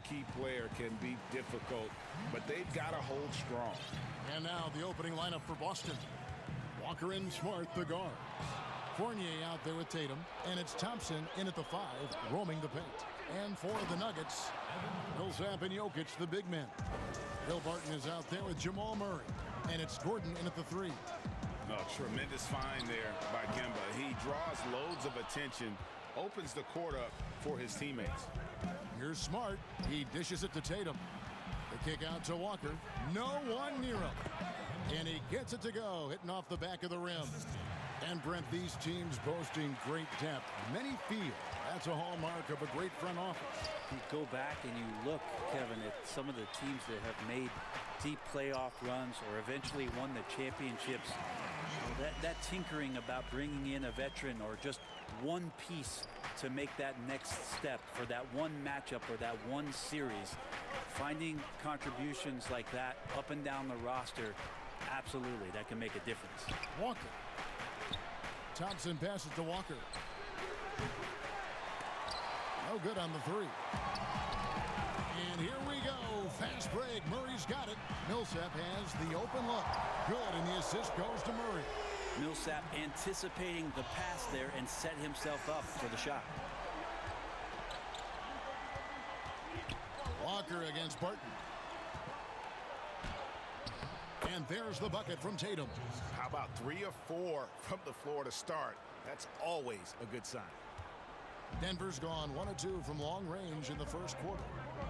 marquee player can be difficult, but they've got to hold strong. And now the opening lineup for Boston. Walker and Smart, the guard. Fournier out there with Tatum, and it's Thompson in at the 5, roaming the paint. And for the Nuggets, Millsap and Jokic, the big men. Bill Barton is out there with Jamal Murray, and it's Gordon in at the 3. Oh, tremendous find there by Kemba. He draws loads of attention, opens the court up for his teammates. Here's Smart. He dishes it to Tatum. The kick out to Walker. No one near him. And he gets it to go, hitting off the back of the rim. And Brent, these teams boasting great depth. Many feel that's a hallmark of a great front office. You go back and you look, Kevin, at some of the teams that have made deep playoff runs or eventually won the championships. That tinkering about bringing in a veteran or just one piece to make that next step for that one matchup or that one series, finding contributions like that up and down the roster, absolutely, that can make a difference. Walker. Thompson passes to Walker. No good on the 3. And here we go. Fast break. Murray's got it. Millsap has the open look. Good, and the assist goes to Murray. Millsap anticipating the pass there and set himself up for the shot. Walker against Barton. And there's the bucket from Tatum. How about 3 of 4 from the floor to start? That's always a good sign. Denver's gone 1 of 2 from long range in the first quarter.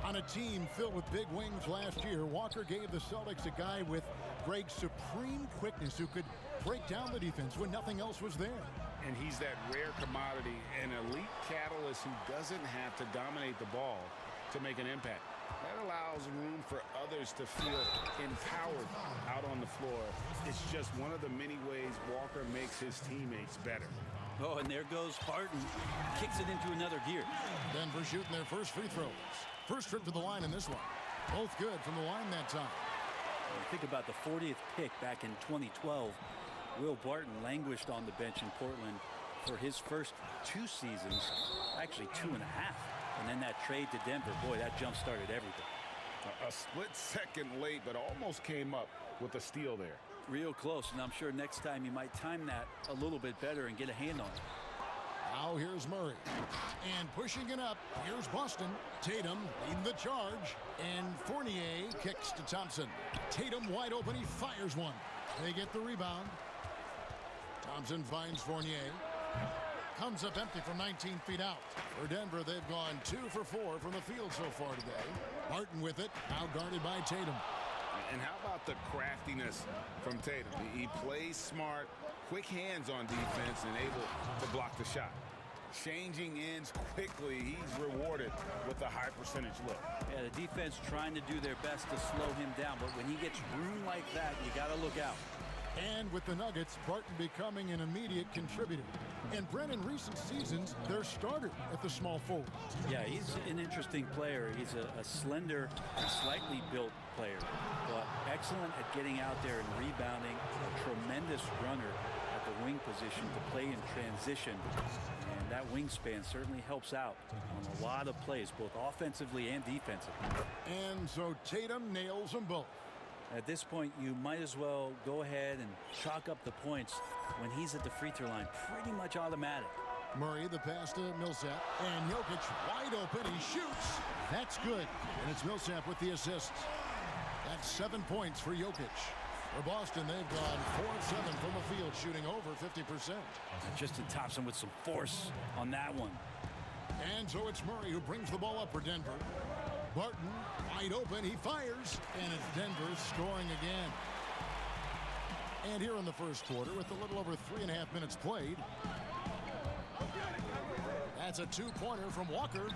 On a team filled with big wings last year, Walker gave the Celtics a guy with great supreme quickness who could break down the defense when nothing else was there. And he's that rare commodity, an elite catalyst who doesn't have to dominate the ball to make an impact. That allows room for others to feel empowered out on the floor. It's just one of the many ways Walker makes his teammates better. Oh, and there goes Barton. Kicks it into another gear. Denver shooting their first free throws. First trip to the line in this one. Both good from the line that time. Think about the 40th pick back in 2012. Will Barton languished on the bench in Portland for his first 2 seasons, actually 2.5. And then that trade to Denver, boy, that jump-started everything. A split second late, but almost came up with a steal there. Real close, and I'm sure next time you might time that a little bit better and get a hand on it. Now here's Murray. And pushing it up, here's Boston. Tatum leading the charge. And Fournier kicks to Thompson. Tatum wide open, he fires one. They get the rebound. Thompson finds Fournier. Comes up empty from 19 feet out. For Denver, they've gone 2 for 4 from the field so far today. Barton with it, now guarded by Tatum. And how about the craftiness from Tatum? He plays smart, quick hands on defense, and able to block the shot. Changing ends quickly, he's rewarded with a high percentage look. Yeah, the defense trying to do their best to slow him down, but when he gets room like that, you got to look out. And with the Nuggets, Barton becoming an immediate contributor. And Brent, in recent seasons, their starter at the small forward. Yeah, he's an interesting player. He's a slender, slightly built player, but excellent at getting out there and rebounding. A tremendous runner at the wing position to play in transition. And that wingspan certainly helps out on a lot of plays, both offensively and defensively. And so Tatum nails them both. At this point, you might as well go ahead and chalk up the points when he's at the free throw line. Pretty much automatic. Murray, the pass to Millsap. And Jokic wide open. He shoots. That's good. And it's Millsap with the assist. That's 7 points for Jokic. For Boston, they've gone 4 of 7 from the field, shooting over 50%. And Justin Thompson with some force on that one. And so it's Murray who brings the ball up for Denver. Barton, wide open, he fires, and it's Denver scoring again. And here in the first quarter, with a little over 3.5 minutes played, that's a 2-pointer from Walker,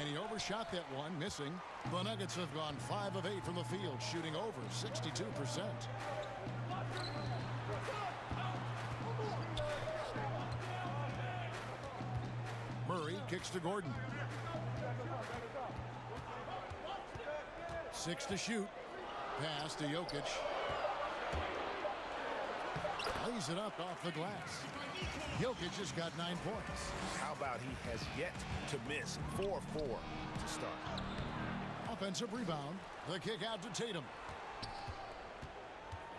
and he overshot that one, missing. The Nuggets have gone 5 of 8 from the field, shooting over 62%. Murray kicks to Gordon. 6 to shoot. Pass to Jokic. Lays it up off the glass. Jokic has got 9 points. How about he has yet to miss 4-4 to start? offensive rebound. The kick out to Tatum.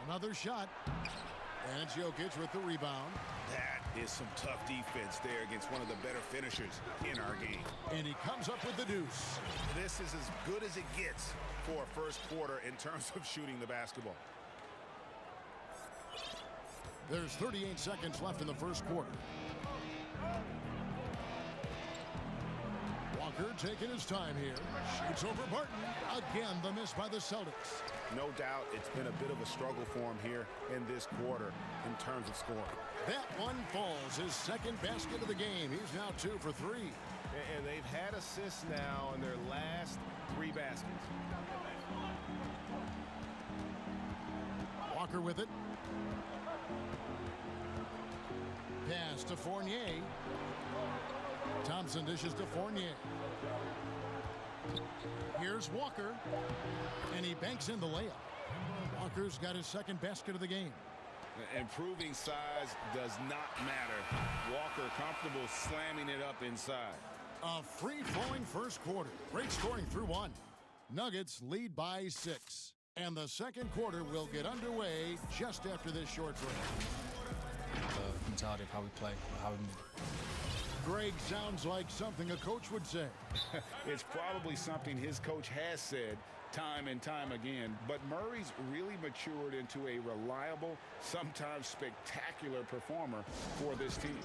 Another shot. And it's Jokic with the rebound. That is some tough defense there against one of the better finishers in our game. And he comes up with the deuce. This is as good as it gets for a first quarter in terms of shooting the basketball. There's 38 seconds left in the first quarter. Walker taking his time here. Shoots over Barton. Again, the miss by the Celtics. No doubt it's been a bit of a struggle for him here in this quarter in terms of scoring. That one falls. His second basket of the game. He's now 2 for 3. And they've had assists now in their last 3 baskets. Walker with it. Pass to Fournier. Thompson dishes to Fournier. Here's Walker. And he banks in the layup. Walker's got his second basket of the game. Improving size does not matter. Walker comfortable slamming it up inside. A free-flowing first quarter. Great scoring through 1. Nuggets lead by 6. And the second quarter will get underway just after this short break. The mentality of how we play, how we move. Greg sounds like something a coach would say. It's probably something his coach has said time and time again, but Murray's really matured into a reliable, sometimes spectacular performer for this team.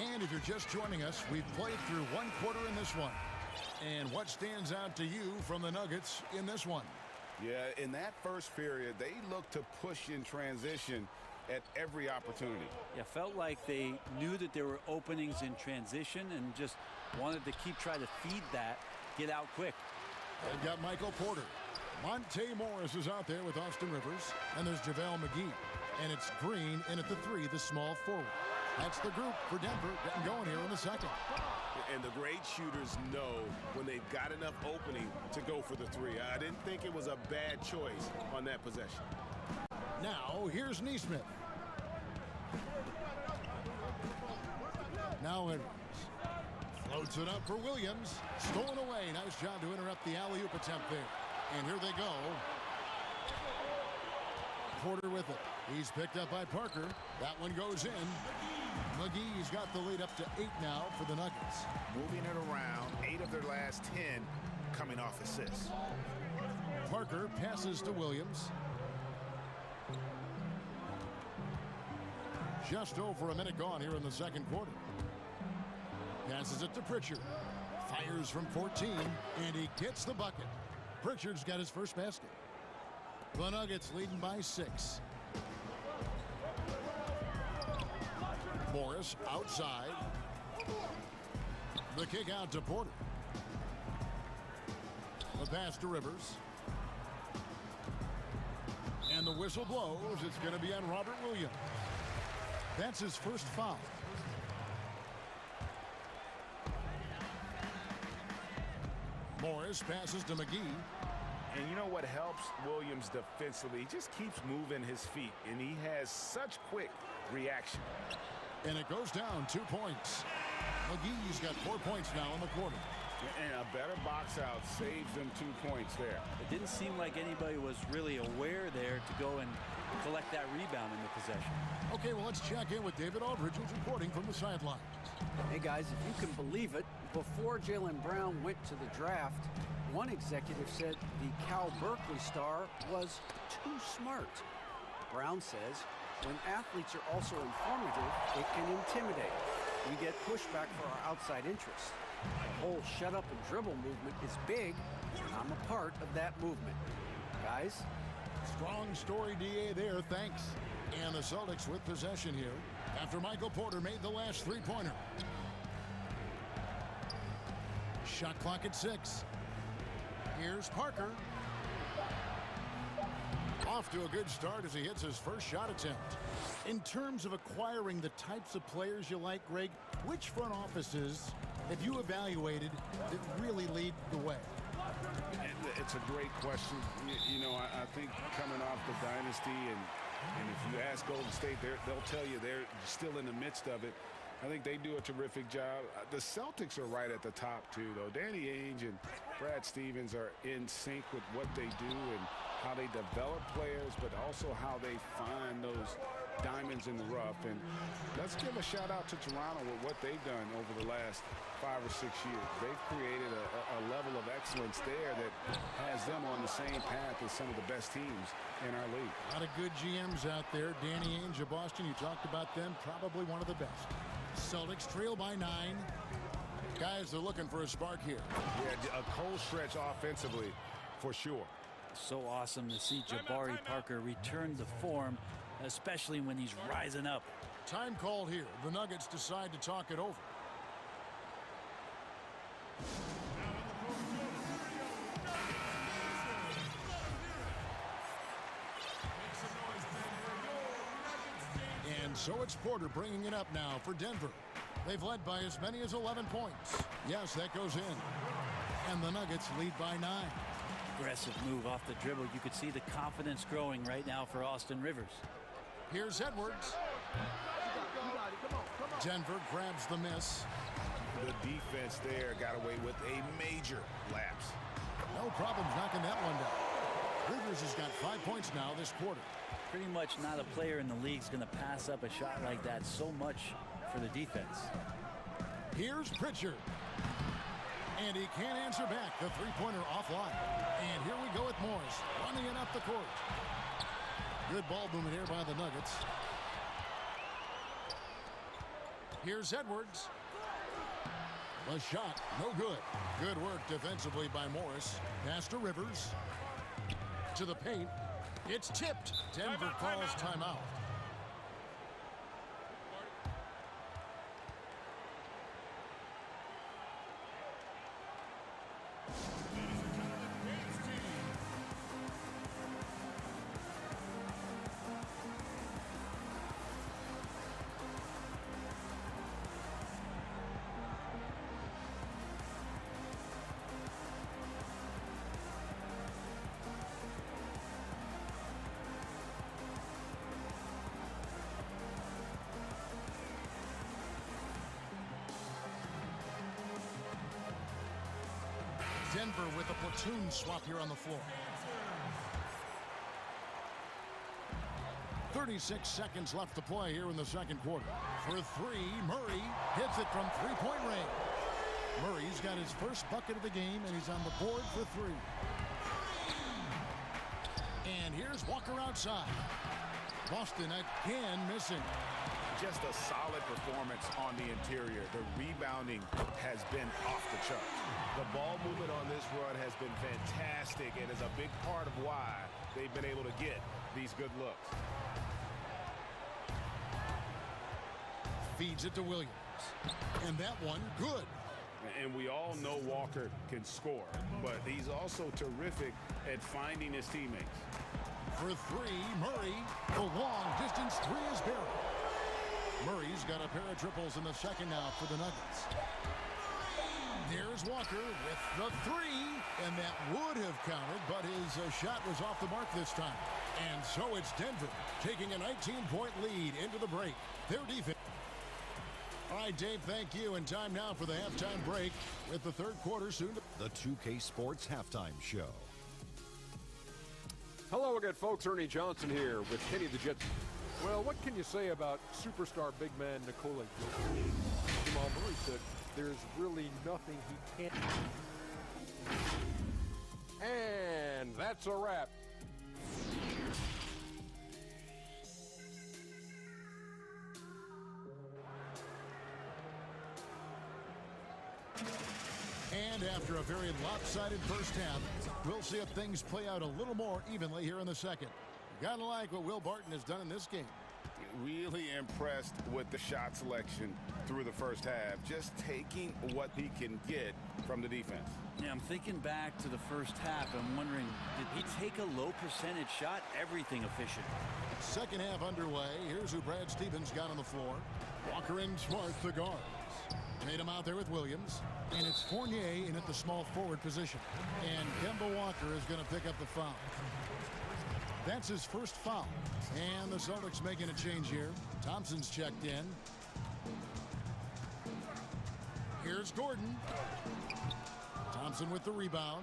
And if you're just joining us, we've played through 1 quarter in this one. And what stands out to you from the Nuggets in this one? Yeah, in that first period, they looked to push in transition at every opportunity. Yeah, felt like they knew that there were openings in transition and just wanted to keep trying to feed that, get out quick. They've got Michael Porter. Monte Morris is out there with Austin Rivers. And there's JaVale McGee. And it's Green in at the 3, the small forward. That's the group for Denver getting going here in the second. And the great shooters know when they've got enough opening to go for the 3. I didn't think it was a bad choice on that possession. Now, here's Neesmith. Now Edwards. Floats it up for Williams. Stolen away. Nice job to interrupt the alley-oop attempt there. And here they go. Porter with it. He's picked up by Parker. That one goes in. McGee's got the lead up to 8 now for the Nuggets. Moving it around, 8 of their last 10 coming off assists. Parker passes to Williams. Just over a minute gone here in the second quarter. Passes it to Pritchard. Fires from 14, and he gets the bucket. Pritchard's got his first basket. The Nuggets leading by 6. Morris outside. The kick out to Porter. The pass to Rivers. And the whistle blows. It's going to be on Robert Williams. That's his first foul. Morris passes to McGee. And you know what helps Williams defensively? He just keeps moving his feet, and he has such quick reaction. And it goes down 2 points. McGee's got 4 points now in the quarter. And a better box out saves them 2 points there. It didn't seem like anybody was really aware there to go and collect that rebound in the possession. Okay, well, let's check in with David Aldridge, who's reporting from the sideline. Hey, guys, if you can believe it, before Jaylen Brown went to the draft, one executive said the Cal Berkeley star was too smart. Brown says when athletes are also informative, it can intimidate. We get pushback for our outside interests. The whole shut up and dribble movement is big, and I'm a part of that movement. Guys? Strong story, DA, there. Thanks. And the Celtics with possession here after Michael Porter made the last three-pointer. Shot clock at 6. Here's Parker. Off to a good start as he hits his first shot attempt. In terms of acquiring the types of players you like, Greg, which front offices have you evaluated that really lead the way? It's a great question. You know, I think coming off the dynasty, and if you ask Golden State, they'll tell you they're still in the midst of it. I think they do a terrific job. The Celtics are right at the top, too, though. Danny Ainge and Brad Stevens are in sync with what they do and how they develop players, but also how they find those diamonds in the rough. And let's give a shout out to Toronto with what they've done over the last 5 or 6 years. They've created a level of excellence there that has them on the same path as some of the best teams in our league. A lot of good GMs out there. Danny Ainge of Boston, you talked about them, probably one of the best. Celtics trail by 9. Guys, they're looking for a spark here. Yeah, a cold stretch offensively for sure. So awesome to see Jabari Parker return to form, especially when he's rising up. Time called here. The Nuggets decide to talk it over. And so it's Porter bringing it up now for Denver. They've led by as many as 11 points. Yes, that goes in. And the Nuggets lead by 9. Aggressive move off the dribble. You could see the confidence growing right now for Austin Rivers. Here's Edwards. Denver grabs the miss. The defense there got away with a major lapse. No problems knocking that one down. Rivers has got 5 points now this quarter. Pretty much not a player in the league is going to pass up a shot like that so much for the defense. Here's Pritchard. And he can't answer back. The three-pointer offline. And here we go with Morris running it up the court. Good ball movement here by the Nuggets. Here's Edwards. The shot, no good. Good work defensively by Morris. Pass to Rivers. To the paint. It's tipped. Denver calls timeout. Denver with a platoon swap here on the floor. 36 seconds left to play here in the second quarter. For three, Murray hits it from three-point range. Murray's got his first bucket of the game, and he's on the board for three. And here's Walker outside. Boston again missing. Just a solid performance on the interior. The rebounding has been off the charts. The ball movement on this run has been fantastic and is a big part of why they've been able to get these good looks. Feeds it to Williams. And that one, good. And we all know Walker can score, but he's also terrific at finding his teammates. For three, Murray. The long distance three is buried. Murray's got a pair of triples in the second now for the Nuggets. There's Walker with the three, and that would have counted, but his shot was off the mark this time. And so it's Denver taking a 19-point lead into the break. Their defense. All right, Dave, thank you. And time now for the halftime break with the third quarter soon. The 2K Sports Halftime Show. Hello again, folks. Ernie Johnson here with Kenny the Jet. Well, what can you say about superstar big man Nikola Jokic? Jamal Murray said there's really nothing he can't do. And that's a wrap. And after a very lopsided first half, we'll see if things play out a little more evenly here in the second. Gotta like what Will Barton has done in this game. Really impressed with the shot selection through the first half, just taking what he can get from the defense. Yeah, I'm thinking back to the first half. I'm wondering, did he take a low percentage shot? Everything efficient. Second half underway. Here's who Brad Stevens got on the floor. Walker and Smart, the guards. Made him out there with Williams. And it's Fournier in at the small forward position. And Kemba Walker is going to pick up the foul. That's his first foul. And the Celtics making a change here. Thompson's checked in. Here's Gordon. Thompson with the rebound.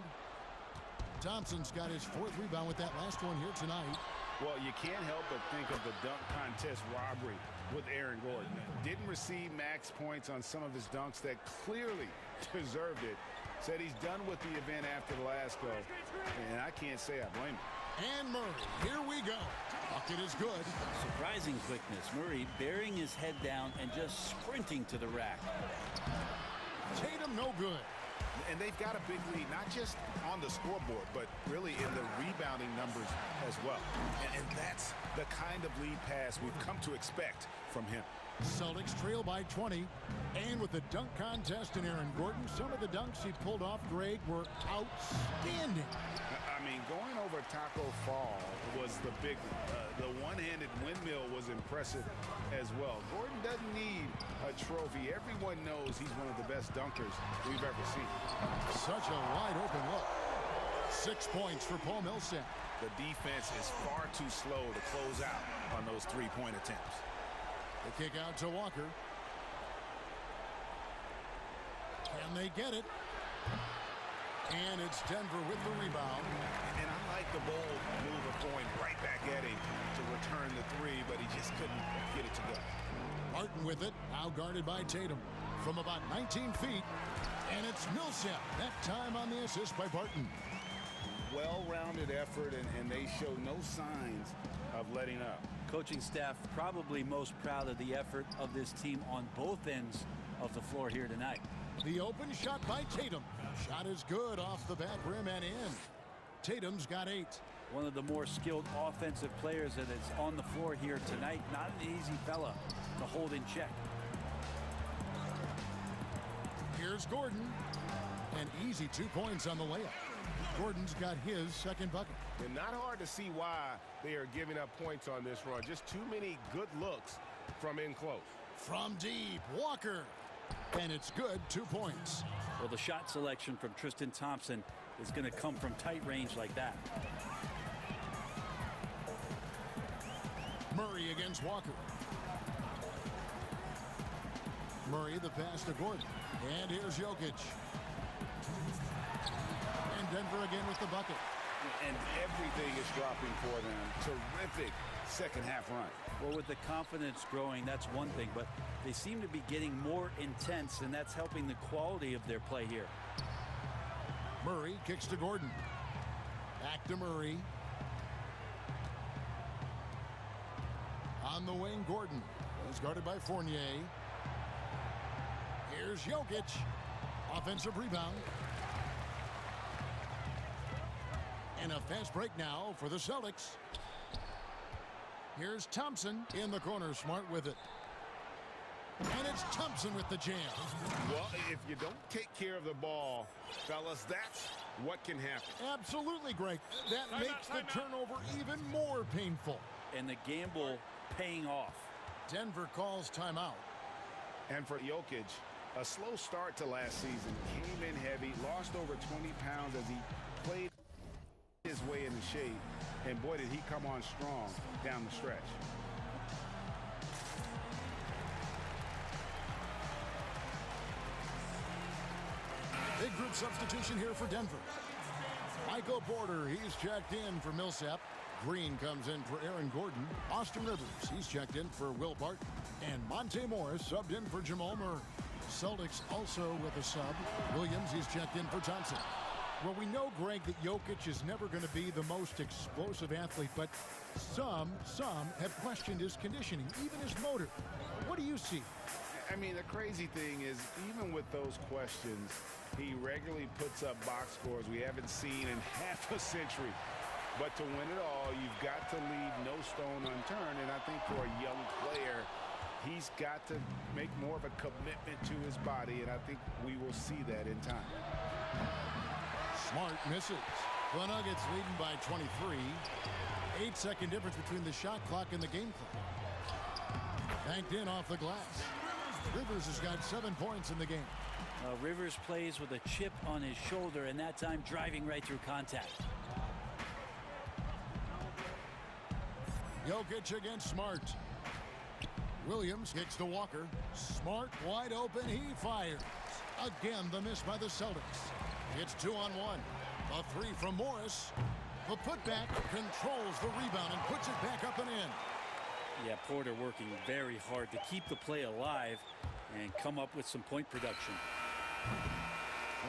Thompson's got his 4th rebound with that last one here tonight. Well, you can't help but think of the dunk contest robbery with Aaron Gordon. Didn't receive max points on some of his dunks that clearly deserved it. Said he's done with the event after the last go, and I can't say I blame him. And Murray, here we go. Bucket is good. Surprising quickness. Murray bearing his head down and just sprinting to the rack. Tatum no good. And they've got a big lead, not just on the scoreboard, but really in the rebounding numbers as well. And that's the kind of lead pass we've come to expect from him. Celtics trail by 20. And with the dunk contest in Aaron Gordon, some of the dunks he pulled off, Greg, were outstanding. I mean, going over Taco Fall was the big one. The one-handed windmill was impressive as well. Gordon doesn't need a trophy. Everyone knows he's one of the best dunkers we've ever seen. Such a wide open look. 6 points for Paul Millsap. The defense is far too slow to close out on those three-point attempts. The kick out to Walker. Can they get it? And it's Denver with the rebound. And I like the bold move of going right back at him to return the three, but he just couldn't get it to go. Martin with it, now guarded by Tatum from about 19 feet. And it's Millsap, that time on the assist by Barton. Well-rounded effort, and they show no signs of letting up. Coaching staff probably most proud of the effort of this team on both ends of the floor here tonight. The open shot by Tatum. Shot is good off the back rim and in. Tatum's got 8. One of the more skilled offensive players that is on the floor here tonight. Not an easy fella to hold in check. Here's Gordon. An easy 2 points on the layup. Gordon's got his 2nd bucket. And not hard to see why they are giving up points on this run. Just too many good looks from in close. From deep, Walker. And it's good, 2 points. Well, the shot selection from Tristan Thompson is going to come from tight range like that. Murray against Walker. Murray the pass to Gordon. And here's Jokic. And Denver again with the bucket. And everything is dropping for them. Terrific second half run. Well, with the confidence growing, that's one thing, but they seem to be getting more intense, and that's helping the quality of their play here. Murray kicks to Gordon. Back to Murray. On the wing, Gordon is guarded by Fournier. Here's Jokic. Offensive rebound. And a fast break now for the Celtics. Here's Thompson in the corner. Smart with it. And it's Thompson with the jam. Well, if you don't take care of the ball, fellas, that's what can happen. Absolutely, Greg. That makes the turnover even more painful. And the gamble paying off. Denver calls timeout. And for Jokic, a slow start to last season. Came in heavy, lost over 20 pounds as he played his way into shape. And boy, did he come on strong down the stretch. Big group substitution here for Denver. Michael Porter, he's checked in for Millsap. Green comes in for Aaron Gordon. Austin Rivers, he's checked in for Will Barton. And Monte Morris subbed in for Jamal Murray. Celtics also with a sub. Williams, he's checked in for Thompson. Well, we know, Greg, that Jokic is never going to be the most explosive athlete, but some have questioned his conditioning, even his motor. What do you see? I mean, the crazy thing is, even with those questions, he regularly puts up box scores we haven't seen in half a century. But to win it all, you've got to leave no stone unturned, and I think for a young player, he's got to make more of a commitment to his body, and I think we will see that in time. Smart misses. The Nuggets leading by 23. 8-second difference between the shot clock and the game clock. Banked in off the glass. Rivers has got 7 points in the game. Rivers plays with a chip on his shoulder, and that time driving right through contact. Jokic against Smart. Williams kicks to Walker. Smart wide open. He fires. Again, the miss by the Celtics. It's 2-on-1. A three from Morris. The putback controls the rebound and puts it back up and in. Yeah, Porter working very hard to keep the play alive and come up with some point production.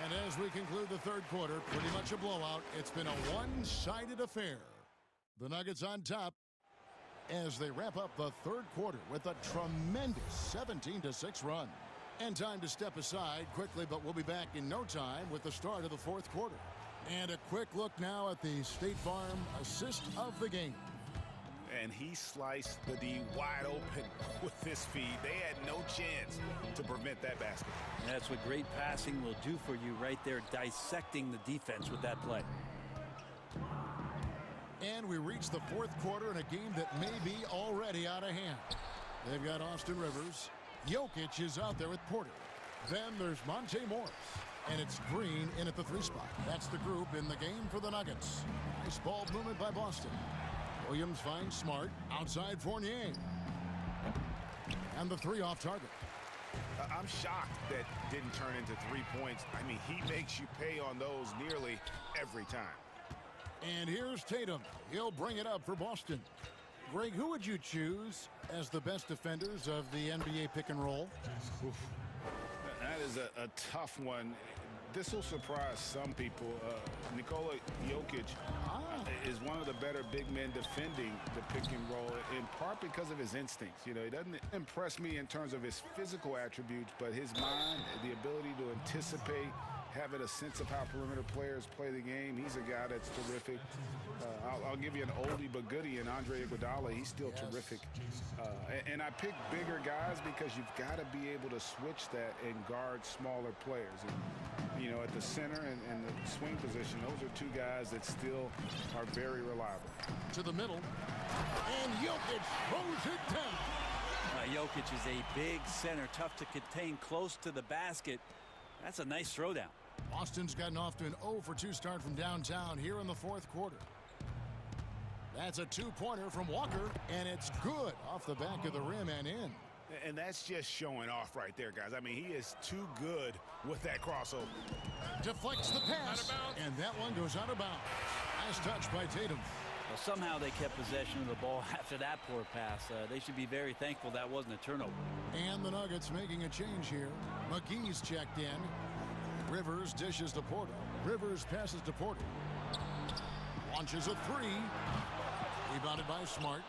And as we conclude the third quarter, pretty much a blowout. It's been a one-sided affair. The Nuggets on top as they wrap up the third quarter with a tremendous 17-6 run. And time to step aside quickly, but we'll be back in no time with the start of the fourth quarter. And a quick look now at the State Farm assist of the game. And he sliced the D wide open with his feed. They had no chance to prevent that basket. And that's what great passing will do for you right there, dissecting the defense with that play. And we reach the fourth quarter in a game that may be already out of hand. They've got Austin Rivers. Jokic is out there with Porter. Then there's Monte Morris. And it's Green in at the three spot. That's the group in the game for the Nuggets. Nice ball movement by Boston. Williams finds Smart outside Fournier. And the three off target. I'm shocked that didn't turn into 3 points. I mean, he makes you pay on those nearly every time. And here's Tatum. He'll bring it up for Boston. Greg, who would you choose as the best defenders of the NBA pick and roll? Oof. That is a tough one. This will surprise some people. Nikola Jokic is one of the better big men defending the pick and roll, in part because of his instincts. You know, he doesn't impress me in terms of his physical attributes, but his mind, the ability to anticipate, having a sense of how perimeter players play the game. He's a guy that's terrific. I'll give you an oldie but goodie in Andre Iguodala. He's still terrific. And I pick bigger guys because you've got to be able to switch that and guard smaller players. And, you know, at the center and the swing position, those are two guys that still are very reliable. To the middle. And Jokic throws it down. Jokic is a big center, tough to contain close to the basket. That's a nice throwdown. Boston's gotten off to an 0 for 2 start from downtown here in the fourth quarter. That's a two-pointer from Walker, and it's good off the back of the rim and in. And that's just showing off right there, guys. I mean, he is too good with that crossover. Deflects the pass, and that one goes out of bounds. Nice touch by Tatum. Well, somehow they kept possession of the ball after that poor pass. They should be very thankful that wasn't a turnover. And the Nuggets making a change here. McGee's checked in. Rivers dishes to Porter. Rivers passes to Porter. Launches a three. Rebounded by Smart.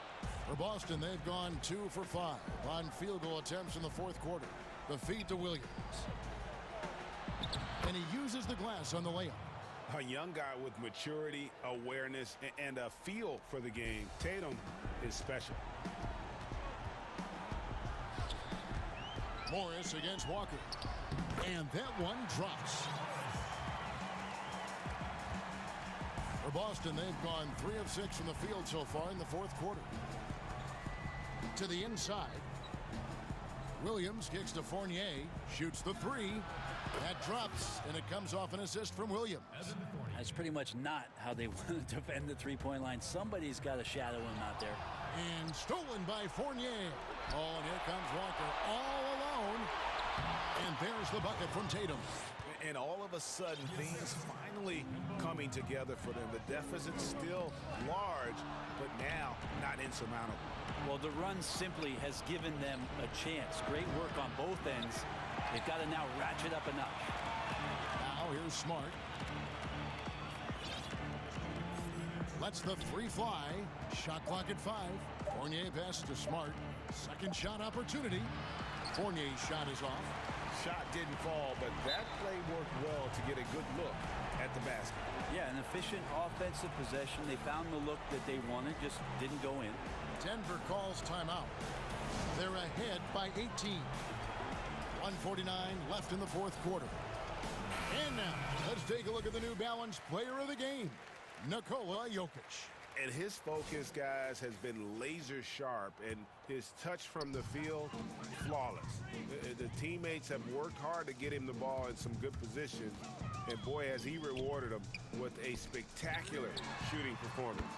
For Boston, they've gone 2 for 5 on field goal attempts in the fourth quarter. The feed to Williams. And he uses the glass on the layup. A young guy with maturity, awareness, and a feel for the game. Tatum is special. Morris against Walker. And that one drops. For Boston, they've gone 3 of 6 from the field so far in the fourth quarter. To the inside. Williams kicks to Fournier. Shoots the three. That drops, and it comes off an assist from Williams. That's pretty much not how they want to defend the three-point line. Somebody's got to shadow him out there. And stolen by Fournier. Oh, and here comes Walker all alone. And there's the bucket from Tatum. And all of a sudden, things finally coming together for them. The deficit's still large, but now not insurmountable. Well, the run simply has given them a chance. Great work on both ends. They've got to now ratchet up a notch. Now here's Smart. Lets the three fly. Shot clock at 5. Fournier passes to Smart. Second shot opportunity. Fournier's shot is off. Shot didn't fall, but that play worked well to get a good look at the basket. Yeah, an efficient offensive possession. They found the look that they wanted, just didn't go in. Denver calls timeout. They're ahead by 18. 1:49 left in the fourth quarter. And now, let's take a look at the New Balance player of the game, Nikola Jokic. And his focus, guys, has been laser sharp, and his touch from the field, flawless. The teammates have worked hard to get him the ball in some good position, and boy, has he rewarded them with a spectacular shooting performance.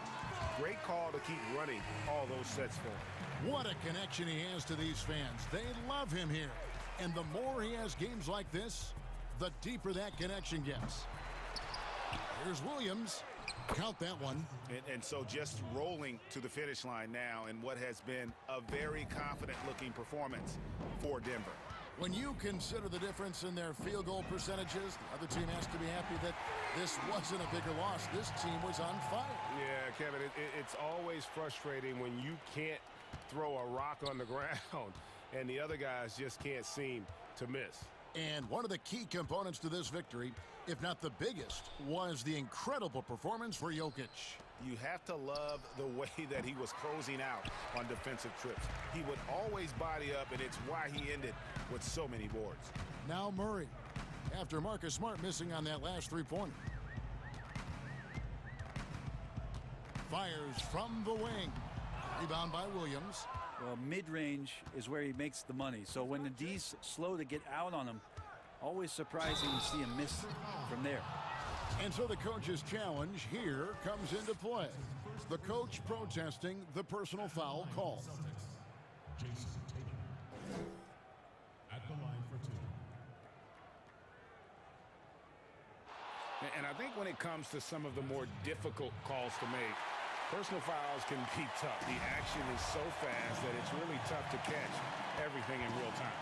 Great call to keep running all those sets for him. What a connection he has to these fans. They love him here. And the more he has games like this, the deeper that connection gets. Here's Williams. Count that one. And so just rolling to the finish line now in what has been a very confident-looking performance for Denver. When you consider the difference in their field goal percentages, the other team has to be happy that this wasn't a bigger loss. This team was on fire. Yeah, Kevin, it's always frustrating when you can't throw a rock on the ground and the other guys just can't seem to miss. And one of the key components to this victory, if not the biggest, was the incredible performance for Jokic. You have to love the way that he was closing out on defensive trips. He would always body up, and it's why he ended with so many boards. Now Murray, after Marcus Smart missing on that last three-pointer. Fires from the wing. Rebound by Williams. Well, mid-range is where he makes the money. So when the D's slow to get out on him, always surprising to see him miss from there. And so the coach's challenge here comes into play. The coach protesting the personal foul call. At the line for two. And I think when it comes to some of the more difficult calls to make, personal fouls can be tough. The action is so fast that it's really tough to catch everything in real time.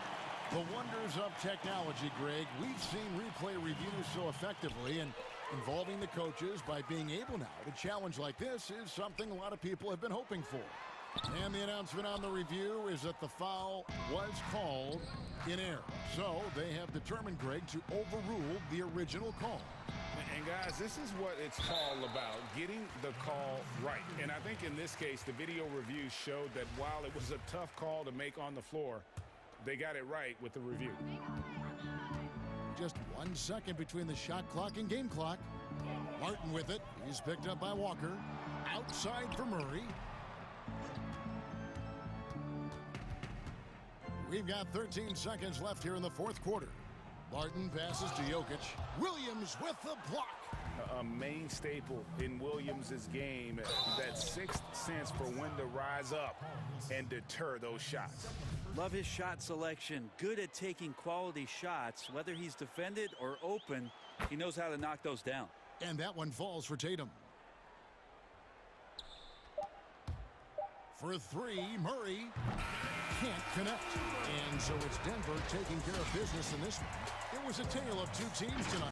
The wonders of technology, Greg. We've seen replay reviews so effectively, and involving the coaches by being able now to challenge like this is something a lot of people have been hoping for. And the announcement on the review is that the foul was called in error. So they have determined, Greg, to overrule the original call. And guys, this is what it's all about, getting the call right. And I think in this case, the video review showed that while it was a tough call to make on the floor, they got it right with the review. Just 1 second between the shot clock and game clock. Martin with it. He's picked up by Walker. Outside for Murray. We've got 13 seconds left here in the fourth quarter. Martin passes to Jokic. Williams with the block. A main staple in Williams' game, that sixth sense for when to rise up and deter those shots. Love his shot selection. Good at taking quality shots. Whether he's defended or open, he knows how to knock those down. And that one falls for Tatum. For three, Murray can't connect. And so it's Denver taking care of business in this one. It was a tale of two teams tonight.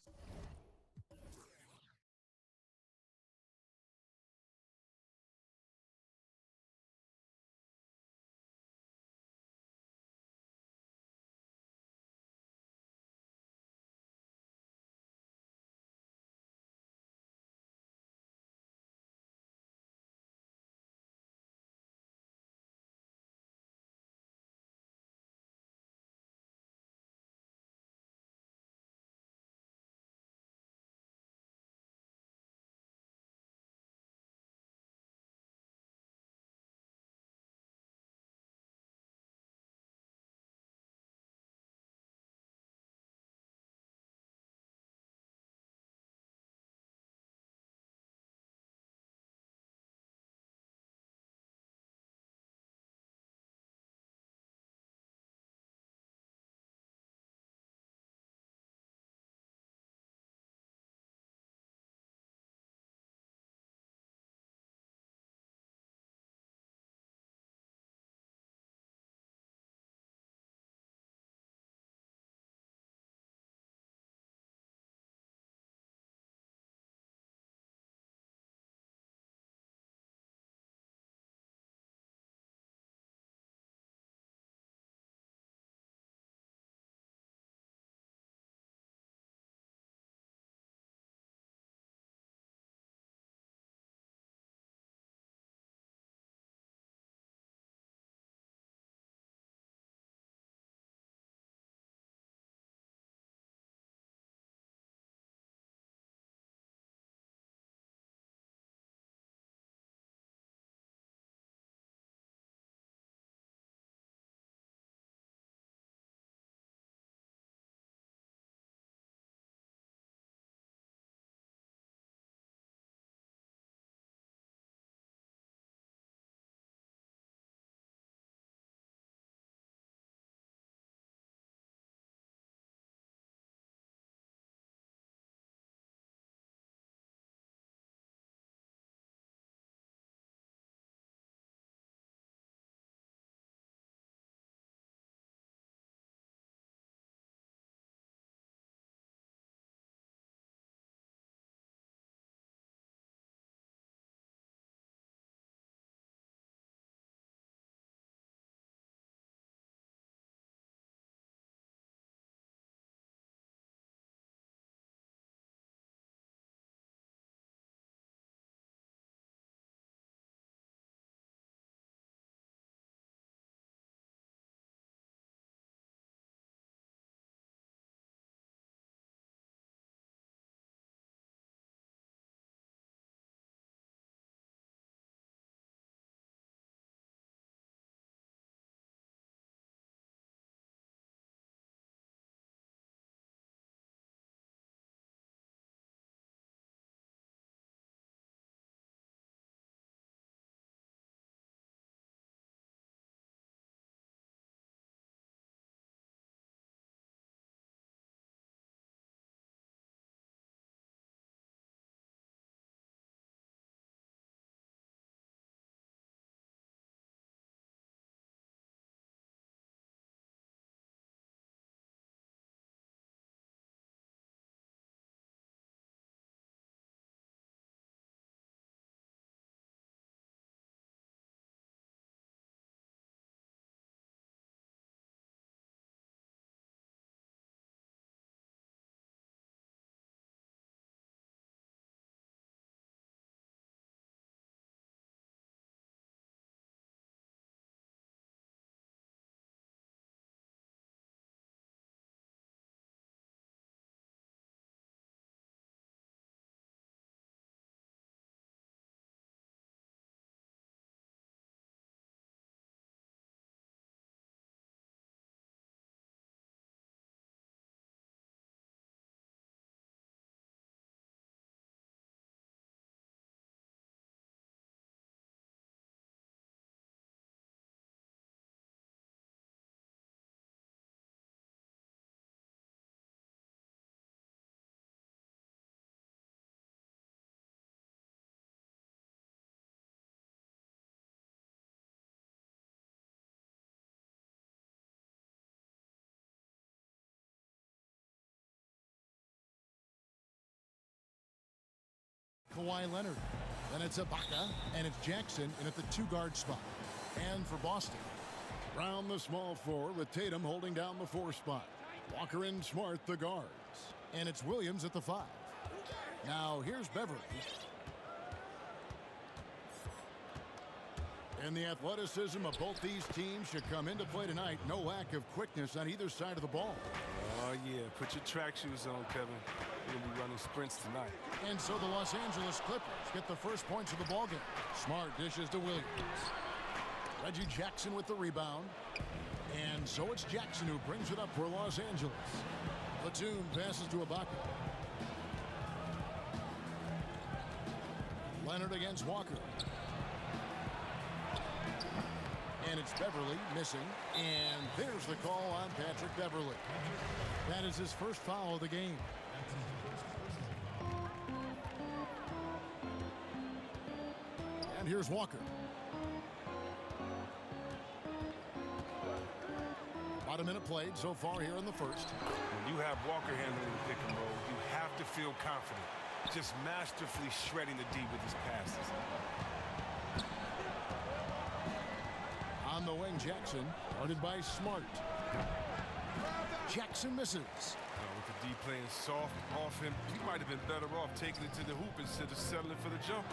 Kawhi Leonard. Then it's Ibaka, and it's Jackson in at the 2-guard spot. And for Boston, Brown the small 4 with Tatum holding down the 4 spot. Walker and Smart the guards. And it's Williams at the 5. Now here's Beverly. And the athleticism of both these teams should come into play tonight. No lack of quickness on either side of the ball. Oh, yeah. Put your track shoes on, Kevin. We're going to be running sprints tonight. And so the Los Angeles Clippers get the first points of the ballgame. Smart dishes to Williams. Reggie Jackson with the rebound. And so it's Jackson who brings it up for Los Angeles. Platoon passes to Ibaka. Leonard against Walker. And it's Beverly missing. And there's the call on Patrick Beverly. That is his first foul of the game. And here's Walker. About a minute played so far here in the first. When you have Walker handling the pick and roll, you have to feel confident. Just masterfully shredding the D with his passes. On the wing, Jackson, guarded by Smart. Jackson misses. With the D playing soft off him, he might have been better off taking it to the hoop instead of settling for the jump.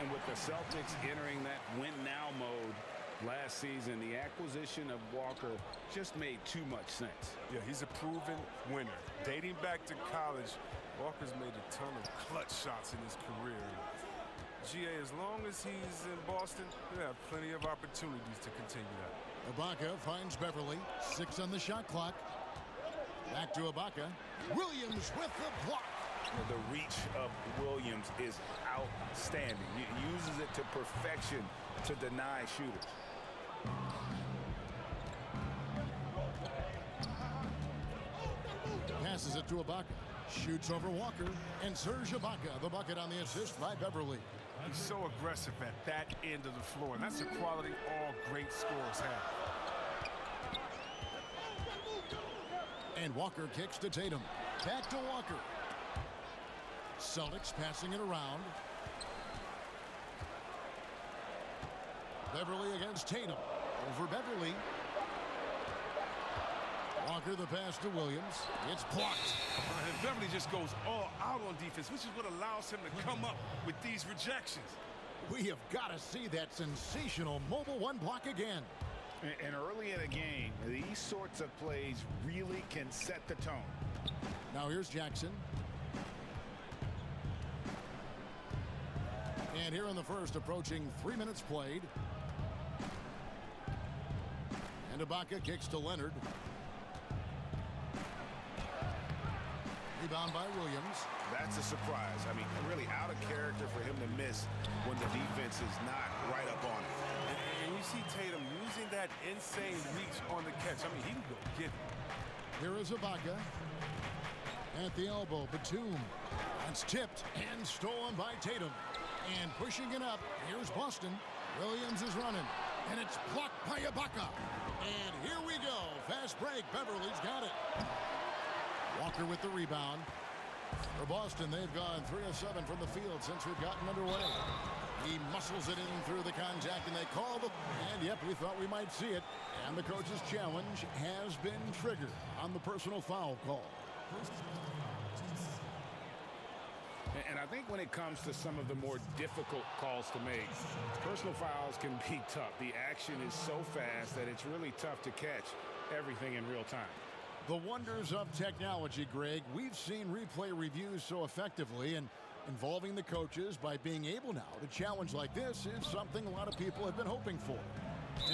And with the Celtics entering that win-now mode last season, the acquisition of Walker just made too much sense. Yeah, he's a proven winner. Dating back to college, Walker's made a ton of clutch shots in his career. GA, as long as he's in Boston, they have plenty of opportunities to continue that. Ibaka finds Beverly. 6 on the shot clock. Back to Ibaka. Williams with the block. The reach of Williams is outstanding. He uses it to perfection to deny shooters. Passes it to Ibaka. Shoots over Walker. And Serge Ibaka, the bucket on the assist by Beverly. He's so aggressive at that end of the floor, and that's a quality all great scorers have. And Walker kicks to Tatum. Back to Walker. Celtics passing it around. Beverly against Tatum. Over Beverly. Walker the pass to Williams. It's blocked. And Beverly just goes all out on defense, which is what allows him to come up with these rejections. We have got to see that sensational mobile 1 block again. And early in a game, these sorts of plays really can set the tone. Now here's Jackson. And here in the first, approaching 3 minutes played. And Ibaka kicks to Leonard. Rebound by Williams. That's a surprise. I mean, really out of character for him to miss when the defense is not right up on him. And you see Tatum using that insane reach on the catch. I mean, he can go get it. Here is Ibaka. At the elbow, Batum. That's tipped and stolen by Tatum. And pushing it up, here's Boston. Williams is running. And it's blocked by Ibaka. And here we go. Fast break. Beverly's got it. Walker with the rebound. For Boston, they've gone 3 of 7 from the field since we've gotten underway. He muscles it in through the contact, and they call the... And, yep, we thought we might see it. And the coach's challenge has been triggered on the personal foul call. And I think when it comes to some of the more difficult calls to make, personal fouls can be tough. The action is so fast that it's really tough to catch everything in real time. The wonders of technology, Greg. We've seen replay reviews so effectively, and involving the coaches by being able now to challenge like this is something a lot of people have been hoping for.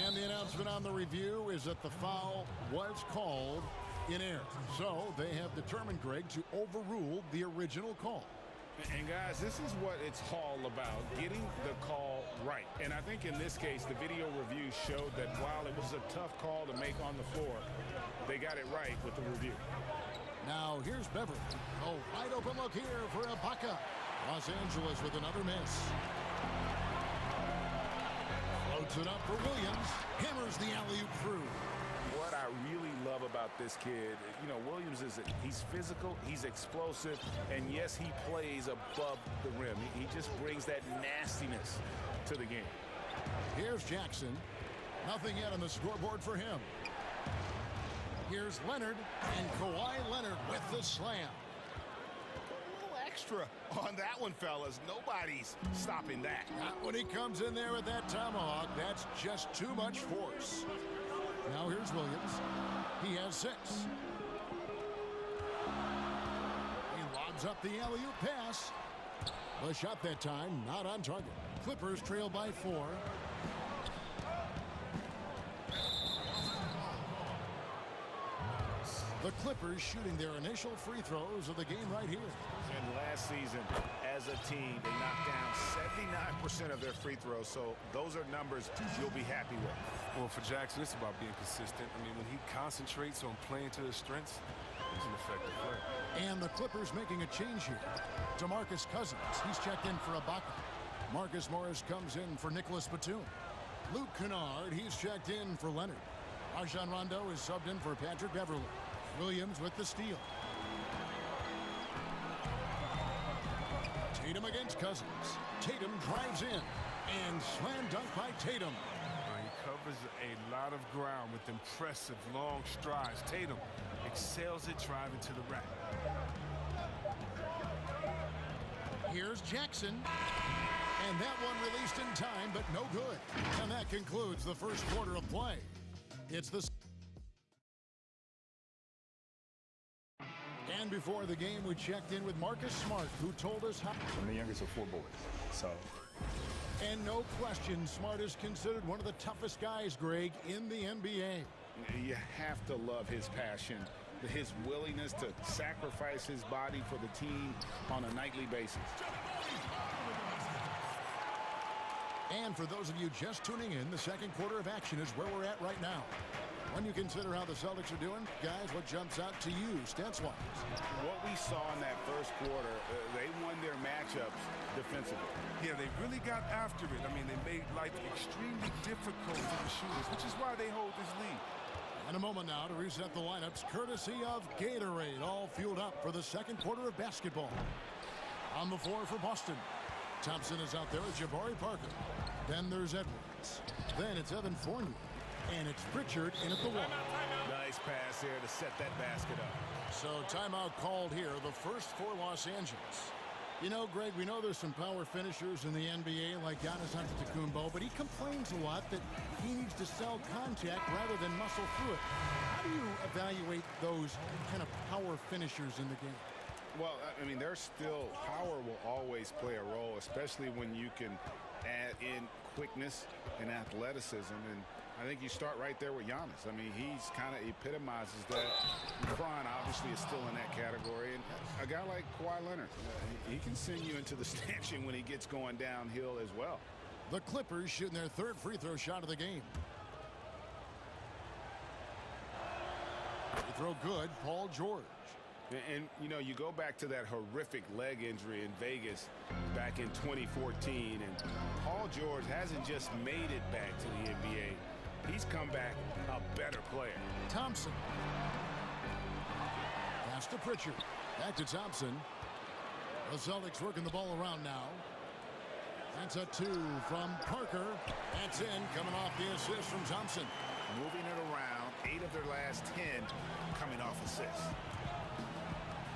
And the announcement on the review is that the foul was called in error. So they have determined, Greg, to overrule the original call. And guys, this is what it's all about, getting the call right. And I think in this case, the video review showed that while it was a tough call to make on the floor, they got it right with the review. Now here's Beverly. A wide open look here for Ibaka. Los Angeles with another miss. Floats it up for Williams. Hammers the alley-oop through. What I really love about this kid. You know, Williams he's physical, he's explosive, and yes, he plays above the rim. He just brings that nastiness to the game. Here's Jackson. Nothing yet on the scoreboard for him. Here's Leonard, and Kawhi Leonard with the slam. Extra on that one, fellas. Nobody's stopping that. Not when he comes in there with that tomahawk. That's just too much force. Now here's Williams. He has 6. He lobs up the alley-oop pass. The shot that time not on target. Clippers trail by 4. The Clippers shooting their initial free throws of the game right here. And last season, as a team, they knocked down 79% of their free throws. So those are numbers you'll be happy with. Well, for Jackson, it's about being consistent. I mean, when he concentrates on playing to his strengths, he's an effective player. And the Clippers making a change here. DeMarcus Cousins, he's checked in for Ibaka. Marcus Morris comes in for Nicholas Batum. Luke Kennard, he's checked in for Leonard. Rajon Rondo is subbed in for Patrick Beverly. Williams with the steal. Tatum against Cousins. Tatum drives in. And slam dunk by Tatum. He covers a lot of ground with impressive long strides. Tatum excels at driving to the rack. Here's Jackson. And that one released in time, but no good. And that concludes the first quarter of play. It's the... And before the game, we checked in with Marcus Smart, who told us how... I'm the youngest of 4 boys, so... And no question, Smart is considered one of the toughest guys, Greg, in the NBA. You have to love his passion, his willingness to sacrifice his body for the team on a nightly basis. And for those of you just tuning in, the second quarter of action is where we're at right now. When you consider how the Celtics are doing, guys, what jumps out to you, stats-wise? What we saw in that first quarter, they won their matchups defensively. Yeah, they really got after it. I mean, they made life extremely difficult for the shooters, which is why they hold this lead. In a moment now to reset the lineups, courtesy of Gatorade, all fueled up for the second quarter of basketball. On the floor for Boston, Thompson is out there with Jabari Parker. Then there's Edwards. Then it's Evan Fournier. And it's Pritchard in at the wall. Nice pass here to set that basket up. So timeout called here, the first for Los Angeles. You know, Greg, we know there's some power finishers in the NBA like Giannis Antetokounmpo, but he complains a lot that he needs to sell contact rather than muscle through it. How do you evaluate those kind of power finishers in the game? Well, I mean, there's still power will always play a role, especially when you can add in quickness and athleticism. And I think you start right there with Giannis. I mean, he's kind of epitomizes that. LeBron obviously is still in that category. And a guy like Kawhi Leonard, he can send you into the stanchion when he gets going downhill as well. The Clippers shooting their third free throw shot of the game. Free throw good, Paul George. And, you know, you go back to that horrific leg injury in Vegas back in 2014, and Paul George hasn't just made it back to the NBA. He's come back a better player. Thompson. Pass to Pritchard. Back to Thompson. The Celtics working the ball around now. That's a 2 from Parker. That's in, coming off the assist from Thompson. Moving it around, 8 of their last 10 coming off assists.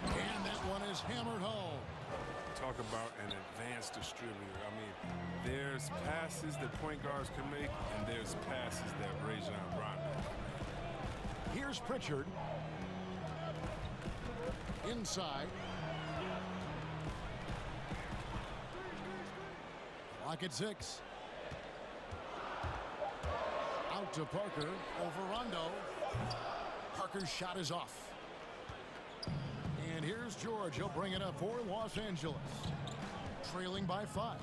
And that one is hammered home. Talk about an advanced distributor. I mean, there's passes that point guards can make, and there's passes that Rajon Rondo. Here's Pritchard. Inside. Clock at 6. Out to Parker. Over Rondo. Parker's shot is off. And here's George. He'll bring it up for Los Angeles. Trailing by 5.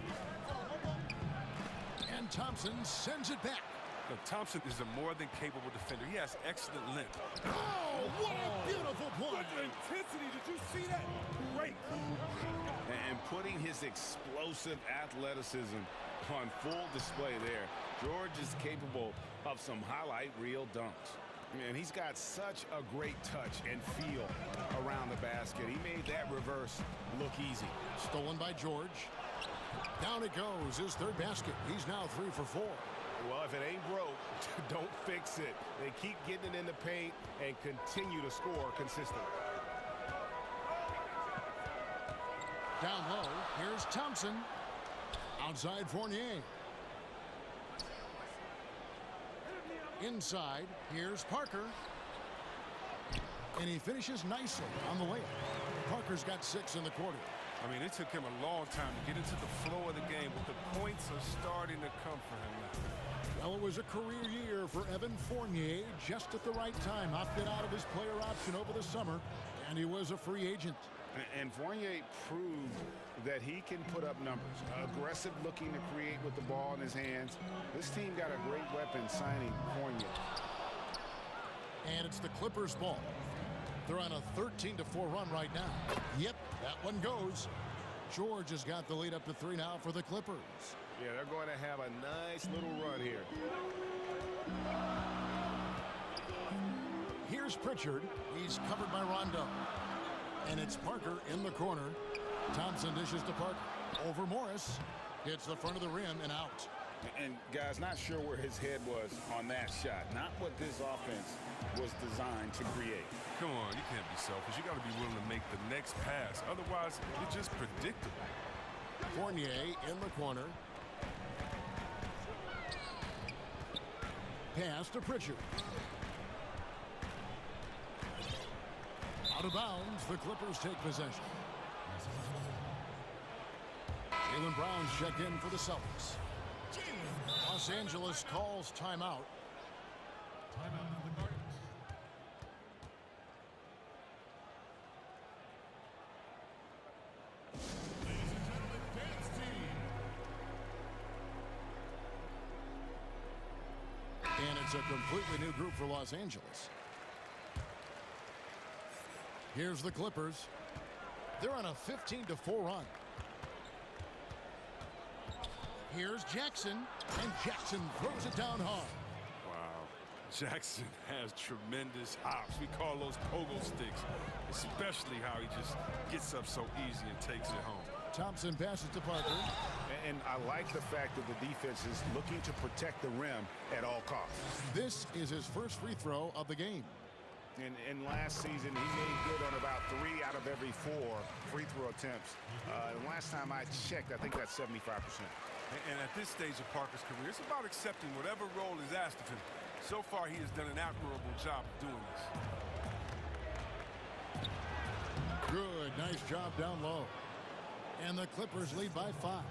And Thompson sends it back. Look, Thompson is a more than capable defender. He has excellent length. Oh, what a beautiful play. What intensity. Did you see that? Great. And putting his explosive athleticism on full display there. George is capable of some highlight reel dunks. And he's got such a great touch and feel around the basket. He made that reverse look easy. Stolen by George. Down it goes, his third basket. He's now 3 for 4. Well, if it ain't broke, don't fix it. They keep getting it in the paint and continue to score consistently. Down low, here's Thompson. Outside Fournier. Inside, here's Parker. And he finishes nicely on the layup. Parker's got 6 in the quarter. I mean, it took him a long time to get into the flow of the game, but the points are starting to come for him now. Well, it was a career year for Evan Fournier, just at the right time. Opted out of his player option over the summer, and he was a free agent. And Fournier proved that he can put up numbers. Aggressive looking to create with the ball in his hands. This team got a great weapon signing Fournier. And it's the Clippers' ball. They're on a 13-4 run right now. Yep, that one goes. George has got the lead up to 3 now for the Clippers. Yeah, they're going to have a nice little run here. Here's Pritchard. He's covered by Rondo. And it's Parker in the corner. Thompson dishes to Parker. Over Morris. Hits the front of the rim and out. And guys, not sure where his head was on that shot. Not what this offense was designed to create. Come on, you can't be selfish. You got to be willing to make the next pass. Otherwise, you're just predictable. Fournier in the corner. Pass to Pritchard. Out of bounds, the Clippers take possession. Jaylen Brown's checked in for the Celtics. Los Angeles calls timeout. Timeout of the Guardians. Ladies and gentlemen, dance team. And it's a completely new group for Los Angeles. Here's the Clippers. They're on a 15-4 run. Here's Jackson, and Jackson throws it down hard. Wow. Jackson has tremendous hops. We call those pogo sticks, especially how he just gets up so easy and takes it home. Thompson passes to Parker. And I like the fact that the defense is looking to protect the rim at all costs. This is his first free throw of the game. And last season, he made good on about 3 out of every 4 free throw attempts. And last time I checked, I think that's 75%. And at this stage of Parker's career, it's about accepting whatever role is asked of him. So far, he has done an admirable job of doing this. Good, nice job down low. And the Clippers lead by 5.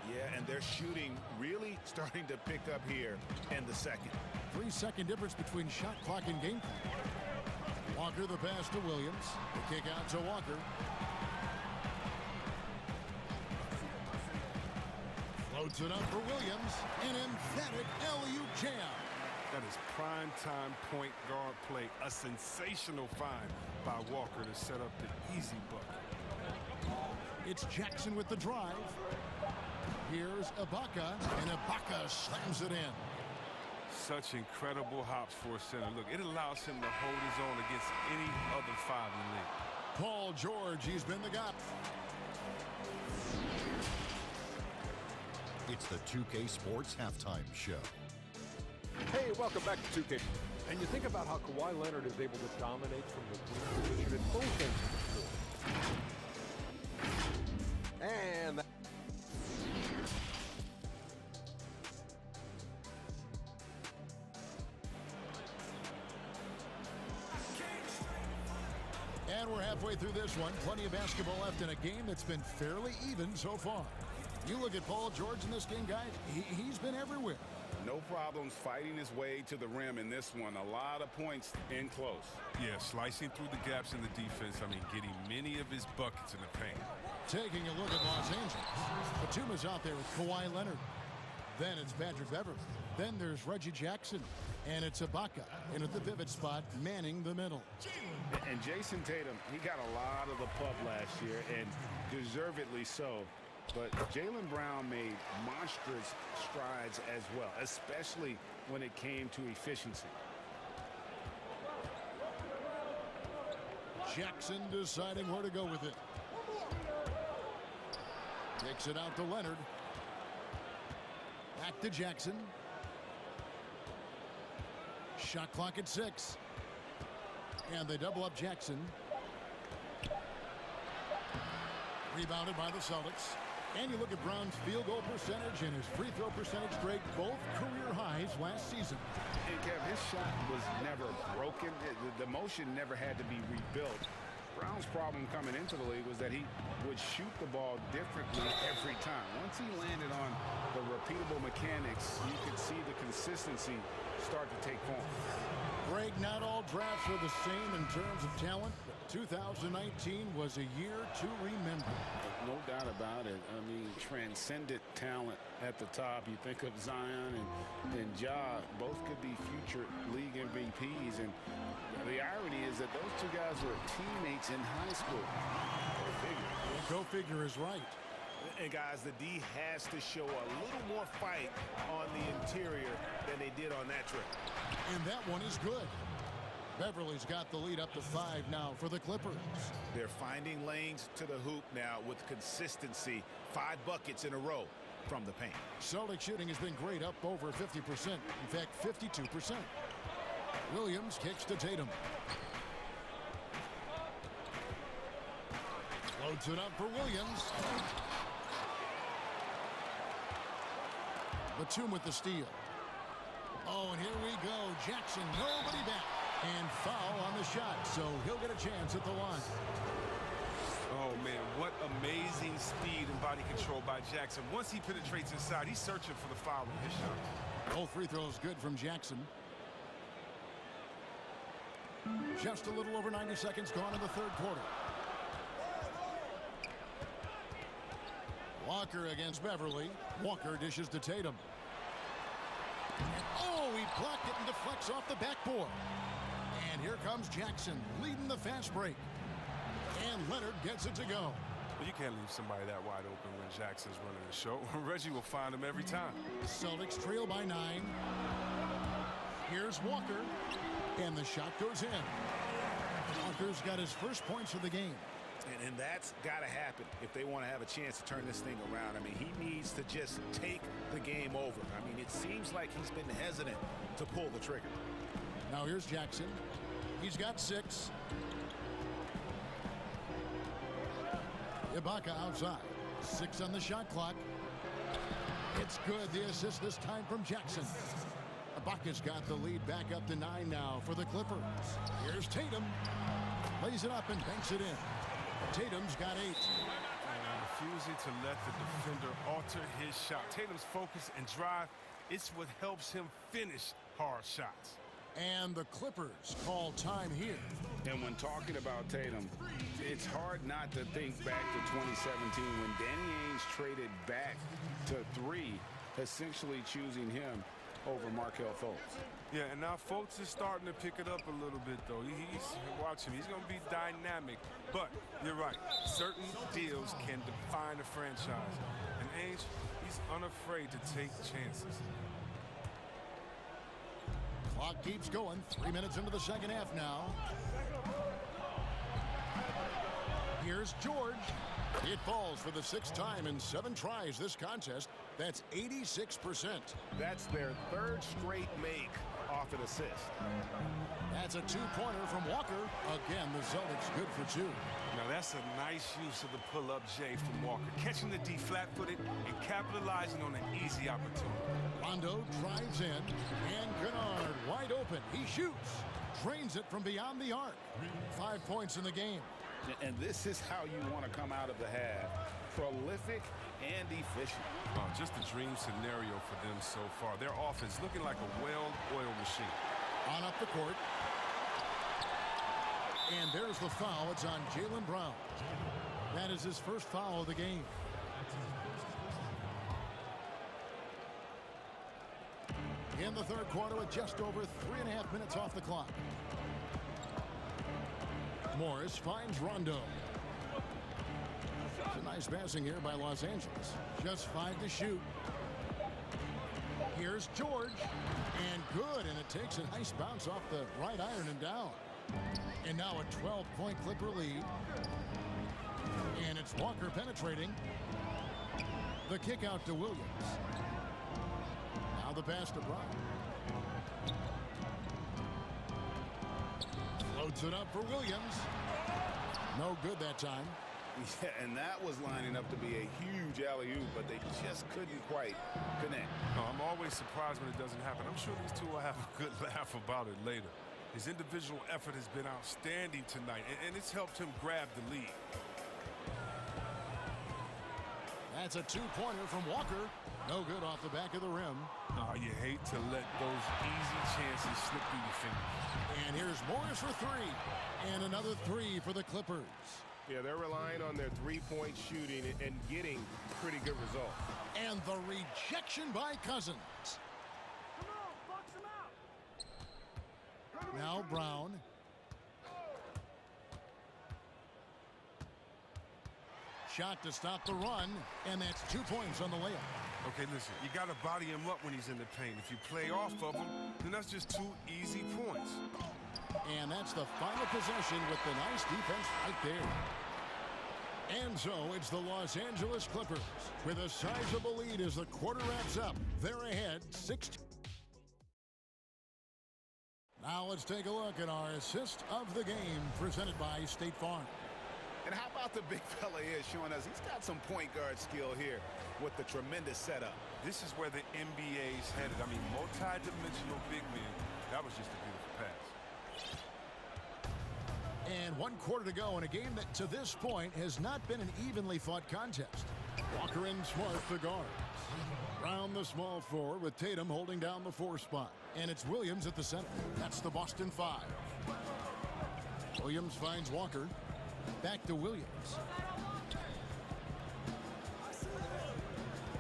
Yeah, and their shooting really starting to pick up here in the second. 3-second difference between shot clock and game clock. Walker the pass to Williams. The kick out to Walker. Floats it up for Williams. An emphatic LU jam. That is prime-time point guard play. A sensational find by Walker to set up the easy bucket. It's Jackson with the drive. Here's Ibaka, and Ibaka slams it in. Such incredible hops for a center. Look, it allows him to hold his own against any other 5 in the league. Paul George, he's been the guy. It's the 2K Sports Halftime Show. Hey, welcome back to 2K. And you think about how Kawhi Leonard is able to dominate from the three position at both ends of the floor. And we're halfway through this one. Plenty of basketball left in a game that's been fairly even so far. You look at Paul George in this game, guys. He's been everywhere. No problems fighting his way to the rim in this one. A lot of points in close. Yeah, slicing through the gaps in the defense. I mean, getting many of his buckets in the paint. Taking a look at Los Angeles. Batuma's out there with Kawhi Leonard. Then it's Patrick Beverley. Then there's Reggie Jackson. And it's Ibaka in at the pivot spot, manning the middle. And Jason Tatum, he got a lot of the pub last year, and deservedly so. But Jaylen Brown made monstrous strides as well, especially when it came to efficiency. Jackson deciding where to go with it. Takes it out to Leonard. Back to Jackson. Shot clock at 6. And they double up Jackson. Rebounded by the Celtics. And you look at Brown's field goal percentage and his free throw percentage break, both career highs last season. And Kev, his shot was never broken. The motion never had to be rebuilt. Brown's problem coming into the league was that he would shoot the ball differently every time. Once he landed on the repeatable mechanics, you could see the consistency start to take form. Greg, not all drafts are the same in terms of talent, but 2019 was a year to remember. No doubt about it. I mean, transcendent talent at the top. You think of Zion and Ja, both could be future league MVPs. And the irony is that those two guys were teammates in high school. Go figure. Go figure is right. And guys, the D has to show a little more fight on the interior than they did on that trip. And that one is good. Beverly's got the lead up to 5 now for the Clippers. They're finding lanes to the hoop now with consistency. 5 buckets in a row from the paint. Celtic shooting has been great, up over 50%. In fact, 52%. Williams kicks to Tatum. Loads it up for Williams. Batum with the steal. Oh, and here we go. Jackson, nobody back. And foul on the shot, so he'll get a chance at the line. Oh, man, what amazing speed and body control by Jackson. Once he penetrates inside, he's searching for the foul on his shot. Both free throws good from Jackson. Just a little over 90 seconds gone in the third quarter. Walker against Beverly. Walker dishes to Tatum. And, oh, he blocked it and deflects off the backboard. And here comes Jackson leading the fast break. And Leonard gets it to go. Well, you can't leave somebody that wide open when Jackson's running the show. Reggie will find him every time. Celtics trail by 9. Here's Walker. And the shot goes in. Walker's got his first points of the game. And that's got to happen if they want to have a chance to turn this thing around. I mean, he needs to just take the game over. I mean, it seems like he's been hesitant to pull the trigger. Now here's Jackson. He's got 6. Ibaka outside. 6 on the shot clock. It's good. The assist this time from Jackson. Ibaka's got the lead back up to 9 now for the Clippers. Here's Tatum. Lays it up and banks it in. Tatum's got 8. Refusing to let the defender alter his shot. Tatum's focus and drive, it's what helps him finish hard shots. And the Clippers call time here. And when talking about Tatum, it's hard not to think back to 2017 when Danny Ainge traded back to 3, essentially choosing him over Markelle Fultz. Yeah, and now Fultz is starting to pick it up a little bit, though. Watch him. He's going to be dynamic. But you're right. Certain deals can define a franchise. And Ainge, he's unafraid to take chances. Clock keeps going. 3 minutes into the second half now. Here's George. It falls for the 6th time in 7 tries this contest. That's 86%. That's their 3rd straight make off an assist. That's a 2-pointer from Walker. Again, the Celtics good for 2. Now that's a nice use of the pull-up J from Walker. Catching the D flat-footed and capitalizing on an easy opportunity. Rondo drives in. And Kennard wide open. He shoots. Drains it from beyond the arc. 5 points in the game. And this is how you want to come out of the half. Prolific and efficient. Just a dream scenario for them so far. Their offense looking like a well-oiled machine. On up the court. And there's the foul. It's on Jaylen Brown. That is his first foul of the game. In the third quarter with just over 3.5 minutes off the clock. Morris finds Rondo. It's a nice passing here by Los Angeles. Just 5 to shoot. Here's George. And good. And it takes a nice bounce off the right iron and down. And now a 12-point Clipper lead. And it's Walker penetrating. The kick out to Williams. Now the pass to Brown. Floats it up for Williams. No good that time. Yeah, and that was lining up to be a huge alley-oop, but they just couldn't quite connect. No, I'm always surprised when it doesn't happen. I'm sure these two will have a good laugh about it later. His individual effort has been outstanding tonight, and it's helped him grab the lead. That's a two-pointer from Walker. No good off the back of the rim. Oh, you hate to let those easy chances slip through your fingers. And here's Morris for three. And another three for the Clippers. Yeah, they're relying on their three-point shooting and getting pretty good results. And the rejection by Cousins. Now Brown. Shot to stop the run, and that's 2 points on the layup. Okay, listen, you got to body him up when he's in the paint. If you play off of him, then that's just 2 easy points. And that's the final possession with the nice defense right there. And so it's the Los Angeles Clippers with a sizable lead as the quarter wraps up. They're ahead 6. Now let's take a look at our assist of the game presented by State Farm. And how about the big fella here showing us he's got some point guard skill here with the tremendous setup. This is where the NBA's headed. I mean, multi-dimensional big men. That was just a beautiful pass. And 1 quarter to go in a game that to this point has not been an evenly fought contest. Walker and Smart the guards. Brown the small forward with Tatum holding down the 4 spot. And it's Williams at the center. That's the Boston 5. Williams finds Walker. Back to Williams.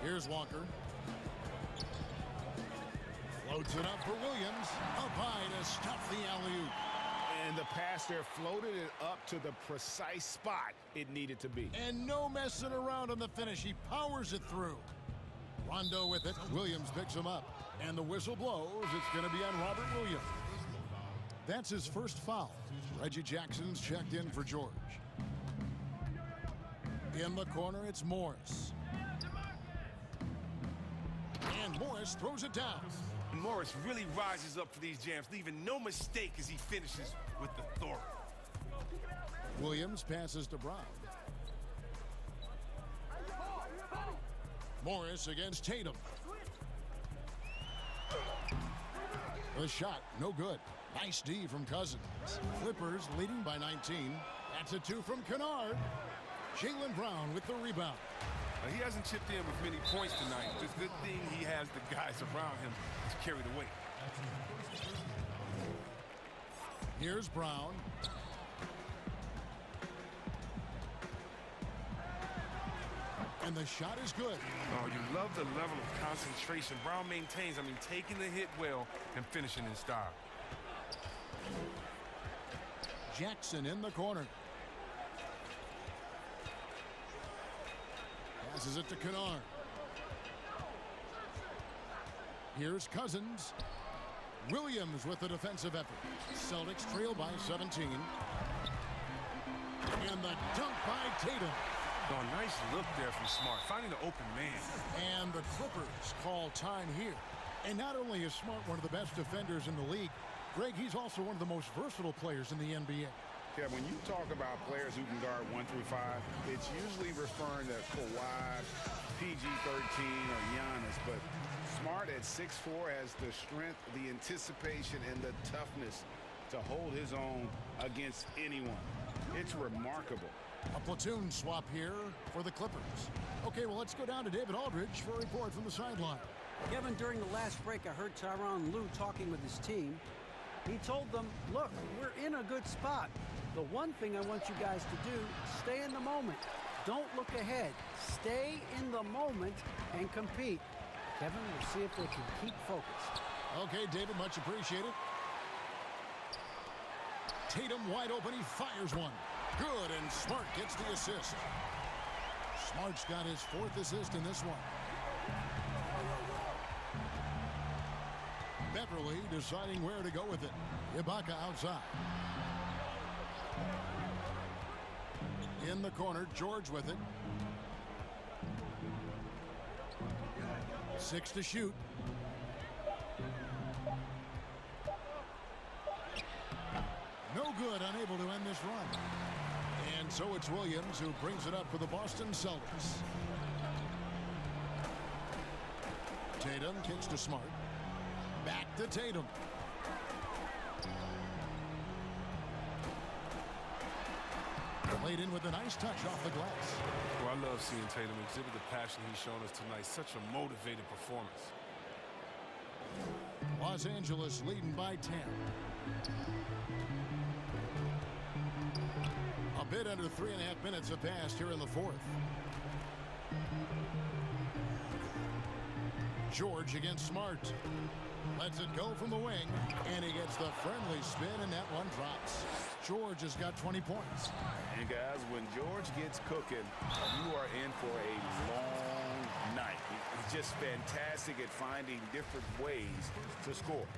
Here's Walker. Floats it up for Williams. Up high to stop the alley-oop. And the pass there floated it up to the precise spot it needed to be. And no messing around on the finish. He powers it through. Rondo with it. Williams picks him up. And the whistle blows. It's going to be on Robert Williams. That's his first foul. Reggie Jackson's checked in for George. In the corner, it's Morris. And Morris throws it down. Morris really rises up for these jams, leaving no mistake as he finishes with authority. Williams passes to Brown. Morris against Tatum. The shot, no good. Nice D from Cousins. Clippers leading by 19. That's a 2 from Kennard. Jaylen Brown with the rebound. He hasn't chipped in with many points tonight. It's a good thing he has the guys around him to carry the weight. Here's Brown. And the shot is good. Oh, you love the level of concentration Brown maintains. I mean, taking the hit well and finishing in style. Jackson in the corner. Passes it to Kennard. Here's Cousins. Williams with the defensive effort. Celtics trail by 17. And the dunk by Tatum. Oh, nice look there from Smart, finding the open man. And the Clippers call time here. And not only is Smart one of the best defenders in the league, Greg, he's also one of the most versatile players in the NBA. Yeah, when you talk about players who can guard 1 through 5, it's usually referring to Kawhi, PG-13, or Giannis. But Smart at 6'4" has the strength, the anticipation, and the toughness to hold his own against anyone. It's remarkable. A platoon swap here for the Clippers. Okay, well, let's go down to David Aldridge for a report from the sideline. Kevin, during the last break, I heard Tyronn Lue talking with his team. He told them, look, we're in a good spot. The one thing I want you guys to do, stay in the moment. Don't look ahead. Stay in the moment and compete. Kevin, we'll see if they can keep focused. Okay, David, much appreciated. Tatum wide open. He fires one. Good, and Smart gets the assist. Smart's got his 4th assist in this one. Beverly deciding where to go with it. Ibaka outside. In the corner, George with it. 6 to shoot. No good, unable to end this run. And so it's Williams who brings it up for the Boston Celtics. Tatum kicks to Smart. Back to Tatum. Played in with a nice touch off the glass. Well, I love seeing Tatum exhibit the passion he's shown us tonight. Such a motivated performance. Los Angeles leading by 10. A bit under 3.5 minutes have passed here in the fourth. George against Smart. Lets it go from the wing, and he gets the friendly spin, and that one drops. George has got 20 points. And guys, when George gets cooking, you are in for a long night. He's just fantastic at finding different ways to score.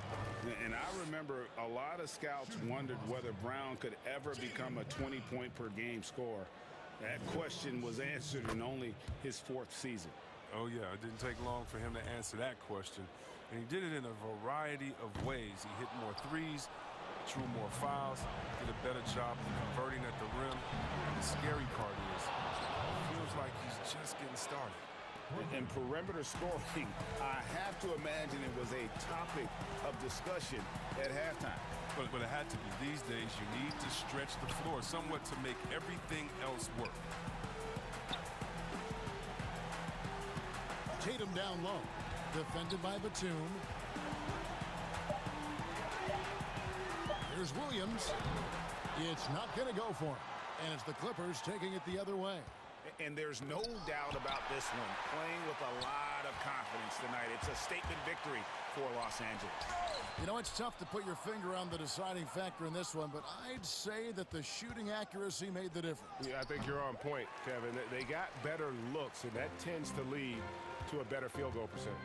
And I remember a lot of scouts wondered whether Brown could ever become a 20-point-per-game scorer. That question was answered in only his 4th season. Oh, yeah, it didn't take long for him to answer that question. And he did it in a variety of ways. He hit more threes, drew more fouls, did a better job of converting at the rim. And the scary part is, it feels like he's just getting started. And perimeter scoring, I have to imagine it was a topic of discussion at halftime. But it had to be. These days, you need to stretch the floor somewhat to make everything else work. Tatum down low. Defended by Batum. Here's Williams. It's not going to go for him. And it's the Clippers taking it the other way. And there's no doubt about this one. Playing with a lot of confidence tonight. It's a statement victory for Los Angeles. You know, it's tough to put your finger on the deciding factor in this one, but I'd say that the shooting accuracy made the difference. Yeah, I think you're on point, Kevin. They got better looks, and that tends to lead to a better field goal percentage.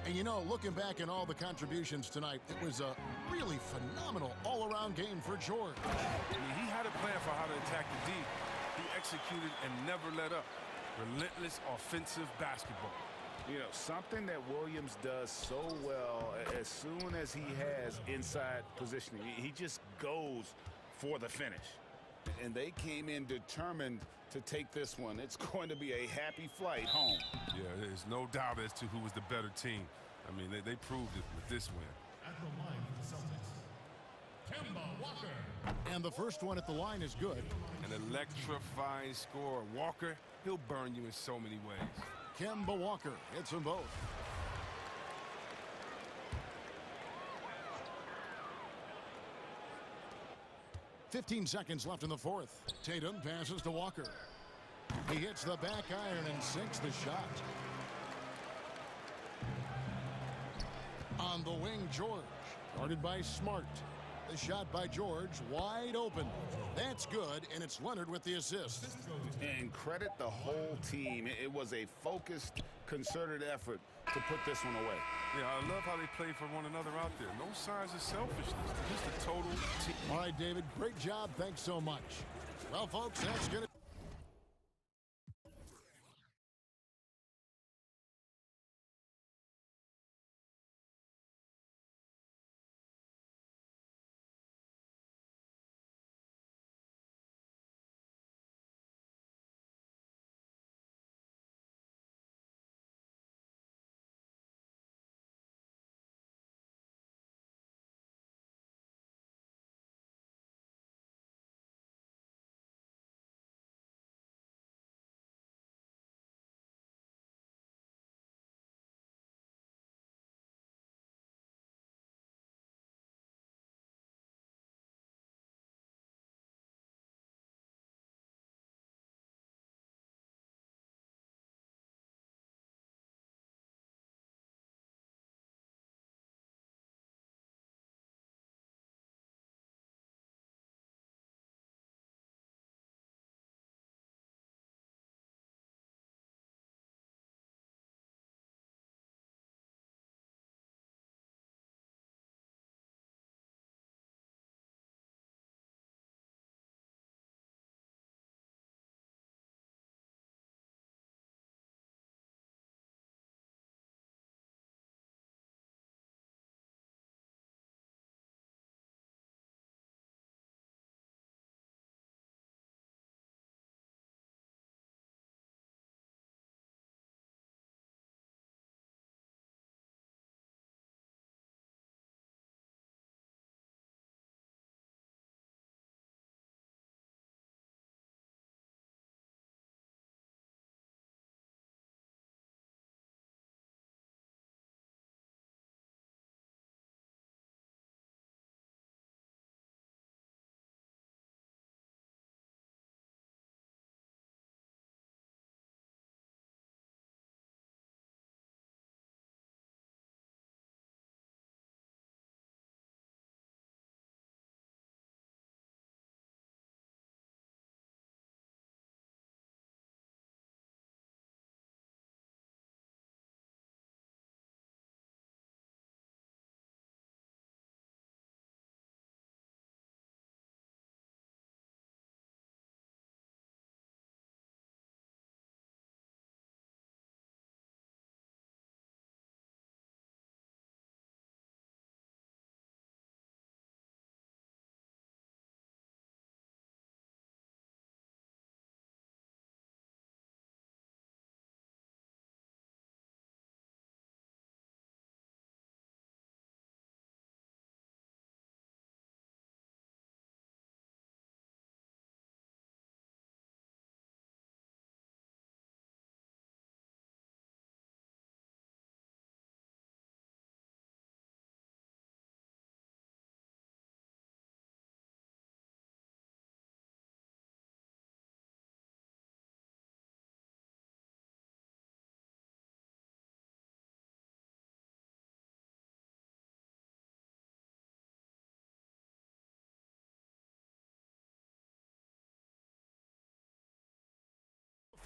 And you know, looking back at all the contributions tonight, it was a really phenomenal all-around game for George. I mean, he had a plan for how to attack the D. He executed and never let up. Relentless offensive basketball. You know, something that Williams does so well as soon as he has inside positioning, he just goes for the finish. And they came in determined to take this one. It's going to be a happy flight home. Yeah, there's no doubt as to who was the better team. I mean, they proved it with this win. At the line for the Celtics, Kemba Walker. And the first one at the line is good. An electrifying scorer. Walker, he'll burn you in so many ways. Kemba Walker hits them both. "15 seconds left in the fourth. Tatum passes to Walker. He hits the back iron and sinks the shot. On the wing, George. Guarded by Smart. The shot by George, wide open. That's good, and it's Leonard with the assist. And credit the whole team. It was a focused, concerted effort to put this one away. Yeah, I love how they play for one another out there. No signs of selfishness. Just a total team. All right, David, great job. Thanks so much. Well, folks, that's going to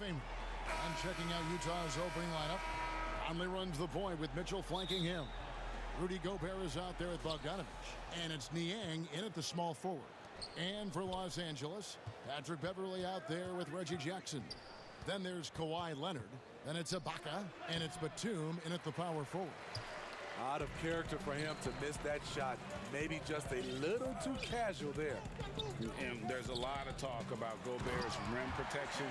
Famer. And checking out Utah's opening lineup. Conley runs the point with Mitchell flanking him. Rudy Gobert is out there at Bogdanovich. And it's Niang in at the small forward. And for Los Angeles, Patrick Beverley out there with Reggie Jackson. Then there's Kawhi Leonard. Then it's Ibaka. And it's Batum in at the power forward. Out of character for him to miss that shot. Maybe just a little too casual there. And there's a lot of talk about Gobert's rim protection,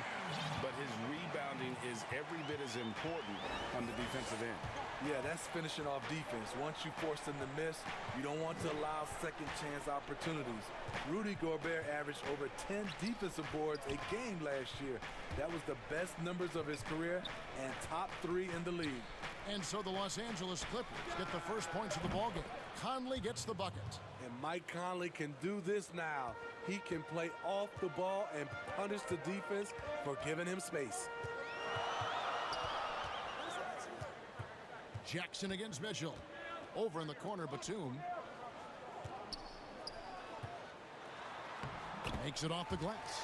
but his rebounding is every bit as important on the defensive end. Yeah, that's finishing off defense. Once you force them to miss, you don't want to allow second chance opportunities. Rudy Gobert averaged over 10 defensive boards a game last year. That was the best numbers of his career and top 3 in the league. And so the Los Angeles Clippers get the first points of the ballgame. Conley gets the bucket. And Mike Conley can do this now. He can play off the ball and punish the defense for giving him space. Jackson against Mitchell. Over in the corner, Batum. Makes it off the glass.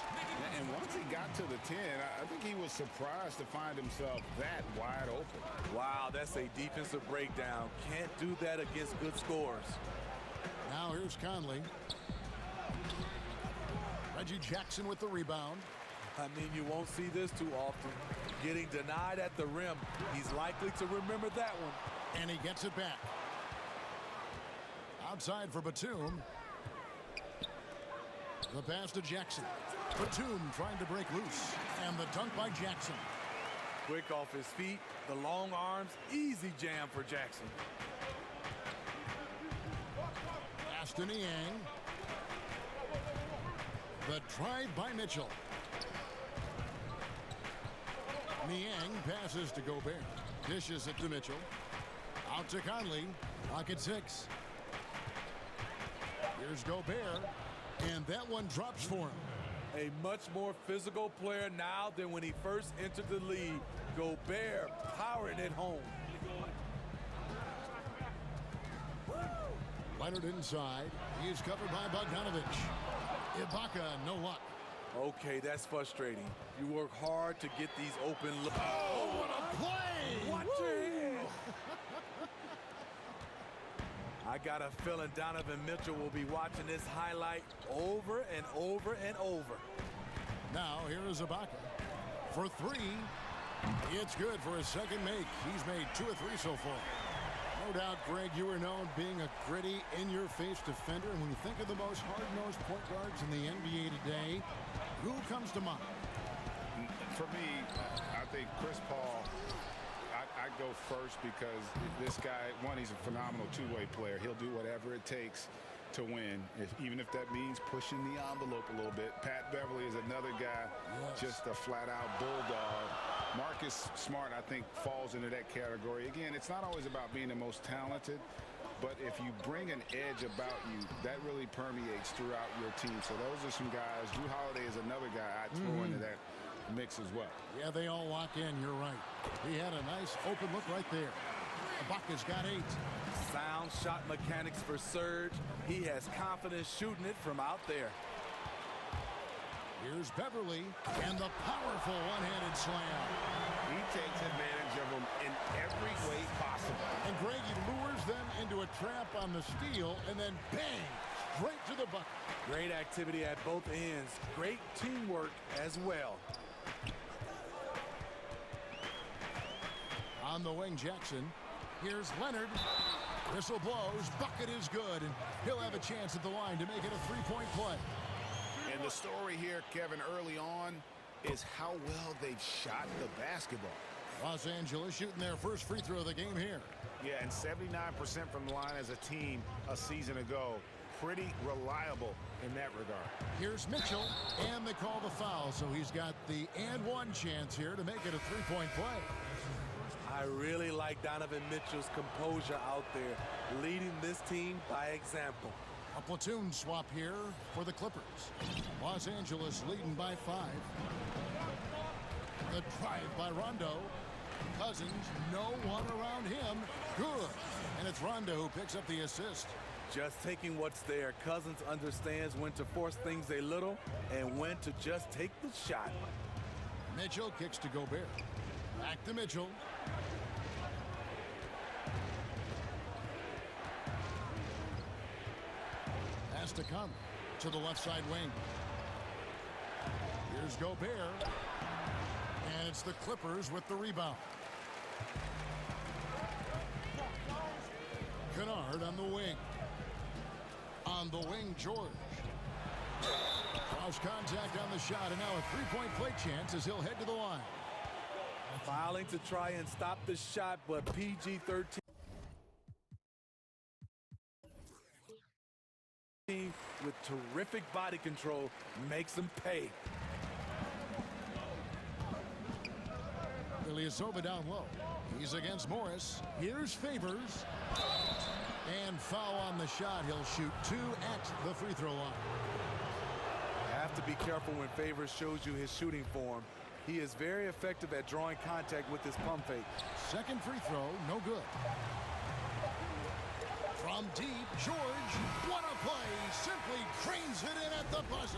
And once he got to the 10, I think he was surprised to find himself that wide open. Wow, that's a defensive breakdown. Can't do that against good scores. Now here's Conley. Reggie Jackson with the rebound. I mean, you won't see this too often. Getting denied at the rim. He's likely to remember that one. And he gets it back. Outside for Batum. The pass to Jackson. Batum trying to break loose. And the dunk by Jackson. Quick off his feet. The long arms. Easy jam for Jackson. Pass to Niang. The drive by Mitchell. Niang passes to Gobert. Dishes it to Mitchell. Out to Conley. Pocket 6. Here's Gobert. And that one drops for him. A much more physical player now than when he first entered the league. Gobert powering it home. Leonard inside. He is covered by Bogdanovich. Ibaka, no luck. Okay, that's frustrating. You work hard to get these open looks. Oh, what a play! Watch your head. I got a feeling Donovan Mitchell will be watching this highlight over and over and over. Now, here is Ibaka. For 3. It's good for his second make. He's made 2 of 3 so far. No doubt, Greg, you are known being a gritty, in-your-face defender. And when you think of the most hard-nosed point guards in the NBA today, who comes to mind? For me, I think Chris Paul, I go first because this guy, one, he's a phenomenal two-way player. He'll do whatever it takes to win, even if that means pushing the envelope a little bit. Pat Beverley is another guy, just a flat-out bulldog. Marcus Smart, I think, falls into that category. Again, it's not always about being the most talented, but if you bring an edge about you, that really permeates throughout your team. So those are some guys. Drew Holiday is another guy I'd throw into that mix as well. Yeah, they all lock in. You're right. He had a nice open look right there. Ibaka's got 8. Sound shot mechanics for Serge. He has confidence shooting it from out there. Here's Beverley and the powerful one-handed slam. He takes advantage of them in every way possible. And Greg, he lures them into a trap on the steal and then bang, straight to the bucket. Great activity at both ends. Great teamwork as well. On the wing, Jackson. Here's Leonard. Whistle blows. Bucket is good. And he'll have a chance at the line to make it a 3-point play. And the story here, Kevin, early on is how well they've shot the basketball. Los Angeles shooting their first free throw of the game here. Yeah, and 79% from the line as a team a season ago. Pretty reliable in that regard. Here's Mitchell, and they call the foul, so he's got the and one chance here to make it a 3-point play. I really like Donovan Mitchell's composure out there, leading this team by example. A platoon swap here for the Clippers. Los Angeles leading by 5. The drive by Rondo. Cousins, no one around him. Good. And it's Rondo who picks up the assist. Just taking what's there. Cousins understands when to force things a little and when to just take the shot. Mitchell kicks to Gobert. Back to Mitchell. Has to come to the left side wing. Here's Gobert. And it's the Clippers with the rebound. Kennard on the wing. On the wing, George. Cross contact on the shot, and now a three-point play chance as he'll head to the line. Filing to try and stop the shot, but PG-13 with terrific body control makes him pay. Ilyasova down low. He's against Morris. Here's Favors. And foul on the shot. He'll shoot 2 at the free throw line. Have to be careful when Favors shows you his shooting form. He is very effective at drawing contact with his pump fake. Second free throw, no good. From deep, George, what a play. Simply drains it in at the buzzer.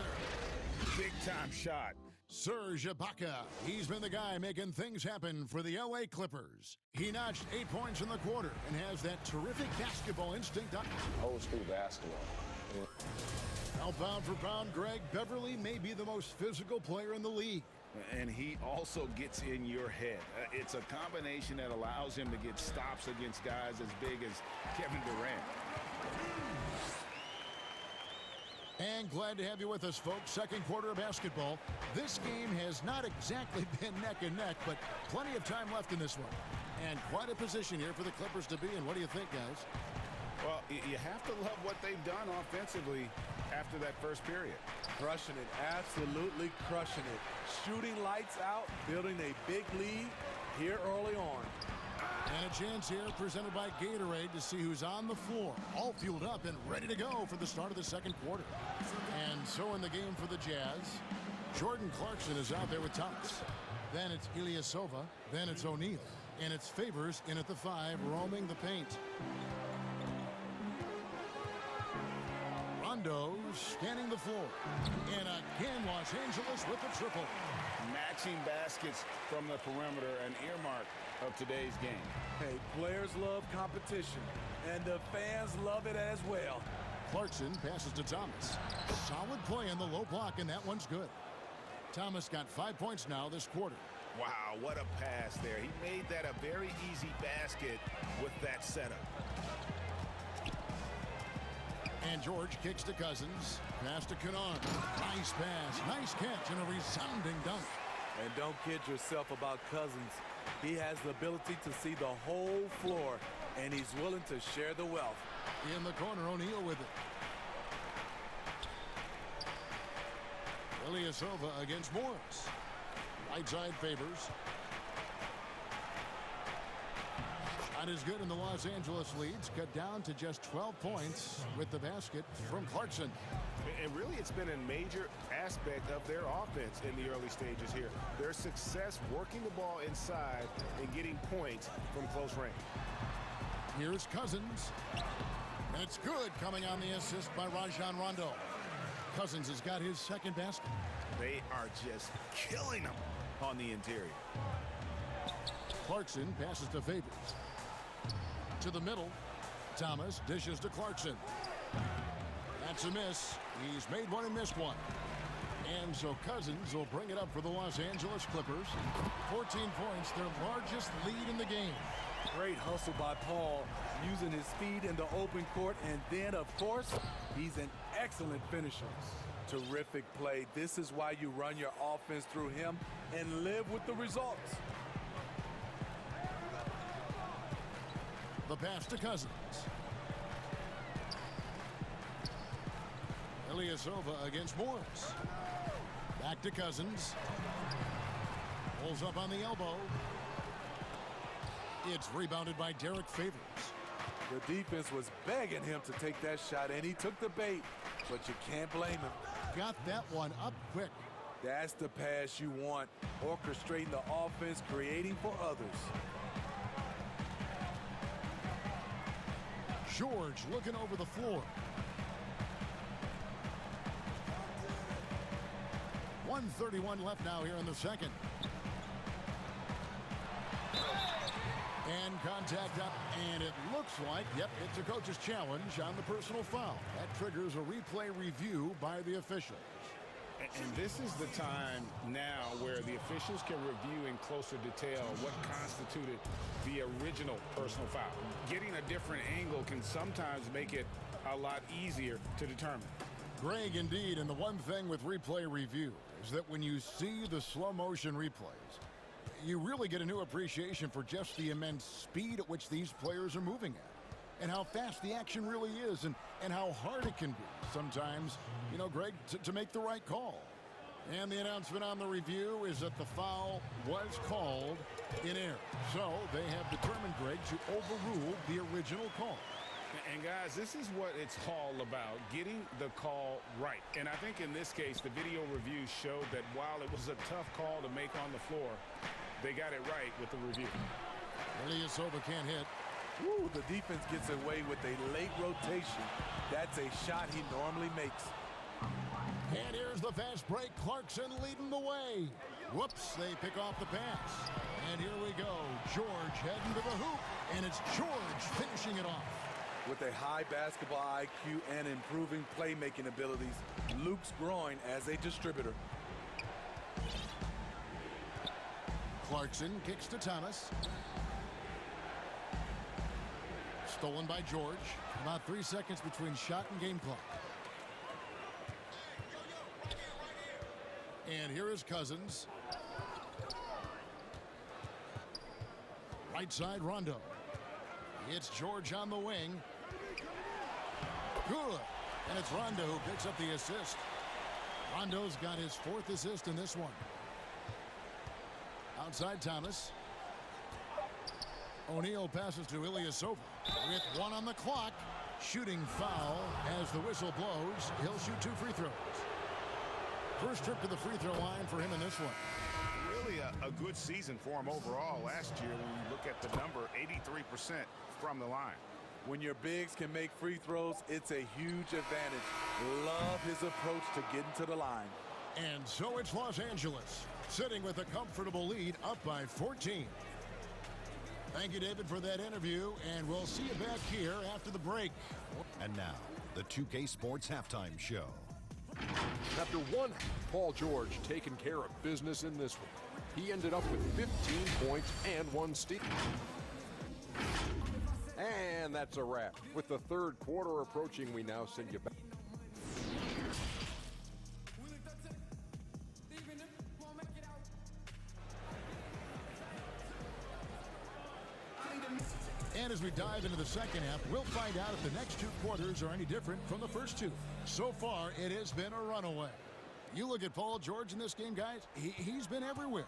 Big time shot. Serge Ibaka, he's been the guy making things happen for the LA Clippers. He notched 8 points in the quarter and has that terrific basketball instinct. Old school basketball. Yeah. Now pound for pound, Greg, Beverly may be the most physical player in the league. And he also gets in your head. It's a combination that allows him to get stops against guys as big as Kevin Durant. And glad to have you with us, folks. Second quarter of basketball. This game has not exactly been neck and neck, but plenty of time left in this one. And quite a position here for the Clippers to be in. What do you think, guys? Well, you have to love what they've done offensively after that first period. Crushing it, absolutely crushing it. Shooting lights out, building a big lead here early on. And a chance here presented by Gatorade to see who's on the floor. All fueled up and ready to go for the start of the second quarter. And so in the game for the Jazz, Jordan Clarkson is out there with Thomas. Then it's Ilyasova. Then it's O'Neal. And it's Favors in at the 5, roaming the paint. Rondo scanning the floor. And again, Los Angeles with the triple. Matching baskets from the perimeter, an earmark of today's game. Hey, players love competition, and the fans love it as well. Clarkson passes to Thomas. Solid play in the low block, and that one's good. Thomas got 5 points now this quarter. Wow, what a pass there. He made that a very easy basket with that setup. And George kicks to Cousins. Pass to Kennard. Nice pass, nice catch, and a resounding dunk. And don't kid yourself about Cousins. He has the ability to see the whole floor, and he's willing to share the wealth. In the corner, O'Neal with it. Ilyasova against Morris. Right side Favors. Shot is good, and the Los Angeles leads cut down to just 12 points with the basket from Clarkson. And really, it's been a major aspect of their offense in the early stages here. Their success working the ball inside and getting points from close range. Here's Cousins. And it's good, coming on the assist by Rajon Rondo. Cousins has got his second basket. They are just killing them on the interior. Clarkson passes to Favors. To the middle. Thomas dishes to Clarkson. That's a miss. He's made one and missed one. And so Cousins will bring it up for the Los Angeles Clippers. 14 points, their largest lead in the game. Great hustle by Paul, using his speed in the open court. And then, of course, he's an excellent finisher. Terrific play. This is why you run your offense through him and live with the results. The pass to Cousins. Ilyasova against Morris. Back to Cousins. Pulls up on the elbow. It's rebounded by Derek Favors. The defense was begging him to take that shot, and he took the bait, but you can't blame him. Got that one up quick. That's the pass you want, orchestrating the offense, creating for others. George looking over the floor. 1:31 left now here in the second. And contact up, and it looks like, yep, it's a coach's challenge on the personal foul. That triggers a replay review by the officials. And this is the time now where the officials can review in closer detail what constituted the original personal foul. Getting a different angle can sometimes make it a lot easier to determine. Greg, indeed, and the one thing with replay review is that when you see the slow motion replays, you really get a new appreciation for just the immense speed at which these players are moving at, and how fast the action really is, and how hard it can be sometimes, you know, Greg, to make the right call. And the announcement on the review is that the foul was called in error. So they have determined, Greg, to overrule the original call. And guys, this is what it's all about, getting the call right. And I think in this case, the video review showed that while it was a tough call to make on the floor, they got it right with the review. Ilyasova can't hit. Woo, the defense gets away with a late rotation. That's a shot he normally makes. And here's the fast break. Clarkson leading the way. Whoops, they pick off the pass. And here we go. George heading to the hoop. And it's George finishing it off. With a high basketball IQ and improving playmaking abilities, Luke's growing as a distributor. Clarkson kicks to Thomas. Stolen by George. About 3 seconds between shot and game clock. And here is Cousins. Right side, Rondo. It's George on the wing. Good. And it's Rondo who picks up the assist. Rondo's got his 4th assist in this one. Outside Thomas. O'Neal passes to Ilyasova with 1 on the clock. Shooting foul as the whistle blows. He'll shoot 2 free throws. First trip to the free throw line for him in this one. Really a good season for him overall last year when you look at the number, 83% from the line. When your bigs can make free throws, it's a huge advantage. Love his approach to getting to the line. And so it's Los Angeles, sitting with a comfortable lead, up by 14. Thank you, David, for that interview, and we'll see you back here after the break. And now, the 2K Sports Halftime Show. After one, Paul George taking care of business in this one. He ended up with 15 points and 1 steal. And that's a wrap. With the third quarter approaching, we now send you back. And as we dive into the second half, we'll find out if the next 2 quarters are any different from the first 2. So far, it has been a runaway. You look at Paul George in this game, guys, he's been everywhere.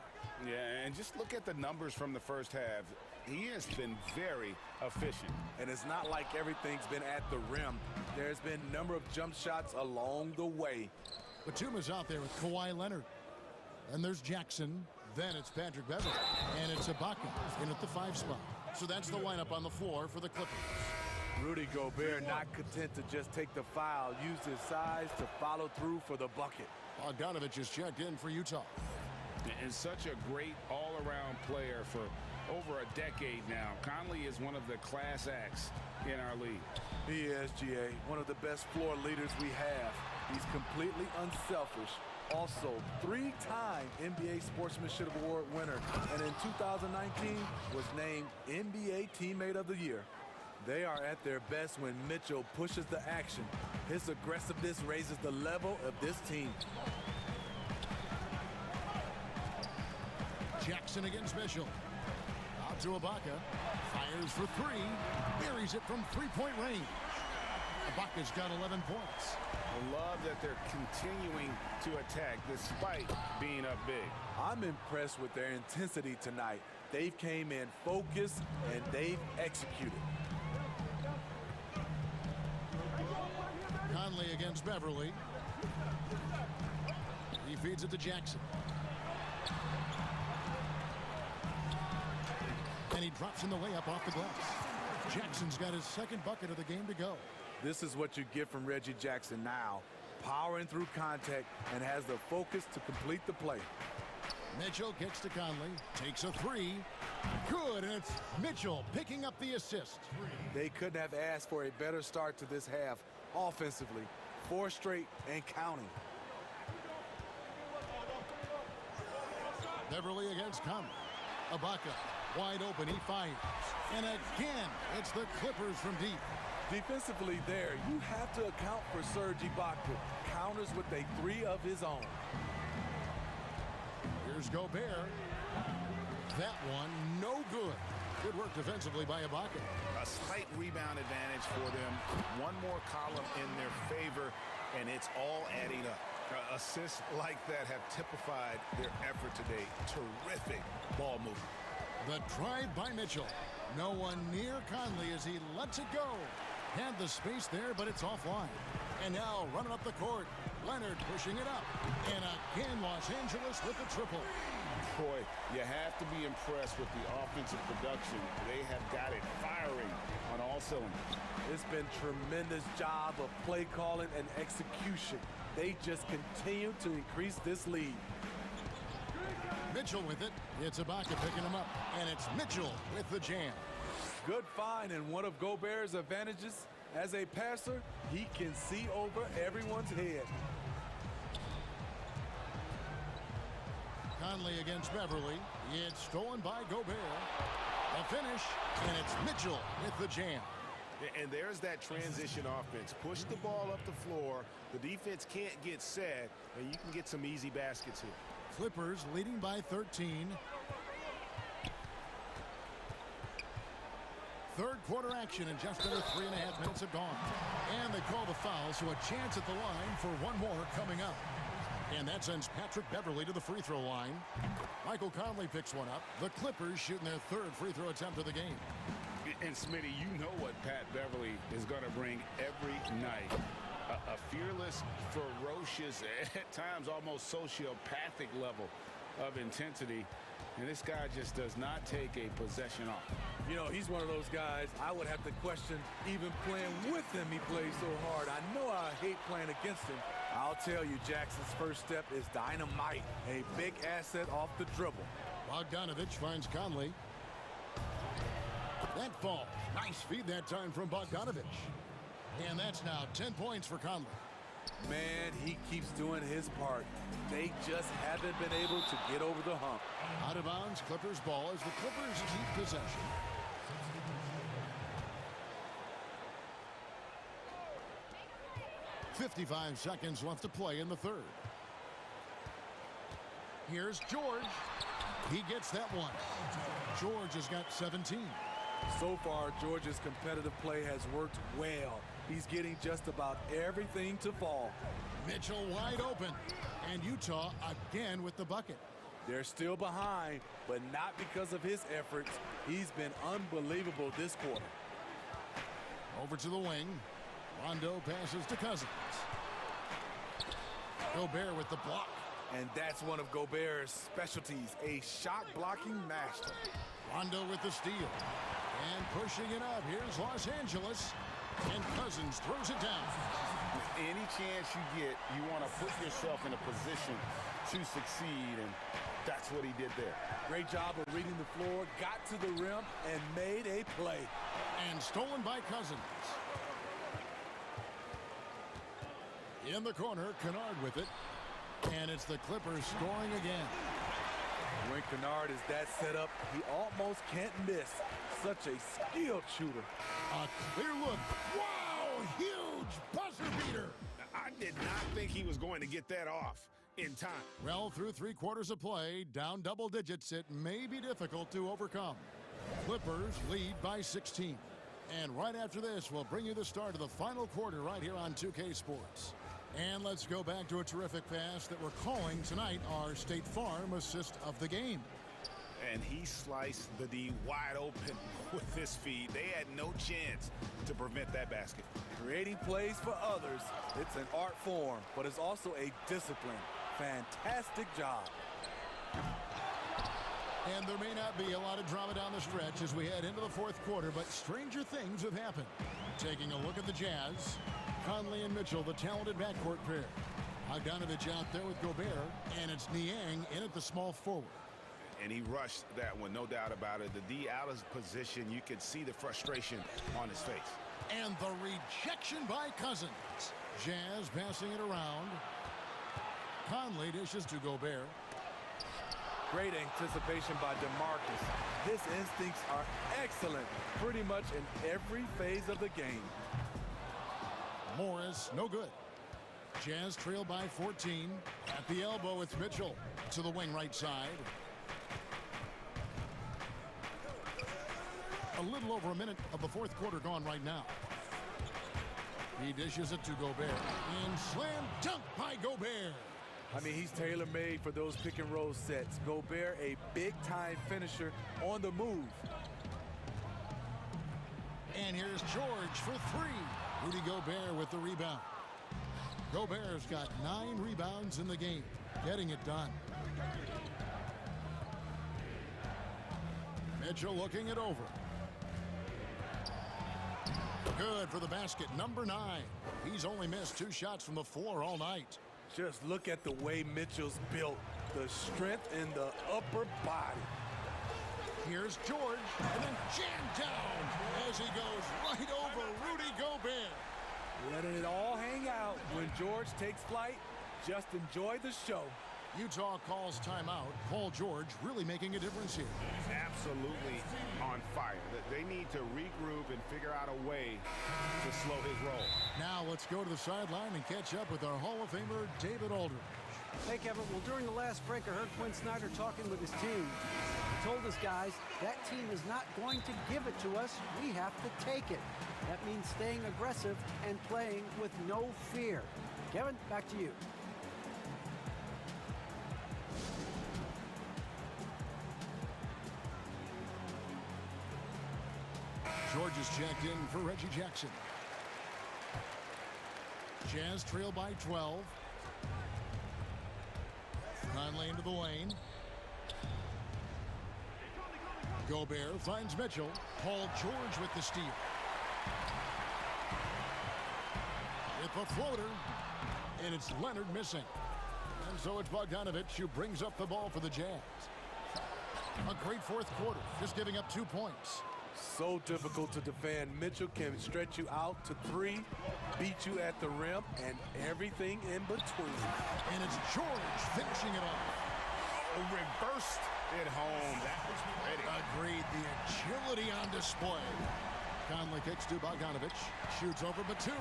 Yeah, and just look at the numbers from the first half. He has been very efficient. And it's not like everything's been at the rim. There's been a number of jump shots along the way. Batuma's out there with Kawhi Leonard. And there's Jackson. Then it's Patrick Beverly. And it's Ibaka in at the 5 spot. So that's the lineup on the floor for the Clippers. Rudy Gobert not content to just take the foul, used his size to follow through for the bucket. Bogdanovich is checked in for Utah. And such a great all-around player for over a decade now. Conley is one of the class acts in our league. He is, GA, one of the best floor leaders we have. He's completely unselfish. Also, 3-time NBA Sportsmanship Award winner, and in 2019 was named NBA Teammate of the Year. They are at their best when Mitchell pushes the action. His aggressiveness raises the level of this team. Jackson against Mitchell. Out to Ibaka. Fires for 3. Buries it from 3-point range. Ibaka's got 11 points. I love that they're continuing to attack despite being up big. I'm impressed with their intensity tonight. They've came in focused and they've executed. Conley against Beverly. He feeds it to Jackson. And he drops in the layup off the glass. Jackson's got his 2nd bucket of the game to go. This is what you get from Reggie Jackson now. Powering through contact and has the focus to complete the play. Mitchell kicks to Conley, takes a three. Good, and it's Mitchell picking up the assist. They couldn't have asked for a better start to this half offensively. 4 straight and counting. Beverly against Conley. Ibaka, wide open, he fires. And again, it's the Clippers from deep. Defensively there, you have to account for Serge Ibaka. Counters with a 3 of his own. Here's Gobert. That one, no good. Good work defensively by Ibaka. A slight rebound advantage for them. One more column in their favor, and it's all adding up. Assists like that have typified their effort today. Terrific ball movement. The drive by Mitchell. No one near Conley as he lets it go. Had the space there, but it's offline. And now running up the court. Leonard pushing it up. And again, Los Angeles with the triple. Boy, you have to be impressed with the offensive production. They have got it firing on all cylinders. It's been tremendous job of play calling and execution. They just continue to increase this lead. Mitchell with it. It's Ibaka picking him up. And it's Mitchell with the jam. Good find, and one of Gobert's advantages as a passer, he can see over everyone's head. Conley against Beverly. It's stolen by Gobert. The finish, and it's Mitchell with the jam. And there's that transition offense. Push the ball up the floor. The defense can't get set, and you can get some easy baskets here. Clippers leading by 13. Third quarter action, and just under 3.5 minutes have gone. And they call the foul, so a chance at the line for one more coming up. And that sends Patrick Beverly to the free throw line. Michael Conley picks one up. The Clippers shooting their third free throw attempt of the game. And Smitty, you know what Pat Beverly is going to bring every night. A fearless, ferocious, at times almost sociopathic level of intensity. And this guy just does not take a possession off. You know, he's one of those guys I would have to question even playing with him. He plays so hard. I know I hate playing against him. I'll tell you, Jackson's first step is dynamite. A big asset off the dribble. Bogdanovich finds Conley. That falls. Nice feed that time from Bogdanovich. And that's now 10 points for Conley. Man, he keeps doing his part. They just haven't been able to get over the hump. Out of bounds, Clippers ball as the Clippers keep possession. .55 seconds left to play in the third. Here's George. He gets that one. George has got 17. So far, George's competitive play has worked well. He's getting just about everything to fall. Mitchell wide open. And Utah again with the bucket. They're still behind, but not because of his efforts. He's been unbelievable this quarter. Over to the wing. Rondo passes to Cousins. Gobert with the block. And that's one of Gobert's specialties, a shot blocking master. Rondo with the steal. And pushing it up. Here's Los Angeles. And Cousins throws it down. Any chance you get, you want to put yourself in a position to succeed, and that's what he did there. Great job of reading the floor, got to the rim, and made a play. And stolen by Cousins. In the corner, Kennard with it. And it's the Clippers scoring again. When Kennard is that set up, he almost can't miss. Such a skilled shooter. A clear look. Wow, huge buzzer beater. I did not think he was going to get that off in time. Well, through 3 quarters of play, down double digits, it may be difficult to overcome. Clippers lead by 16. And right after this, we'll bring you the start of the final quarter right here on 2K Sports. And let's go back to a terrific pass that we're calling tonight our State Farm assist of the game. And he sliced the D wide open with this feed. They had no chance to prevent that basket. Creating plays for others, it's an art form, but it's also a discipline. Fantastic job. And there may not be a lot of drama down the stretch as we head into the fourth quarter, but stranger things have happened. Taking a look at the Jazz, Conley and Mitchell, the talented backcourt pair. Bogdanovich out there with Gobert, and it's Niang in at the small forward. And he rushed that one, no doubt about it. The D out of position, you could see the frustration on his face. And the rejection by Cousins. Jazz passing it around. Conley dishes to Gobert. Great anticipation by DeMarcus. His instincts are excellent pretty much in every phase of the game. Morris, no good. Jazz trail by 14. At the elbow, it's Mitchell to the wing right side. A little over a minute of the fourth quarter gone right now. He dishes it to Gobert. And slam dunk by Gobert. I mean, he's tailor-made for those pick-and-roll sets. Gobert, a big-time finisher on the move. And here's George for three. Rudy Gobert with the rebound. Gobert's got 9 rebounds in the game, getting it done. Mitchell looking it over. Good for the basket, number 9. He's only missed 2 shots from the floor all night. Just look at the way Mitchell's built. The strength in the upper body. Here's George, and then jammed down as he goes right over Rudy Gobert. Letting it all hang out. When George takes flight, just enjoy the show. Utah calls timeout. Paul George really making a difference here. He's absolutely on fire. They need to regroup and figure out a way to slow his roll. Now let's go to the sideline and catch up with our Hall of Famer, David Aldridge. Hey, Kevin. Well, during the last break, I heard Quinn Snyder talking with his team. He told us, guys, that team is not going to give it to us. We have to take it. That means staying aggressive and playing with no fear. Kevin, back to you. George is checked in for Reggie Jackson. Jazz trail by 12. Conley into the lane. Gobert finds Mitchell. Paul George with the steal. With the floater. And it's Leonard missing. And so it's Bogdanovich who brings up the ball for the Jazz. A great fourth quarter, just giving up 2 points. So difficult to defend. Mitchell can stretch you out to 3, beat you at the rim, and everything in between. And it's George finishing it off. Oh, reversed it home. That was pretty. Agreed. The agility on display. Conley kicks to Bogdanovich. Shoots over Batum.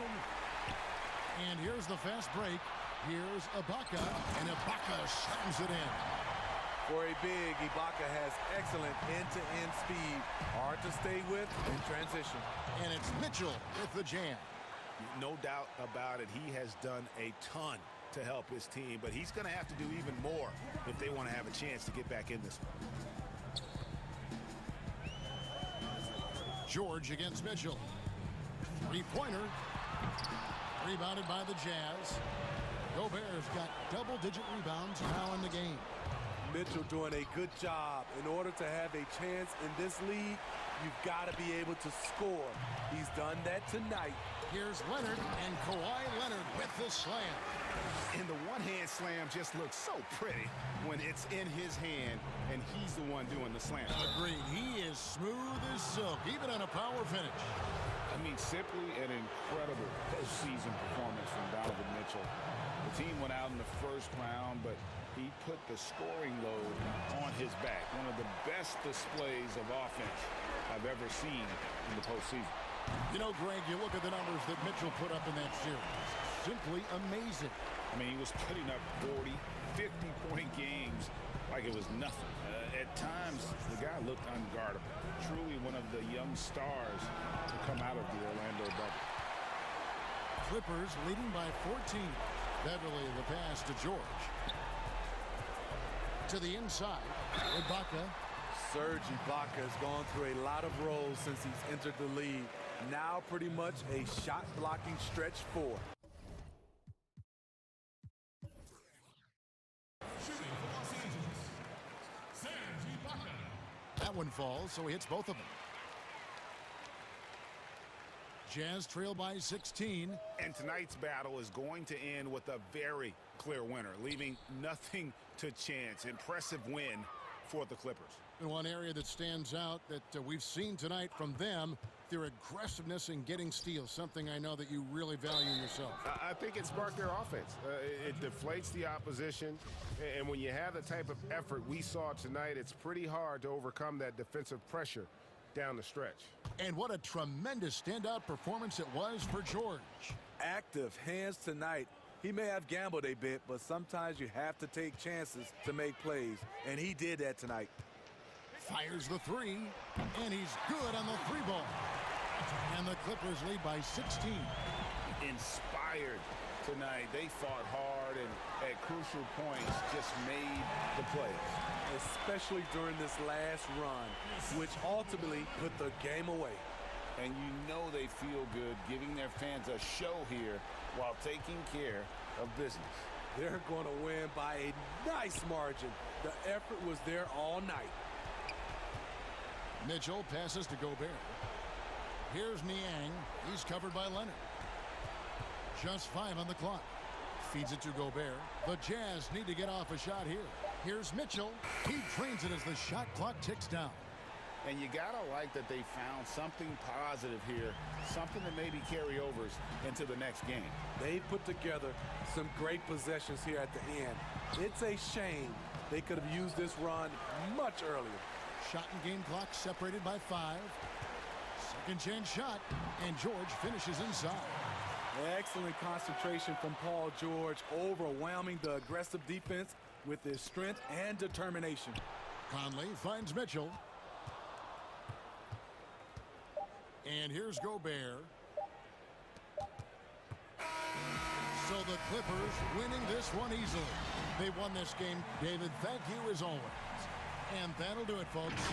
And here's the fast break. Here's Ibaka. And Ibaka slams it in. For a big, Ibaka has excellent end-to-end speed. Hard to stay with in transition. And it's Mitchell with the jam. No doubt about it. He has done a ton to help his team, but he's going to have to do even more if they want to have a chance to get back in this one. George against Mitchell. Three-pointer. Rebounded by the Jazz. Gobert's got double-digit rebounds now in the game. Mitchell doing a good job. In order to have a chance in this league, you've got to be able to score. He's done that tonight. Here's Leonard, and Kawhi Leonard with the slam. And the one-hand slam just looks so pretty when it's in his hand, and he's the one doing the slam. Agreed. He is smooth as silk, even on a power finish. I mean, simply an incredible postseason performance from Donovan Mitchell. The team went out in the first round, but he put the scoring load on his back. One of the best displays of offense I've ever seen in the postseason. You know, Greg, you look at the numbers that Mitchell put up in that series. Simply amazing. I mean, he was putting up 40, 50-point games like it was nothing. At times, the guy looked unguardable. Truly one of the young stars to come out of the Orlando bubble. Clippers leading by 14. Beverly the pass to George. To the inside, Ibaka. Serge Ibaka has gone through a lot of roles since he's entered the league. Now pretty much a shot-blocking stretch 4. That one falls, so he hits both of them. Jazz trail by 16. And tonight's battle is going to end with a very clear winner, leaving nothing to chance. Impressive win for the Clippers. And one area that stands out that we've seen tonight from them, their aggressiveness in getting steals, something I know that you really value yourself. I think it sparked their offense. It deflates the opposition, and when you have the type of effort we saw tonight, it's pretty hard to overcome that defensive pressure down the stretch. And what a tremendous standout performance it was for George. Active hands tonight. He may have gambled a bit, but sometimes you have to take chances to make plays, and he did that tonight. Fires the three, and he's good on the three ball. And the Clippers lead by 16. Inspired tonight. They fought hard and at crucial points just made the plays. Especially during this last run, which ultimately put the game away. And you know they feel good giving their fans a show here while taking care of business. They're going to win by a nice margin. The effort was there all night. Mitchell passes to Gobert. Here's Niang. He's covered by Leonard. Just 5 on the clock. Feeds it to Gobert. The Jazz need to get off a shot here. Here's Mitchell. He drains it as the shot clock ticks down. And you gotta like that they found something positive here, something that maybe carry overs into the next game. They put together some great possessions here at the end. It's a shame they could have used this run much earlier. Shot and game clock separated by 5. Second chance shot, and George finishes inside. Excellent concentration from Paul George, overwhelming the aggressive defense with his strength and determination. Conley finds Mitchell. And here's Gobert. So the Clippers winning this one easily. They won this game. David, thank you as always. And that'll do it, folks.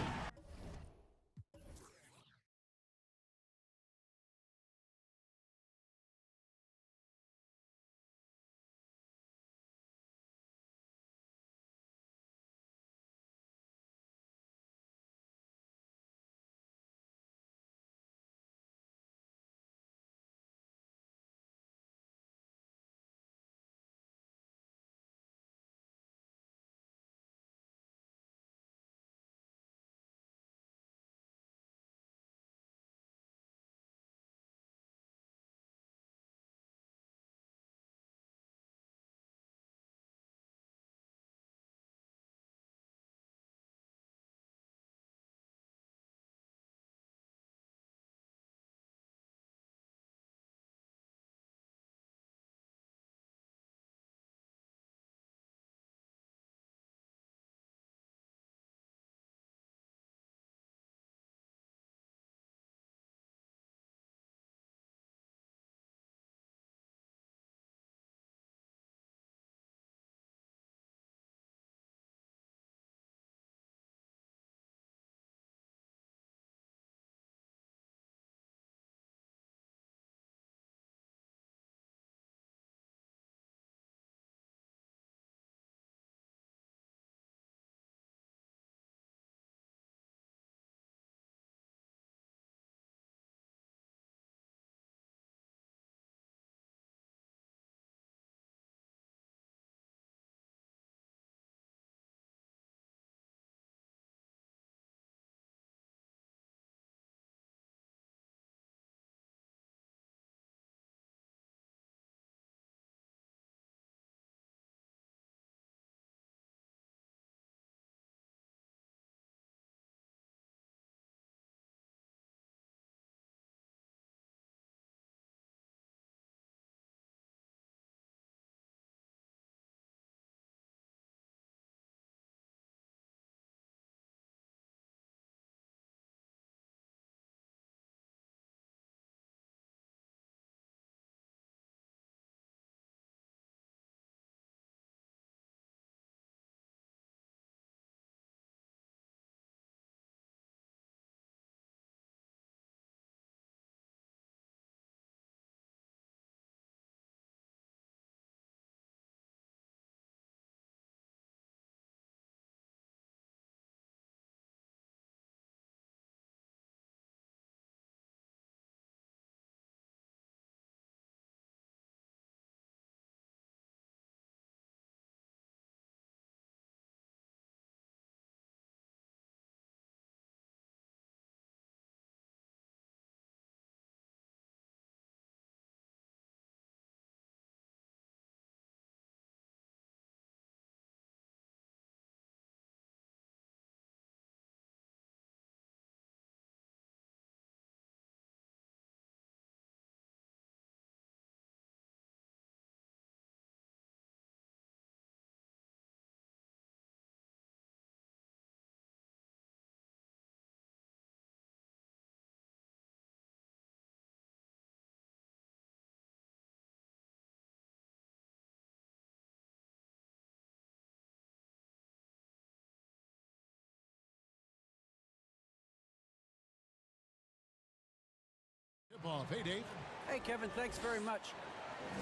tip-off. Hey, Dave. Hey, Kevin, thanks very much.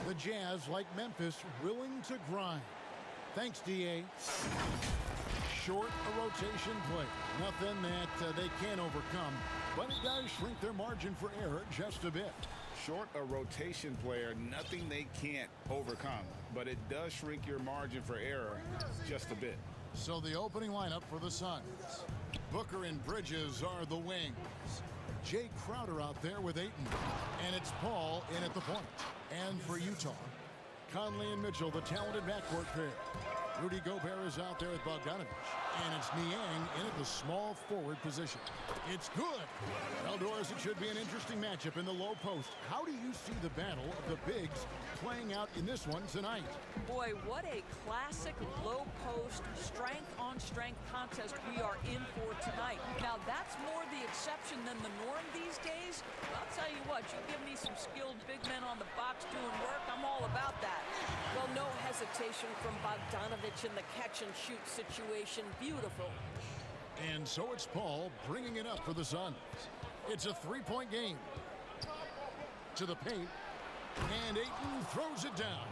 The Jazz, like Memphis, willing to grind. Thanks, D.A. Short a rotation play. Nothing that they can't overcome, but it does shrink their margin for error just a bit. Short a rotation player, nothing they can't overcome, but it does shrink your margin for error just a bit. So the opening lineup for the Suns. Booker and Bridges are the wings. Jay Crowder out there with Ayton. And it's Paul in at the point. And for Utah, Conley and Mitchell, the talented backcourt pair. Rudy Gobert is out there with Bogdanovich. And it's Niang in at the small forward position. It's good. Eldors, it should be an interesting matchup in the low post. How do you see the battle of the bigs playing out in this one tonight? Boy, what a classic low post, strength-on-strength contest we are in for tonight. Now, that's more the exception than the norm these days. But I'll tell you what, you give me some skilled big men on the box doing work, I'm all about that. Well, no hesitation from Bogdanovich in the catch-and-shoot situation. Beautiful. And so it's Paul bringing it up for the Suns. It's a three-point game. To the paint. And Ayton throws it down.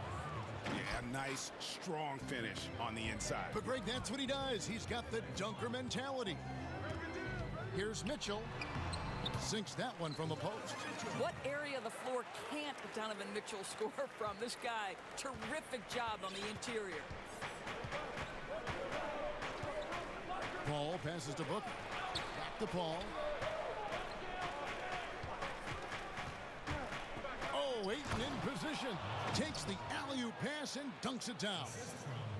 Yeah, nice, strong finish on the inside. But, Greg, that's what he does. He's got the dunker mentality. Here's Mitchell. Sinks that one from the post. What area of the floor can't Donovan Mitchell score from? This guy, terrific job on the interior. Paul passes to Booker. Back to Paul. Oh, Ayton in position. Takes the alley-oop pass and dunks it down.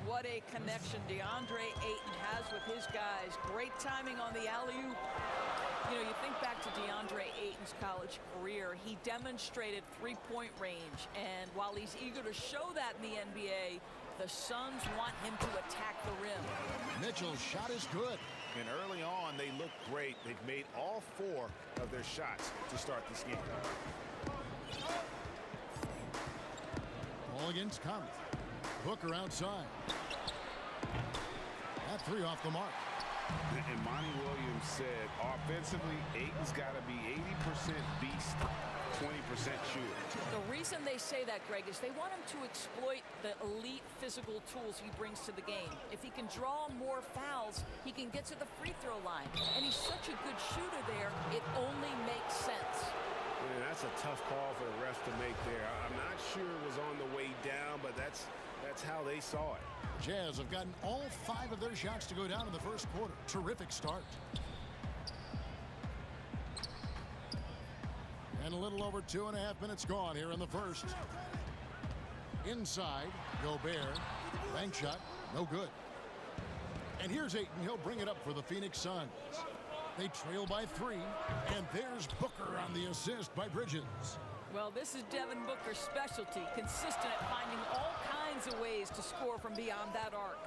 What a connection DeAndre Ayton has with his guys. Great timing on the alley-oop. You know, you think back to DeAndre Ayton's college career, he demonstrated three-point range. And while he's eager to show that in the NBA, the Suns want him to attack the rim. Mitchell's shot is good. And early on, they look great. They've made all 4 of their shots to start this game. Ball against Conley. Booker outside. That three off the mark. And Monty Williams said, offensively, Ayton's got to be 80% beast, 20% shooter. The reason they say that, Greg, is they want him to exploit the elite physical tools he brings to the game. If he can draw more fouls, he can get to the free throw line. And he's such a good shooter there, it only makes sense. Yeah, that's a tough call for the refs to make there. I'm not sure it was on the way down, but that's how they saw it. Jazz have gotten all 5 of their shots to go down in the first quarter. Terrific start. And a little over 2.5 minutes gone here in the first. Inside, Gobert. Bank shot, no good. And here's Ayton. He'll bring it up for the Phoenix Suns. They trail by 3. And there's Booker on the assist by Bridges. Well, this is Devin Booker's specialty, consistent at finding all kinds of ways to score from beyond that arc.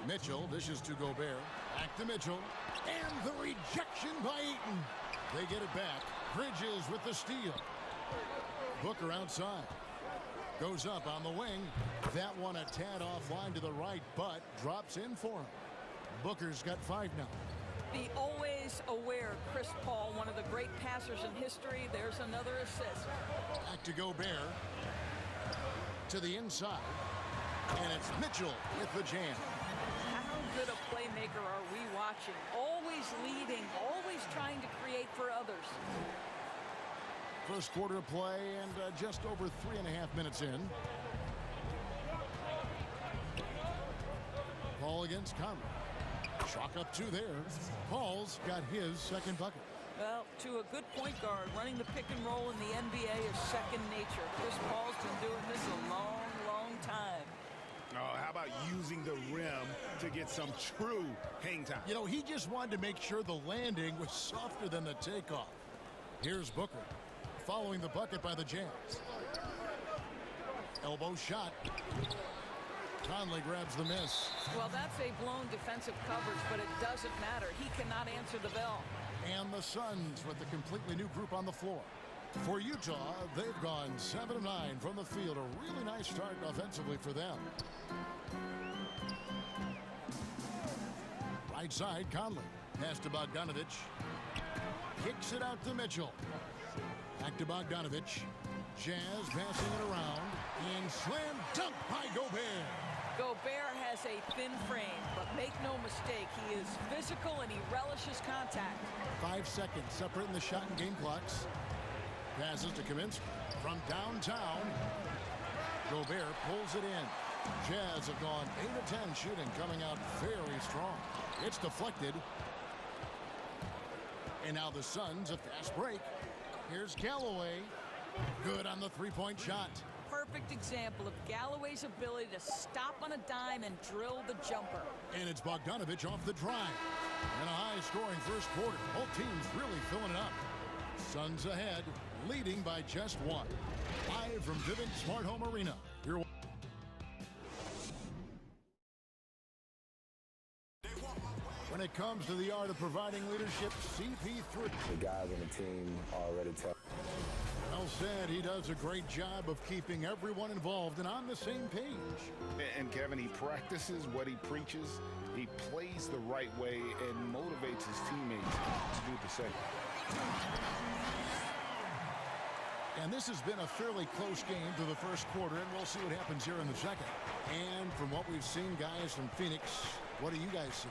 Mitchell dishes to Gobert. Back to Mitchell. And the rejection by Ayton. They get it back. Bridges with the steal. Booker outside. Goes up on the wing. That one a tad offline to the right, but drops in for him. Booker's got 5 now. The always aware Chris Paul, one of the great passers in history. There's another assist. Back to Gobert. To the inside. And it's Mitchell with the jam. How good a playmaker are we watching? Always leading, always trying to create for others. First quarter of play and just over 3.5 minutes in. Paul against Conley. Chalk up 2 there. Paul's got his second bucket. Well, to a good point guard, running the pick and roll in the NBA is second nature. Chris Paul's been doing this a long, long time. Oh, how about using the rim to get some true hang time? You know, he just wanted to make sure the landing was softer than the takeoff. Here's Booker, following the bucket by the Jazz. Elbow shot. Conley grabs the miss. Well, that's a blown defensive coverage, but it doesn't matter. He cannot answer the bell. And the Suns with a completely new group on the floor. For Utah, they've gone 7 of 9 from the field. A really nice start offensively for them. Right side, Conley. Pass to Bogdanovich. Kicks it out to Mitchell. Back to Bogdanovich. Jazz passing it around. And slam dunk by Gobert. Gobert has a thin frame, but make no mistake, he is physical and he relishes contact. 5 seconds separating the shot and game clocks. Passes to Kaminsky from downtown. Gobert pulls it in. Jazz have gone 8 of 10 shooting, coming out very strong. It's deflected. And now the Suns, a fast break. Here's Galloway. Good on the three-point shot. Perfect example of Galloway's ability to stop on a dime and drill the jumper. And it's Bogdanovich off the drive. And a high-scoring first quarter. Both teams really filling it up. Suns ahead, leading by just 1. Live from Vivint Smart Home Arena. Here. When it comes to the art of providing leadership, CP3. The guys on the team already tell. Well said. He does a great job of keeping everyone involved and on the same page. And Kevin, he practices what he preaches. He plays the right way and motivates his teammates to do the same. And this has been a fairly close game to the first quarter, and we'll see what happens here in the second. And from what we've seen, guys from Phoenix, what do you guys see?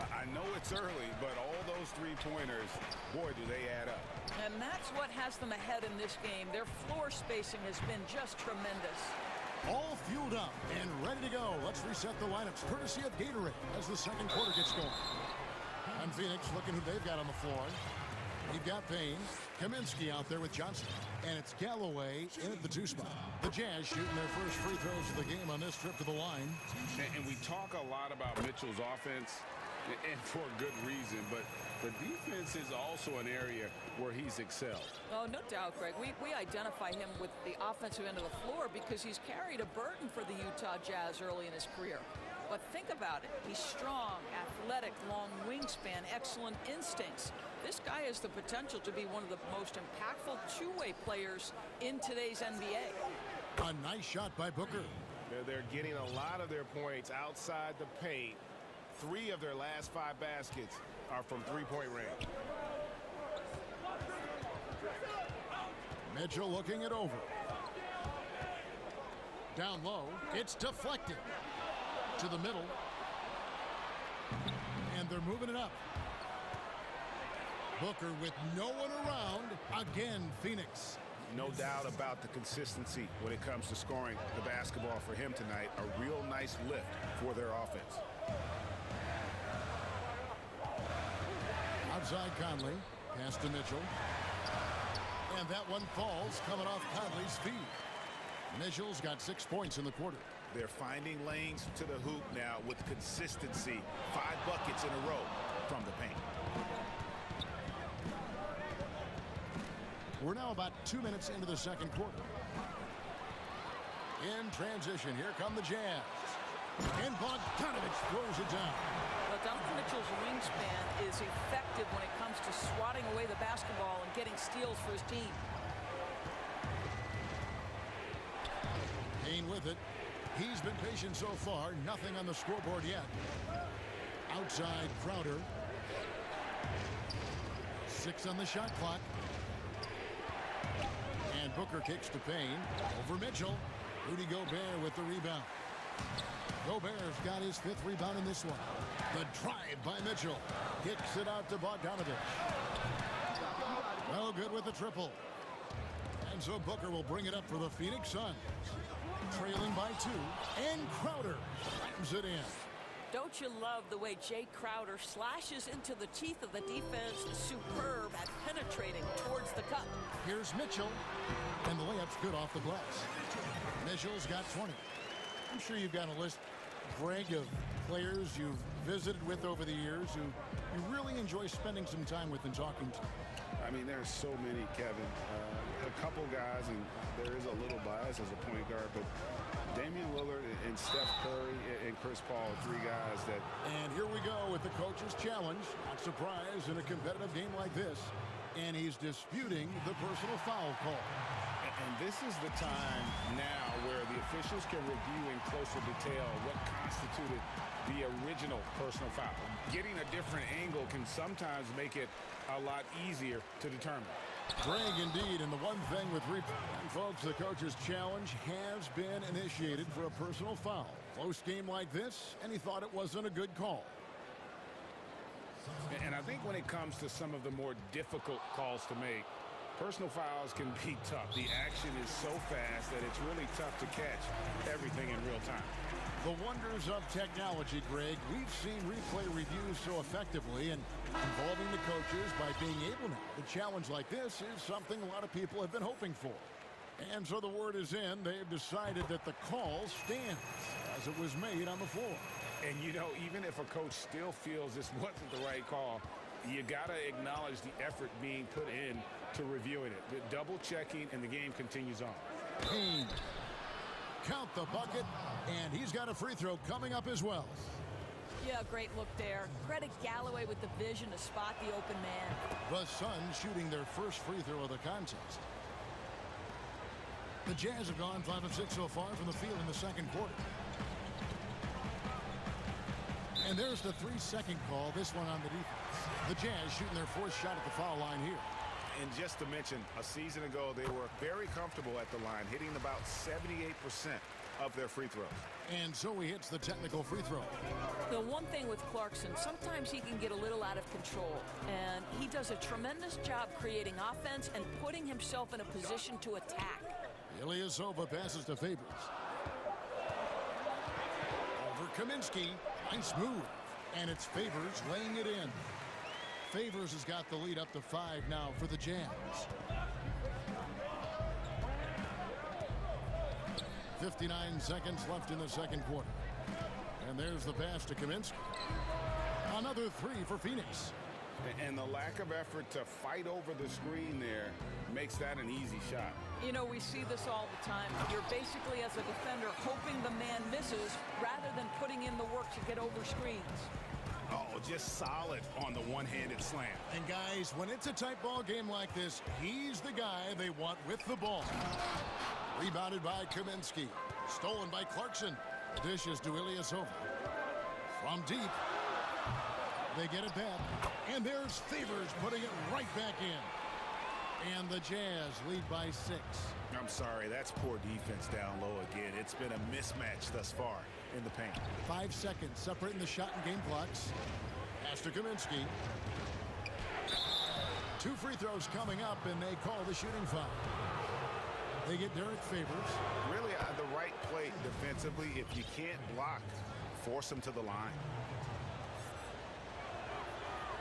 I know it's early, but all those three-pointers, boy, do they add up. And that's what has them ahead in this game. Their floor spacing has been just tremendous. All fueled up and ready to go. Let's reset the lineups courtesy of Gatorade as the second quarter gets going. And Phoenix looking who they've got on the floor. You've got Payne, Kaminsky out there with Johnson, and it's Galloway in at the 2 spot. The Jazz shooting their first free throws of the game on this trip to the line. And we talk a lot about Mitchell's offense, and for good reason, but the defense is also an area where he's excelled. Oh, no doubt, Greg. We identify him with the offensive end of the floor because he's carried a burden for the Utah Jazz early in his career. But think about it. He's strong, athletic, long wingspan, excellent instincts. This guy has the potential to be one of the most impactful two-way players in today's NBA. A nice shot by Booker. They're getting a lot of their points outside the paint. 3 of their last 5 baskets are from three-point range. Mitchell looking it over. Down low. It's deflected. To the middle. And they're moving it up. Booker with no one around. Again, Phoenix. No doubt about the consistency when it comes to scoring the basketball for him tonight. A real nice lift for their offense. Outside Conley. Pass to Mitchell. And that one falls coming off Conley's feet. Mitchell's got 6 points in the quarter. They're finding lanes to the hoop now with consistency. 5 buckets in a row from the paint. We're now about 2 minutes into the second quarter. In transition, here come the Jazz. And Bogdanovich throws it down. But Donovan Mitchell's wingspan is effective when it comes to swatting away the basketball and getting steals for his team. Payne with it. He's been patient so far. Nothing on the scoreboard yet. Outside Crowder. 6 on the shot clock. And Booker kicks to Payne. Over Mitchell. Rudy Gobert with the rebound. Gobert's got his 5th rebound in this one. The drive by Mitchell. Kicks it out to Bogdanovich. Well, good with the triple. And so Booker will bring it up for the Phoenix Suns. Trailing by 2. And Crowder slams it in. Don't you love the way Jay Crowder slashes into the teeth of the defense? Superb at penetrating towards the cup. Here's Mitchell. And the layup's good off the glass. Mitchell's got 20. I'm sure you've got a list, Greg, of players you've visited with over the years who you really enjoy spending some time with and talking to. I mean, there's so many, Kevin. A couple guys, and there is a little bias as a point guard, but Damian Lillard and Steph Curry and Chris Paul, 3 guys that... And here we go with the coach's challenge. Not surprised in a competitive game like this. And he's disputing the personal foul call. And This is the time now where the officials can review in closer detail what constituted the original personal foul. Getting a different angle can sometimes make it a lot easier to determine. Greg, indeed, and the one thing with and folks, the coach's challenge has been initiated for a personal foul. Close game like this, and he thought it wasn't a good call. And I think when it comes to some of the more difficult calls to make, personal fouls can be tough. The action is so fast that it's really tough to catch everything in real time. The wonders of technology, Greg. We've seen replay reviews so effectively, and involving the coaches by being able to challenge like this is something a lot of people have been hoping for. And so the word is in. They've decided that the call stands as it was made on the floor. And, you know, even if a coach still feels this wasn't the right call, you got to acknowledge the effort being put in to reviewing it. The double checking, and the game continues on. Payne. Count the bucket, and he's got a free throw coming up as well. Yeah, great look there. Credit Galloway with the vision to spot the open man. The Suns shooting their first free throw of the contest. The Jazz have gone 5 of 6 so far from the field in the second quarter. And there's the 3-second call, this one on the defense. The Jazz shooting their fourth shot at the foul line here. And just to mention, a season ago, they were very comfortable at the line, hitting about 78% of their free throws. And so he hits the technical free throw. The one thing with Clarkson, sometimes he can get a little out of control. And he does a tremendous job creating offense and putting himself in a position to attack. Ilyasova passes to Favors. Over Kaminsky. Nice move. And it's Favors laying it in. Favors has got the lead up to 5 now for the Jazz. 59 seconds left in the second quarter. And there's the pass to Kaminsky. Another 3 for Phoenix. And the lack of effort to fight over the screen there makes that an easy shot. You know, we see this all the time. You're basically, as a defender, hoping the man misses rather than putting in the work to get over screens. Oh, just solid on the one-handed slam. And guys, when it's a tight ball game like this, he's the guy they want with the ball. Rebounded by Kaminsky. Stolen by Clarkson. Dishes to Ilyasova. From deep. They get it back. And there's Favors putting it right back in. And the Jazz lead by 6. I'm sorry, that's poor defense down low again. It's been a mismatch thus far in the paint. 5 seconds separating the shot and game clocks. Pass to Kaminsky. 2 free throws coming up, and they call the shooting foul. They get Derek Favors. Really the right play defensively. If you can't block, force him to the line.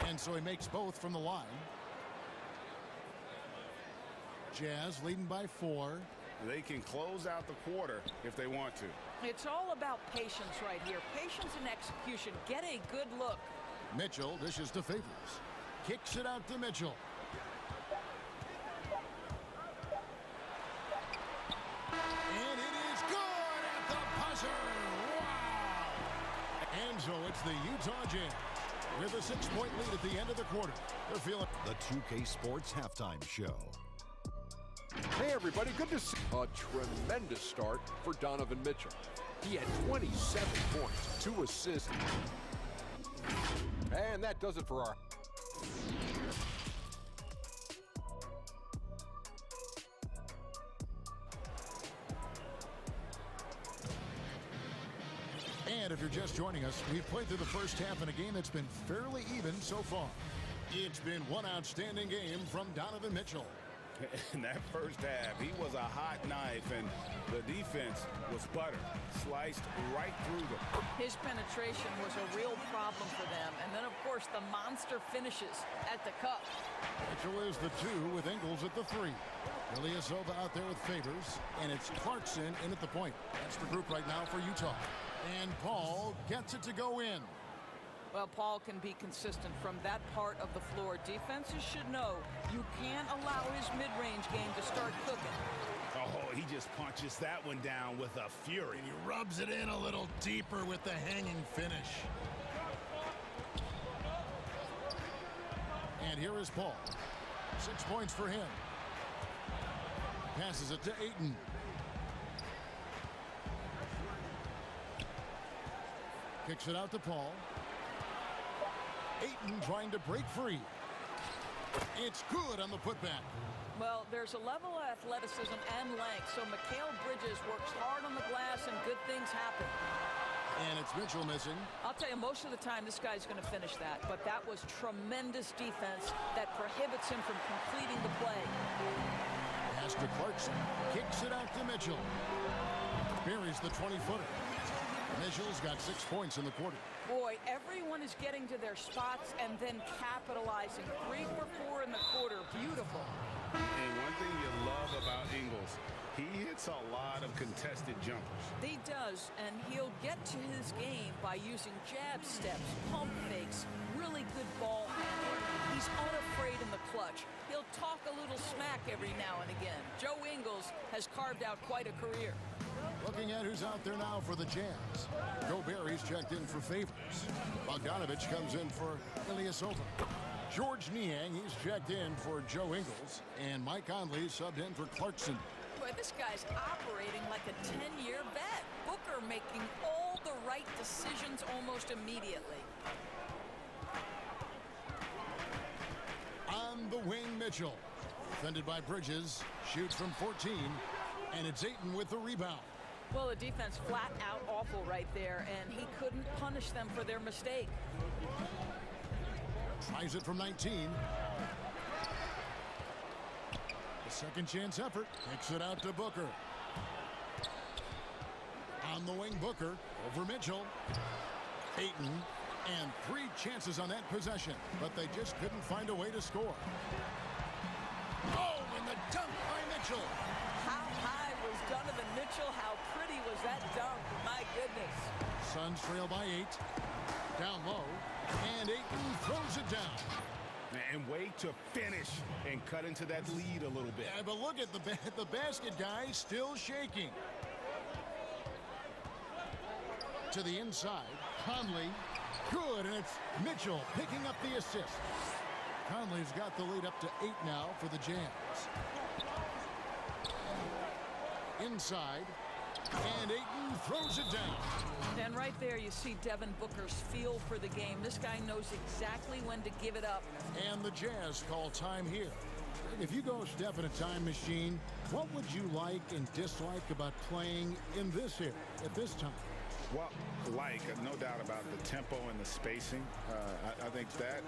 And so he makes both from the line. Jazz leading by 4. They can close out the quarter if they want to. It's all about patience right here. Patience and execution. Get a good look. Mitchell dishes to Favors. Kicks it out to Mitchell. And it is good at the buzzer. Wow! And so it's the Utah Jazz with a 6-point lead at the end of the quarter. They're feeling the 2K Sports Halftime Show. Hey, everybody. Good to see a tremendous start for Donovan Mitchell. He had 27 points, 2 assists. And that does it for our... And if you're just joining us, we've played through the first half in a game that's been fairly even so far. It's been one outstanding game from Donovan Mitchell. In that first half, he was a hot knife, and the defense was butter, sliced right through them. His penetration was a real problem for them. And then, of course, the monster finishes at the cup. Mitchell is the 2 with Ingles at the 3. Ilyasova out there with Favors, and it's Clarkson in at the point. That's the group right now for Utah. And Paul gets it to go in. Well, Paul can be consistent from that part of the floor. Defenses should know you can't allow his mid-range game to start cooking. Oh, he just punches that one down with a fury. And he rubs it in a little deeper with the hanging finish. And here is Paul. 6 points for him. Passes it to Ayton. Kicks it out to Paul. Ayton trying to break free. It's good on the putback. Well, there's a level of athleticism and length, so Mikal Bridges works hard on the glass and good things happen. And it's Mitchell missing. I'll tell you, most of the time this guy's going to finish that, but that was tremendous defense that prohibits him from completing the play. Pass to Clarkson. Kicks it out to Mitchell. Buries the 20-footer. Mitchell's got 6 points in the quarter. Boy, everyone is getting to their spots and then capitalizing. 3 for 4 in the quarter. Beautiful. And one thing you love about Ingles, he hits a lot of contested jumpers. He does, and he'll get to his game by using jab steps, pump fakes, really good ball handling. He's unafraid in the clutch. He'll talk a little smack every now and again. Joe Ingles has carved out quite a career. Looking at who's out there now for the Jazz. Gobert, he's checked in for Favors. Bogdanovich comes in for Ilyasova. George Niang, he's checked in for Joe Ingles. And Mike Conley subbed in for Clarkson. Boy, this guy's operating like a 10-year vet. Booker making all the right decisions almost immediately. On the wing, Mitchell. Defended by Bridges. Shoots from 14. And it's Ayton with the rebound. Well, the defense flat out awful right there, and he couldn't punish them for their mistake. Tries it from 19. A second chance effort. Kicks it out to Booker. On the wing, Booker over Mitchell. Ayton. And 3 chances on that possession, but they just couldn't find a way to score. Oh, and the dunk by Mitchell. How high was Donovan Mitchell? How pretty was that dunk? My goodness. Suns trail by 8. Down low. And Ayton throws it down. And way to finish and cut into that lead a little bit. Yeah, but look at the basket guy still shaking. To the inside. Conley. Good, and it's Mitchell picking up the assist. Conley's got the lead up to 8 now for the Jazz. Inside, and Ayton throws it down. And right there you see Devin Booker's feel for the game. This guy knows exactly when to give it up. And the Jazz call time here. If you go step in a time machine, what would you like and dislike about playing in this era at this time? Well, no doubt about the tempo and the spacing. I think that,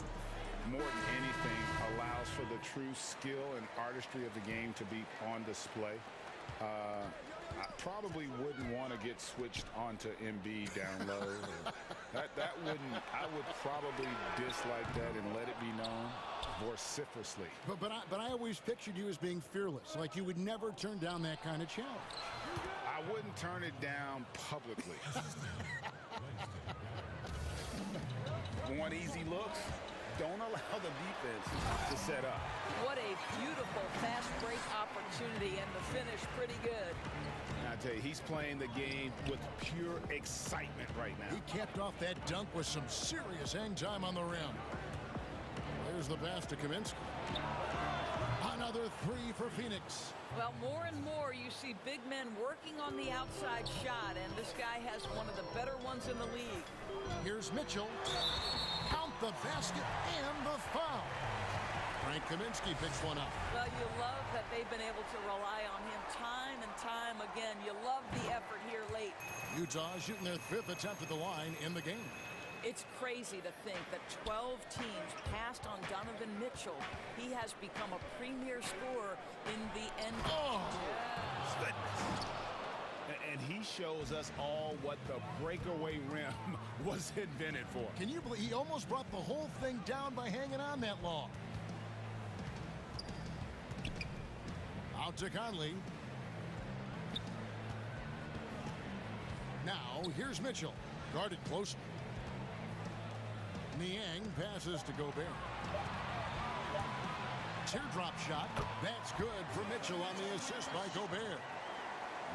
more than anything, allows for the true skill and artistry of the game to be on display. I probably wouldn't want to get switched onto Embiid down low. I would probably dislike that and let it be known vociferously. But I always pictured you as being fearless, like you would never turn down that kind of challenge. I wouldn't turn it down publicly. Want easy looks? Don't allow the defense to set up. What a beautiful fast break opportunity, and the finish pretty good. I tell you, he's playing the game with pure excitement right now. He capped off that dunk with some serious hang time on the rim. There's the pass to Kaminsky. Another 3 for Phoenix. Well, more and more you see big men working on the outside shot, and this guy has one of the better ones in the league. Here's Mitchell. Count the basket and the foul. Frank Kaminsky picks one up. Well, you love that they've been able to rely on him time and time again. You love the effort here late. Utah shooting their 5th attempt at the line in the game. It's crazy to think that 12 teams passed on Donovan Mitchell. He has become a premier scorer in the NBA. Oh! Goodness. And he shows us all what the breakaway rim was invented for. Can you believe he almost brought the whole thing down by hanging on that long? Out to Conley. Now, here's Mitchell. Guarded closely. Niang passes to Gobert. Teardrop shot. That's good for Mitchell on the assist by Gobert.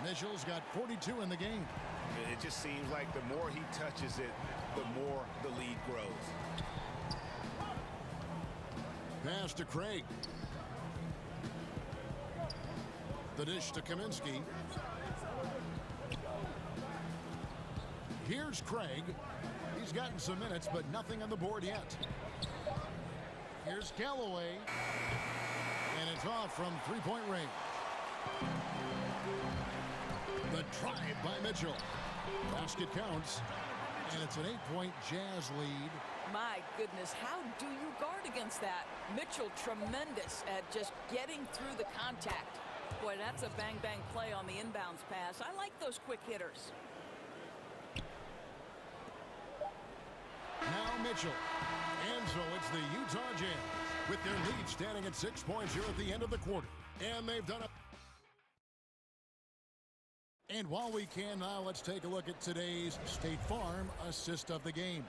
Mitchell's got 42 in the game. It just seems like the more he touches it, the more the lead grows. Pass to Craig. The dish to Kaminsky. Here's Craig. He's gotten some minutes, but nothing on the board yet. Here's Galloway. And it's off from three-point range. The drive by Mitchell. Basket counts. And it's an 8-point Jazz lead. My goodness, how do you guard against that? Mitchell tremendous at just getting through the contact. Boy, that's a bang-bang play on the inbounds pass. I like those quick hitters. Now Mitchell. And so it's the Utah Jazz with their lead standing at 6 points here at the end of the quarter. And they've done it. And while we can now, let's take a look at today's State Farm assist of the game.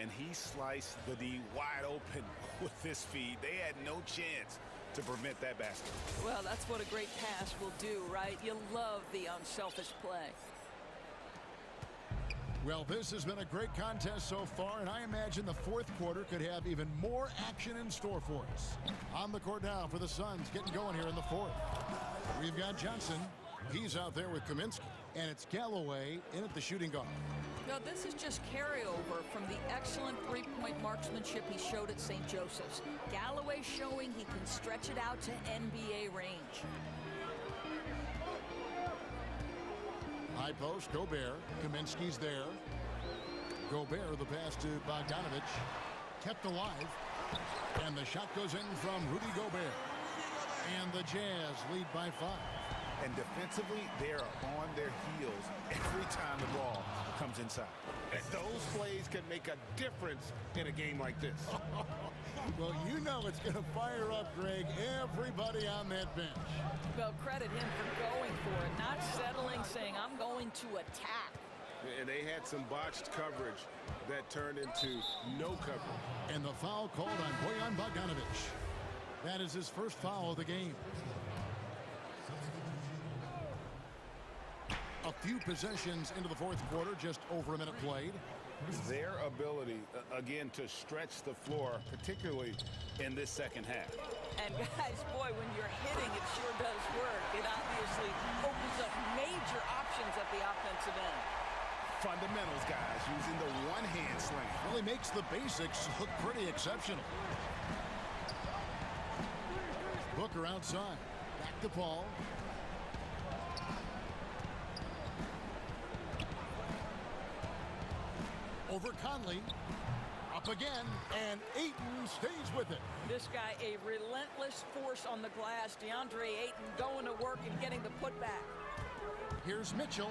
And he sliced the D wide open with this feed. They had no chance to prevent that basket. Well, that's what a great pass will do, right? You love the unselfish play. Well, this has been a great contest so far, and I imagine the fourth quarter could have even more action in store for us. On the court now for the Suns, getting going here in the fourth. We've got Johnson. He's out there with Kaminsky, and it's Galloway in at the shooting guard. Now, this is just carryover from the excellent three-point marksmanship he showed at St. Joseph's. Galloway showing he can stretch it out to NBA range. High post, Gobert. Kaminsky's there. Gobert, the pass to Bogdanovich. Kept alive. And the shot goes in from Rudy Gobert. And the Jazz lead by 5. And defensively, they are on their heels every time the ball comes inside. And those plays can make a difference in a game like this. Well, you know it's going to fire up, Greg, everybody on that bench. Well, credit him for going for it, not settling, saying, I'm going to attack. And they had some botched coverage that turned into no coverage. And the foul called on Bojan Bogdanovich. That is his first foul of the game. A few possessions into the fourth quarter, just over a minute played. Their ability, again, to stretch the floor, particularly in this second half. And guys, boy, when you're hitting, it sure does work. It obviously opens up major options at the offensive end. Fundamentals, guys, using the one-hand slam. Really makes the basics look pretty exceptional. Booker outside. Back to Paul. Over Conley. Up again, and Ayton stays with it. This guy, a relentless force on the glass. DeAndre Ayton going to work and getting the putback. Here's Mitchell.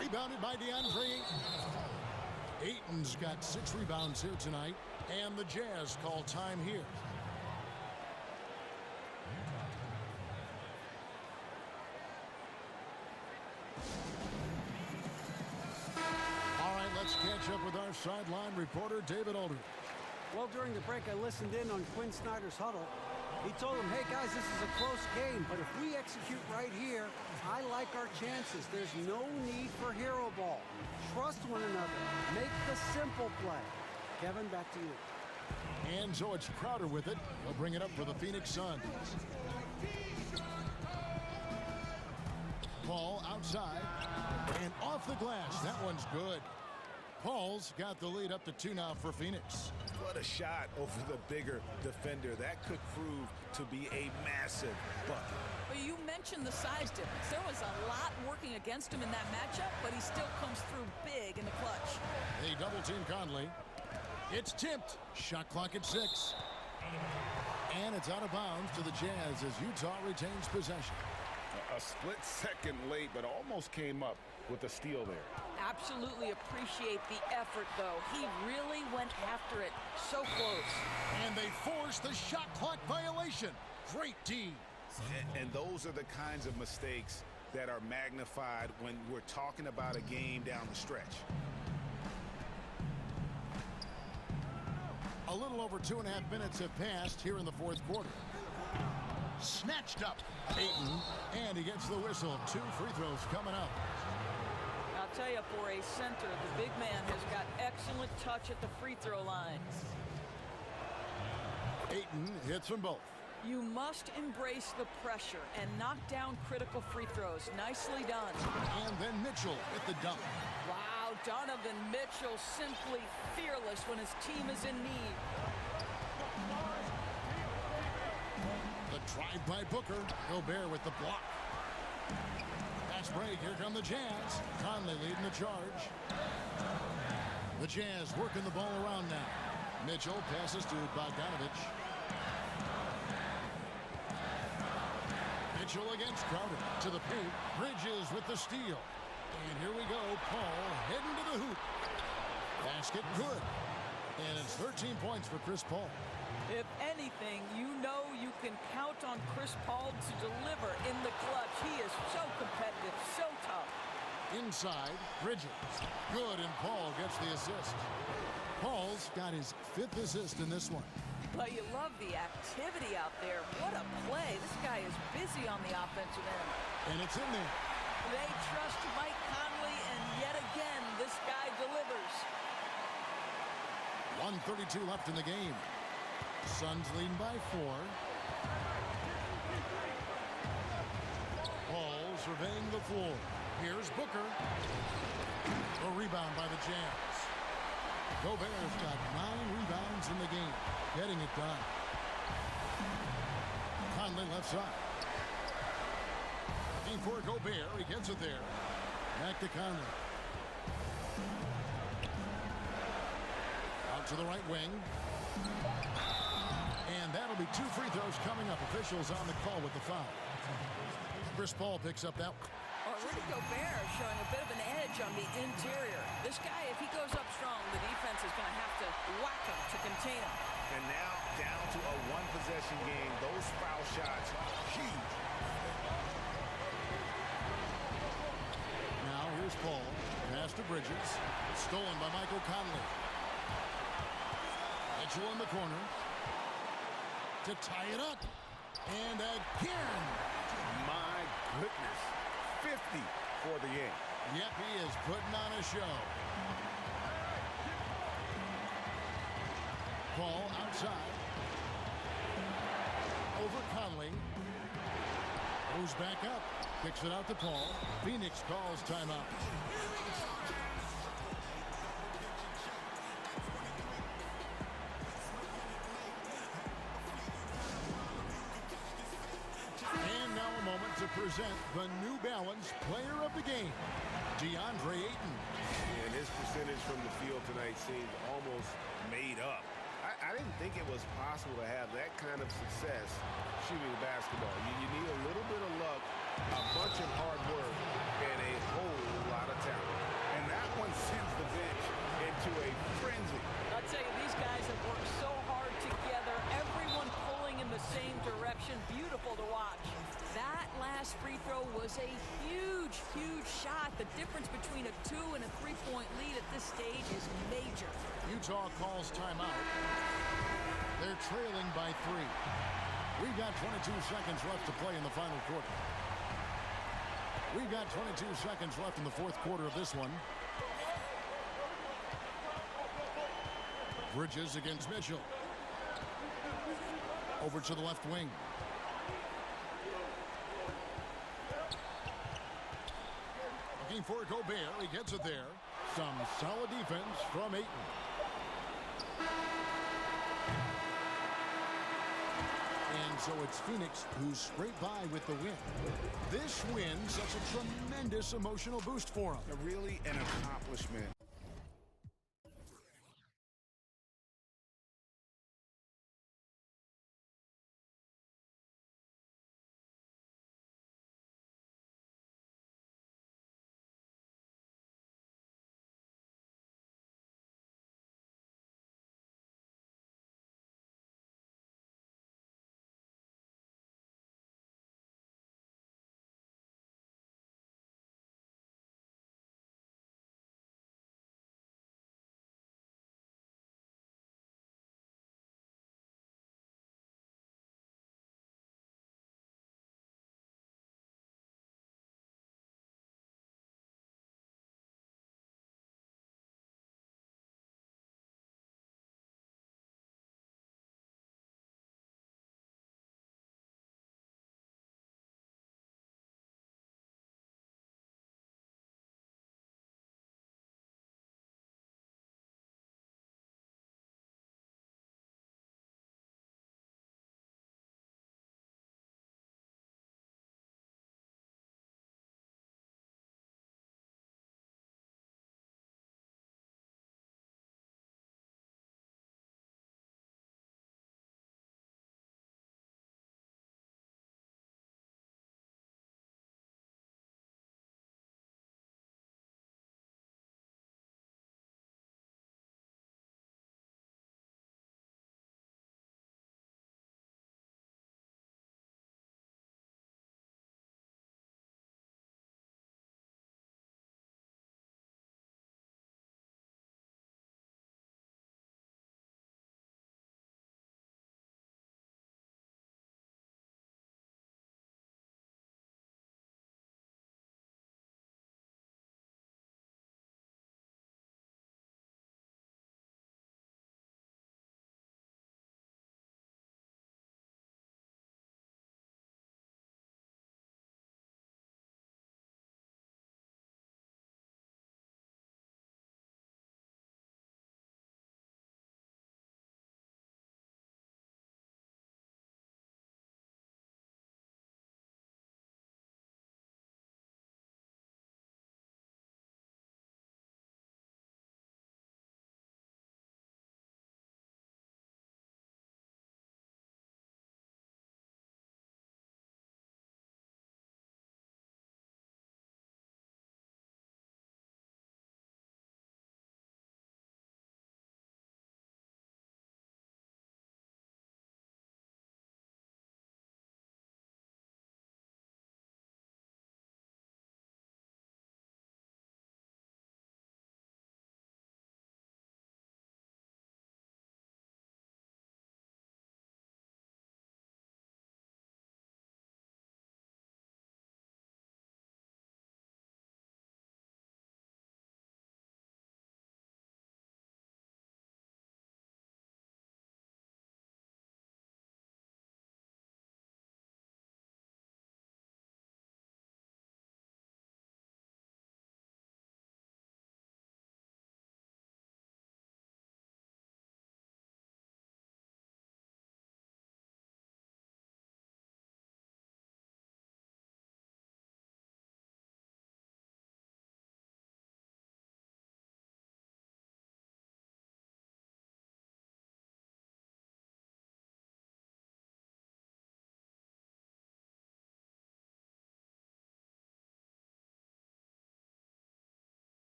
Rebounded by DeAndre Ayton. Ayton's got 6 rebounds here tonight, and the Jazz call time here. Let's catch up with our sideline reporter, David Aldridge. Well, during the break, I listened in on Quinn Snyder's huddle. He told them, hey, guys, this is a close game, but if we execute right here, I like our chances. There's no need for hero ball. Trust one another. Make the simple play. Kevin, back to you. And so it's Crowder with it. He'll bring it up for the Phoenix Suns. Paul outside and off the glass. That one's good. Paul's got the lead up to 2 now for Phoenix. What a shot over the bigger defender. That could prove to be a massive bucket. Well, you mentioned the size difference. There was a lot working against him in that matchup, but he still comes through big in the clutch. They double team Conley. It's tipped. Shot clock at 6. And it's out of bounds to the Jazz as Utah retains possession. A split second late, but almost came up with a steal there. Absolutely appreciate the effort, though. He really went after it. So close. And they forced the shot clock violation. Great D. And those are the kinds of mistakes that are magnified when we're talking about a game down the stretch. A little over 2.5 minutes have passed here in the fourth quarter. Snatched up. Ayton, and he gets the whistle. 2 free throws coming up. I'll tell you, for a center, the big man has got excellent touch at the free throw line. Ayton hits them both. You must embrace the pressure and knock down critical free throws. Nicely done. And then Mitchell with the dunk. Wow, Donovan Mitchell simply fearless when his team is in need. The drive by Booker. Gobert with the block. Fast break. Here come the Jazz. Conley leading the charge. The Jazz working the ball around now. Mitchell passes to Bogdanovich. Mitchell against Crowder. To the paint. Bridges with the steal. And here we go. Paul heading to the hoop. Basket good. And it's 13 points for Chris Paul. If anything, you know you can count on Chris Paul to deliver in the clutch. He is so competitive, so tough. Inside, Bridges. Good, and Paul gets the assist. Paul's got his 5th assist in this one. But you love the activity out there. What a play. This guy is busy on the offensive end. And it's in there. They trust Mike Conley, and yet again, this guy delivers. 1:32 left in the game. Suns leading by 4. Paul surveying the floor. Here's Booker. A rebound by the Jazz. Gobert's got 9 rebounds in the game. Getting it done. Conley left side. Looking for Gobert. He gets it there. Back to Conley. Out to the right wing. And that'll be 2 free throws coming up. Officials on the call with the foul. Chris Paul picks up that one. Rudy Gobert showing a bit of an edge on the interior. This guy, if he goes up strong, the defense is going to have to whack him to contain him. And now down to a 1-possession game. Those foul shots, huge. Now here's Paul. Pass to Bridges. Stolen by Michael Conley. Mitchell in the corner. To tie it up. And again. My goodness. 50 for the game. Yep, he is putting on a show. Paul outside. Over Conley. Goes back up. Kicks it out to Paul. Phoenix calls timeout. To present the New Balance Player of the Game, DeAndre Ayton. And his percentage from the field tonight seems almost made up. I didn't think it was possible to have that kind of success shooting the basketball. You need a little bit of luck, a bunch of hard work, and a whole lot of talent. And that one sends the bench into a frenzy. I'll tell you, these guys have worked so hard together, everyone pulling in the same direction. Beautiful to watch. That last free throw was a huge, huge shot. The difference between a 2- and a 3-point lead at this stage is major. Utah calls timeout. They're trailing by 3. We've got 22 seconds left to play in the final quarter. We've got 22 seconds left in the 4th quarter of this one. Bridges against Mitchell. Over to the left wing. Looking for Gobert. He gets it there. Some solid defense from Ayton. And so it's Phoenix who scraped by with the win. This win sets a tremendous emotional boost for them. Really an accomplishment.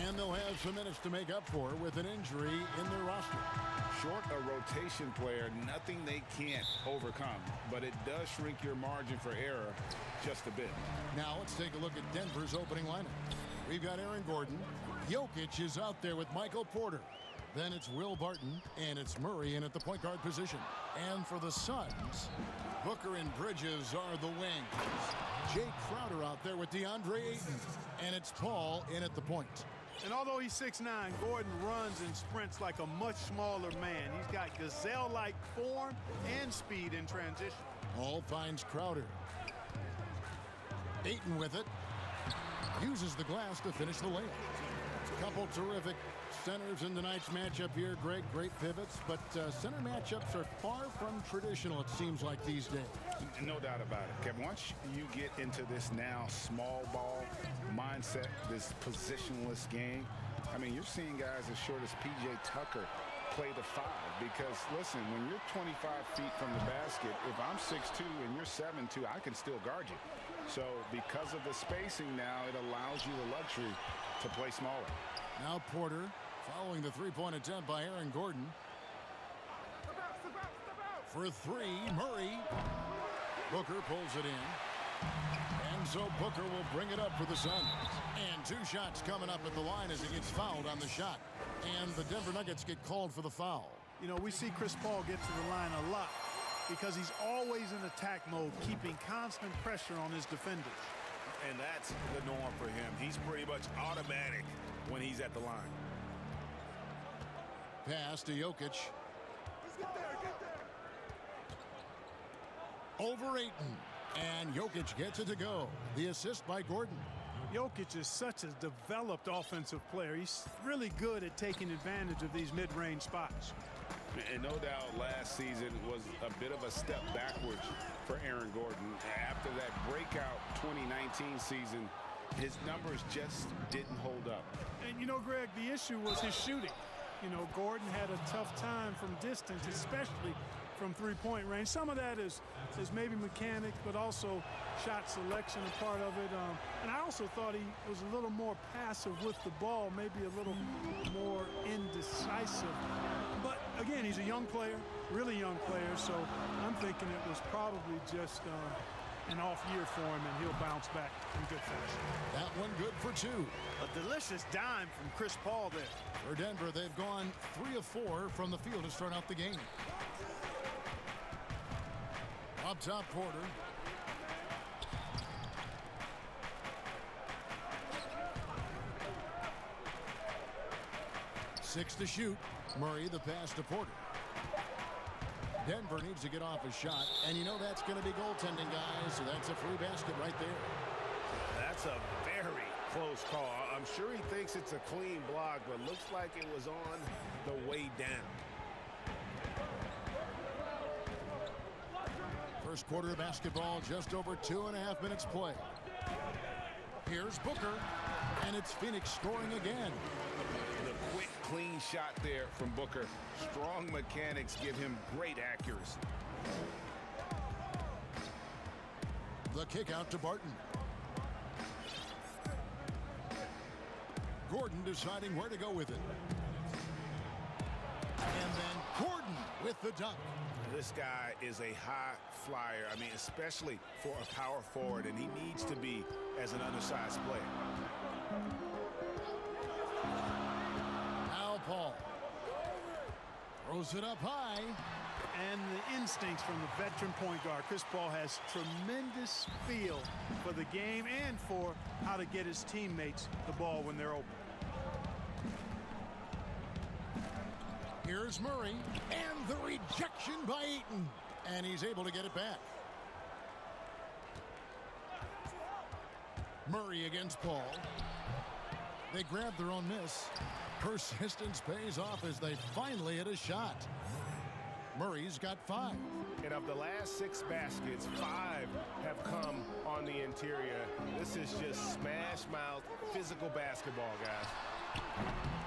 And they'll have some minutes to make up for with an injury in their roster. Short a rotation player, nothing they can't overcome, but it does shrink your margin for error just a bit. Now let's take a look at Denver's opening lineup. We've got Aaron Gordon. Jokic is out there with Michael Porter. Then it's Will Barton, and it's Murray in at the point guard position. And for the Suns, Booker and Bridges are the wings. Jake Crowder out there with DeAndre Ayton, and it's Paul in at the point. And although he's 6'9", Gordon runs and sprints like a much smaller man. He's got gazelle-like form and speed in transition. Hall finds Crowder. Ayton with it. Uses the glass to finish the layup. Couple terrific centers in tonight's matchup here, Greg. Great pivots, but center matchups are far from traditional, it seems like, these days. No doubt about it, Kevin. Once you get into this now small ball mindset, this positionless game, I mean, you're seeing guys as short as P.J. Tucker play the 5 because, listen, when you're 25 feet from the basket, if I'm 6'2" and you're 7'2", I can still guard you. So because of the spacing now, it allows you the luxury to play smaller. Now Porter following the three-point attempt by Aaron Gordon. For 3, Murray. Booker pulls it in. And so Booker will bring it up for the Suns. And 2 shots coming up at the line as he gets fouled on the shot. And the Denver Nuggets get called for the foul. You know, we see Chris Paul get to the line a lot because he's always in attack mode, keeping constant pressure on his defenders. And that's the norm for him. He's pretty much automatic when he's at the line. Pass to Jokic. Over Ayton. And Jokic gets it to go. The assist by Gordon. Jokic is such a developed offensive player. He's really good at taking advantage of these mid-range spots. And no doubt last season was a bit of a step backwards for Aaron Gordon. After that breakout 2019 season, his numbers just didn't hold up. And, you know, Greg, the issue was his shooting. You know, Gordon had a tough time from distance, especially from three-point range. Some of that is maybe mechanics, but also shot selection a part of it. And I also thought he was a little more passive with the ball, maybe a little more indecisive. But, again, he's a young player, really young player, so I'm thinking it was probably just an off year for him, and he'll bounce back in good fashion. That one good for 2. A delicious dime from Chris Paul there. For Denver, they've gone 3 of 4 from the field to start out the game. Up top, Porter. Six to shoot. Murray, the pass to Porter. Denver needs to get off a shot, and you know that's going to be goaltending, guys, so that's a free basket right there. That's a very close call. I'm sure he thinks it's a clean block, but looks like it was on the way down. First quarter of basketball, just over 2.5 minutes play. Here's Booker, and it's Phoenix scoring again. The quick, clean shot there from Booker. Strong mechanics give him great accuracy. The kick out to Barton. Gordon deciding where to go with it. And then Gordon with the dunk. This guy is a high flyer. I mean, especially for a power forward, and he needs to be as an undersized player. Now Paul throws it up high. And the instincts from the veteran point guard. Chris Paul has tremendous feel for the game and for how to get his teammates the ball when they're open. Here's Murray, and the rejection by Ayton, and he's able to get it back. Murray against Paul. They grab their own miss. Persistence pays off as they finally hit a shot. Murray's got 5. And of the last 6 baskets, 5 have come on the interior. This is just smash mouth physical basketball, guys.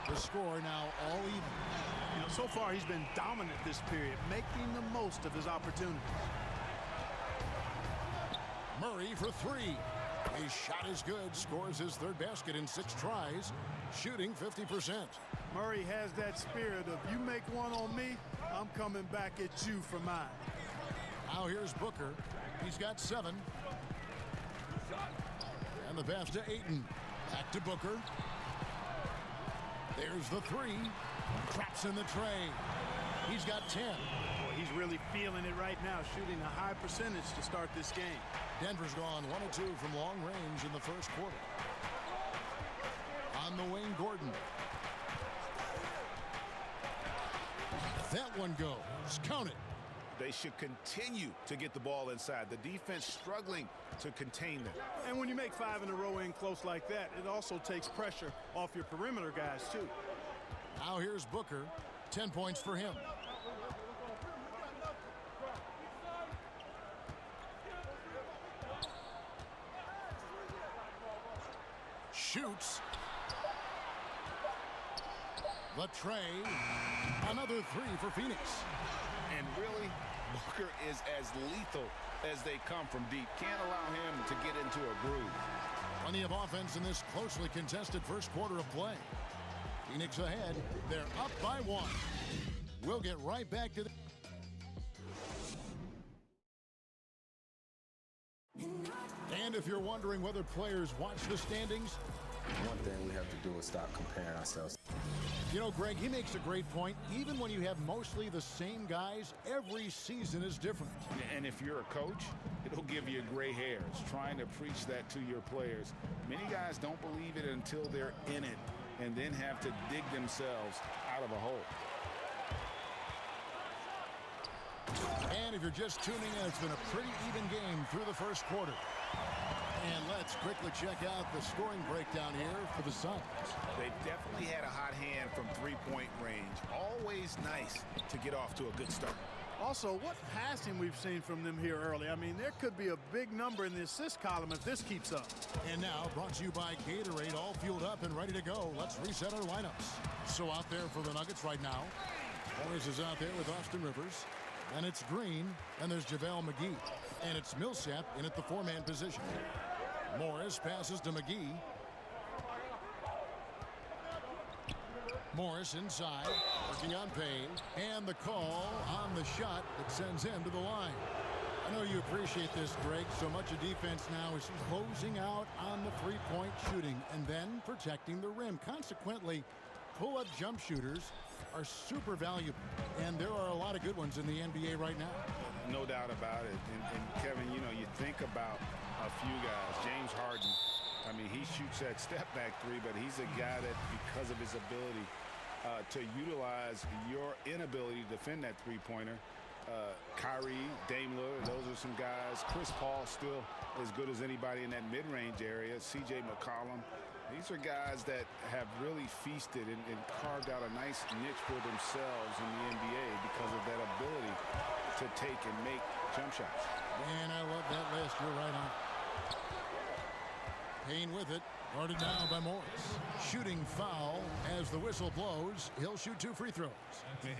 The score now all even. You know, so far he's been dominant this period, making the most of his opportunities. Murray for 3. His shot is good. Scores his third basket in 6 tries. Shooting 50%. Murray has that spirit of, you make one on me, I'm coming back at you for mine. Now here's Booker. He's got 7. And the pass to Ayton. Back to Booker. There's the 3. Traps in the tray. He's got 10. Boy, he's really feeling it right now, shooting a high percentage to start this game. Denver's gone 1 of 2 from long range in the first quarter. On the wing, Gordon. That one goes. Count it. They should continue to get the ball inside. The defense struggling to contain them. And when you make 5 in a row in close like that, it also takes pressure off your perimeter guys, too. Now here's Booker. 10 points for him. Shoots. The tray. Another 3 for Phoenix. And really, Booker is as lethal as they come from deep. Can't allow him to get into a groove. Plenty of offense in this closely contested first quarter of play. Phoenix ahead. They're up by 1. We'll get right back to the... And if you're wondering whether players watch the standings, one thing we have to do is stop comparing ourselves. You know, Greg, he makes a great point. Even when you have mostly the same guys, every season is different. And if you're a coach, it'll give you gray hairs trying to preach that to your players. Many guys don't believe it until they're in it and then have to dig themselves out of a hole. And if you're just tuning in, it's been a pretty even game through the first quarter. And let's quickly check out the scoring breakdown here for the Suns. They've definitely had a hot hand from three-point range. Always nice to get off to a good start. Also, what passing we've seen from them here early. I mean, there could be a big number in the assist column if this keeps up. And now, brought to you by Gatorade, all fueled up and ready to go. Let's reset our lineups. So out there for the Nuggets right now, Morris is out there with Austin Rivers. And it's Green, and there's JaVale McGee. And it's Millsap in at the 4-man position. Morris passes to McGee. Morris inside, working on Payne. And the call on the shot that sends him to the line. I know you appreciate this, Greg. So much of defense now is closing out on the three-point shooting and then protecting the rim. Consequently, pull-up jump shooters are super valuable. And there are a lot of good ones in the NBA right now. No doubt about it. And Kevin, you know, you think about a few guys. James Harden, I mean, he shoots that step-back 3, but he's a guy that, because of his ability to utilize your inability to defend that three-pointer, Kyrie, Dame Lillard, those are some guys. Chris Paul still as good as anybody in that mid-range area. C.J. McCollum. These are guys that have really feasted and carved out a nice niche for themselves in the NBA because of that ability to take and make jump shots. And I love that last year right on. Payne with it. Guarded now by Morris. Shooting foul as the whistle blows. He'll shoot 2 free throws.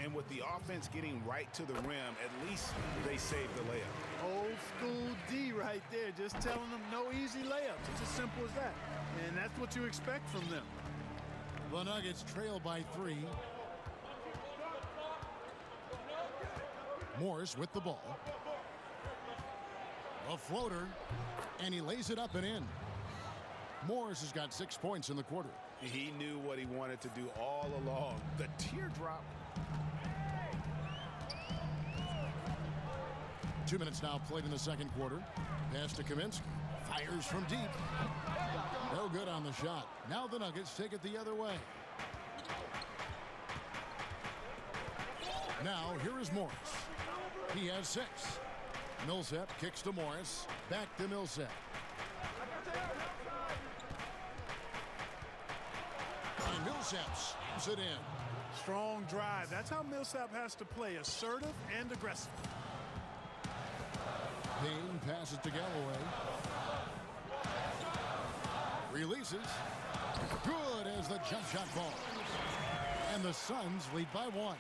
And with the offense getting right to the rim, at least they saved the layup. Old school D right there, just telling them no easy layups. It's as simple as that. And that's what you expect from them. The Nuggets trail by 3. Morris with the ball. A floater, and he lays it up and in. Morris has got 6 points in the quarter. He knew what he wanted to do all along. The teardrop. 2 minutes now played in the second quarter. Pass to Kaminsky. Fires from deep. No good on the shot. Now the Nuggets take it the other way. Now here is Morris. He has 6. Millsap kicks to Morris. Back to Millsap. And Millsap slams it in. Strong drive. That's how Millsap has to play. Assertive and aggressive. Payne passes to Galloway. Releases. Good as the jump shot falls. And the Suns lead by 1.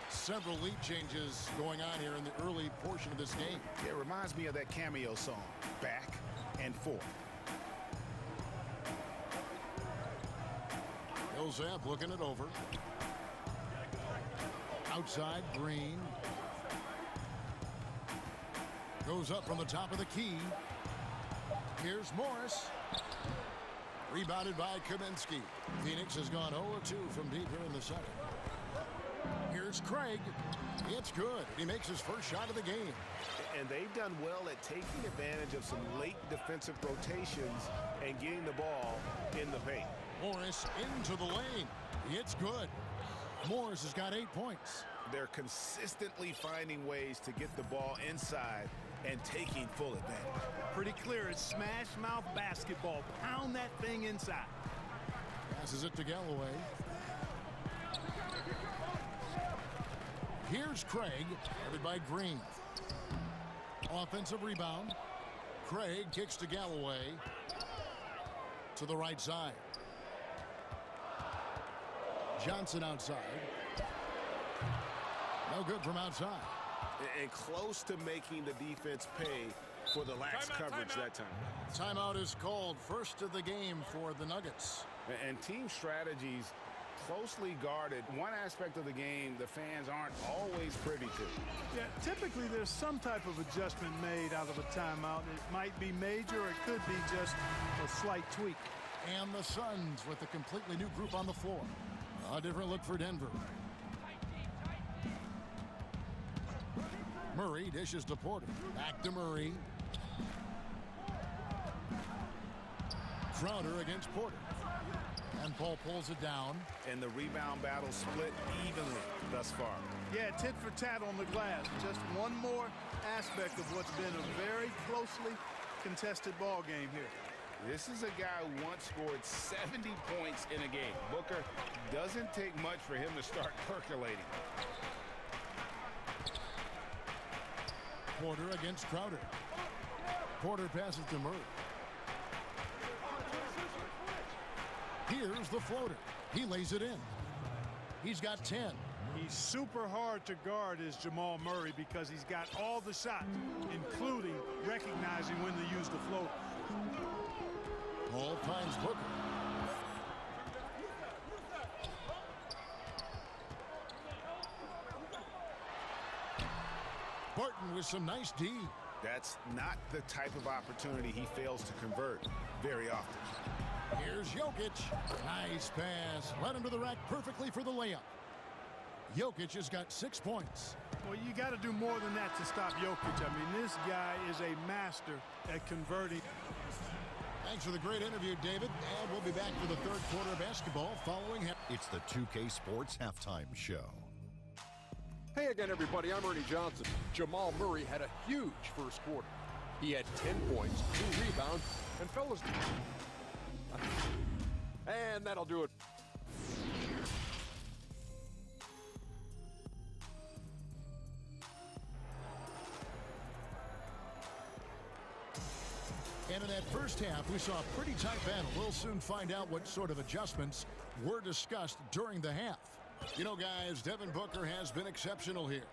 Several lead changes going on here in the early portion of this game. It reminds me of that cameo song, Back and Forth. Joseph looking it over. Outside, Green. Goes up from the top of the key. Here's Morris. Rebounded by Kaminsky. Phoenix has gone 0-2 from deep here in the second. Here's Craig. It's good. He makes his first shot of the game. And they've done well at taking advantage of some late defensive rotations and getting the ball in the paint. Morris into the lane. It's good. Morris has got 8 points. They're consistently finding ways to get the ball inside and taking full advantage. Pretty clear. It's smash mouth basketball. Pound that thing inside. Passes it to Galloway. Here's Craig, headed by Green. Offensive rebound. Craig kicks to Galloway. To the right side. Johnson outside. No good from outside. And close to making the defense pay for the lax coverage that time. Timeout is called. First of the game for the Nuggets. And team strategies closely guarded. One aspect of the game the fans aren't always privy to. Yeah, typically there's some type of adjustment made out of a timeout. It might be major, or it could be just a slight tweak. And the Suns with a completely new group on the floor. A different look for Denver. Murray dishes to Porter. Back to Murray. Crowder against Porter. And Paul pulls it down. And the rebound battle split evenly thus far. Yeah, tit for tat on the glass. Just one more aspect of what's been a very closely contested ball game here. This is a guy who once scored 70 points in a game. Booker, doesn't take much for him to start percolating. Porter against Crowder. Porter passes to Murray. Here's the floater. He lays it in. He's got 10. He's super hard to guard is Jamal Murray because he's got all the shots, including recognizing when to use the floater. Paul finds Booker. Barton with some nice D. That's not the type of opportunity he fails to convert very often. Here's Jokic. Nice pass. Led him to the rack perfectly for the layup. Jokic has got 6 points. Well, you got to do more than that to stop Jokic. I mean, this guy is a master at converting. Thanks for the great interview, David. And we'll be back for the third quarter of basketball following him. It's the 2K Sports Halftime Show. Hey again, everybody. I'm Ernie Johnson. Jamal Murray had a huge first quarter. He had 10 points, 2 rebounds, and fellas. And that'll do it. And in that first half, we saw a pretty tight battle. We'll soon find out what sort of adjustments were discussed during the half. You know, guys, Devin Booker has been exceptional here.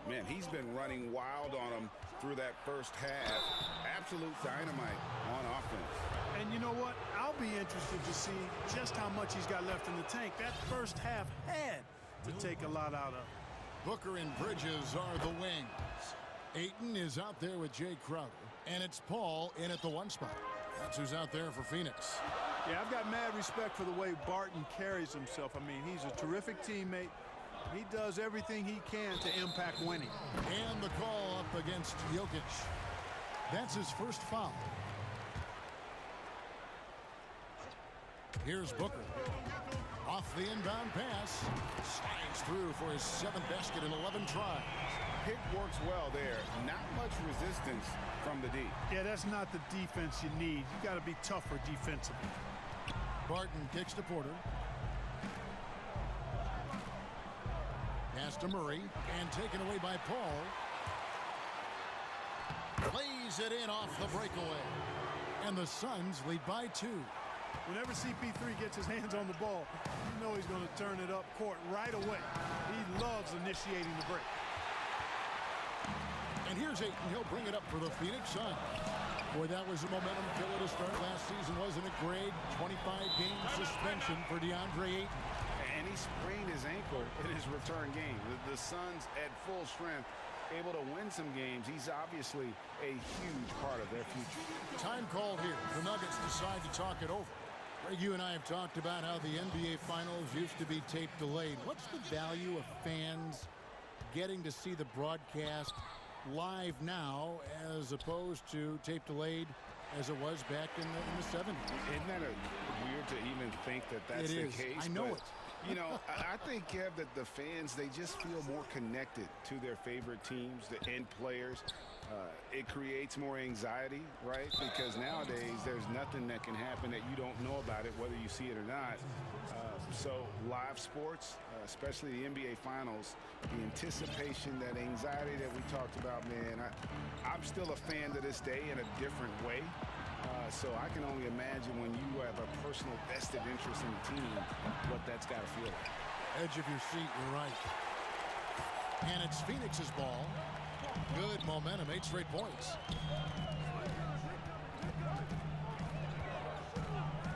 Man, he's been running wild on him through that first half. Absolute dynamite on offense. And you know what? I'll be interested to see just how much he's got left in the tank. That first half had to take a lot out of. Booker and Bridges are the wings. Ayton is out there with Jay Crowder. And it's Paul in at the 1 spot. That's who's out there for Phoenix. Yeah, I've got mad respect for the way Barton carries himself. I mean, he's a terrific teammate. He does everything he can to impact winning. And the call up against Jokic. That's his first foul. Here's Booker. Off the inbound pass. Slides through for his 7th basket in 11 tries. Pick works well there. Not much resistance from the D. Yeah, that's not the defense you need. You got to be tougher defensively. Barton kicks to Porter. Pass to Murray and taken away by Paul. Lays it in off the breakaway. And the Suns lead by 2. Whenever CP3 gets his hands on the ball, you know he's going to turn it up court right away. He loves initiating the break. And here's Ayton. He'll bring it up for the Phoenix Suns. Boy, that was a momentum killer to start last season, wasn't it, Greg? 25-game suspension for DeAndre Ayton. And he sprained his ankle in his return game. The Suns at full strength, able to win some games. He's obviously a huge part of their future. Time called here. The Nuggets decide to talk it over. Greg, you and I have talked about how the NBA Finals used to be tape delayed. What's the value of fans getting to see the broadcast live now as opposed to tape delayed as it was back in the 70s? Isn't that weird to even think that that's the case? I know it. You know, I think, Kev, that the fans, they just feel more connected to their favorite teams, the end players. It creates more anxiety, right? Because nowadays there's nothing that can happen that you don't know about it, whether you see it or not. So live sports, especially the NBA Finals, the anticipation, that anxiety that we talked about, man, I'm still a fan to this day in a different way. So I can only imagine when you have a personal vested interest in the team, what that's got to feel like. Edge of your seat, you're right. And it's Phoenix's ball. Good momentum, 8 straight points.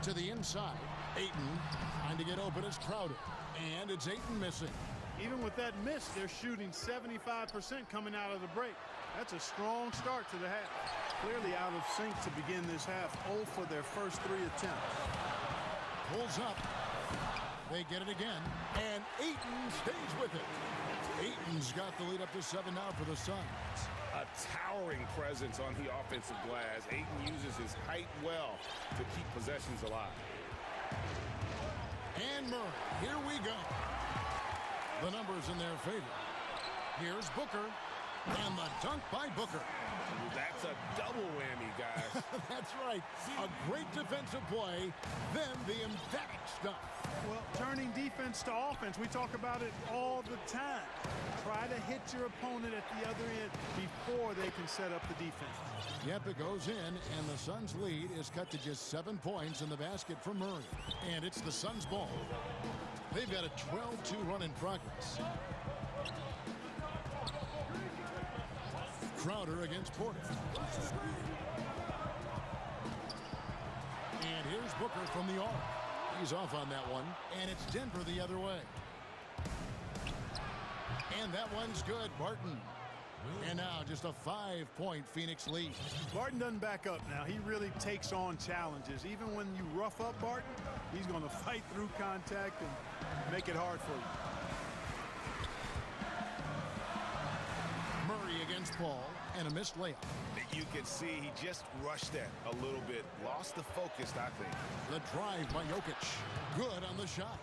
To the inside, Ayton trying to get open as Crowder. And it's Ayton missing. Even with that miss, they're shooting 75% coming out of the break. That's a strong start to the half. Clearly out of sync to begin this half. 0 for their first 3 attempts. Pulls up. They get it again. And Ayton stays with it. Ayton's got the lead up to 7 now for the Suns. A towering presence on the offensive glass. Ayton uses his height well to keep possessions alive. And Murray, here we go. The numbers in their favor. Here's Booker. And the dunk by Booker. That's a double whammy, guys. That's right. A great defensive play, then the emphatic stuff. Well, turning defense to offense, we talk about it all the time. Try to hit your opponent at the other end before they can set up the defense. Yep, it goes in, and the Suns' lead is cut to just 7 points in the basket for Murray. And it's the Suns' ball. They've got a 12-2 run in progress. Crowder against Porter. And here's Booker from the arc. He's off on that one. And it's Denver the other way. And that one's good. Barton. And now just a 5-point Phoenix lead. Barton doesn't back up now. He really takes on challenges. Even when you rough up Barton, he's going to fight through contact and make it hard for you. Murray against Paul, and a missed layup. You can see he just rushed that a little bit. Lost the focus, I think. The drive by Jokic. Good on the shot.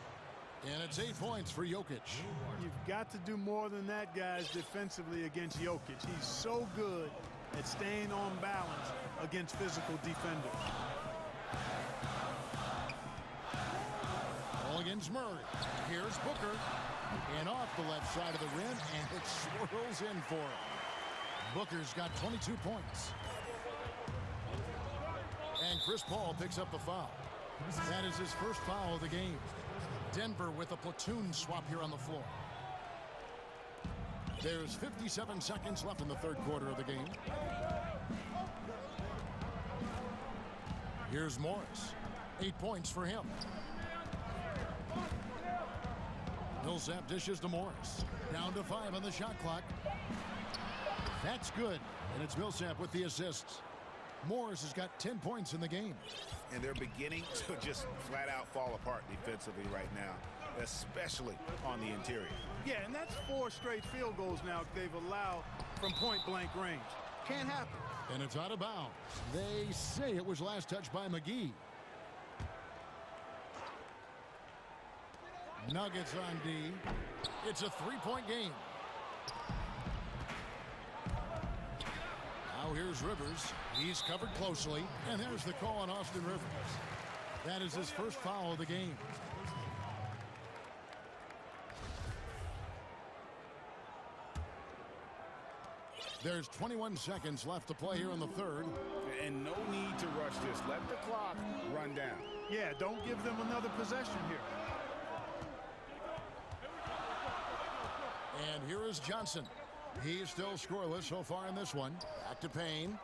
And it's 8 points for Jokic. You've got to do more than that, guys, defensively against Jokic. He's so good at staying on balance against physical defenders. Ball against Murray. Here's Booker. And off the left side of the rim, and it swirls in for him. Booker's got 22 points. And Chris Paul picks up the foul. That is his first foul of the game. Denver with a platoon swap here on the floor. There's 57 seconds left in the third quarter of the game. Here's Morris. 8 points for him. Millsap dishes to Morris. Down to 5 on the shot clock. That's good. And it's Millsap with the assists. Morris has got 10 points in the game. And they're beginning to just flat out fall apart defensively right now, especially on the interior. Yeah, and that's 4 straight field goals now they've allowed from point-blank range. Can't happen. And it's out of bounds. They say it was last touched by McGee. Nuggets on D. It's a 3-point game. Now here's Rivers. He's covered closely. And there's the call on Austin Rivers. That is his first foul of the game. There's 21 seconds left to play here in the third. And no need to rush this. Let the clock run down. Yeah, don't give them another possession here. And here is Johnson. He's still scoreless so far in this one. Back to Payne.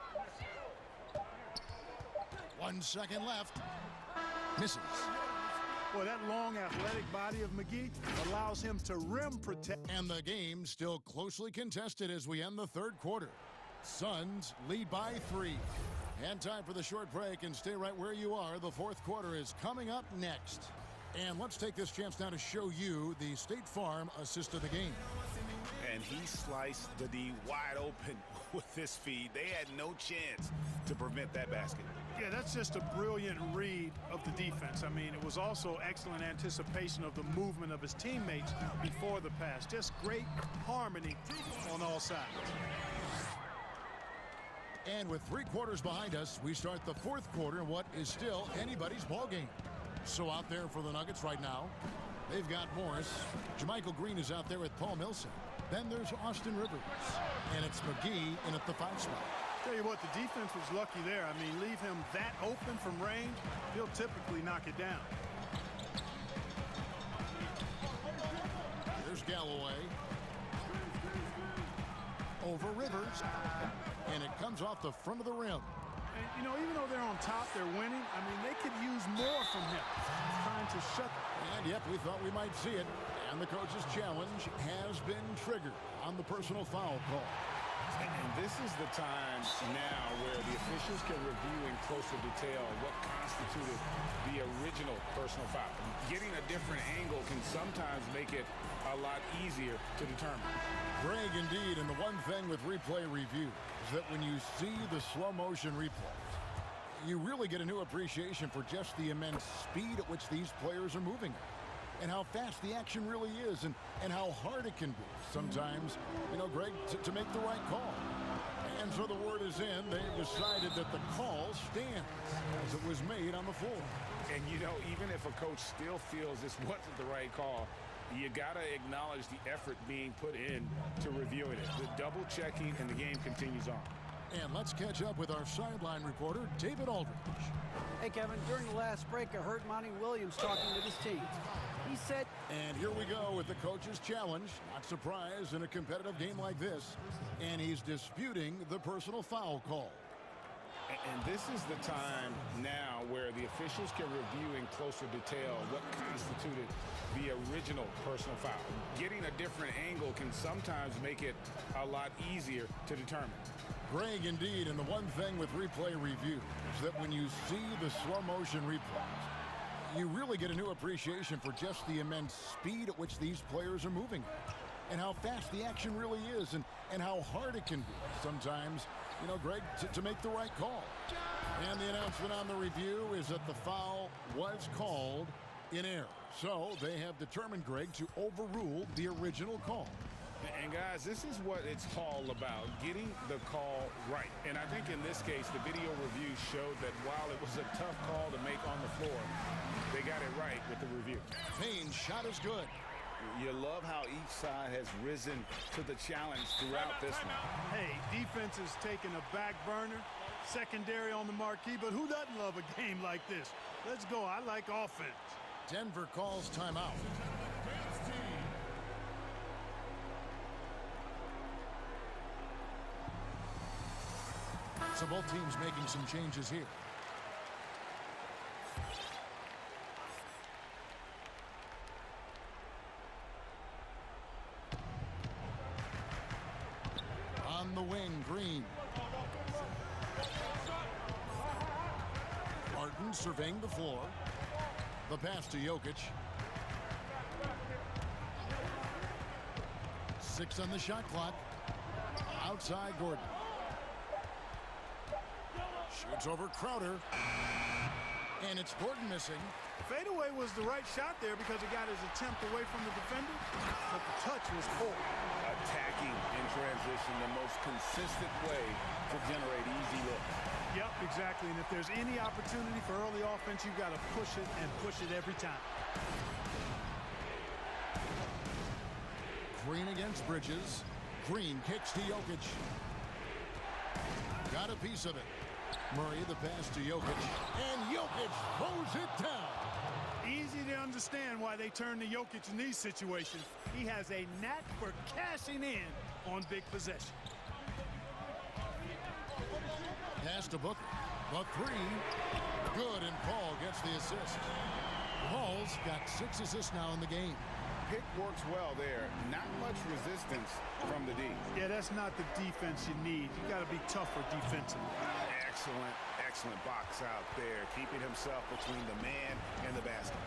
1 second left. Misses. Boy, that long athletic body of McGee allows him to rim protect. And the game still closely contested as we end the third quarter. Suns lead by 3. And time for the short break, and stay right where you are. The fourth quarter is coming up next. And let's take this chance now to show you the State Farm assist of the game. And he sliced the D wide open with this feed. They had no chance to prevent that basket. Yeah, that's just a brilliant read of the defense. I mean, it was also excellent anticipation of the movement of his teammates before the pass. Just great harmony on all sides. And with 3 quarters behind us, we start the fourth quarter in what is still anybody's ball game. So out there for the Nuggets right now, they've got Morris. Jermichael Green is out there with Paul Millsap. Then there's Austin Rivers. And it's McGee in at the 5 spot. Tell you what, the defense was lucky there. I mean, leave him that open from range, he'll typically knock it down. Here's Galloway. Over Rivers. And it comes off the front of the rim. And, you know, even though they're on top, they're winning. I mean, they could use more from him. Trying to shut them. And, yep, we thought we might see it. And the coach's challenge has been triggered on the personal foul call. And this is the time now where the officials can review in closer detail what constituted the original personal foul. Getting a different angle can sometimes make it a lot easier to determine. Greg, indeed, and the one thing with replay review is that when you see the slow motion replays, you really get a new appreciation for just the immense speed at which these players are moving and how fast the action really is and how hard it can be sometimes, you know, Greg, to make the right call. And so the word is in. They've decided that the call stands as it was made on the floor. And, you know, even if a coach still feels this wasn't the right call, you got to acknowledge the effort being put in to reviewing it. The double checking, and the game continues on. And let's catch up with our sideline reporter, David Aldridge. Hey, Kevin, during the last break, I heard Monty Williams talking with his team. He said... And here we go with the coach's challenge. Not surprised in a competitive game like this. And he's disputing the personal foul call. And this is the time now where the officials can review in closer detail what constituted the original personal foul. Getting a different angle can sometimes make it a lot easier to determine. Greg, indeed, and the one thing with replay review is that when you see the slow motion replays, you really get a new appreciation for just the immense speed at which these players are moving and how fast the action really is and how hard it can be sometimes, you know, Greg, to make the right call. And the announcement on the review is that the foul was called in error. So they have determined, Greg, to overrule the original call. And, guys, this is what it's all about, getting the call right. And I think in this case, the video review showed that while it was a tough call to make on the floor, they got it right with the review. Payne's shot is good. You love how each side has risen to the challenge throughout this one. Hey, defense is taking a back burner, secondary on the marquee, but who doesn't love a game like this? Let's go. I like offense. Denver calls timeout. So both teams making some changes here. On the wing, Green. Martin surveying the floor. The pass to Jokic. 6 on the shot clock. Outside Gordon. Shoots over Crowder. And it's Gordon missing. Fadeaway was the right shot there because it got his attempt away from the defender, but the touch was poor. Attacking in transition, the most consistent way to generate easy looks. Yep, exactly. And if there's any opportunity for early offense, you've got to push it and push it every time. Green against Bridges. Green kicks to Jokic. Got a piece of it. Murray, the pass to Jokic. And Jokic throws it down. Easy to understand why they turn to Jokic in these situations. He has a knack for cashing in on big possession. Pass to Booker. The three. Good, and Paul gets the assist. Paul's got 6 assists now in the game. Pick works well there. Not much resistance from the D. Yeah, that's not the defense you need. You got to be tougher defensively. Excellent, excellent box out there, keeping himself between the man and the basket.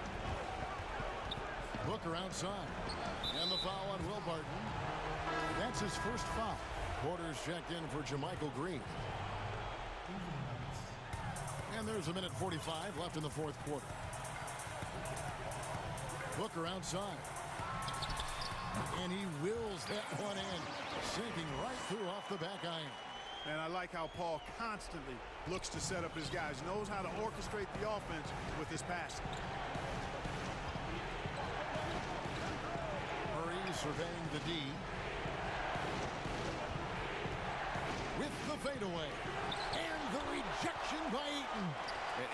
Booker outside. And the foul on Will Barton. That's his first foul. Porter's checked in for Jermichael Green. And there's a minute 45 left in the fourth quarter. Booker outside. And he wills that one in, sinking right through off the back iron. And I like how Paul constantly looks to set up his guys, knows how to orchestrate the offense with his passing. Murray surveying the D. With the fadeaway. And the rejection by Ayton.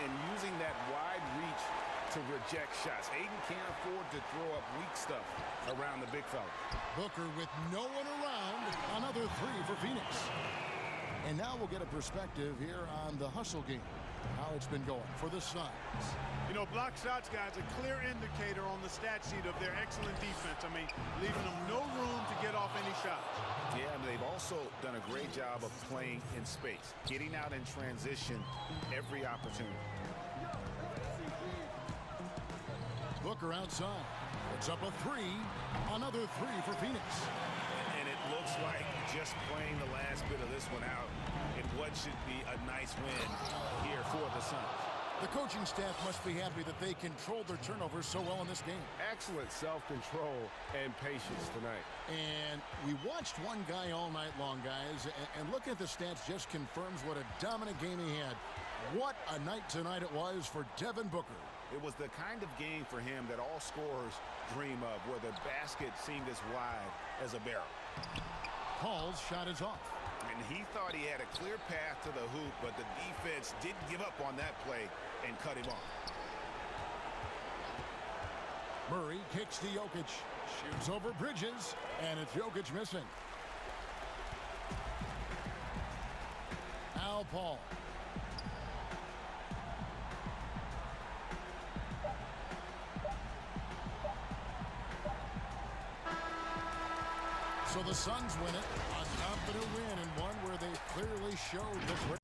And using that wide reach to reject shots. Ayton can't afford to throw up weak stuff around the big fella. Booker with no one around. Another three for Phoenix. And now we'll get a perspective here on the hustle game. How it's been going for the Suns. You know, block shots, guys, a clear indicator on the stat sheet of their excellent defense. I mean, leaving them no room to get off any shots. Yeah, and they've also done a great job of playing in space, getting out in transition every opportunity. Booker outside. Puts up a three. Another three for Phoenix. And it looks like just playing the last bit of this one out in what should be a nice win here for the Suns. The coaching staff must be happy that they controlled their turnovers so well in this game. Excellent self-control and patience tonight. And we watched one guy all night long, guys, and looking at the stats just confirms what a dominant game he had. What a night tonight it was for Devin Booker. It was the kind of game for him that all scorers dream of, where the basket seemed as wide as a barrel. Paul's shot is off. And he thought he had a clear path to the hoop, but the defense didn't give up on that play and cut him off. Murray kicks to Jokic. Shoots over Bridges, and it's Jokic missing. Al Paul. So the Suns win it, a confident win, and one where they clearly showed the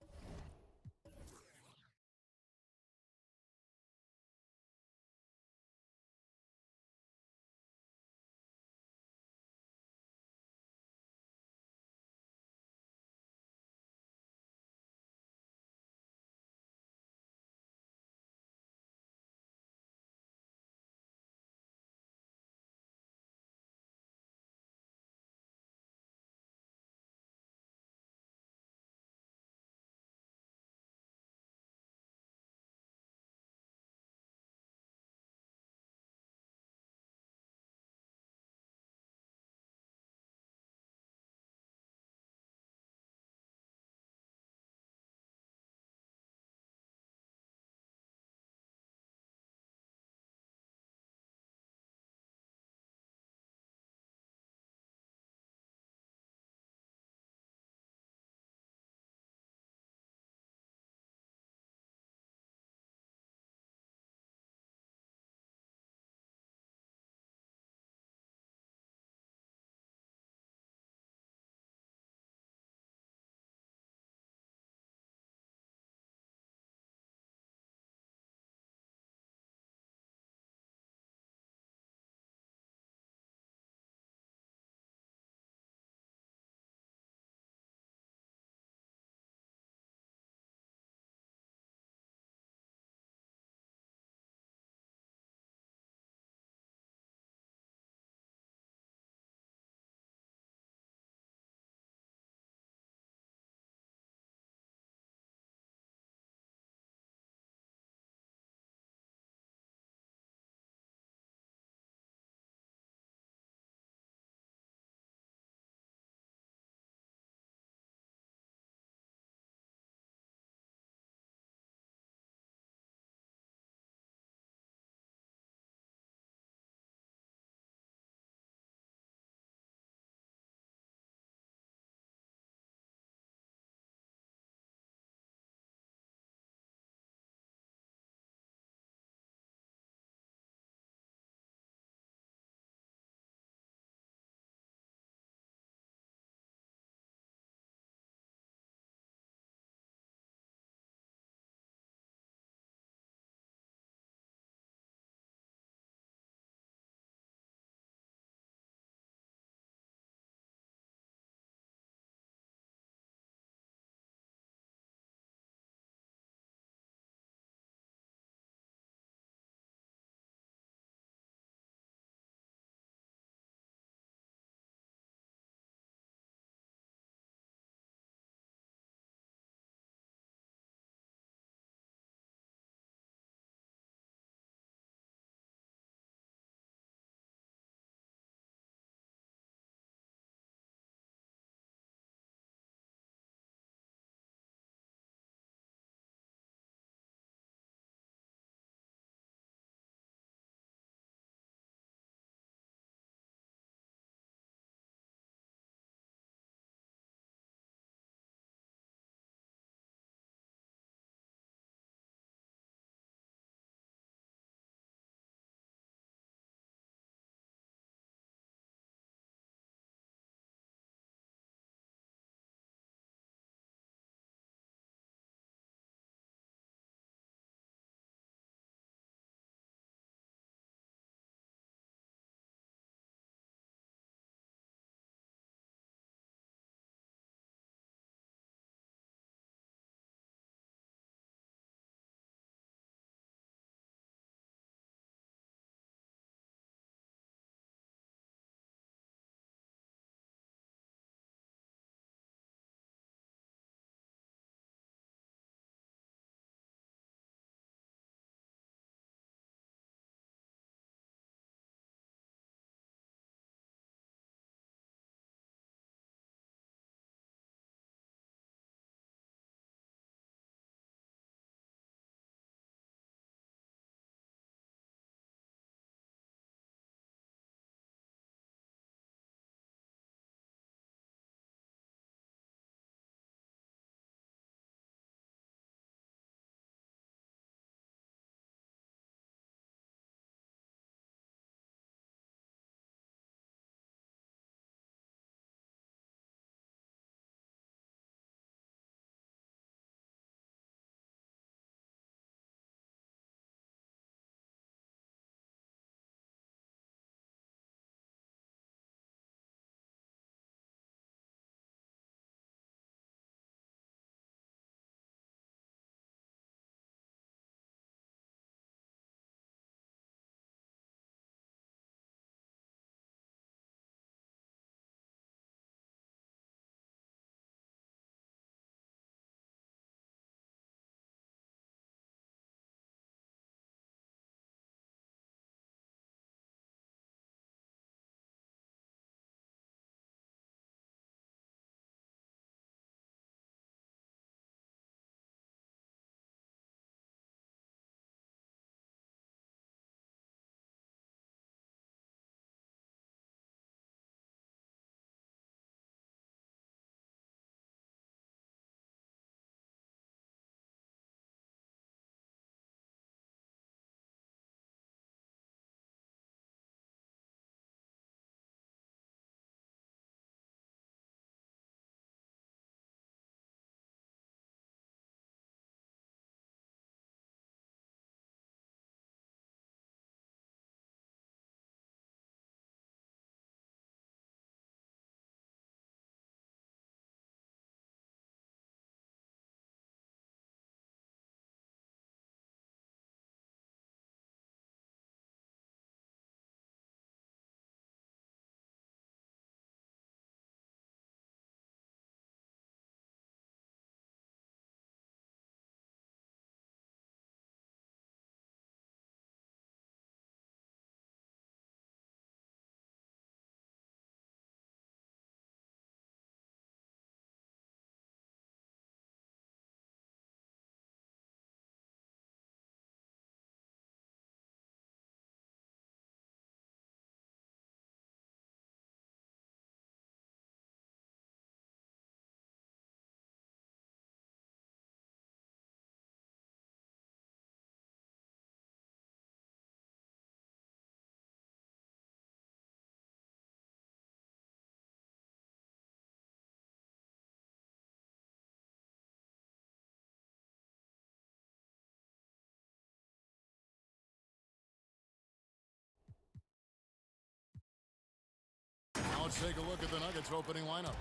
Let's take a look at the Nuggets opening lineup.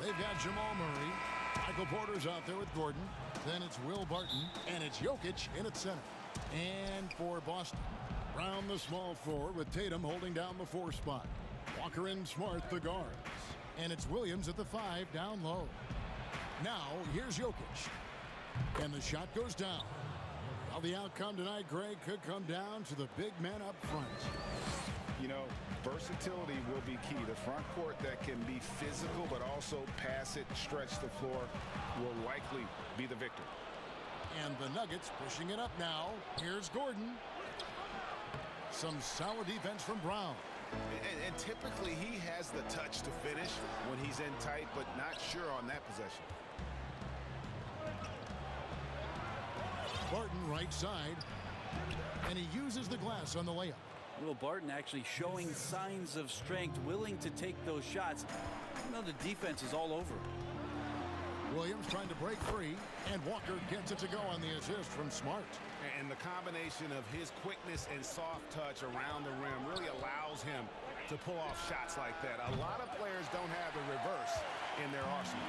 They've got Jamal Murray. Michael Porter's out there with Gordon. Then it's Will Barton. And it's Jokic in at center. And for Boston, Brown the small forward with Tatum holding down the 4 spot. Walker and Smart the guards. And it's Williams at the 5 down low. Now here's Jokic. And the shot goes down. Well, the outcome tonight, Greg, could come down to the big man up front. You know, versatility will be key. The front court that can be physical but also pass it, stretch the floor will likely be the victor. And the Nuggets pushing it up now. Here's Gordon. Some solid defense from Brown. And typically he has the touch to finish when he's in tight, but not sure on that possession. Barton right side. And he uses the glass on the layup. Will Barton actually showing signs of strength, willing to take those shots. You know, the defense is all over. Williams trying to break free, and Walker gets it to go on the assist from Smart. And the combination of his quickness and soft touch around the rim really allows him to pull off shots like that. A lot of players don't have the reverse in their arsenal.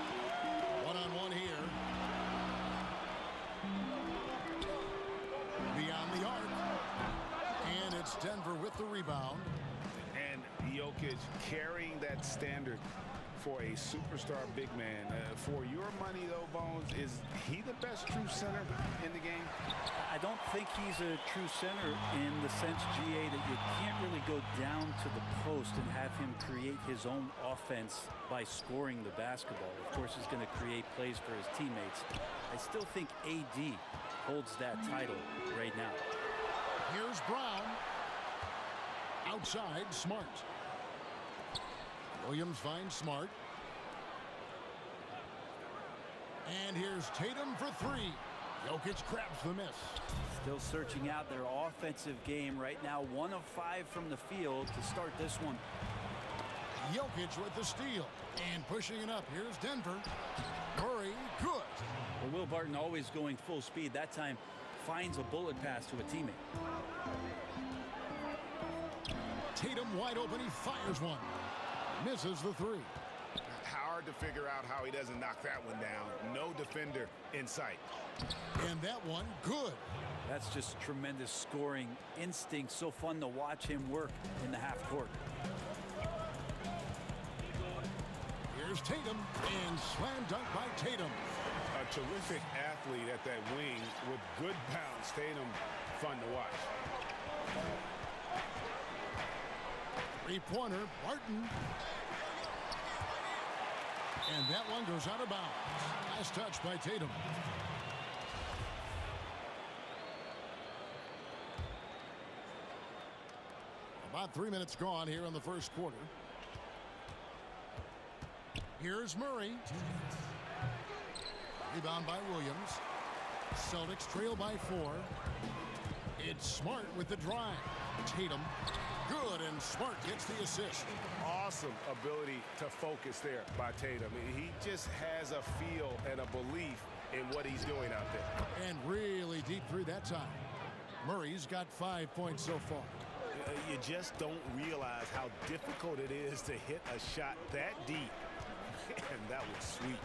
One-on-one here. Beyond the arc. And it's Denver with the rebound. And Jokic carrying that standard for a superstar big man. For your money, though, Bones, is he the best true center in the game? I don't think he's a true center in the sense, GA, that you can't really go down to the post and have him create his own offense by scoring the basketball. Of course, he's going to create plays for his teammates. I still think AD holds that title right now. Here's Brown. Outside, Smart. Williams finds Smart. And here's Tatum for 3. Jokic grabs the miss. Still searching out their offensive game right now. 1 of 5 from the field to start this one. Jokic with the steal. And pushing it up. Here's Denver. Murray, good. Well, Will Barton always going full speed. That time finds a bullet pass to a teammate. Tatum wide open. He fires one. Misses the 3. Hard to figure out how he doesn't knock that one down. No defender in sight. And that one, good. That's just tremendous scoring instinct. So fun to watch him work in the half court. Here's Tatum, and slam dunk by Tatum. A terrific athlete at that wing with good bounce. Tatum, fun to watch. 3-pointer, Barton. And that one goes out of bounds. Last touch by Tatum. About 3 minutes gone here in the first quarter. Here's Murray. Rebound by Williams. Celtics trail by 4. It's Smart with the drive. Tatum. Good, and Smart gets the assist. Awesome ability to focus there by Tatum. He just has a feel and a belief in what he's doing out there. And really deep through that time. Murray's got 5 points so far. You just don't realize how difficult it is to hit a shot that deep. And that was sweet.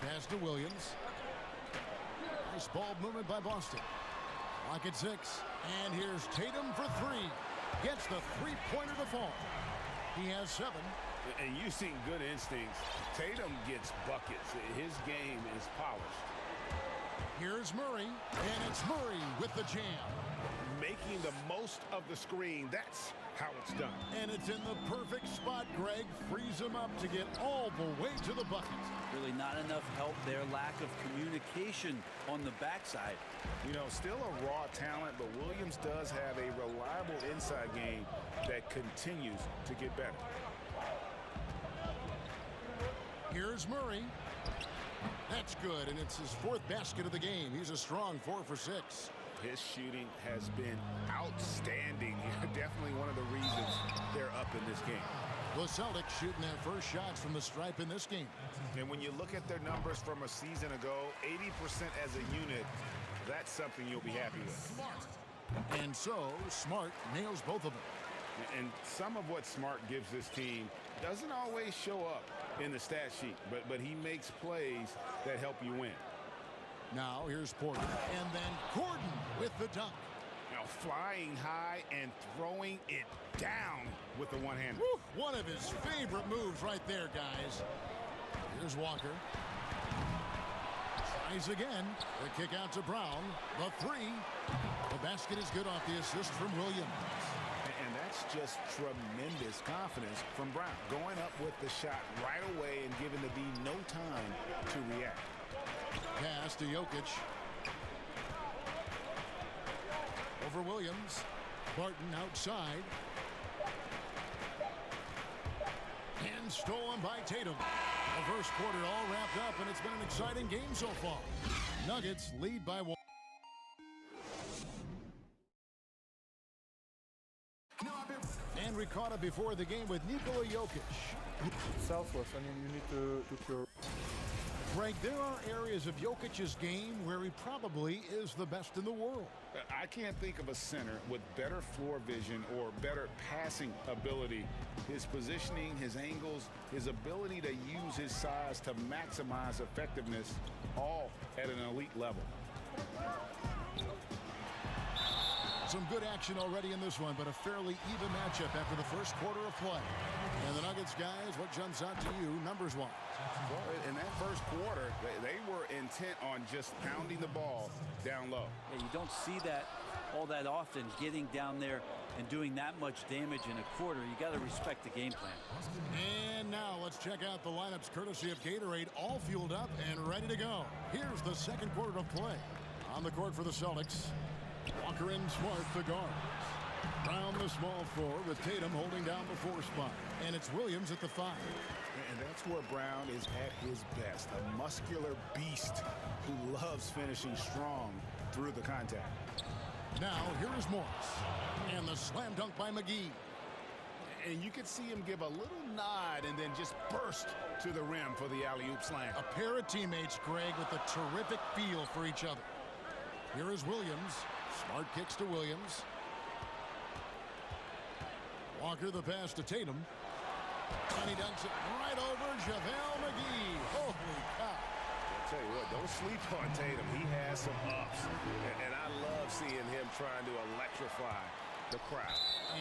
Pass to Williams. Nice ball movement by Boston. Clock at 6. And here's Tatum for 3. Gets the 3-pointer to fall. He has 7. And using good instincts, Tatum gets buckets. His game is polished. Here's Murray. And it's Murray with the jam. Making the most of the screen. That's how it's done. And it's in the perfect spot, Greg. Frees him up to get all the way to the bucket. Really not enough help there. Lack of communication on the backside. You know, still a raw talent, but Williams does have a reliable inside game that continues to get better. Here's Murray. That's good, and it's his 4th basket of the game. He's a strong 4 for 6. His shooting has been outstanding. Definitely one of the reasons they're up in this game. The Celtics shooting their first shots from the stripe in this game. And when you look at their numbers from a season ago, 80% as a unit, that's something you'll be happy with. And so, Smart nails both of them. And some of what Smart gives this team doesn't always show up in the stat sheet, but he makes plays that help you win. Now here's Porter, and then Gordon with the dunk. Now flying high and throwing it down with the one-hander. One of his favorite moves right there, guys. Here's Walker. Tries again. The kick out to Brown. The three. The basket is good off the assist from Williams. And that's just tremendous confidence from Brown. Going up with the shot right away and giving the D no time to react. Pass to Jokic. Over Williams. Barton outside. And stolen by Tatum. The first quarter all wrapped up, and it's been an exciting game so far. Nuggets lead by 1. And we caught it before the game with Nikola Jokic. Selfless. I mean, you need to cure. Greg, there are areas of Jokic's game where he probably is the best in the world. I can't think of a center with better floor vision or better passing ability. His positioning, his angles, his ability to use his size to maximize effectiveness, all at an elite level. Some good action already in this one, but a fairly even matchup after the first quarter of play. And the Nuggets, guys, what jumps out to you, numbers-wise? Well, in that first quarter, they were intent on just pounding the ball down low. Yeah, you don't see that all that often, getting down there and doing that much damage in a quarter. You got to respect the game plan. And now let's check out the lineups courtesy of Gatorade, all fueled up and ready to go. Here's the second quarter of play. On the court for the Celtics, Walker and Smart, the guards. Brown, the small four, with Tatum holding down the 4 spot. And it's Williams at the 5. And that's where Brown is at his best, a muscular beast who loves finishing strong through the contact. Now, here is Morris. And the slam dunk by McGee. And you could see him give a little nod and then just burst to the rim for the alley-oop slam. A pair of teammates, Greg, with a terrific feel for each other. Here is Williams. Smart kicks to Williams. Walker the pass to Tatum. And he dunks it right over JaVale McGee. Holy cow. I'll tell you what, don't sleep on Tatum. He has some ups. And I love seeing him trying to electrify the crowd.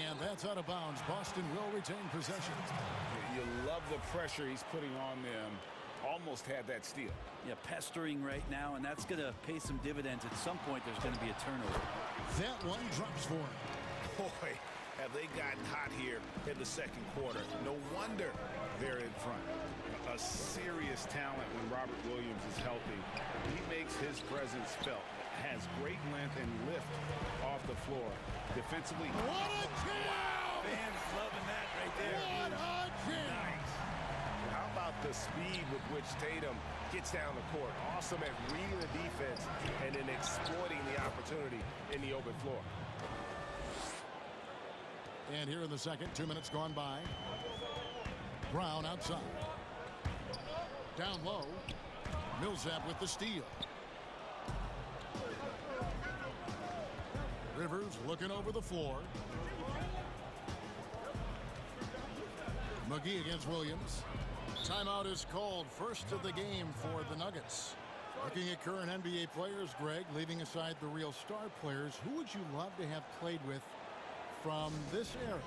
And that's out of bounds. Boston will retain possession. You love the pressure he's putting on them. Almost had that steal. Yeah, pestering right now, and that's going to pay some dividends. At some point, there's going to be a turnover. That one drops for him. Boy, have they gotten hot here in the second quarter. No wonder they're in front. A serious talent when Robert Williams is healthy. He makes his presence felt. Has great length and lift off the floor. Defensively. What a jam! Wow, fans loving that right there. What a jam! Nice. How about the speed with which Tatum gets down the court? Awesome at reading the defense and then exploiting the opportunity in the open floor. And here in the second, 2 minutes gone by. Brown outside. Down low. Millsap with the steal. Rivers looking over the floor. McGee against Williams. Timeout is called, first of the game for the Nuggets. Looking at current NBA players, Greg, leaving aside the real star players, who would you love to have played with from this era?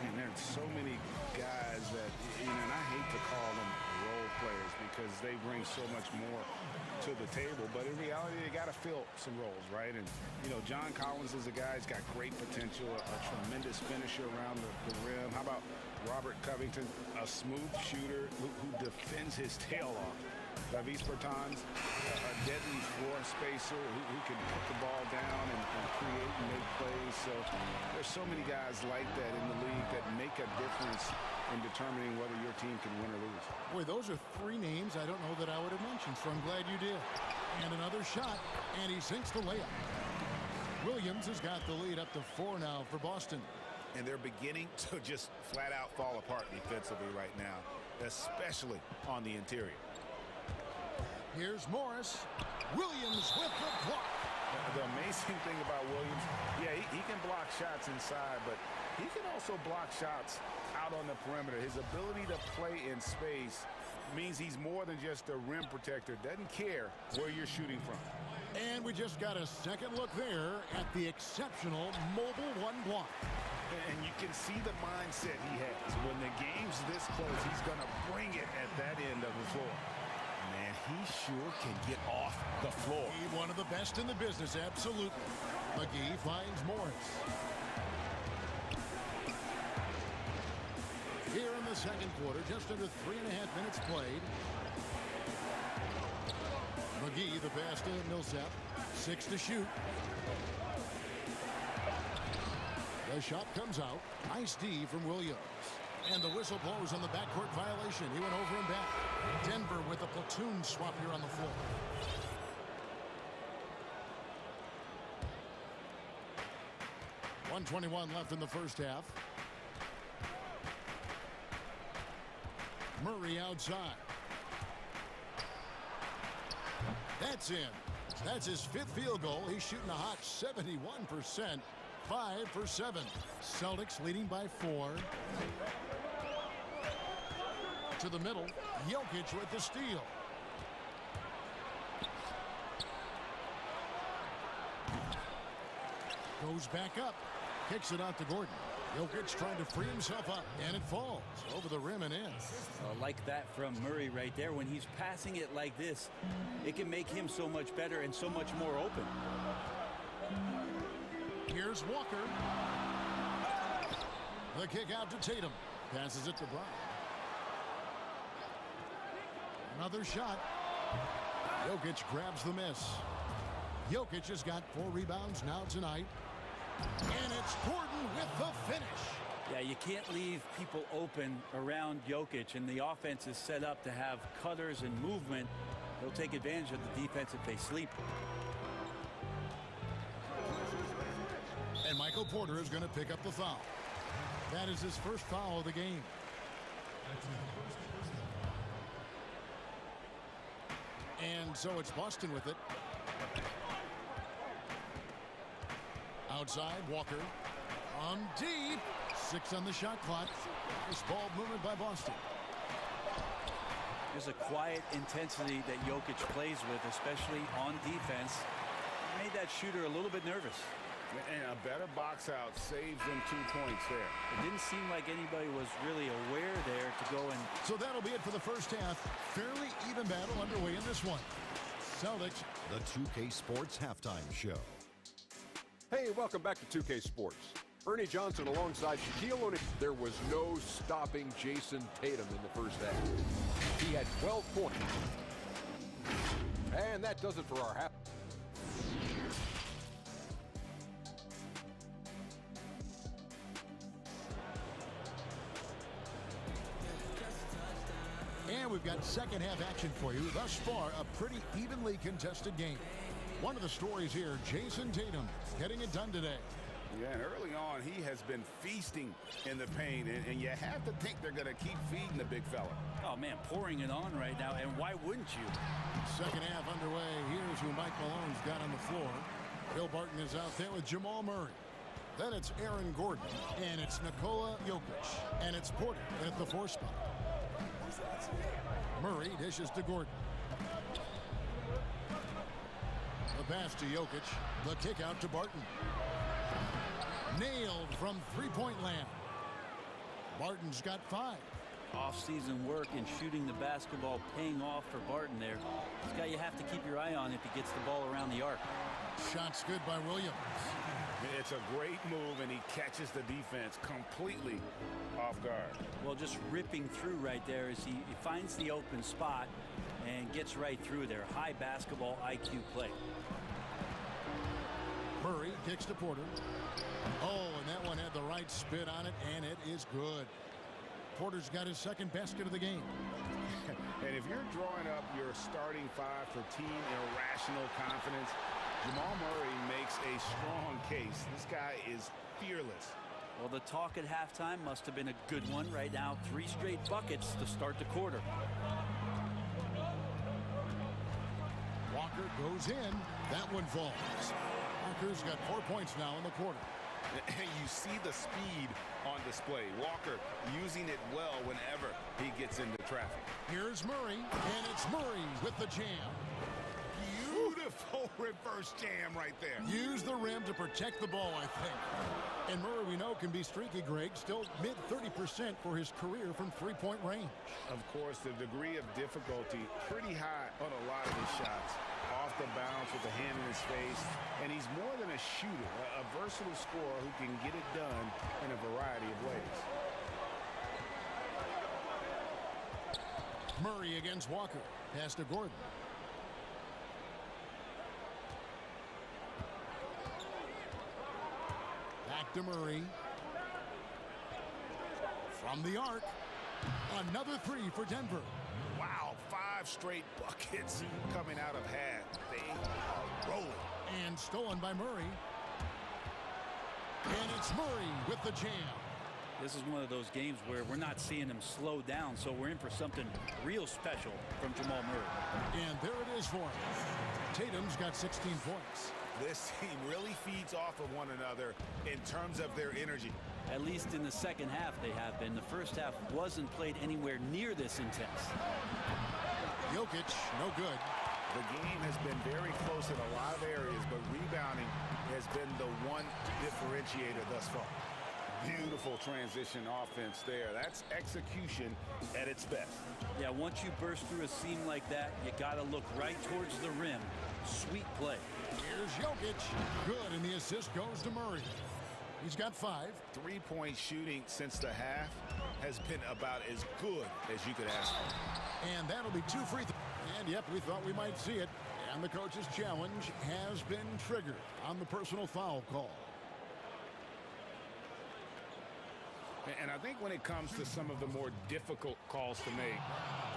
And there's so many guys that, and I hate to call them role players because they bring so much more to the table, but in reality, they got to fill some roles, right? And, John Collins is a guy who's got great potential, a tremendous finisher around the rim. How about Robert Covington, a smooth shooter who defends his tail off? Davis Bertans, a deadly floor spacer who can put the ball down and create and make plays. So there's so many guys like that in the league that make a difference in determining whether your team can win or lose. Boy, those are 3 names I don't know that I would have mentioned, so I'm glad you did. And another shot, and he sinks the layup. Williams has got the lead up to 4 now for Boston. And they're beginning to just flat out fall apart defensively right now, especially on the interior. Here's Morris. Williams with the block. The amazing thing about Williams, yeah, he can block shots inside, but he can also block shots out on the perimeter. His ability to play in space means he's more than just a rim protector. Doesn't care where you're shooting from. And we just got a second look there at the exceptional mobile one block. And you can see the mindset he has. When the game's this close, he's going to bring it at that end of the floor. Man, he sure can get off the floor. He's one of the best in the business, absolutely. McGee finds Morris. Here in the second quarter, just under 3.5 minutes played. McGee, the pass to Millsap. 6 to shoot. The shot comes out. Nice D from Williams. And the whistle blows on the backcourt violation. He went over and back. Denver with a platoon swap here on the floor. .121 left in the first half. Murray outside. That's in. That's his 5th field goal. He's shooting a hot 71%. 5 for 7. Celtics leading by 4. To the middle. Jokic with the steal. Goes back up. Kicks it out to Gordon. Jokic trying to free himself up. And it falls over the rim and in. Like that from Murray right there. When he's passing it like this, it can make him so much better and so much more open. Here's Walker. The kick out to Tatum. Passes it to Brown. Another shot. Jokic grabs the miss. Jokic has got 4 rebounds now tonight. And it's Gordon with the finish. Yeah, you can't leave people open around Jokic, and the offense is set up to have cutters and movement. They'll take advantage of the defense if they sleep. And Michael Porter is going to pick up the foul. That is his first foul of the game. And so it's Boston with it. Outside, Walker. On deep. 6 on the shot clock. This ball movement by Boston. There's a quiet intensity that Jokic plays with, especially on defense. It made that shooter a little bit nervous. And a better box out saves them 2 points there. It didn't seem like anybody was really aware there to go and... So that'll be it for the first half. Fairly even battle underway in this one. Celtics. The 2K Sports Halftime Show. Hey, welcome back to 2K Sports. Ernie Johnson alongside Shaquille O'Neal. There was no stopping Jason Tatum in the first half. He had 12 points. And that does it for our half. And we've got second half action for you. Thus far, a pretty evenly contested game. One of the stories here, Jason Tatum getting it done today. Yeah, and early on, he has been feasting in the paint, and you have to think they're going to keep feeding the big fella. Oh, man, pouring it on right now, and why wouldn't you? Second half underway. Here's who Mike Malone's got on the floor. Bill Barton is out there with Jamal Murray. Then it's Aaron Gordon, and it's Nikola Jokic, and it's Porter at the 4 spot. Murray dishes to Gordon. The pass to Jokic. The kick out to Barton. Nailed from three-point land. Barton's got 5. Off-season work and shooting the basketball paying off for Barton there. This guy you have to keep your eye on if he gets the ball around the arc. Shot's good by Williams. It's a great move, and he catches the defense completely off guard. Well, just ripping through right there as he finds the open spot and gets right through there. High basketball IQ play. Murray kicks to Porter. Oh, and that one had the right spin on it, and it is good. Porter's got his second basket of the game. And if you're drawing up your starting 5 for team irrational confidence, Jamal Murray makes a strong case. This guy is fearless. Well, the talk at halftime must have been a good one. Right now, 3 straight buckets to start the quarter. Walker Walker goes in. That one falls. Walker's got 4 points now in the quarter. And you see the speed on display. Walker using it well whenever he gets into traffic. Here's Murray, and it's Murray with the jam. Beautiful reverse jam right there. Use the rim to protect the ball, I think. And Murray, we know, can be streaky, Greg. Still mid 30% for his career from three-point range. Of course, the degree of difficulty pretty high on a lot of his shots. Off the bounce with a hand in his face. And he's more than a shooter, a versatile scorer who can get it done in a variety of ways. Murray against Walker. Pass to Gordon. Back to Murray. From the arc. Another three for Denver. Wow, 5 straight buckets coming out of half. They are rolling. And stolen by Murray. And it's Murray with the jam. This is one of those games where we're not seeing him slow down, so we're in for something real special from Jamal Murray. And there it is for him. Tatum's got 16 points. This team really feeds off of one another in terms of their energy. At least in the second half they have been. The first half wasn't played anywhere near this intense. Jokic, no good. The game has been very close in a lot of areas, but rebounding has been the one differentiator thus far. Beautiful transition offense there. That's execution at its best. Yeah, once you burst through a seam like that, you got to look right towards the rim. Sweet play. Here's Jokic. Good, and the assist goes to Murray. He's got 5. Three-point shooting since the half has been about as good as you could ask for. And that'll be 2 free throws. And, yep, we thought we might see it. And the coach's challenge has been triggered on the personal foul call. And I think when it comes to some of the more difficult calls to make,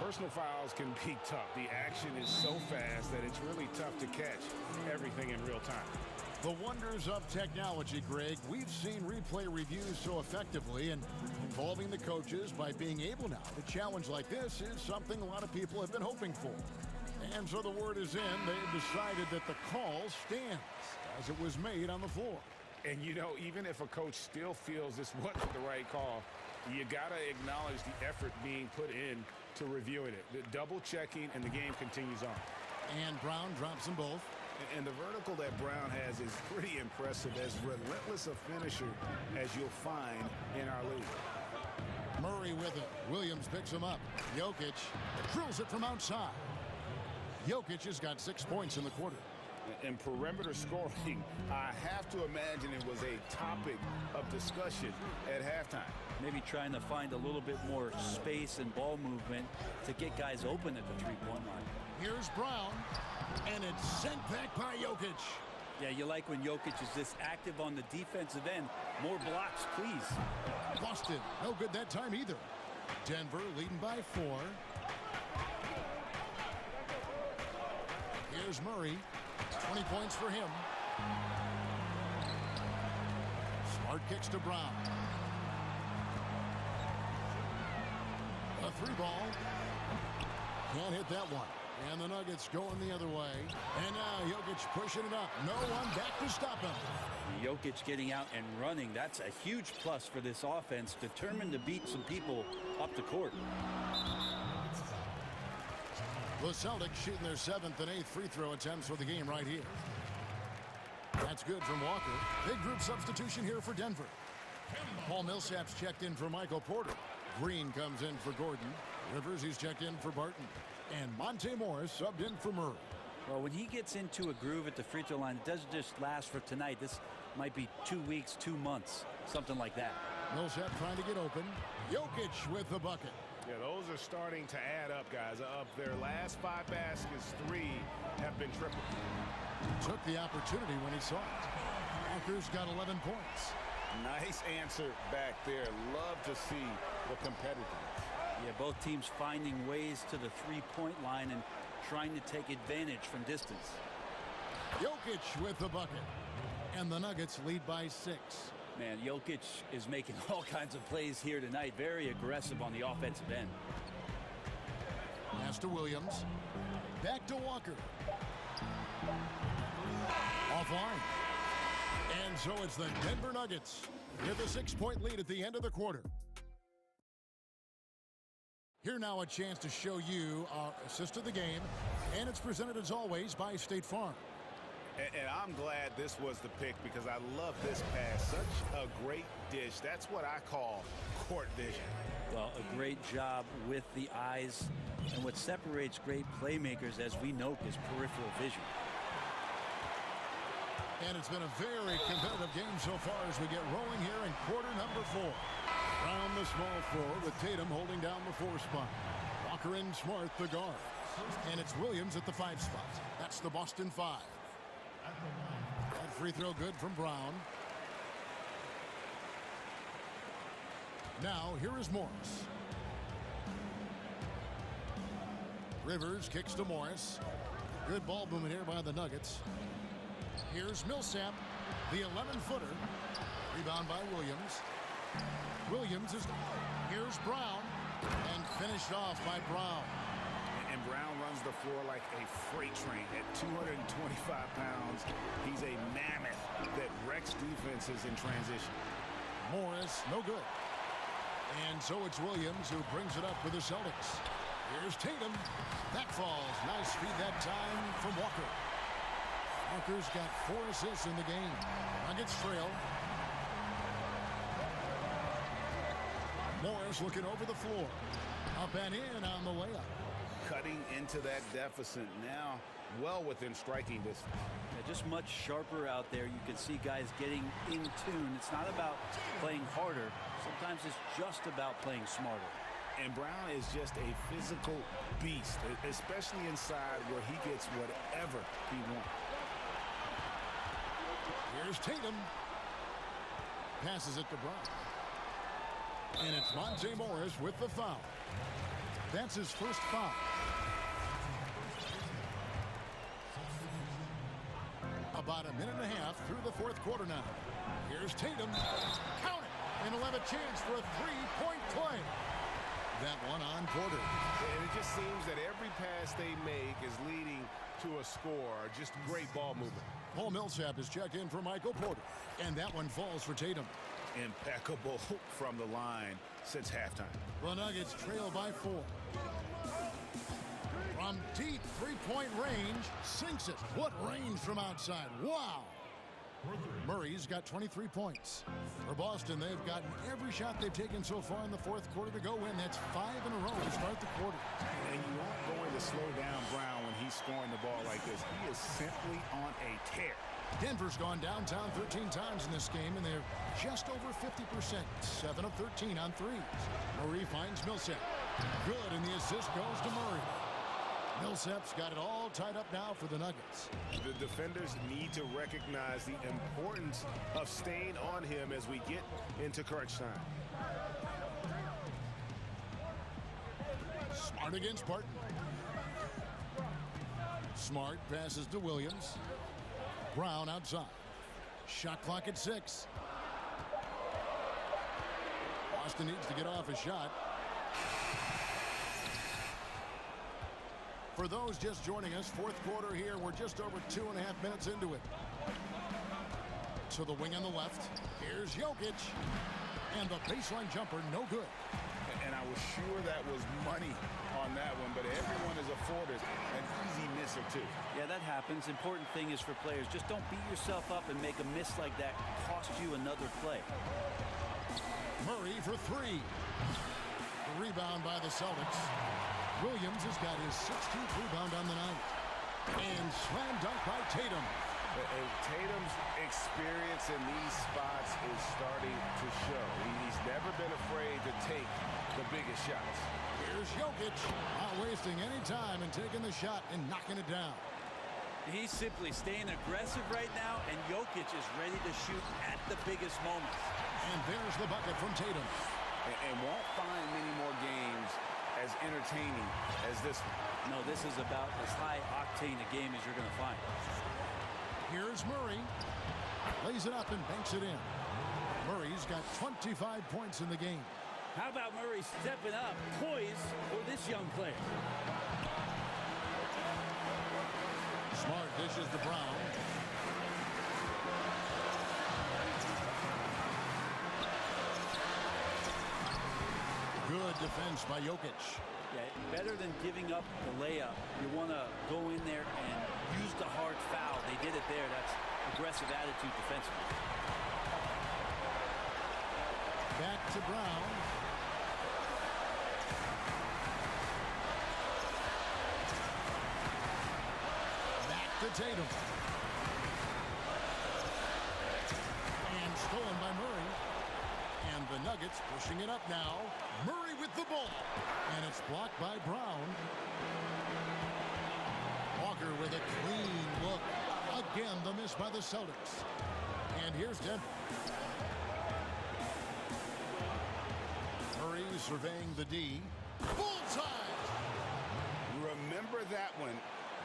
personal fouls can be tough. The action is so fast that it's really tough to catch everything in real time. The wonders of technology, Greg. We've seen replay reviews so effectively, and involving the coaches by being able now to challenge like this is something a lot of people have been hoping for. And so the word is in. They've decided that the call stands as it was made on the floor. And, you know, even if a coach still feels this wasn't the right call, you got to acknowledge the effort being put in to reviewing it. The double checking, and the game continues on. And Brown drops them both. And the vertical that Brown has is pretty impressive, as relentless a finisher as you'll find in our league. Murray with it. Williams picks him up. Jokic drills it from outside. Jokic has got 6 points in the quarter. And perimeter scoring, I have to imagine it was a topic of discussion at halftime. Maybe trying to find a little bit more space and ball movement to get guys open at the three-point line. Here's Brown, and it's sent back by Jokic. Yeah, you like when Jokic is this active on the defensive end. More blocks, please. Boston, no good that time either. Denver leading by 4. Here's Murray. 20 points for him. Smart kicks to Brown. A 3 ball. Can't hit that one. And the Nuggets going the other way. And now Jokic pushing it up. No one back to stop him. Jokic getting out and running. That's a huge plus for this offense. Determined to beat some people up the court. The Celtics shooting their 7th and 8th free throw attempts for the game right here. That's good from Walker. Big group substitution here for Denver. Paul Millsap's checked in for Michael Porter. Green comes in for Gordon. Rivers, he's checked in for Barton. And Monte Morris subbed in for Murray. Well, when he gets into a groove at the free throw line, it doesn't just last for tonight. This might be 2 weeks, 2 months, something like that. Millsap trying to get open. Jokic with the bucket. Yeah, those are starting to add up, guys. Up their last 5 baskets, 3 have been triple. Took the opportunity when he saw it. Walker's got 11 points. Nice answer back there. Love to see the competitiveness. Yeah, both teams finding ways to the three-point line and trying to take advantage from distance. Jokic with the bucket. And the Nuggets lead by 6. Man, Jokic is making all kinds of plays here tonight. Very aggressive on the offensive end. Pass to Williams. Back to Walker. Offline. And so it's the Denver Nuggets with a 6-point lead at the end of the quarter. Here now a chance to show you our assist of the game, and it's presented as always by State Farm. And I'm glad this was the pick because I love this pass. Such a great dish. That's what I call court vision. Well, a great job with the eyes. And what separates great playmakers, as we know, is peripheral vision. And it's been a very competitive game so far as we get rolling here in quarter number 4. Brown the small forward with Tatum holding down the 4 spot. Walker and Smart the guard. And it's Williams at the 5 spot. That's the Boston 5. That free throw good from Brown. Now here is Morris. Rivers kicks to Morris. Good ball movement here by the Nuggets. Here's Millsap, the 11-footer. Rebound by Williams. Williams is... Here's Brown. And finished off by Brown. And Brown runs the floor like a freight train. At 225 pounds, he's a mammoth that wrecks defenses in transition. Morris, no good. And so it's Williams who brings it up for the Celtics. Here's Tatum. That falls. Nice feed that time from Walker. Walker's got 4 assists in the game. Nuggets trail. Morris looking over the floor. Up and in on the layup. Cutting into that deficit now, well within striking distance. Yeah, just much sharper out there. You can see guys getting in tune. It's not about playing harder. Sometimes it's just about playing smarter. And Brown is just a physical beast, especially inside where he gets whatever he wants. Here's Tatum. Passes it to Brown. And it's Monte Morris with the foul. That's his first foul. About a minute and a half through the 4th quarter now. Here's Tatum. Count it. And he'll have a chance for a 3-point play. That one on Porter. And it just seems that every pass they make is leading to a score. Just great ball movement. Paul Millsap is checked in for Michael Porter. And that one falls for Tatum. Impeccable from the line since halftime. The Nuggets trail by 4. From deep 3-point range, sinks it. What range from outside? Wow! Murray's got 23 points. For Boston, they've gotten every shot they've taken so far in the 4th quarter to go in. That's 5 in a row to start the quarter. And you aren't going to slow down Brown when he's scoring the ball like this. He is simply on a tear. Denver's gone downtown 13 times in this game, and they're just over 50%. 7 of 13 on threes. Murray finds Millsap. Good, and the assist goes to Murray. Millsap's got it all tied up now for the Nuggets. The defenders need to recognize the importance of staying on him as we get into crunch time. Smart against Barton. Smart passes to Williams. Brown outside. Shot clock at 6. Boston needs to get off a shot. For those just joining us, 4th quarter here. We're just over 2.5 minutes into it. To the wing on the left. Here's Jokic. And the baseline jumper, no good. And I was sure that was money on that one, but everyone is afforded an easy miss or 2. Yeah, that happens. Important thing is for players, just don't beat yourself up and make a miss like that cost you another play. Murray for 3. The rebound by the Celtics. Williams has got his 16th rebound on the night. And slam dunk by Tatum. And Tatum's experience in these spots is starting to show. He's never been afraid to take the biggest shots. Here's Jokic, not wasting any time and taking the shot and knocking it down. He's simply staying aggressive right now, and Jokic is ready to shoot at the biggest moments. And there's the bucket from Tatum. And won't find many more games as entertaining as this one. No, this is about as high-octane a game as you're going to find. Here's Murray. Lays it up and banks it in. Murray's got 25 points in the game. How about Murray stepping up, poised for this young player? Smart dishes to Brown. Good defense by Jokic. Yeah, better than giving up the layup. You want to go in there and use the hard foul. They did it there. That's aggressive attitude defensively. Back to Brown. Back to Tatum. And stolen by Murray. And the Nuggets pushing it up now. Murray with the ball. And it's blocked by Brown. Walker with a clean look. Again, the miss by the Celtics. And here's Denver. Murray surveying the D. Bullseye! Remember that one,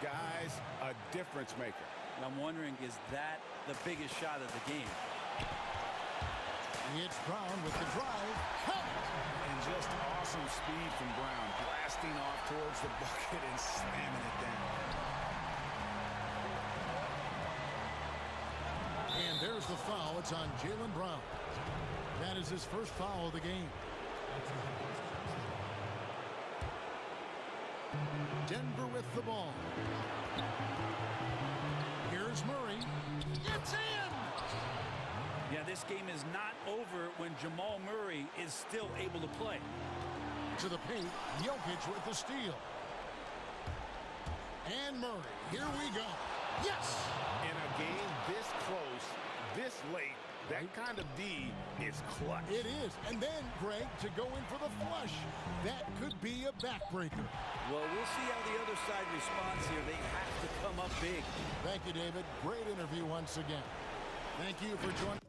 guys, a difference maker. And I'm wondering, is that the biggest shot of the game? It's Brown with the drive. Count! And just awesome speed from Brown, blasting off towards the bucket and slamming it down. And there's the foul. It's on Jaylen Brown. That is his first foul of the game. Denver with the ball. Here's Murray. It's in! Yeah, this game is not over when Jamal Murray is still able to play. To the paint, Jokic with the steal. And Murray, here we go. Yes! In a game this close, this late, that kind of D is clutch. It is. And then, Greg, to go in for the flush. That could be a backbreaker. Well, we'll see how the other side responds here. They have to come up big. Thank you, David. Great interview once again. Thank you for joining.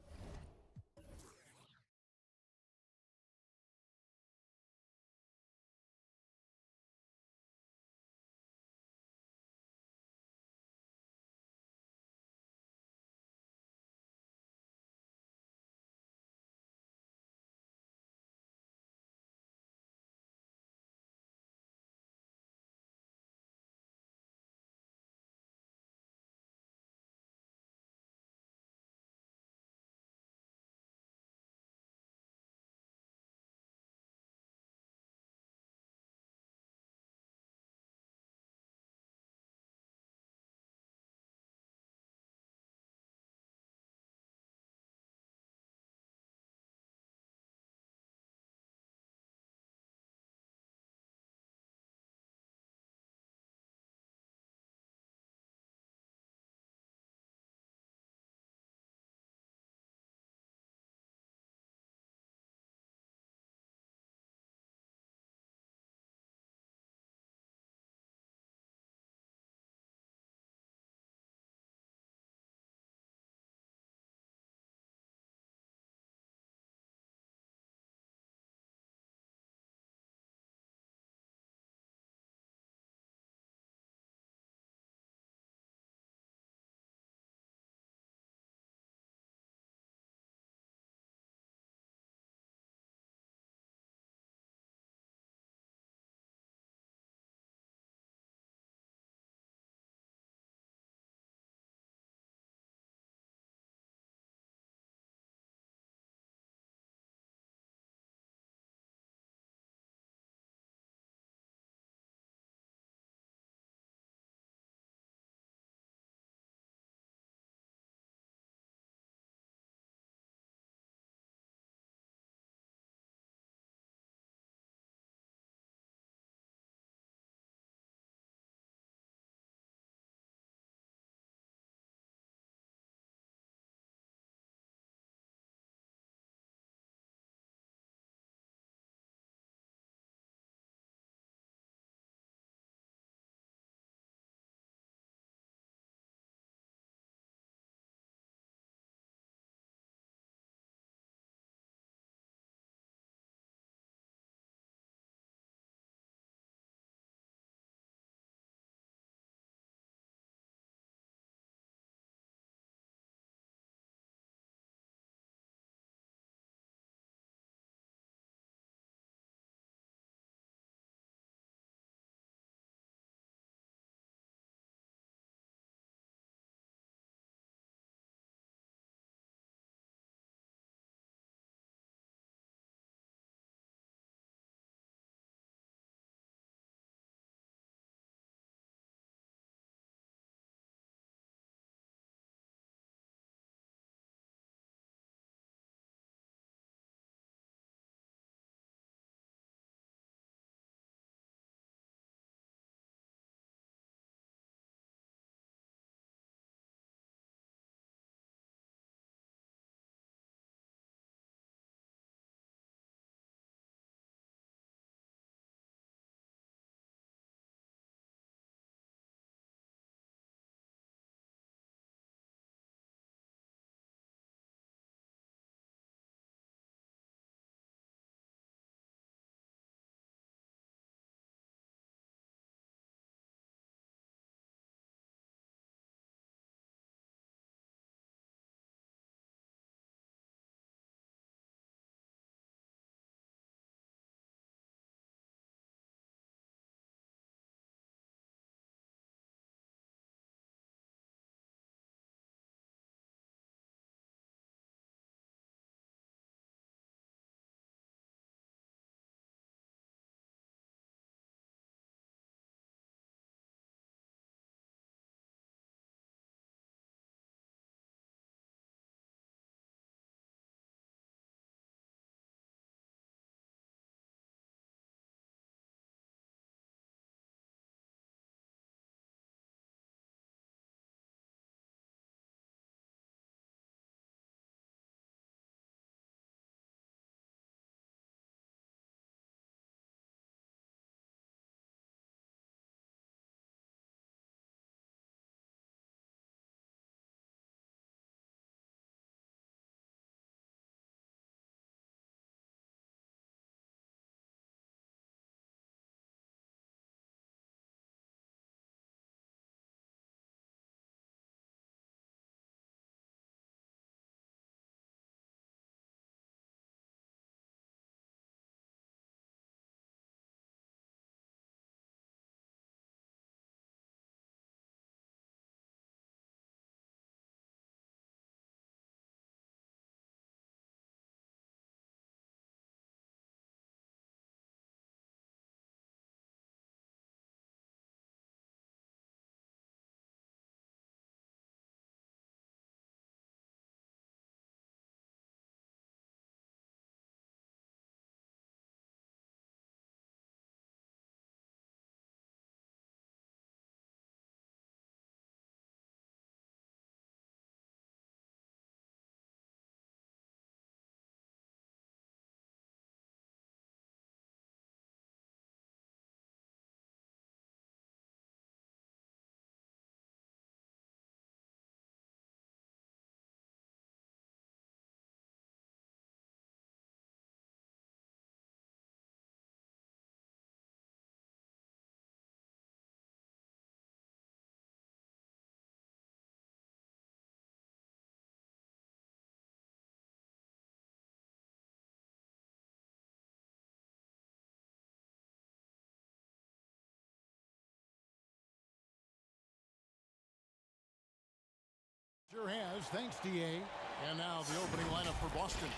does. Thanks, DA. And now the opening lineup for Boston.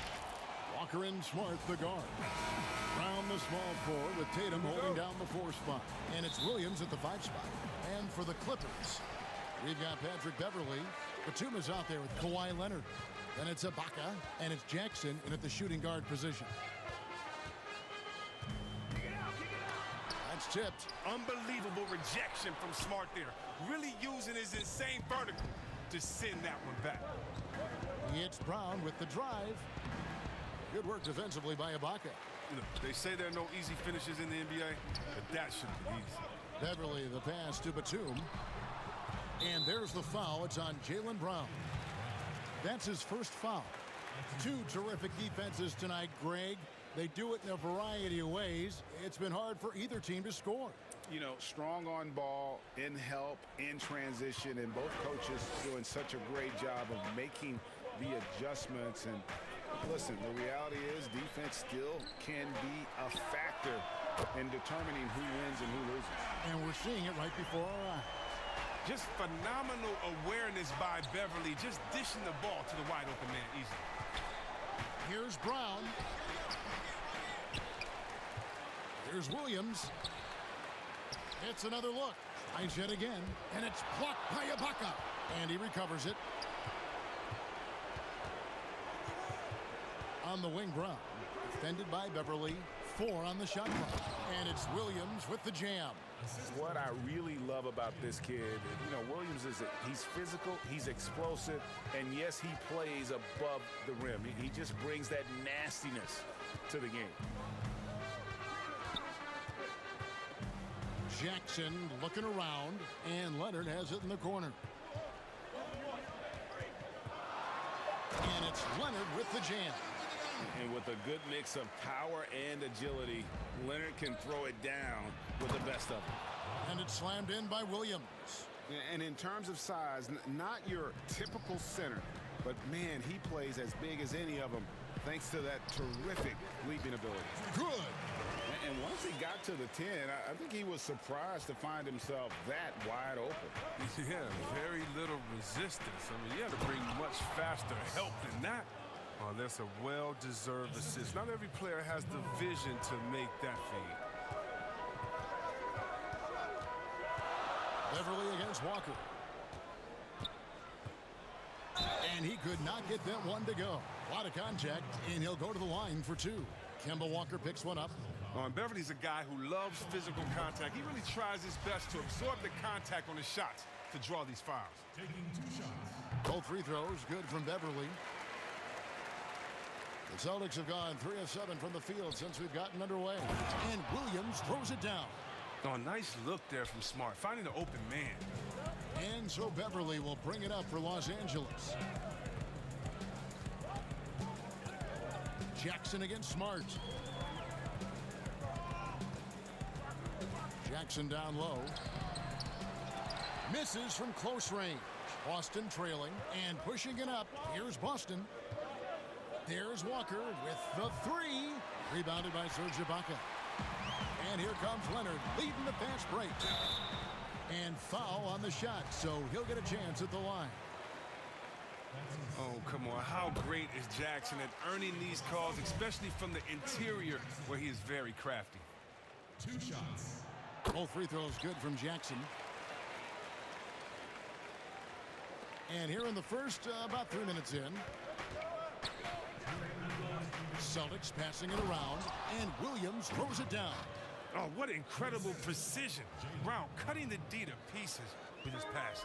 Walker and Smart, the guard. Brown, the small forward, with Tatum holding down the 4 spot. And it's Williams at the 5 spot. And for the Clippers, we've got Patrick Beverly. Batum is out there with Kawhi Leonard. Then it's Ibaka, and it's Jackson in at the shooting guard position. That's tipped. Unbelievable rejection from Smart there. Really using his insane vertical to send that one back. It's Brown with the drive. Good work defensively by Ibaka. You know, they say there are no easy finishes in the NBA, but that should be easy. Beverly, the pass to Batum. And there's the foul. It's on Jaylen Brown. That's his first foul. 2 terrific defenses tonight, Greg. They do it in a variety of ways. It's been hard for either team to score. You know, strong on ball, in help, in transition, and both coaches doing such a great job of making the adjustments. And listen, the reality is defense still can be a factor in determining who wins and who loses. And we're seeing it right before our eyes. Just phenomenal awareness by Beverly, just dishing the ball to the wide open man easily. Here's Brown. Here's Williams. It's another look. Tries yet again, and it's blocked by Ibaka. And he recovers it. On the wing, Brown. Defended by Beverly. 4 on the shot clock. And it's Williams with the jam. What I really love about this kid, you know, Williams he's physical, he's explosive, and yes, he plays above the rim. He just brings that nastiness to the game. Jackson looking around, and Leonard has it in the corner. And it's Leonard with the jam. And with a good mix of power and agility, Leonard can throw it down with the best of them. And it's slammed in by Williams. And in terms of size, not your typical center, but man, he plays as big as any of them thanks to that terrific leaping ability. Good. And once he got to the 10, I think he was surprised to find himself that wide open. Yeah, very little resistance. I mean, you had to bring much faster help than that. Oh, that's a well-deserved assist. Not every player has the vision to make that feed. Beverly against Walker. And he could not get that one to go. A lot of contact, and he'll go to the line for 2. Kemba Walker picks one up. Oh, and Beverly's a guy who loves physical contact. He really tries his best to absorb the contact on his shots to draw these fouls. Taking 2 shots. Both free throws good from Beverly. The Celtics have gone 3 of 7 from the field since we've gotten underway. And Williams throws it down. Oh, nice look there from Smart, finding the open man. And so Beverly will bring it up for Los Angeles. Jackson against Smart. Jackson down low. Misses from close range. Boston trailing and pushing it up. Here's Boston. There's Walker with the 3. Rebounded by Serge Ibaka. And here comes Leonard leading the fast break. And foul on the shot, so he'll get a chance at the line. Oh, come on. How great is Jackson at earning these calls, especially from the interior where he is very crafty. 2 shots. Both free throws good from Jackson. And here in the first, about 3 minutes in. Celtics passing it around, and Williams throws it down. Oh, what incredible precision. Brown cutting the D to pieces with his pass.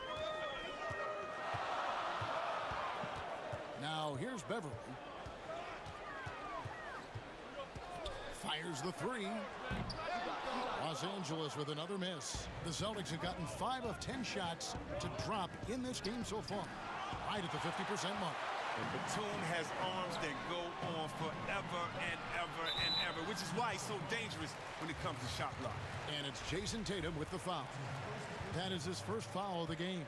Now here's Beverly. Fires the 3. Los Angeles with another miss. The Celtics have gotten 5 of 10 shots to drop in this game so far. Right at the 50% mark. And Batum has arms that go on forever and ever and ever, which is why he's so dangerous when it comes to shot block. And it's Jason Tatum with the foul. That is his first foul of the game.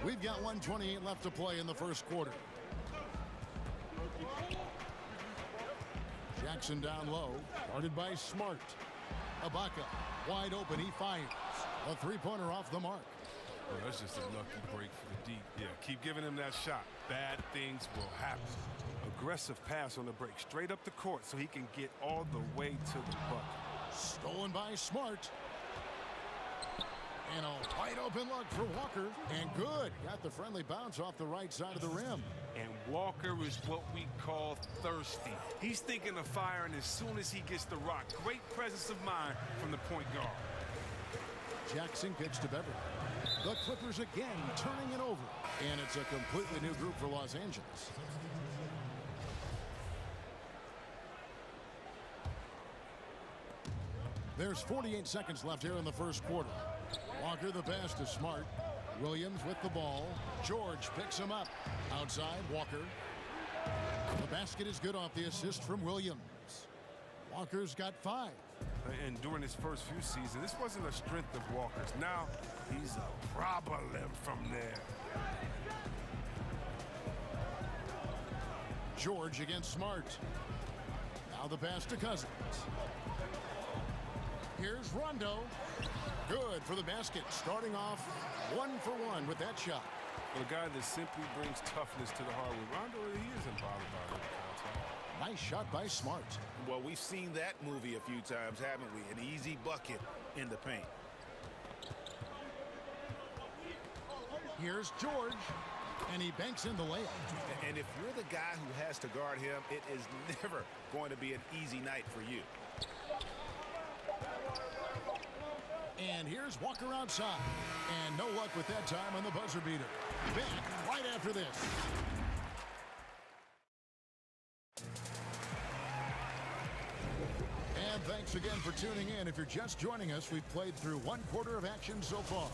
We've got 1:28 left to play in the first quarter. Jackson down low, guarded by Smart. Ibaka, wide open, he fires. A 3-pointer off the mark. Well, that's just a lucky break for the deep. Yeah, keep giving him that shot. Bad things will happen. Aggressive pass on the break, straight up the court so he can get all the way to the bucket. Stolen by Smart. And a wide open look for Walker. And good. Got the friendly bounce off the right side of the rim. And Walker is what we call thirsty. He's thinking of firing as soon as he gets the rock. Great presence of mind from the point guard. Jackson kicks to Beverly. The Clippers again turning it over. And it's a completely new group for Los Angeles. There's 48 seconds left here in the first quarter. Walker the pass to Smart. Williams with the ball. George picks him up. Outside, Walker. The basket is good off the assist from Williams. Walker's got 5. And during his first few seasons, this wasn't a strength of Walker's. Now, he's a problem from there. George against Smart. Now the pass to Cousins. Here's Rondo. Good for the basket. Starting off 1 for 1 with that shot. For a guy that simply brings toughness to the hardwood, Rondo, he isn't bothered by it. Nice shot by Smart. Well, we've seen that movie a few times, haven't we? An easy bucket in the paint. Here's George. And he banks in the layup. And if you're the guy who has to guard him, it is never going to be an easy night for you. And here's Walker outside. And no luck with that time on the buzzer beater. Back right after this. And thanks again for tuning in. If you're just joining us, we've played through 1 quarter of action so far.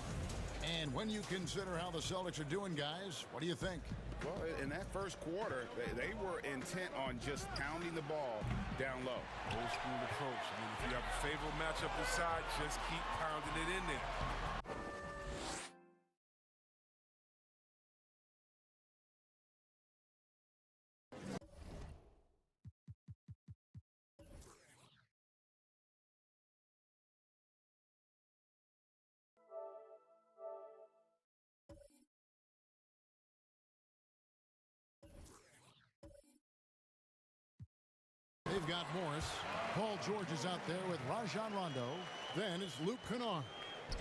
And when you consider how the Celtics are doing, guys, what do you think? Well, in that first quarter, they were intent on just pounding the ball down low. Old school approach. I mean, if you have a favorable matchup inside, just keep pounding it in there. They've got Morris. Paul George is out there with Rajon Rondo. Then it's Luke Kennard.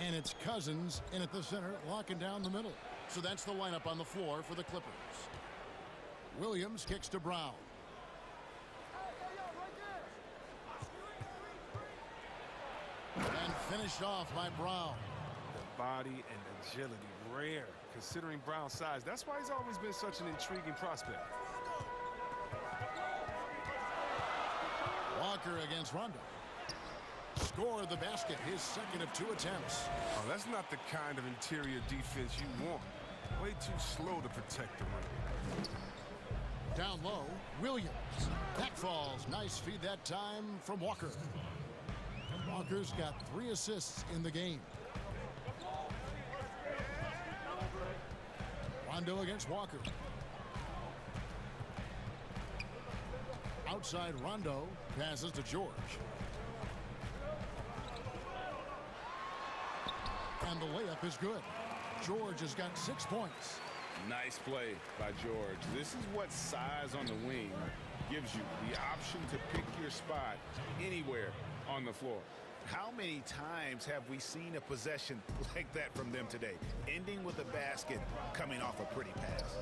And it's Cousins in at the center, locking down the middle. So that's the lineup on the floor for the Clippers. Williams kicks to Brown. And finished off by Brown. The body and agility, rare considering Brown's size. That's why he's always been such an intriguing prospect. Walker against Rondo. Score the basket, his second of 2 attempts. Oh, that's not the kind of interior defense you want. Way too slow to protect the rim. Down low, Williams. Back falls. Nice feed that time from Walker. Walker's got 3 assists in the game. Rondo against Walker. Outside Rondo, passes to George. And the layup is good. George has got 6 points. Nice play by George. This is what size on the wing gives you, the option to pick your spot anywhere on the floor. How many times have we seen a possession like that from them today, ending with a basket coming off a pretty pass?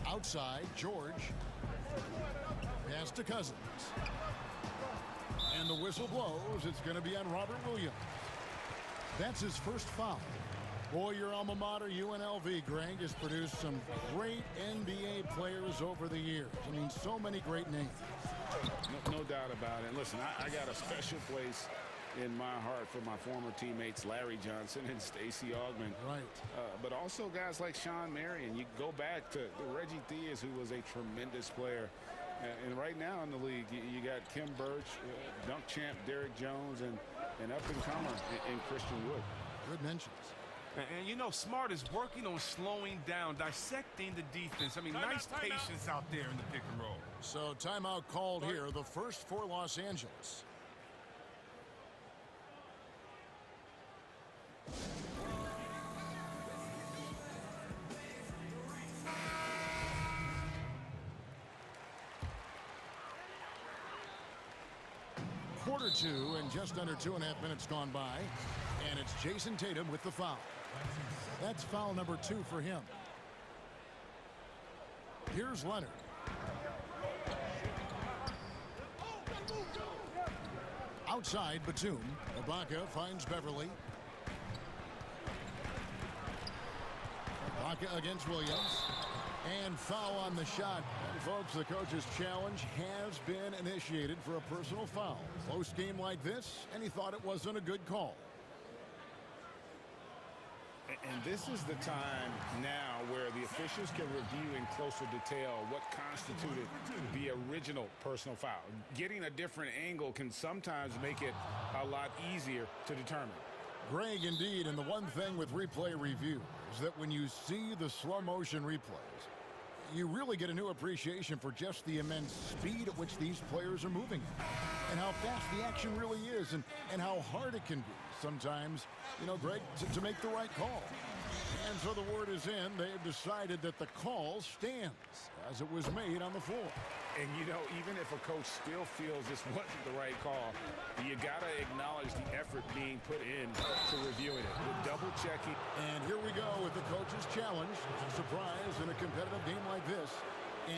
Outside, George. Pass to Cousins. And the whistle blows. It's going to be on Robert Williams. That's his first foul. Boy, your alma mater, UNLV, Greg, has produced some great NBA players over the years. I mean, so many great names. No doubt about it. Listen, I got a special place in my heart for my former teammates Larry Johnson and Stacey Augmon. Right. But also guys like Sean Marion. You go back to Reggie Theus, who was a tremendous player. And right now in the league, you got Kim Birch, dunk champ Derrick Jones, and up-and-comer in Christian Wood. Good mentions. And you know, Smart is working on slowing down, dissecting the defense. I mean, nice patience out there in the pick and roll. So timeout called here, the first for Los Angeles. Quarter two, and just under 2.5 minutes gone by. And it's Jason Tatum with the foul. That's foul number 2 for him. Here's Leonard. Outside, Batum. Ibaka finds Beverly. Ibaka against Williams. And foul on the shot. And folks, the coach's challenge has been initiated for a personal foul. Close game like this, and he thought it wasn't a good call. And this is the time now where the officials can review in closer detail what constituted the original personal foul. Getting a different angle can sometimes make it a lot easier to determine. Greg, indeed, and the one thing with replay review is that when you see the slow motion replays, you really get a new appreciation for just the immense speed at which these players are moving and how fast the action really is and how hard it can be sometimes, you know, Greg, to make the right call. And so the word is in. They've decided that the call stands as it was made on the floor. And, you know, even if a coach still feels this wasn't the right call, you got to acknowledge the effort being put in to reviewing it, the double checking. And here we go with the coach's challenge. Surprise in a competitive game like this.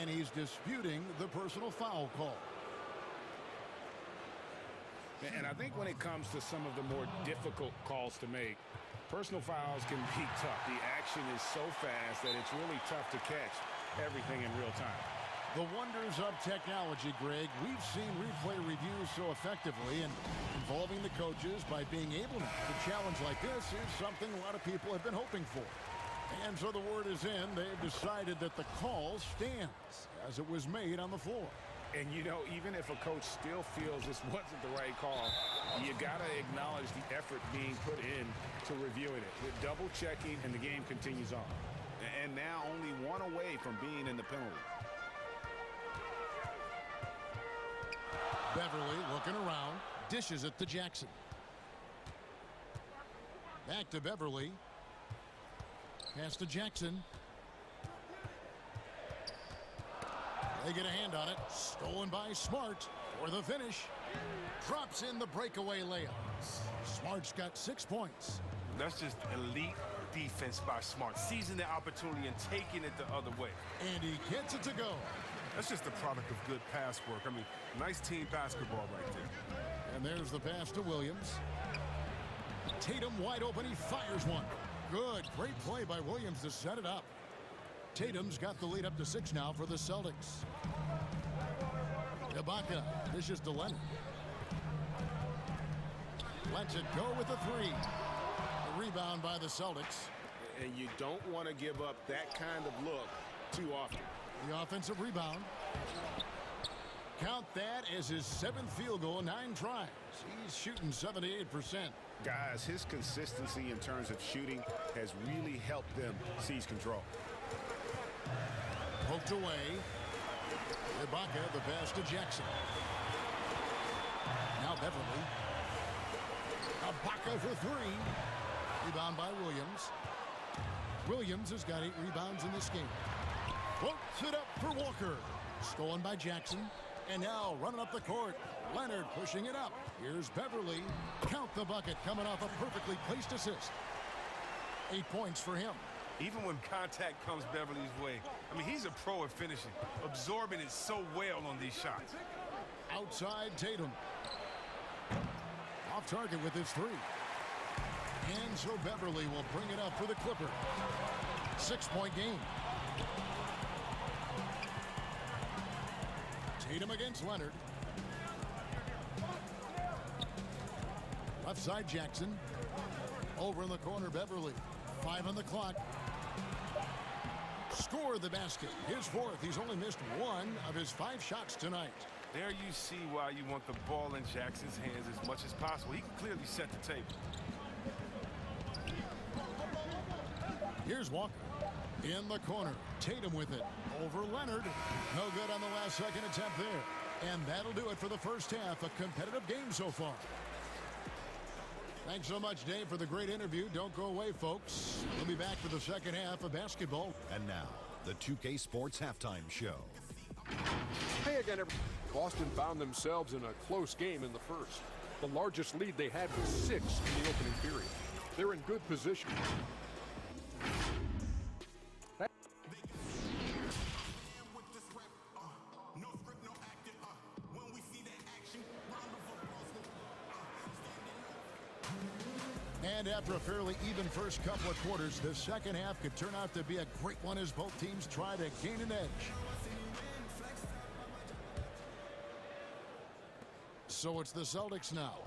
And he's disputing the personal foul call. And I think when it comes to some of the more difficult calls to make, personal fouls can be tough. The action is so fast that it's really tough to catch everything in real time. The wonders of technology, Greg. We've seen replay reviews so effectively, and involving the coaches by being able to challenge like this is something a lot of people have been hoping for. And so the word is in. They've decided that the call stands as it was made on the floor. And, you know, even if a coach still feels this wasn't the right call, you got to acknowledge the effort being put in to reviewing it. With double checking, and the game continues on. And now only one away from being in the penalty. Beverly looking around, dishes it to Jackson. Back to Beverly. Pass to Jackson. They get a hand on it. Stolen by Smart for the finish. Drops in the breakaway layup. Smart's got 6 points. That's just elite defense by Smart. Seizing the opportunity and taking it the other way. And he gets it to go. That's just the product of good pass work. I mean, nice team basketball right there. And there's the pass to Williams. Tatum wide open. He fires one. Good. Great play by Williams to set it up. Tatum's got the lead up to 6 now for the Celtics. Ibaka dishes to Leonard. Lets it go with the 3. A rebound by the Celtics. And you don't want to give up that kind of look too often. The offensive rebound. Count that as his 7th field goal, 9 tries. He's shooting 78%. Guys, his consistency in terms of shooting has really helped them seize control. Poked away. Ibaka, the pass to Jackson. Now Beverly. Ibaka for 3. Rebound by Williams. Williams has got 8 rebounds in this game. Floats it up for Walker. Stolen by Jackson. And now running up the court. Leonard pushing it up. Here's Beverly. Count the bucket coming off a perfectly placed assist. 8 points for him. Even when contact comes Beverly's way, I mean, he's a pro at finishing, absorbing it so well on these shots. Outside Tatum. Off target with his 3. And so Beverly will bring it up for the Clippers. 6-point game. Tatum against Leonard. Left side Jackson. Over in the corner Beverly. 5 on the clock. Score the basket. His 4th. He's only missed 1 of his 5 shots tonight. There you see why you want the ball in Jackson's hands as much as possible. He can clearly set the table. Here's Walker. In the corner. Tatum with it. Over Leonard. No good on the last second attempt there. And that'll do it for the first half. A competitive game so far. Thanks so much, Dave, for the great interview. Don't go away, folks. We'll be back for the second half of basketball. And now, the 2K Sports Halftime Show. Hey again, Boston found themselves in a close game in the first. The largest lead they had was 6 in the opening period. They're in good position. And after a fairly even first couple of quarters, the second half could turn out to be a great one as both teams try to gain an edge. So it's the Celtics now.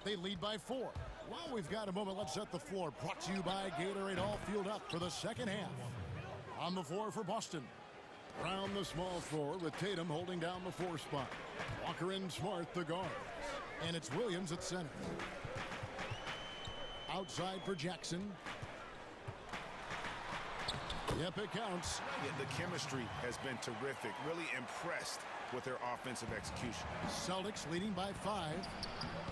They lead by 4. Well, we've got a moment. Let's set the floor. Brought to you by Gatorade. All fueled up for the second half. On the floor for Boston. Brown the small forward with Tatum holding down the 4 spot. Walker and Smart the guards. And it's Williams at center. Outside for Jackson. Yep, it counts. Yeah, the chemistry has been terrific. Really impressed with their offensive execution. Celtics leading by 5.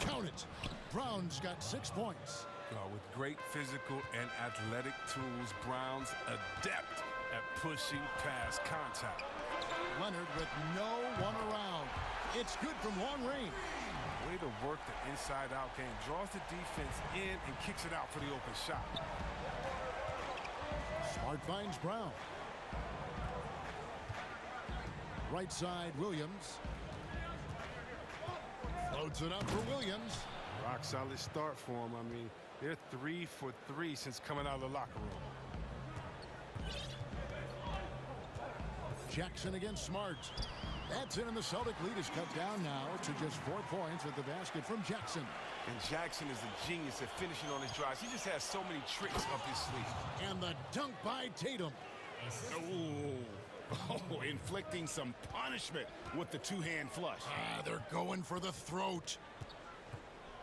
Count it. Brown's got 6 points. With great physical and athletic tools, Brown's adept at pushing past contact. Leonard with no one around. It's good from long range. Way to work the inside-out game. Draws the defense in and kicks it out for the open shot. Smart finds Brown. Right side, Williams. Floats it up for Williams. Rock solid start for him. I mean, they're 3 for 3 since coming out of the locker room. Jackson against Smart. That's in, and the Celtic lead is cut down now to just 4 points with the basket from Jackson. And Jackson is a genius at finishing on his drives. He just has so many tricks up his sleeve. And the dunk by Tatum. Oh, inflicting some punishment with the 2-hand flush. They're going for the throat.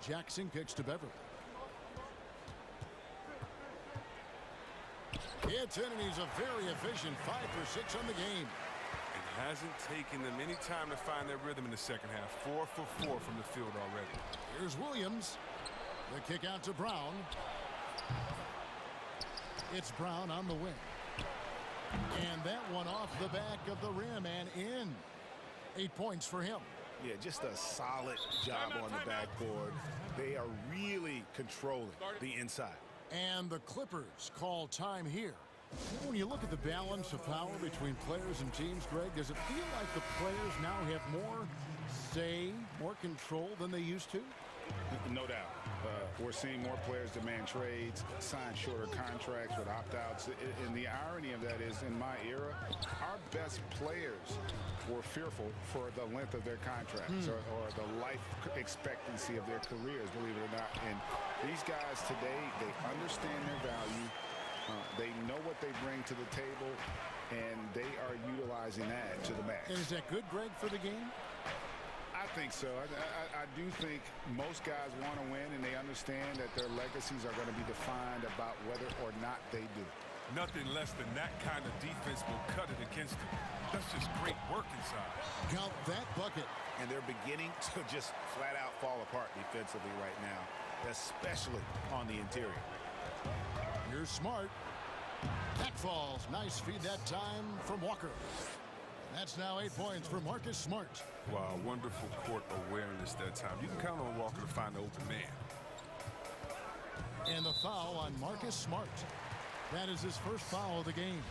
Jackson kicks to Beverly. It's in, and he's a very efficient 5 for 6 on the game. It hasn't taken them any time to find their rhythm in the second half. 4 for 4 from the field already. Here's Williams. The kick out to Brown. It's Brown on the wing. And that one off the back of the rim and in. 8 points for him. Yeah, just a solid job on the backboard. They are really controlling the inside. And the Clippers call time here. When you look at the balance of power between players and teams, Greg, does it feel like the players now have more say, more control than they used to? No doubt. We're seeing more players demand trades, sign shorter contracts with opt-outs. And the irony of that is, in my era, our best players were fearful for the length of their contracts or the life expectancy of their careers, believe it or not. And these guys today, they understand their value. They know what they bring to the table, and they are utilizing that to the max. And is that good, Greg, for the game? I think so. I do think most guys want to win, and they understand that their legacies are going to be defined about whether or not they do. Nothing less than that kind of defense will cut it against them. That's just great work inside. Count that bucket. And they're beginning to just flat out fall apart defensively right now, especially on the interior. Here's Smart. Back falls. Nice feed that time from Walker. That's now 8 points for Marcus Smart. Wow, wonderful court awareness that time. You can count on Walker to find the open man. And the foul on Marcus Smart. That is his first foul of the game.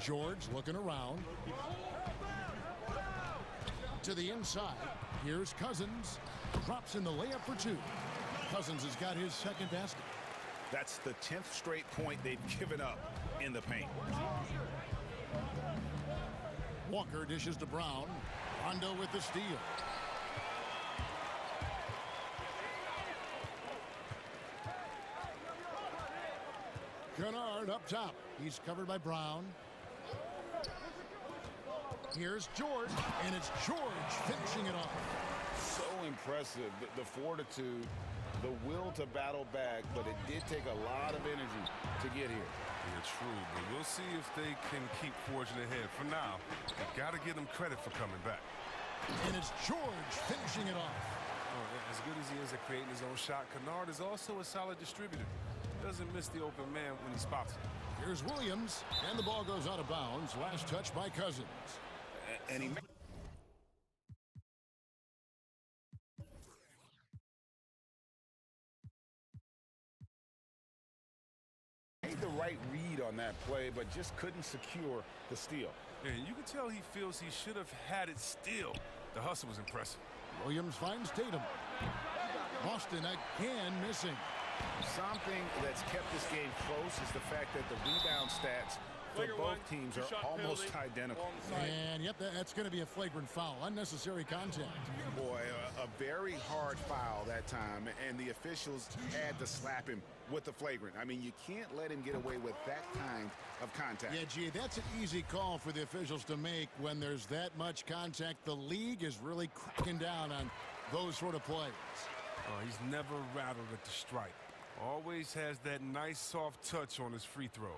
George looking around. To the inside. Here's Cousins. Drops in the layup for 2. Cousins has got his second basket. That's the 10th straight point they've given up in the paint. Walker dishes to Brown. Rondo with the steal. Kennard up top. He's covered by Brown. Here's George, and it's George finishing it off. So impressive, the fortitude, the will to battle back, but it did take a lot of energy to get here. Yeah, true, but we'll see if they can keep forging ahead. For now, you got to give them credit for coming back. And it's George finishing it off. As good as he is at creating his own shot, Kennard is also a solid distributor. doesn't miss the open man when he spots it. Here's Williams, and the ball goes out of bounds. Last touch by Cousins. And he made the right read on that play, but just couldn't secure the steal. And you can tell he feels he should have had it still. The hustle was impressive. Williams finds Tatum. Boston again missing. Something that's kept this game close is the fact that the rebound stats for both teams are almost identical. And yep, that's going to be a flagrant foul. Unnecessary contact. Boy, a very hard foul that time, and the officials had to slap him with the flagrant. I mean, you can't let him get away with that kind of contact. Yeah, gee, that's an easy call for the officials to make when there's that much contact. The league is really cracking down on those sort of plays. Oh, he's never rattled at the stripe. Always has that nice soft touch on his free throws.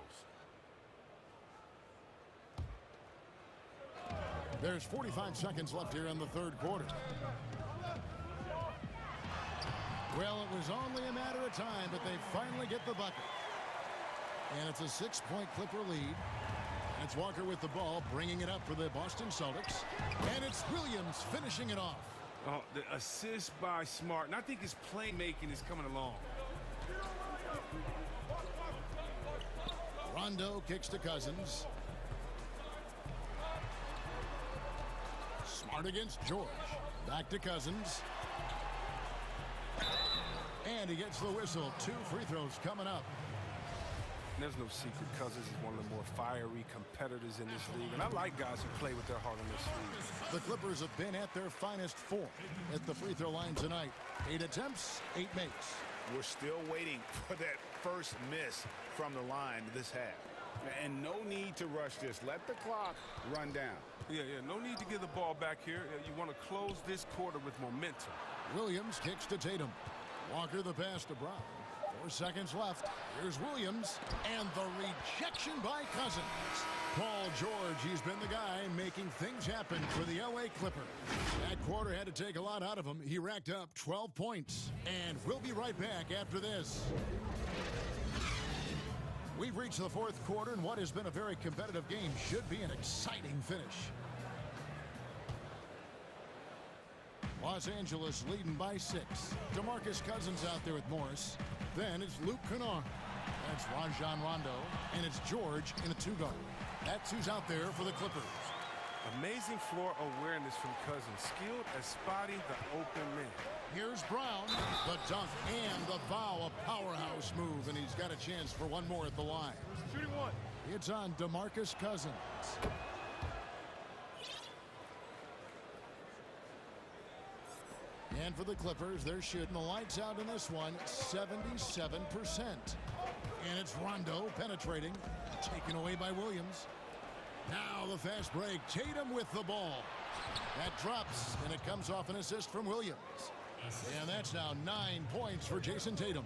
There's 45 seconds left here in the third quarter. Well, it was only a matter of time, but they finally get the bucket. And it's a 6-point Clipper lead. And it's Walker with the ball, bringing it up for the Boston Celtics. And it's Williams finishing it off. Oh, the assist by Smart. And I think his playmaking is coming along. Rondo kicks to Cousins. Smart against George. Back to Cousins. And he gets the whistle. 2 free throws coming up. There's no secret. Cousins is one of the more fiery competitors in this league. And I like guys who play with their heart in this league. The Clippers have been at their finest form at the free throw line tonight. 8 attempts, 8 makes. We're still waiting for that first miss from the line this half. And no need to rush this. Let the clock run down. Yeah, no need to give the ball back here. You want to close this quarter with momentum. Williams kicks to Tatum. Walker the pass to Brown. 4 seconds left. Here's Williams. And the rejection by Cousins. Paul George, he's been the guy making things happen for the LA Clippers. That quarter had to take a lot out of him. He racked up 12 points. And we'll be right back after this. We've reached the fourth quarter, and what has been a very competitive game should be an exciting finish. Los Angeles leading by 6. DeMarcus Cousins out there with Morris. Then it's Luke Kennard. That's Rajon Rondo. And it's George in a 2-guard. That's who's out there for the Clippers. Amazing floor awareness from Cousins. Skilled at spotting the open man. Here's Brown. The dunk and the foul. A powerhouse move. And he's got a chance for one more at the line. Shooting one. It's on DeMarcus Cousins. And for the Clippers, they're shooting the lights out in this one, 77%. And it's Rondo penetrating, taken away by Williams. Now the fast break, Tatum with the ball. That drops, and it comes off an assist from Williams. And that's now 9 points for Jason Tatum.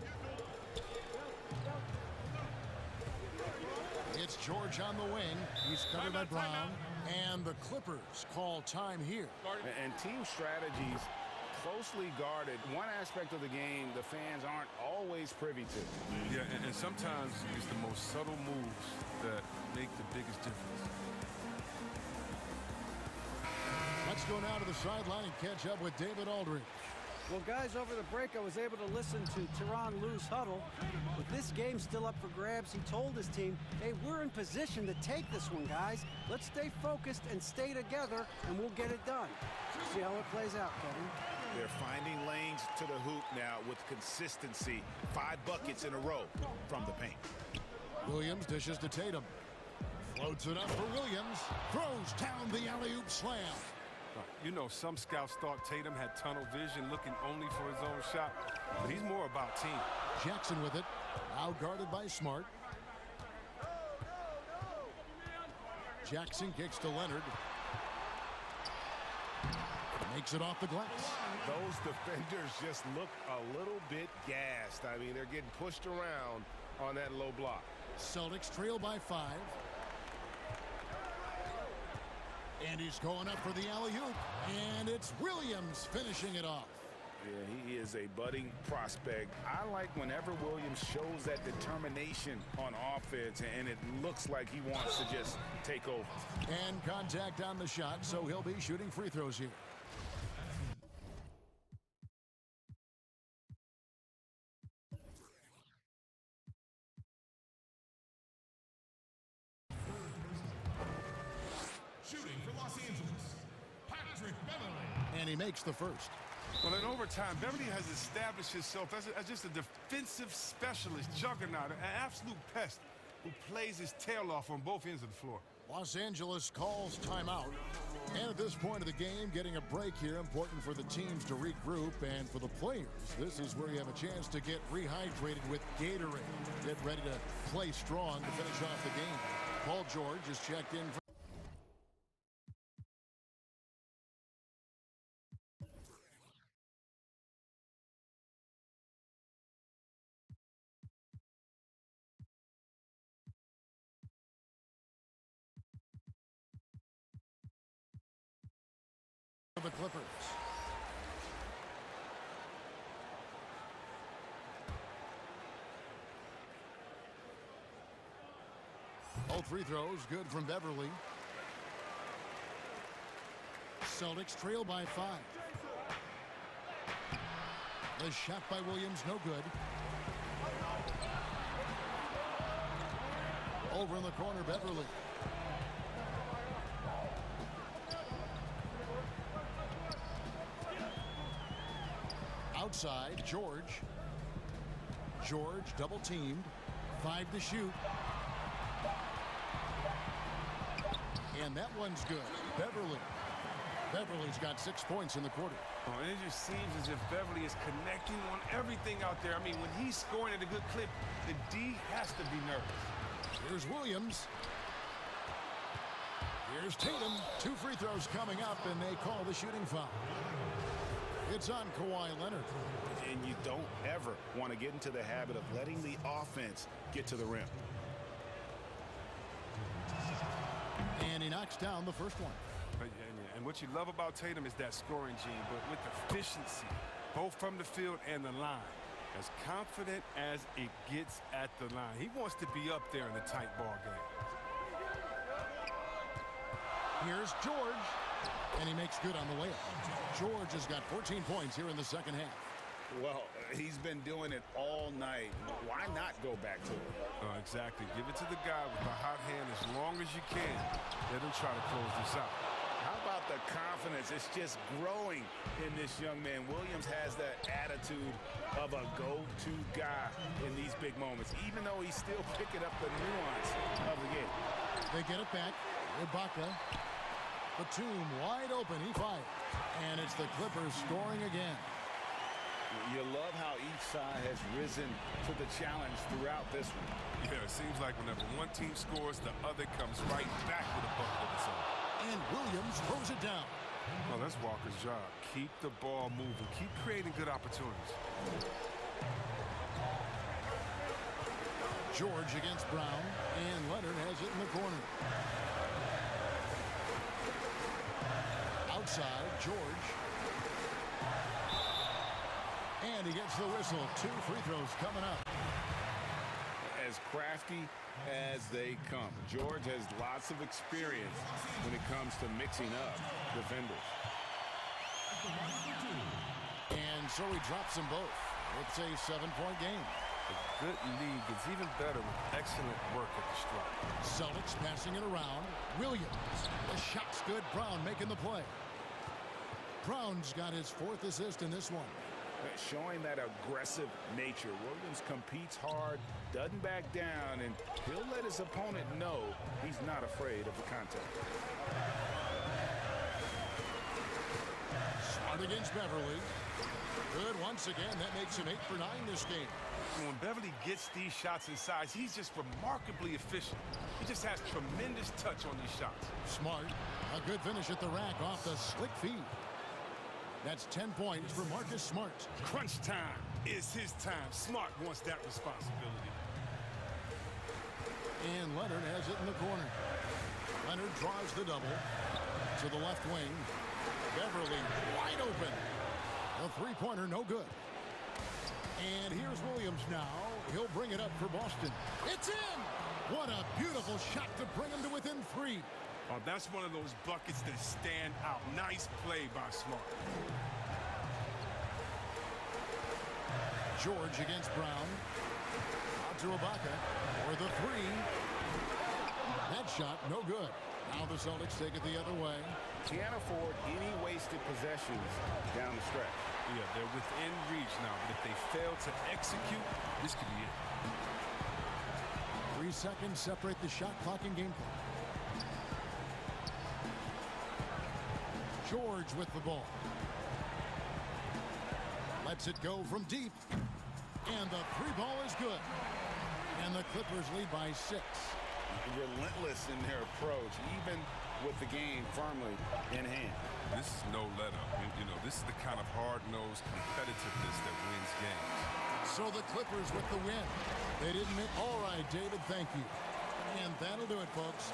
It's George on the wing. He's covered by Brown. And the Clippers call time here. And team strategies closely guarded. One aspect of the game the fans aren't always privy to. Yeah, and sometimes it's the most subtle moves that make the biggest difference. Let's go now to the sideline and catch up with David Aldridge. Well, guys, over the break, I was able to listen to Tyronn Lue's huddle. With this game still up for grabs, he told his team, hey, we're in position to take this one, guys. Let's stay focused and stay together, and we'll get it done. See how it plays out, Kevin. They're finding lanes to the hoop now with consistency. 5 buckets in a row from the paint. Williams dishes to Tatum. Floats it up for Williams. Throws down the alley-oop slam. You know, some scouts thought Tatum had tunnel vision, looking only for his own shot, but he's more about team. Jackson with it. Now guarded by Smart. Jackson kicks to Leonard. Makes it off the glass. Those defenders just look a little bit gassed. I mean, they're getting pushed around on that low block. Celtics trail by 5. And he's going up for the alley-oop. And it's Williams finishing it off. Yeah, he is a budding prospect. I like whenever Williams shows that determination on offense, and it looks like he wants to just take over. And contact on the shot, so he'll be shooting free throws here. Shooting for Los Angeles, Patrick Beverly. And he makes the first. Well, in overtime, Beverly has established himself as just a defensive specialist, juggernaut, an absolute pest who plays his tail off on both ends of the floor. Los Angeles calls timeout. And at this point of the game, getting a break here, important for the teams to regroup. And for the players, this is where you have a chance to get rehydrated with Gatorade. Get ready to play strong to finish off the game. Paul George is checked in for the Clippers. All free throws good from Beverly. Celtics trail by 5. The shot by Williams, no good. Over in the corner, Beverly. Outside, George. George double teamed. 5 to shoot. And that one's good. Beverly. Beverly's got 6 points in the quarter. Oh, and it just seems as if Beverly is connecting on everything out there. I mean, when he's scoring at a good clip, the D has to be nervous. Here's Williams. Here's Tatum. 2 free throws coming up, and they call the shooting foul. It's on Kawhi Leonard. And you don't ever want to get into the habit of letting the offense get to the rim. And he knocks down the first one. And what you love about Tatum is that scoring gene, but with efficiency, both from the field and the line. As confident as it gets at the line. He wants to be up there in the tight ball game. Here's George. And he makes good on the layup. George has got 14 points here in the second half. Well, he's been doing it all night. Why not go back to it? Oh, exactly. Give it to the guy with the hot hand as long as you can. Let him try to close this out. How about the confidence? It's just growing in this young man. Williams has that attitude of a go-to guy in these big moments, even though he's still picking up the nuance of the game. They get it back. Ibaka. Batum wide open. He fired. And it's the Clippers scoring again. You love how each side has risen to the challenge throughout this one. Yeah, it seems like whenever one team scores, the other comes right back with a bucket of its own. And Williams throws it down. Oh, that's Walker's job. Keep the ball moving. Keep creating good opportunities. George against Brown. And Leonard has it in the corner. Outside, George. And he gets the whistle. 2 free throws coming up. As crafty as they come. George has lots of experience when it comes to mixing up defenders. And so he drops them both. It's a 7-point game. A good lead gets even better with excellent work at the stripe. Celtics passing it around. Williams. The shot's good. Brown making the play. Brown's got his 4th assist in this one. Showing that aggressive nature. Williams competes hard, doesn't back down, and he'll let his opponent know he's not afraid of the contact. Smart against Beverly. Good once again. That makes him 8 for 9 this game. When Beverly gets these shots inside, he's just remarkably efficient. He just has tremendous touch on these shots. Smart. A good finish at the rack off the slick feed. That's 10 points for Marcus Smart. Crunch time is his time. Smart wants that responsibility. And Leonard has it in the corner. Leonard draws the double to the left wing. Beverly wide open. The three-pointer, no good. And here's Williams now. He'll bring it up for Boston. It's in! What a beautiful shot to bring him to within 3. Oh, that's one of those buckets that stand out. Nice play by Smart. George against Brown. Out to Ibaka for the 3. That shot, no good. Now the Celtics take it the other way. Can't afford any wasted possessions down the stretch. Yeah, they're within reach now, but if they fail to execute, this could be it. 3 seconds separate the shot clock and game clock. George with the ball. Lets it go from deep. And the 3-ball is good. And the Clippers lead by 6. Relentless in their approach, even with the game firmly in hand. This is no let-up. You know, this is the kind of hard-nosed competitiveness that wins games. So the Clippers with the win. They didn't miss. All right, David, thank you. And that'll do it, folks.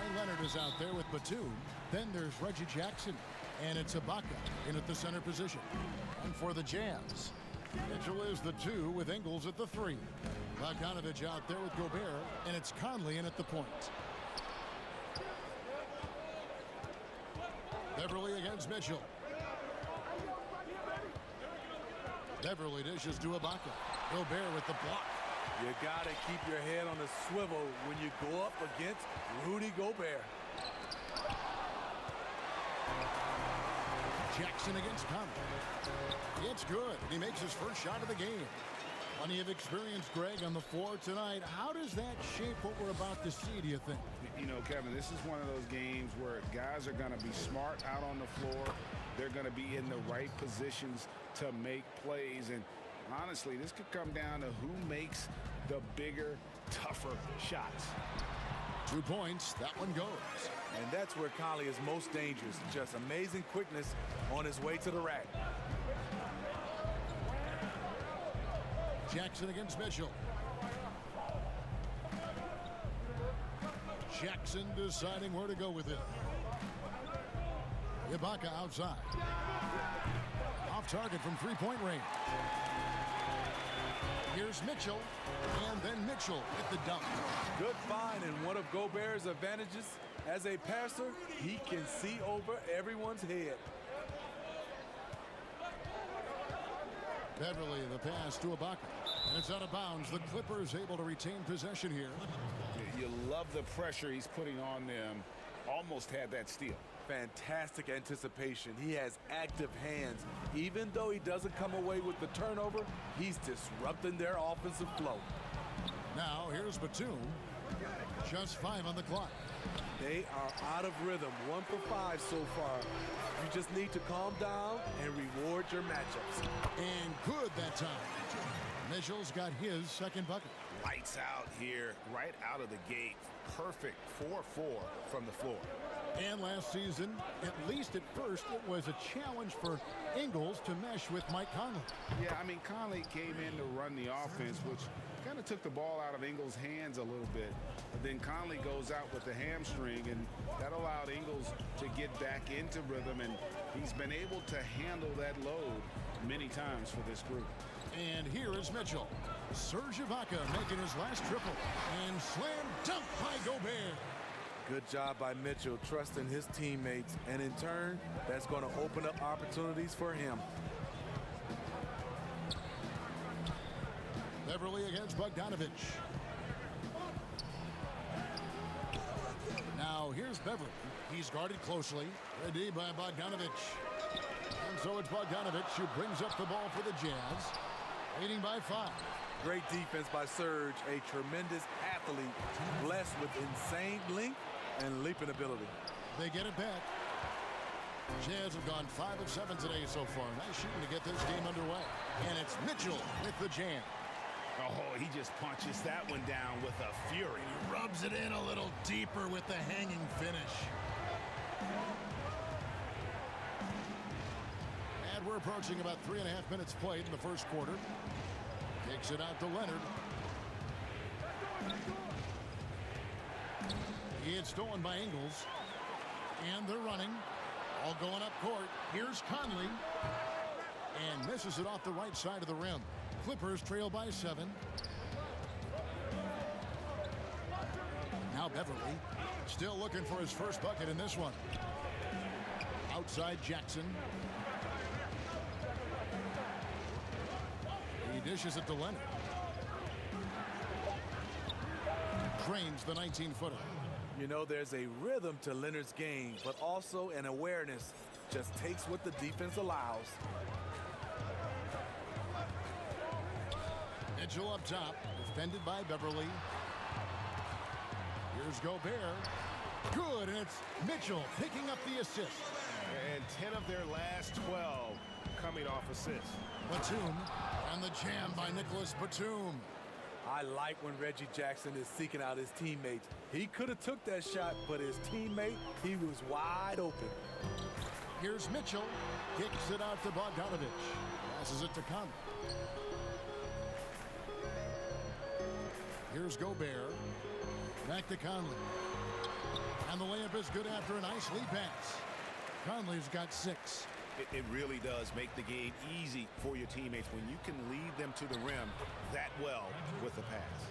Kawhi Leonard is out there with Batum. Then there's Reggie Jackson. And it's Ibaka in at the center position. And for the Jazz, Mitchell is the 2 with Ingles at the 3. Bogdanovich out there with Gobert. And it's Conley in at the point. Beverly against Mitchell. Beverly dishes to Ibaka. Gobert with the block. You got to keep your head on the swivel when you go up against Rudy Gobert. Jackson against Conley. It's good. He makes his first shot of the game. Plenty of experience, Greg, on the floor tonight. How does that shape what we're about to see, do you think? You know, Kevin, this is one of those games where guys are going to be smart out on the floor. They're going to be in the right positions to make plays. And honestly, this could come down to who makes the bigger, tougher shots. 2 points. That one goes. And that's where Conley is most dangerous. Just amazing quickness on his way to the rack. Jackson against Mitchell. Jackson deciding where to go with it. Ibaka outside. Off target from three-point range. Here's Mitchell, and then Mitchell with the dunk. Good find, and one of Gobert's advantages as a passer, he can see over everyone's head. Beverly, the pass to Ibaka, and it's out of bounds. The Clippers able to retain possession here. You love the pressure he's putting on them. Almost had that steal. Fantastic anticipation. He has active hands. Even though he doesn't come away with the turnover, he's disrupting their offensive flow. Now here's Batum. Just 5 on the clock. They are out of rhythm. 1 for 5 so far. You just need to calm down and reward your matchups. And good that time. Mitchell's got his second bucket. Lights out here, right out of the gate. Perfect 4-4 from the floor. And last season, at least at first, it was a challenge for Ingles to mesh with Mike Conley. Yeah, I mean, Conley came in to run the offense, which kind of took the ball out of Ingles' hands a little bit. But then Conley goes out with the hamstring, and that allowed Ingles to get back into rhythm, and he's been able to handle that load many times for this group. And here is Mitchell. Serge Ibaka making his last triple. And slam dunk by Gobert. Good job by Mitchell, trusting his teammates, and in turn, that's going to open up opportunities for him. Beverly against Bogdanovich. Now here's Beverly. He's guarded closely. Ready by Bogdanovich. And so it's Bogdanovich who brings up the ball for the Jazz. Leading by 5. Great defense by Serge, a tremendous athlete, blessed with insane length and leaping ability. They get it back. Jazz have gone 5 of 7 today so far. Nice shooting to get this game underway. And it's Mitchell with the jam. Oh, he just punches that one down with a fury. He rubs it in a little deeper with the hanging finish. And we're approaching about 3.5 minutes played in the first quarter. Takes it out to Leonard. It's stolen by Ingles. And they're running. All going up court. Here's Conley. And misses it off the right side of the rim. Clippers trail by 7. Now Beverly. Still looking for his first bucket in this one. Outside Jackson. He dishes it to Leonard. Drains the 19-footer. You know, there's a rhythm to Leonard's game, but also an awareness. Just takes what the defense allows. Mitchell up top, defended by Beverly. Here's Gobert. Good, and it's Mitchell picking up the assist. And 10 of their last 12 coming off assists. Batum, and the jam by Nicholas Batum. I like when Reggie Jackson is seeking out his teammates. He could have took that shot, but his teammate, he was wide open. Here's Mitchell. Kicks it out to Bogdanovich. Passes it to Conley. Here's Gobert. Back to Conley. And the layup is good after a nice lead pass. Conley's got 6. It really does make the game easy for your teammates when you can lead them to the rim that well with the pass.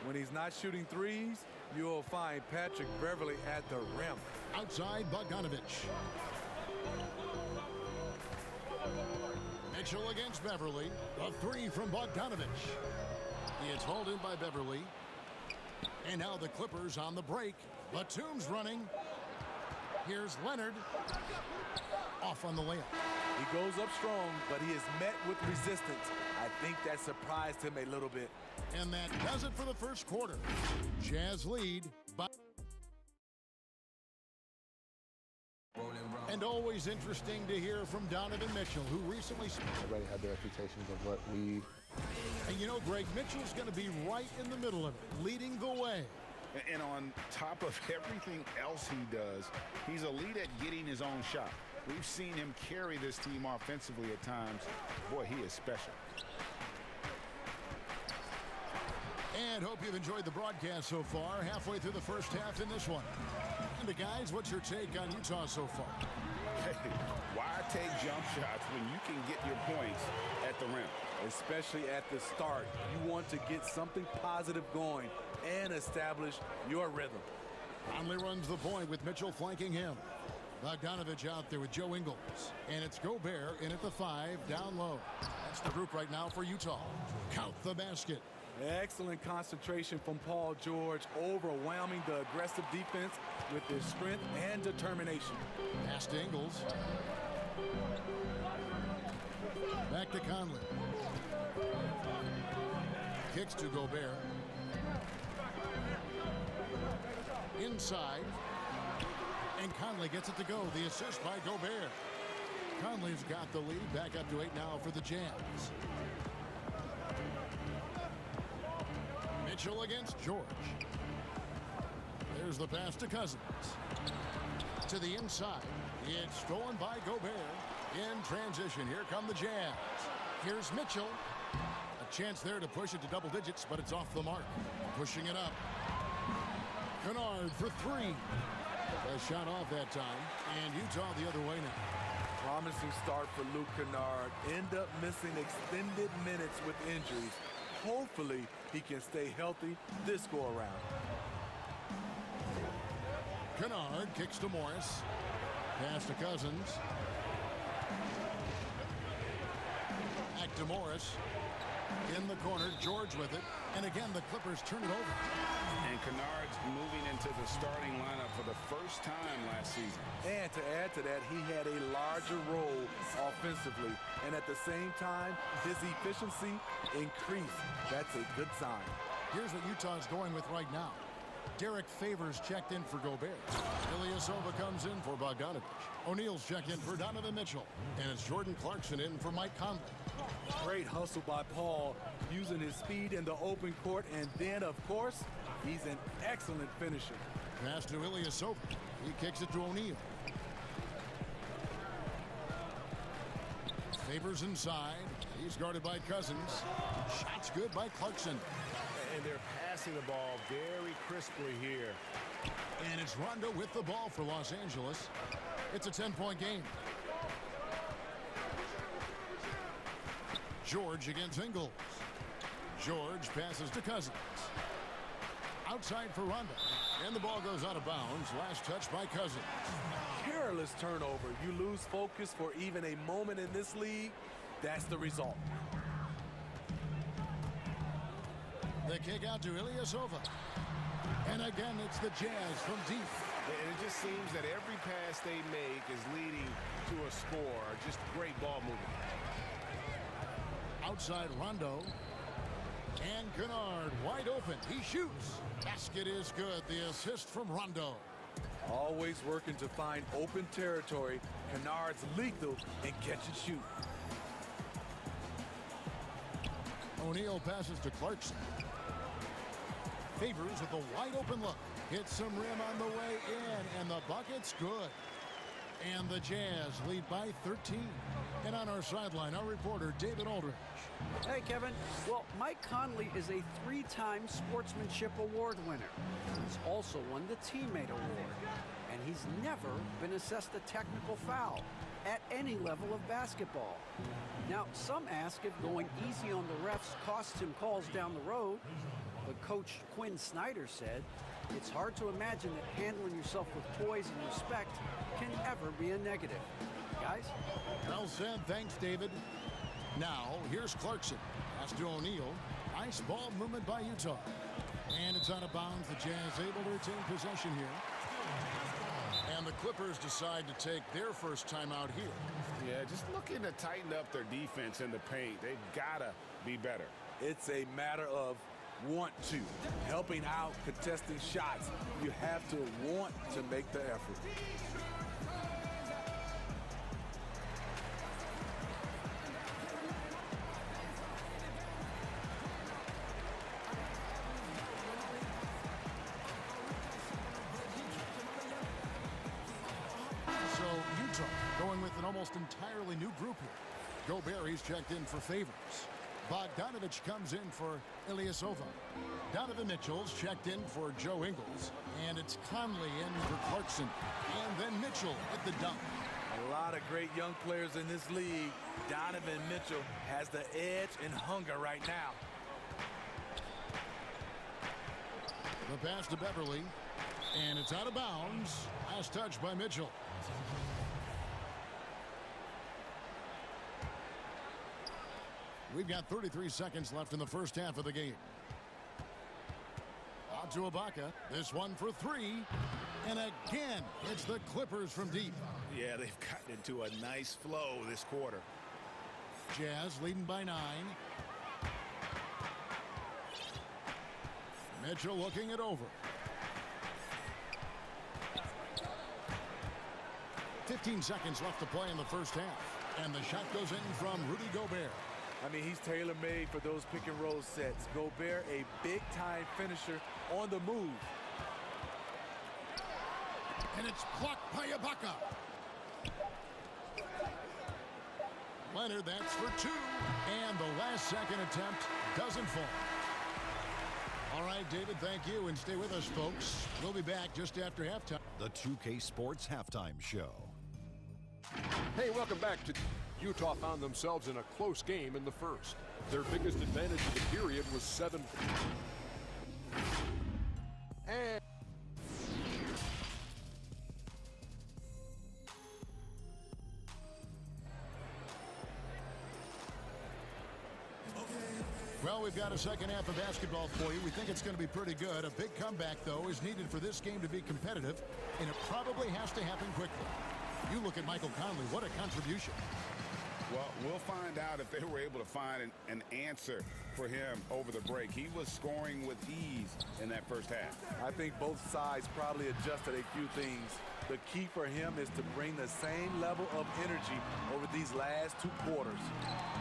When he's not shooting threes, you'll find Patrick Beverly at the rim. Outside Bogdanovich. Mitchell against Beverly. A 3 from Bogdanovich. It's hauled in by Beverly. And now the Clippers on the break. Batum's running. Here's Leonard. Off on the layup. He goes up strong, but he is met with resistance. I think that surprised him a little bit. And that does it for the first quarter. Jazz lead by... And always interesting to hear from Donovan Mitchell, who recently... Everybody had their reputations of what we... And you know, Greg, Mitchell's going to be right in the middle of it, leading the way. And on top of everything else he does, he's elite at getting his own shot. We've seen him carry this team offensively at times. Boy, he is special. And hope you've enjoyed the broadcast so far. Halfway through the first half in this one. And guys, what's your take on Utah so far? Hey, why take jump shots when you can get your points at the rim? Especially at the start. You want to get something positive going and establish your rhythm. Conley runs the point with Mitchell flanking him. Bogdanovich out there with Joe Ingles. And it's Gobert in at the 5, down low. That's the group right now for Utah. Count the basket. Excellent concentration from Paul George, overwhelming the aggressive defense with his strength and determination. Pass to Ingles. Back to Conley. Kicks to Gobert. Inside. And Conley gets it to go. The assist by Gobert. Conley's got the lead. Back up to 8 now for the Jazz. Mitchell against George. There's the pass to Cousins. To the inside. It's stolen by Gobert. In transition, here come the Jazz. Here's Mitchell. A chance there to push it to double digits, but it's off the mark. Pushing it up. Kennard for 3. A shot off that time, and Utah the other way now. Promising start for Luke Kennard. End up missing extended minutes with injuries. Hopefully, he can stay healthy this go-around. Kennard kicks to Morris. Pass to Cousins. Back to Morris. In the corner, George with it. And again, the Clippers turn it over. And Kennard's moving into the starting lineup for the first time last season. And to add to that, he had a larger role offensively. And at the same time, his efficiency increased. That's a good sign. Here's what Utah's going with right now. Derek Favors checked in for Gobert. Ilyasova comes in for Bogdanovich. O'Neal's checked in for Donovan Mitchell. And it's Jordan Clarkson in for Mike Conley. Great hustle by Paul, using his speed in the open court. And then, of course, he's an excellent finisher. Pass to Ilyasova. He kicks it to O'Neal. Favors inside. He's guarded by Cousins. Shot's good by Clarkson. And they're passing the ball very crisply here. And it's Rondo with the ball for Los Angeles. It's a 10-point game. George against Ingles. George passes to Cousins. Outside for Rondo. And the ball goes out of bounds. Last touch by Cousins. Careless turnover. You lose focus for even a moment in this league. That's the result. The kick out to Ilyasova. And again, it's the Jazz from deep. And it just seems that every pass they make is leading to a score. Just great ball movement. Outside Rondo. And Kennard wide open. He shoots. Basket is good. The assist from Rondo. Always working to find open territory. Kennard's lethal in catch and shoot. O'Neal passes to Clarkson. Favors with a wide open look. Hits some rim on the way in, and the bucket's good. And the Jazz lead by 13. And on our sideline, our reporter, David Aldridge. Hey, Kevin. Well, Mike Conley is a 3-time Sportsmanship Award winner. He's also won the Teammate Award. And he's never been assessed a technical foul at any level of basketball. Now, some ask if going easy on the refs costs him calls down the road. But Coach Quinn Snyder said, it's hard to imagine that handling yourself with poise and respect can ever be a negative. Guys? Well said. Thanks, David. Now, here's Clarkson. Pass to O'Neal. Nice ball movement by Utah. And it's out of bounds. The Jazz able to retain possession here. And the Clippers decide to take their first timeout here. Yeah, just looking to tighten up their defense in the paint. They've got to be better. It's a matter of want to. Helping out, contesting shots. You have to want to make the effort. Going with an almost entirely new group here. Gobert, he's checked in for Favors. Bogdanovich comes in for Ilyasova. Donovan Mitchell's checked in for Joe Ingles. And it's Conley in for Clarkson. And then Mitchell at the dunk. A lot of great young players in this league. Donovan Mitchell has the edge and hunger right now. The pass to Beverly. And it's out of bounds. Last touch by Mitchell. We've got 33 seconds left in the first half of the game. On to Ibaka. This one for three. And again, it's the Clippers from deep. Yeah, they've gotten into a nice flow this quarter. Jazz leading by 9. Mitchell looking it over. 15 seconds left to play in the first half. And the shot goes in from Rudy Gobert. I mean, he's tailor-made for those pick-and-roll sets. Gobert, a big-time finisher on the move. And it's blocked by Ibaka. Leonard, that's for 2. And the last second attempt doesn't fall. All right, David, thank you. And stay with us, folks. We'll be back just after halftime. The 2K Sports Halftime Show. Hey, welcome back to... Utah found themselves in a close game in the first. Their biggest advantage of the period was 7. And well, we've got a second half of basketball for you. We think it's going to be pretty good. A big comeback, though, is needed for this game to be competitive, and it probably has to happen quickly. You look at Michael Conley. What a contribution. Well, we'll find out if they were able to find an answer for him over the break. He was scoring with ease in that first half. I think both sides probably adjusted a few things. The key for him is to bring the same level of energy over these last 2 quarters.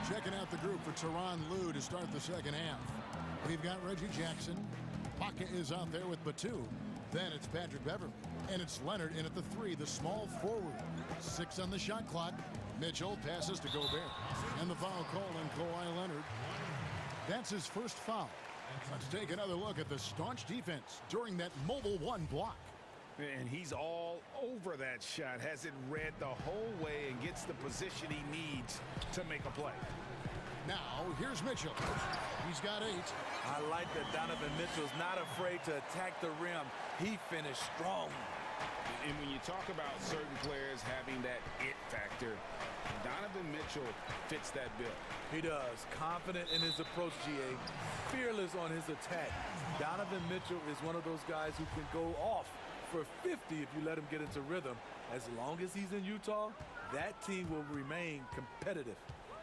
Checking out the group for Tyronn Lue to start the second half. We've got Reggie Jackson. Baca is out there with Batum. Then it's Patrick Beverly. And it's Leonard in at the 3, the small forward. 6 on the shot clock. Mitchell passes to Gobert. And the foul call on Kawhi Leonard. That's his first foul. Let's take another look at the staunch defense during that mobile 1 block. And he's all over that shot. Has it read the whole way and gets the position he needs to make a play. Now, here's Mitchell. He's got 8. I like that Donovan Mitchell's not afraid to attack the rim. He finished strong. And when you talk about certain players having that it factor, Donovan Mitchell fits that bill. He does. Confident in his approach, GA. Fearless on his attack. Donovan Mitchell is one of those guys who can go off for 50 if you let him get into rhythm. As long as he's in Utah, that team will remain competitive.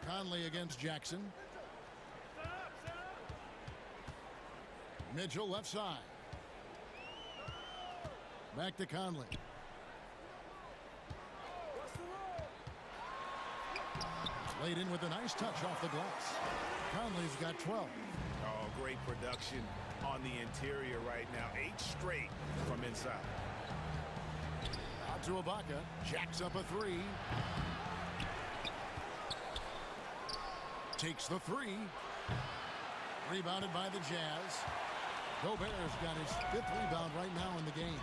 Conley against Jackson. Mitchell left side. Back to Conley. Laid in with a nice touch off the glass. Conley's got 12. Oh, great production on the interior right now. 8 straight from inside. Out to Ibaka. Jacks up a 3. Takes the three. Rebounded by the Jazz. Gobert's got his 5th rebound right now in the game.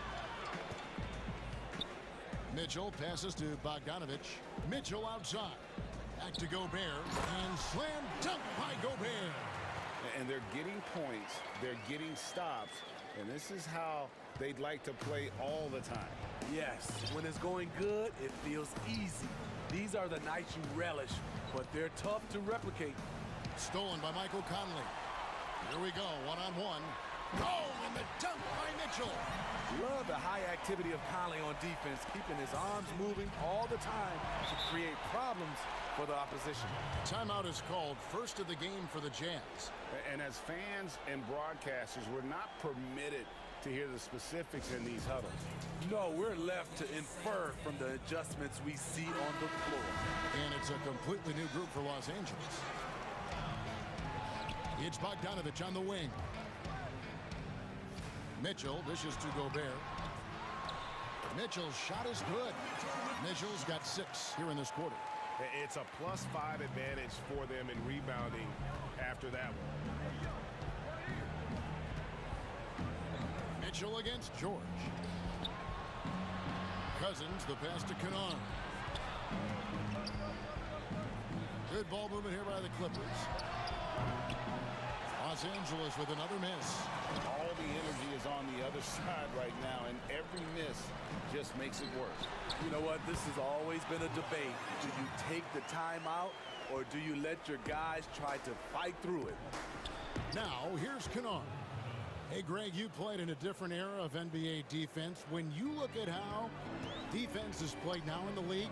Mitchell passes to Bogdanovich. Mitchell outside. Back to Gobert. And slam dunk by Gobert. And they're getting points. They're getting stops. And this is how they'd like to play all the time. Yes, when it's going good, it feels easy. These are the nights you relish, but they're tough to replicate. Stolen by Michael Conley. Here we go, one-on-one. Oh, and the dunk by Mitchell. Love the high activity of Conley on defense, keeping his arms moving all the time to create problems for the opposition. Timeout is called, first of the game for the Jazz. And as fans and broadcasters, we're not permitted to hear the specifics in these huddles. No, we're left to infer from the adjustments we see on the floor. And it's a completely new group for Los Angeles. It's Bogdanovich on the wing. Mitchell dishes to Gobert. Mitchell's shot is good. Mitchell's got 6 here in this quarter. It's a +5 advantage for them in rebounding after that one. Mitchell against George. Cousins, the pass to Kennard. Good ball movement here by the Clippers. Los Angeles with another miss. All the energy is on the other side right now, and every miss just makes it worse. You know what? This has always been a debate. Do you take the timeout, or do you let your guys try to fight through it? Now, here's Kennard. Hey, Greg, you played in a different era of NBA defense. When you look at how defense is played now in the league,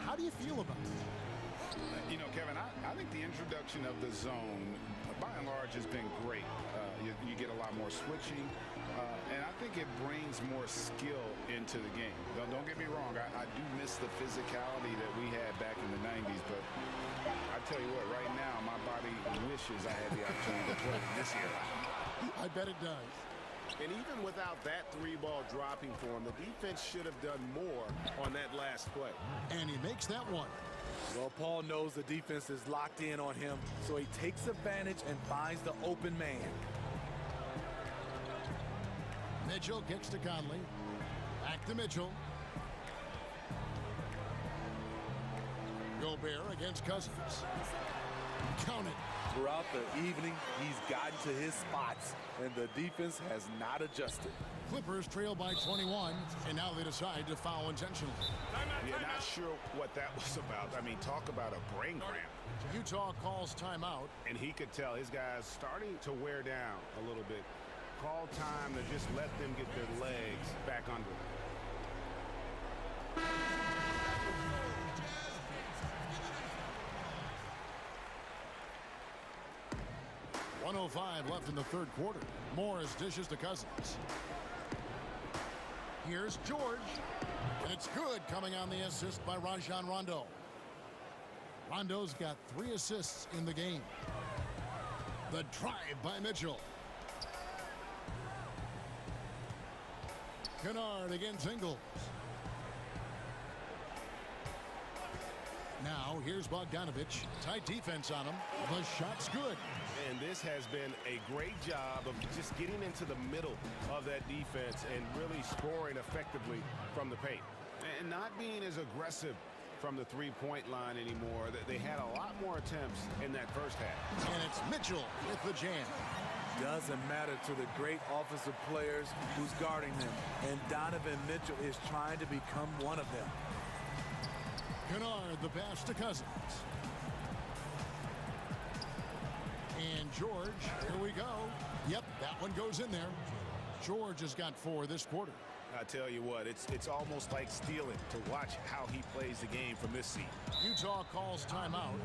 how do you feel about it? You know, Kevin, I think the introduction of the zone, by and large, has been great. You get a lot more switching, and I think it brings more skill into the game. Don't get me wrong, I do miss the physicality that we had back in the 90s, but I tell you what, right now, my body wishes I had the opportunity to play this era. I bet it does. And even without that 3-ball dropping for him, the defense should have done more on that last play. And he makes that one. Well, Paul knows the defense is locked in on him, so he takes advantage and finds the open man. Mitchell kicks to Conley. Back to Mitchell. Gobert against Cousins. Count it. Throughout the evening, he's gotten to his spots, and the defense has not adjusted. Clippers trail by 21, and now they decide to foul intentionally. You're not sure what that was about. I mean, talk about a brain cramp. Utah calls timeout. And he could tell his guys starting to wear down a little bit. Call time to just let them get their legs back under them. 1:05 left in the third quarter. Morris dishes to Cousins. Here's George. And it's good, coming on the assist by Rajon Rondo. Rondo's got 3 assists in the game. The drive by Mitchell. Kennard against Ingles. Now here's Bogdanovich. Tight defense on him. The shot's good. And this has been a great job of just getting into the middle of that defense and really scoring effectively from the paint. And not being as aggressive from the three-point line anymore. They had a lot more attempts in that first half. And it's Mitchell with the jam. Doesn't matter to the great offensive players who's guarding them. And Donovan Mitchell is trying to become one of them. Kennard, the pass to Cousins. And George, here we go. Yep, that one goes in there. George has got 4 this quarter. I tell you what, it's almost like stealing to watch how he plays the game from this seat. Utah calls timeout.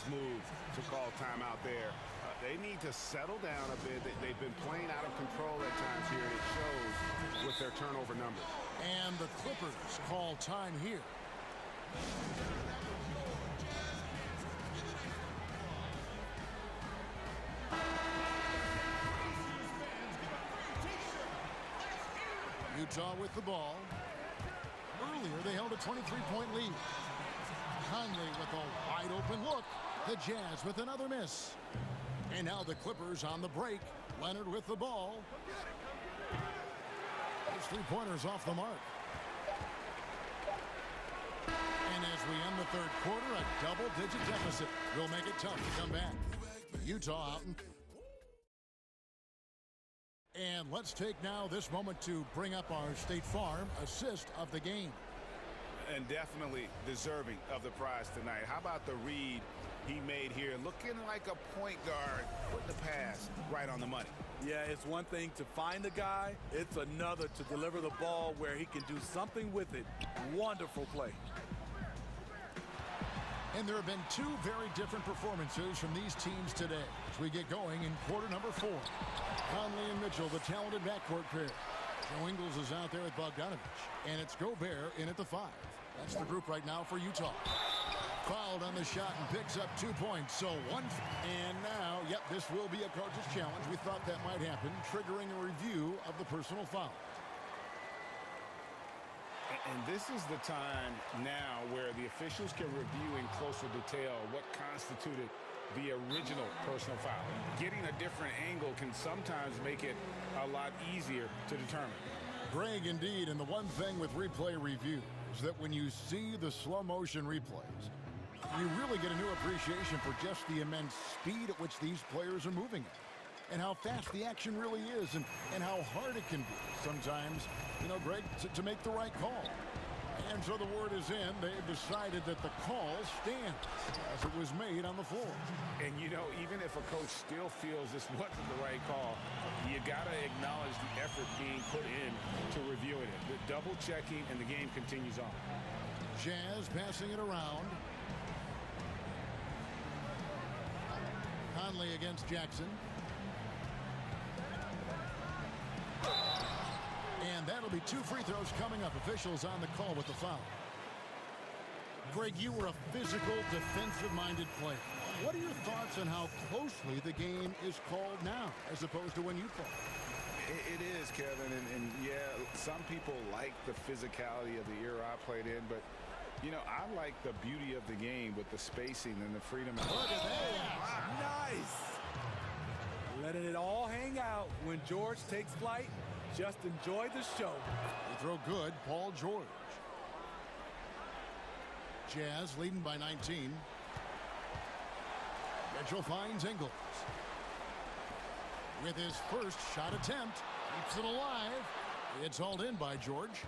Move to call timeout there. They need to settle down a bit. They've been playing out of control at times here, and it shows with their turnover numbers. And the Clippers call time here. Utah with the ball. Earlier, they held a 23-point lead. Conley with a wide-open look. The Jazz with another miss. And now the Clippers on the break. Leonard with the ball. His three-pointers off the mark. And as we end the third quarter, a double-digit deficit will make it tough to come back. Utah out. And let's take now this moment to bring up our State Farm assist of the game. And definitely deserving of the prize tonight. How about the read he made here? Looking like a point guard, putting the pass right on the money. Yeah, it's one thing to find the guy. It's another to deliver the ball where he can do something with it. Wonderful play. And there have been two very different performances from these teams today as we get going in quarter number 4. Conley and Mitchell, the talented backcourt pair. Joe Ingles is out there with Bogdanovich, and it's Gobert in at the 5. That's the group right now for Utah. Fouled on the shot and picks up 2 points. So one. And now, yep, this will be a coach's challenge. We thought that might happen, triggering a review of the personal foul. And this is the time now where the officials can review in closer detail what constituted the original personal foul. Getting a different angle can sometimes make it a lot easier to determine. Greg, indeed, and the one thing with replay review is that when you see the slow motion replays, you really get a new appreciation for just the immense speed at which these players are moving at, and how fast the action really is, and how hard it can be sometimes, you know, Greg, to make the right call. And so the word is in. They've decided that the call stands as it was made on the floor. And, you know, even if a coach still feels this wasn't the right call, you got to acknowledge the effort being put in to reviewing it. The double checking, and the game continues on. Jazz passing it around. Conley against Jackson. And that'll be 2 free throws coming up. Officials on the call with the foul. Greg, you were a physical, defensive-minded player. What are your thoughts on how closely the game is called now as opposed to when you played? It is, Kevin, and yeah, some people like the physicality of the era I played in, but, you know, I like the beauty of the game with the spacing and the freedom. Look at that. Nice. Letting it all hang out when George takes flight. Just enjoy the show. They throw good, Paul George. Jazz leading by 19. Mitchell finds Ingles. With his first shot attempt, keeps it alive. It's hauled in by George.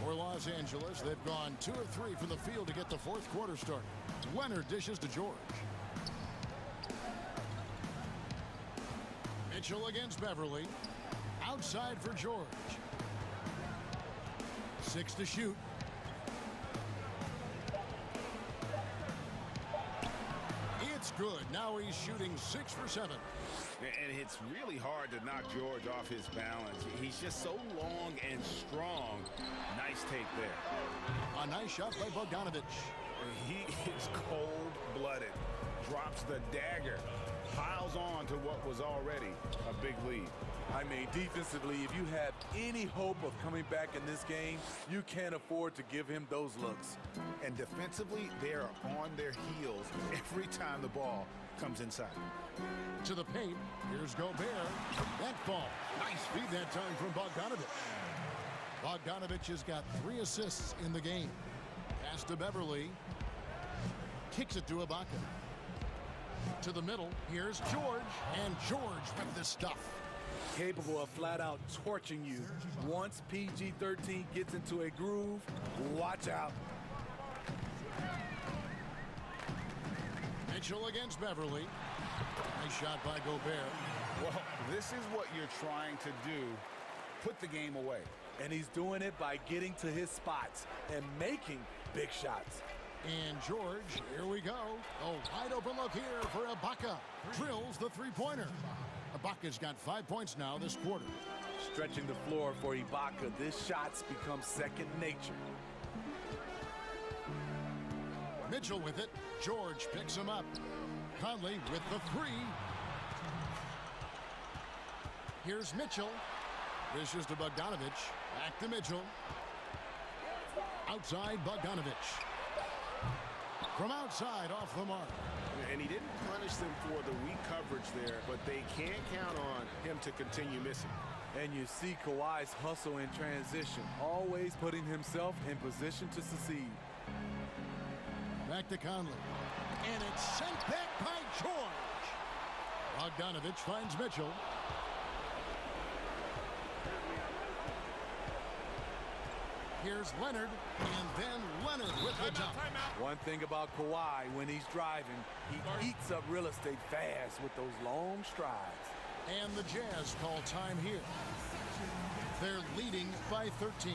For Los Angeles, they've gone 2 of 3 from the field to get the fourth quarter started. Leonard dishes to George. Mitchell against Beverly. Outside for George. 6 to shoot. It's good. Now he's shooting 6 for 7. And it's really hard to knock George off his balance. He's just so long and strong. Nice take there. A nice shot by Bogdanovich. He is cold-blooded. Drops the dagger. Piles on to what was already a big lead. I mean, defensively, if you have any hope of coming back in this game, you can't afford to give him those looks. And defensively, they are on their heels every time the ball comes inside. To the paint, here's Gobert. That ball. Nice feed that time from Bogdanovich. Bogdanovich has got 3 assists in the game. Pass to Beverly. Kicks it to Ibaka. To the middle, here's George. And George with the stuff. Capable of flat-out torching you. Once PG-13 gets into a groove, watch out. Mitchell against Beverly. Nice shot by Gobert. Well, this is what you're trying to do. Put the game away. And he's doing it by getting to his spots and making big shots. And George, here we go. A wide open look here for Ibaka. Drills the three-pointer. Ibaka's got 5 points now this quarter. Stretching the floor for Ibaka. This shot's become second nature. Mitchell with it. George picks him up. Conley with the 3. Here's Mitchell. Dishes to Bogdanovich. Back to Mitchell. Outside, Bogdanovich. From outside, off the mark. And he didn't punish them for the weak coverage there, but they can't count on him to continue missing. And you see Kawhi's hustle in transition, always putting himself in position to succeed. Back to Conley. And it's sent back by George. Bogdanovich finds Mitchell. Here's Leonard, and then Leonard with the jump. One thing about Kawhi, when he's driving, he eats up real estate fast with those long strides. And the Jazz call time here. They're leading by 13.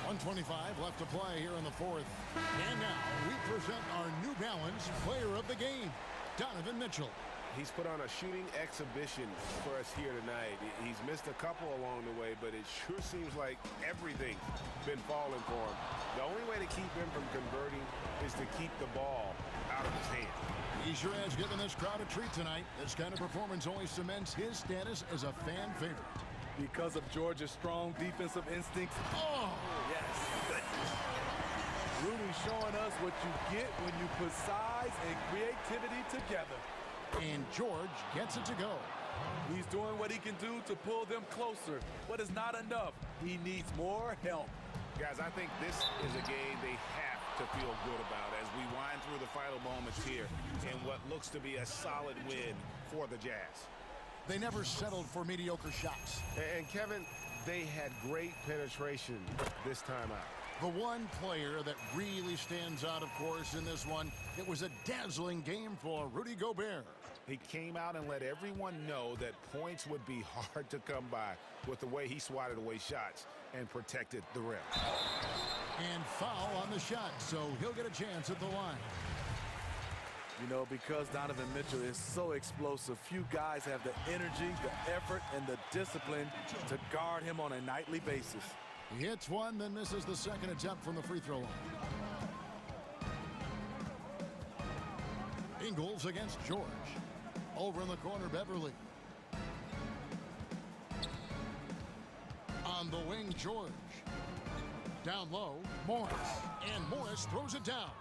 125 left to play here in the fourth. And now we present our New Balance player of the game, Donovan Mitchell. He's put on a shooting exhibition for us here tonight. He's missed a couple along the way, but it sure seems like everything's been falling for him. The only way to keep him from converting is to keep the ball out of his hand. He sure has given this crowd a treat tonight. This kind of performance only cements his status as a fan favorite. Because of Georgia's strong defensive instincts. Oh, yes. Rudy showing us what you get when you put size and creativity together. And George gets it to go. He's doing what he can do to pull them closer, but it's not enough. He needs more help. Guys, I think this is a game they have to feel good about as we wind through the final moments here in what looks to be a solid win for the Jazz. They never settled for mediocre shots. And Kevin, they had great penetration this time out. The one player that really stands out, of course, in this one, it was a dazzling game for Rudy Gobert. He came out and let everyone know that points would be hard to come by with the way he swatted away shots and protected the rim. And foul on the shot, so he'll get a chance at the line. You know, because Donovan Mitchell is so explosive, few guys have the energy, the effort, and the discipline to guard him on a nightly basis. He hits one, then misses the second attempt from the free throw line. Ingles against George. Over in the corner, Beverly. On the wing, George. Down low, Morris. And Morris throws it down.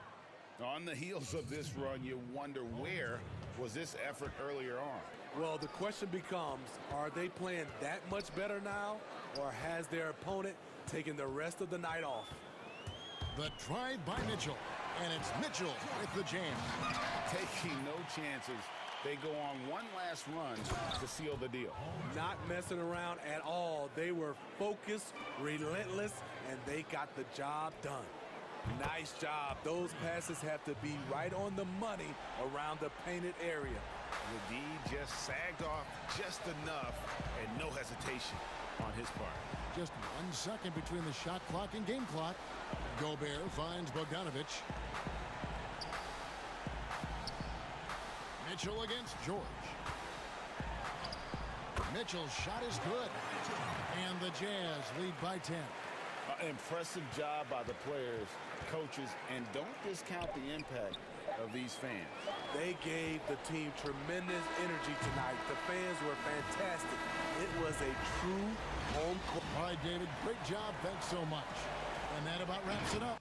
On the heels of this run, you wonder where was this effort earlier on? Well, the question becomes, are they playing that much better now, or has their opponent taken the rest of the night off? The try by Mitchell, and it's Mitchell with the jam. Taking no chances. They go on one last run to seal the deal. Not messing around at all. They were focused, relentless, and they got the job done. Nice job. Those passes have to be right on the money around the painted area. The D just sagged off just enough, and no hesitation on his part. Just 1 second between the shot clock and game clock. Gobert finds Bogdanovich. Mitchell against George. Mitchell's shot is good. And the Jazz lead by 10. Impressive job by the players, coaches, and don't discount the impact of these fans. They gave the team tremendous energy tonight. The fans were fantastic. It was a true home court. All right, David, great job. Thanks so much. And that about wraps it up.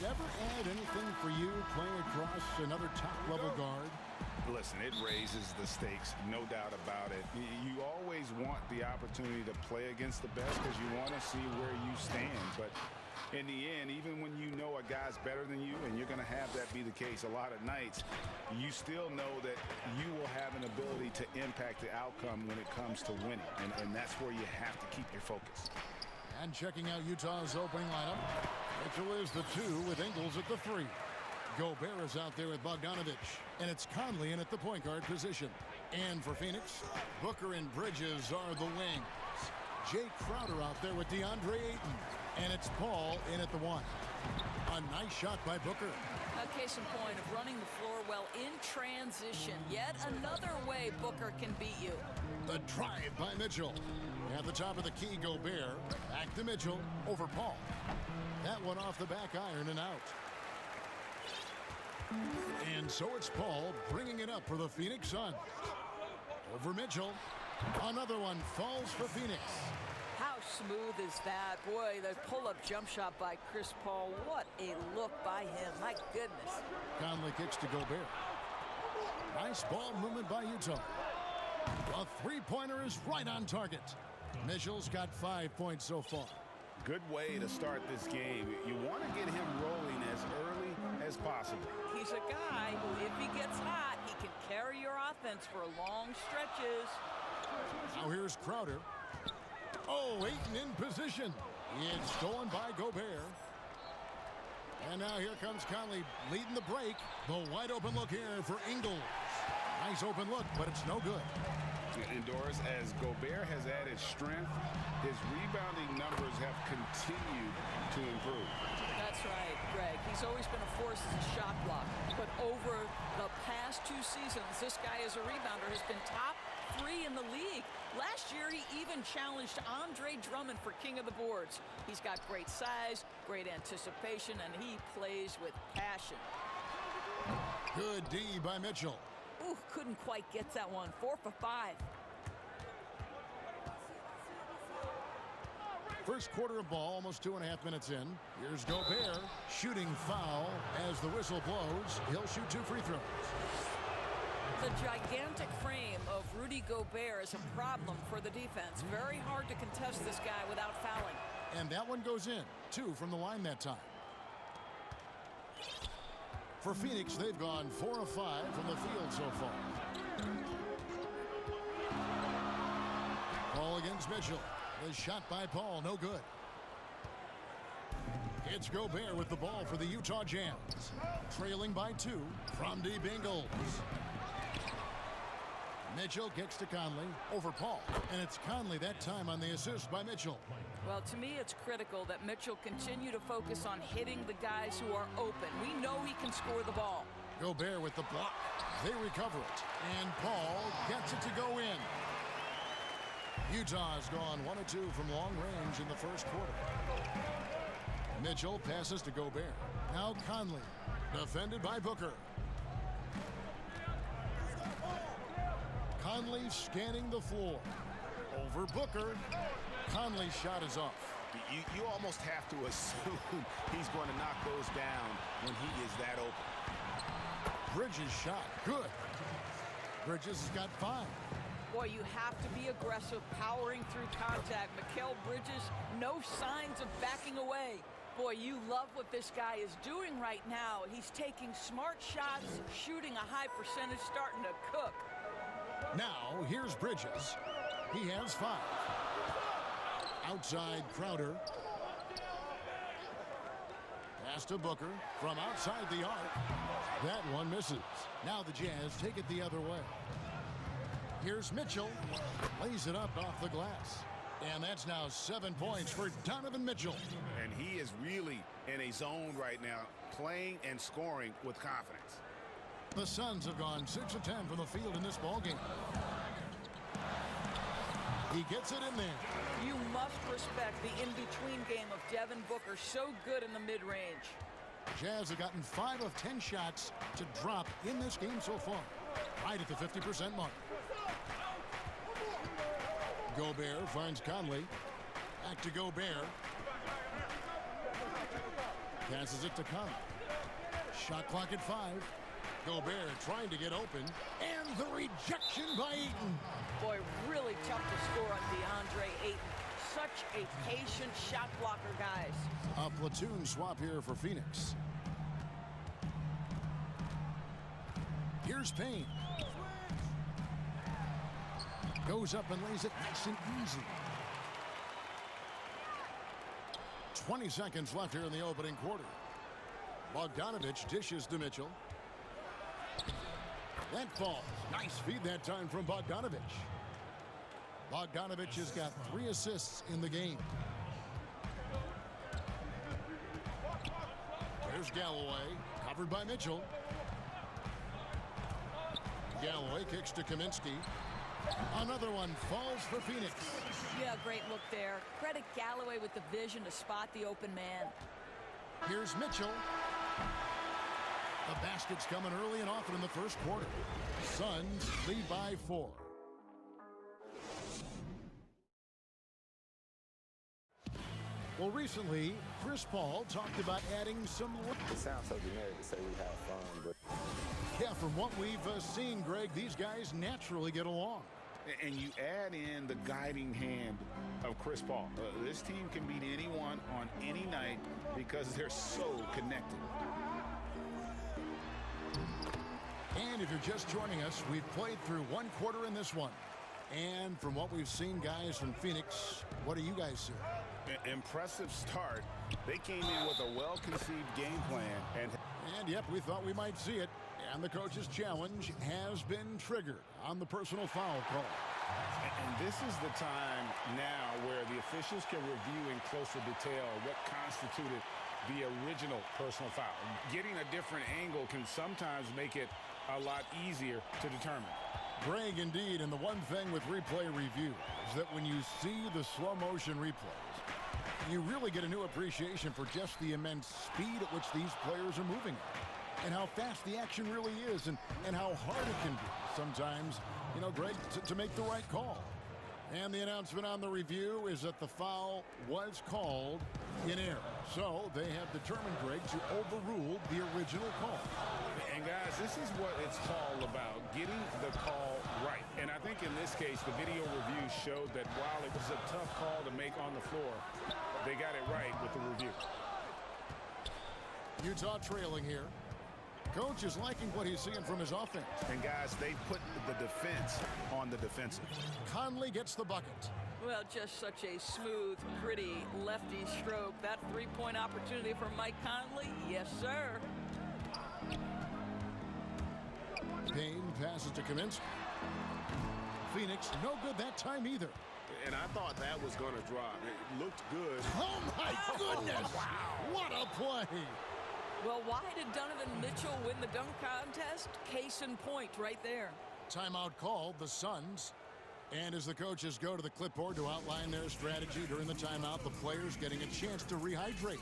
ever add anything for you playing across another top-level guard? Listen, it raises the stakes, no doubt about it. You always want the opportunity to play against the best because you want to see where you stand. But in the end, even when you know a guy's better than you, and you're going to have that be the case a lot of nights, you still know that you will have an ability to impact the outcome when it comes to winning. And that's where you have to keep your focus. And checking out Utah's opening lineup, Mitchell is the 2 with Ingles at the 3. Gobert is out there with Bogdanovich, and it's Conley in at the point guard position. And for Phoenix, Booker and Bridges are the wings. Jay Crowder out there with DeAndre Ayton, and it's Paul in at the 1. A nice shot by Booker. A case in point of running the floor well in transition. Yet another way Booker can beat you. The drive by Mitchell. At the top of the key, Gobert. Back to Mitchell over Paul. That one off the back iron and out. And so it's Paul bringing it up for the Phoenix Suns. Over Mitchell. Another one falls for Phoenix. How smooth is that? Boy, the pull-up jump shot by Chris Paul. What a look by him. My goodness. Conley kicks to Gobert. Nice ball movement by Utah. A three-pointer is right on target. Mitchell's got 5 points so far. Good way to start this game. You want to get him rolling as early as possible. He's a guy who, if he gets hot, he can carry your offense for long stretches. Now here's Crowder. Oh, Ayton in position. It's stolen by Gobert. And now here comes Conley leading the break. The wide open look here for Ingles. Nice open look, but it's no good. Indoors, as Gobert has added strength, his rebounding numbers have continued to improve. That's right, Greg. He's always been a force as a shot block. But over the past 2 seasons, this guy as a rebounder has been top 3 in the league. Last year, he even challenged Andre Drummond for king of the boards. He's got great size, great anticipation, and he plays with passion. Good D by Mitchell. Ooh, couldn't quite get that one. 4 for 5. First quarter of ball, almost 2.5 minutes in. Here's Gobert, shooting foul as the whistle blows. He'll shoot 2 free throws. The gigantic frame of Rudy Gobert is a problem for the defense. Very hard to contest this guy without fouling. And that one goes in. 2 from the line that time. For Phoenix, they've gone 4 of 5 from the field so far. Paul against Mitchell. The shot by Paul, no good. It's Gobert with the ball for the Utah Jazz. Trailing by 2 from deep Ingles. Mitchell kicks to Conley over Paul. And it's Conley that time on the assist by Mitchell. Well, to me, it's critical that Mitchell continue to focus on hitting the guys who are open. We know he can score the ball. Gobert with the block. They recover it. And Paul gets it to go in. Utah's gone 1 of 2 from long range in the first quarter. Mitchell passes to Gobert. Now Conley. Defended by Booker. Conley scanning the floor. Over Booker. Conley's shot is off. You almost have to assume he's going to knock those down when he is that open. Bridges shot. Good. Bridges has got 5. Boy, you have to be aggressive, powering through contact. Mikal Bridges, no signs of backing away. Boy, you love what this guy is doing right now. He's taking smart shots, shooting a high percentage, starting to cook. Now, here's Bridges. He has 5. Outside Crowder. Pass to Booker from outside the arc. That one misses. Now the Jazz take it the other way. Here's Mitchell. Lays it up off the glass. And that's now 7 points for Donovan Mitchell. And he is really in a zone right now, playing and scoring with confidence. The Suns have gone 6 of 10 from the field in this ballgame. He gets it in there. You must respect the in-between game of Devin Booker. So good in the mid-range. Jazz have gotten 5 of 10 shots to drop in this game so far. Right at the 50% mark. Gobert finds Conley. Back to Gobert. Passes it to Kama. Shot clock at 5. Gobert trying to get open. And the rejection by Ayton. Boy, really tough to score on DeAndre Ayton. Such a patient shot blocker, guys. A platoon swap here for Phoenix. Here's Payne. Goes up and lays it nice and easy. 20 seconds left here in the opening quarter. Bogdanovich dishes to Mitchell. That falls. Nice feed that time from Bogdanovich. Bogdanovich has got 3 assists in the game. There's Galloway, covered by Mitchell. Galloway kicks to Kaminsky. Another one falls for Phoenix. Yeah, great look there. Credit Galloway with the vision to spot the open man. Here's Mitchell. The basket's coming early and often in the first quarter. Suns lead by 4. Well, recently, Chris Paul talked about adding some... It sounds so generic to say we have fun, but... Yeah, from what we've seen, Greg, these guys naturally get along. And you add in the guiding hand of Chris Paul. This team can beat anyone on any night because they're so connected. And if you're just joining us, we've played through 1 quarter in this one. And from what we've seen, guys, from Phoenix, what do you guys see? Impressive start. They came in with a well-conceived game plan. And yep, we thought we might see it. And the coach's challenge has been triggered on the personal foul call. And this is the time now where the officials can review in closer detail what constituted the original personal foul. Getting a different angle can sometimes make it a lot easier to determine. Greg, indeed, and the one thing with replay review is that when you see the slow motion replays, you really get a new appreciation for just the immense speed at which these players are moving at, and how fast the action really is, and how hard it can be sometimes, you know, Greg, to make the right call. And the announcement on the review is that the foul was called in error. So they have determined, Greg, to overrule the original call. And guys, this is what it's all about, getting the call right. And I think in this case, the video review showed that while it was a tough call to make on the floor, they got it right with the review. Utah trailing here. Coach is liking what he's seeing from his offense. And guys, they put the defense on the defensive. Conley gets the bucket. Well, just such a smooth, pretty lefty stroke. That three-point opportunity for Mike Conley, yes, sir. Payne passes to Kaminsky. Phoenix, no good that time either. And I thought that was going to drop. It looked good. Oh, my goodness. Wow. What a play. Well, why did Donovan Mitchell win the dunk contest? Case in point right there. Timeout called, the Suns. And as the coaches go to the clipboard to outline their strategy during the timeout, the players getting a chance to rehydrate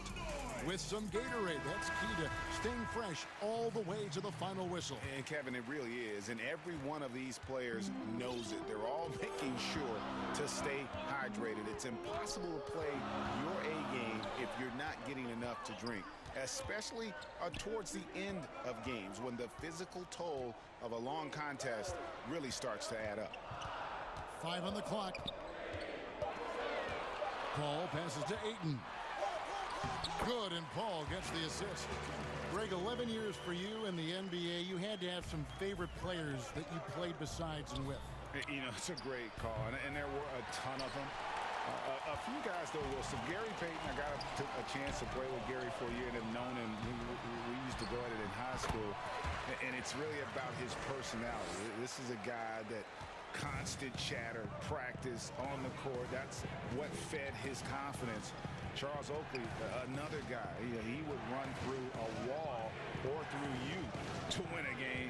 with some Gatorade. That's key to staying fresh all the way to the final whistle. And Kevin, it really is. And every one of these players knows it. They're all making sure to stay hydrated. It's impossible to play your A game if you're not getting enough to drink, especially towards the end of games when the physical toll of a long contest really starts to add up. 5 on the clock. Paul passes to Ayton. Good, and Paul gets the assist. Greg, 11 years for you in the NBA. You had to have some favorite players that you played besides and with. You know, it's a great call, and there were a ton of them. A few guys, though, Wilson. Gary Payton, I got a chance to play with Gary for a year and have known him. We used to go at it in high school, and it's really about his personality. This is a guy that constant chatter, practice on the court. That's what fed his confidence. Charles Oakley, another guy, he would run through a wall or through you to win a game.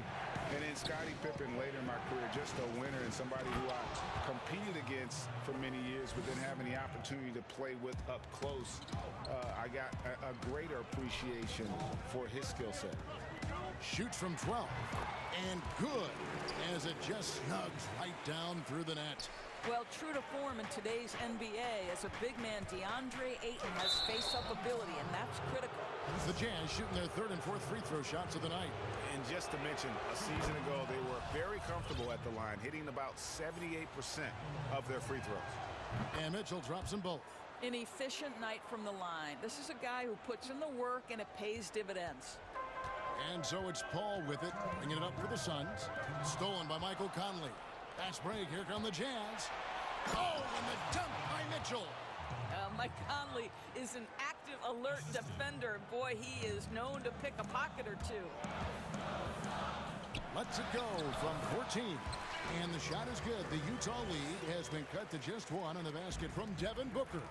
And then Scottie Pippen later in my career, just a winner and somebody who I competed against for many years, but then having the opportunity to play with up close, I got a greater appreciation for his skill set. Shoots from 12, and good, as it just snugs right down through the net. Well, true to form in today's NBA, as a big man, DeAndre Ayton has face-up ability, and that's critical. The Jazz shooting their third and fourth free throw shots of the night. And just to mention, a season ago, they were very comfortable at the line, hitting about 78% of their free throws. And Mitchell drops them both. An efficient night from the line. This is a guy who puts in the work, and it pays dividends. And so it's Paul with it, bringing it up for the Suns. Stolen by Michael Conley. Fast break. Here come the Jazz. Oh, and the dump by Mitchell. Mike Conley is an active, alert defender. Boy, he is known to pick a pocket or two. Lets it go from 14. And the shot is good. The Utah lead has been cut to just one on the basket from Devin Booker.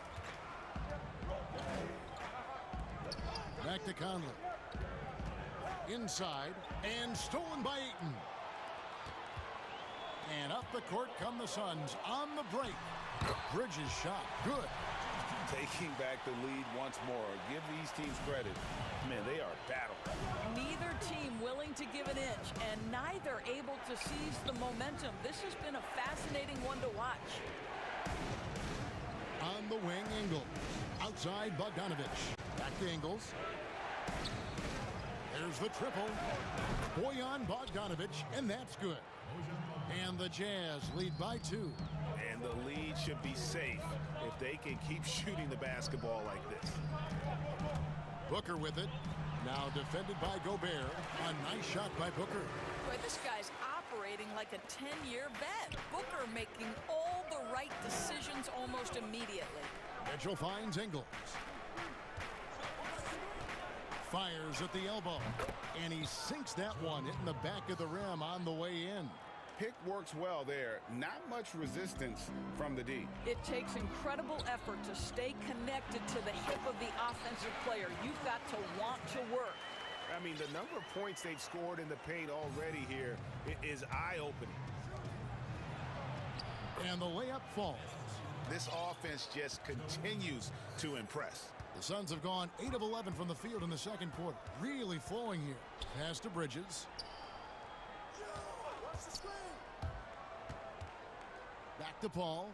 Back to Conley. Inside. And stolen by Ayton. And up the court come the Suns on the break. Bridges shot. Good. Taking back the lead once more. Give these teams credit. Man, they are battling. Neither team willing to give an inch, and neither able to seize the momentum. This has been a fascinating one to watch. On the wing, Ingles. Outside, Bogdanovich. Back to Ingles. There's the triple. Bojan Bogdanovich, and that's good. And the Jazz lead by 2. And the lead should be safe if they can keep shooting the basketball like this. Booker with it. Now defended by Gobert. A nice shot by Booker. Boy, this guy's operating like a 10-year vet. Booker making all the right decisions almost immediately. Mitchell finds Ingles. Fires at the elbow. And he sinks that one, hitting the back of the rim on the way in. Pick works well there. Not much resistance from the D. It takes incredible effort to stay connected to the hip of the offensive player. You've got to want to work. I mean, the number of points they've scored in the paint already here is eye-opening. And the layup falls. This offense just continues to impress. The Suns have gone 8 of 11 from the field in the second quarter. Really flowing here. Pass to Bridges. Back to Paul.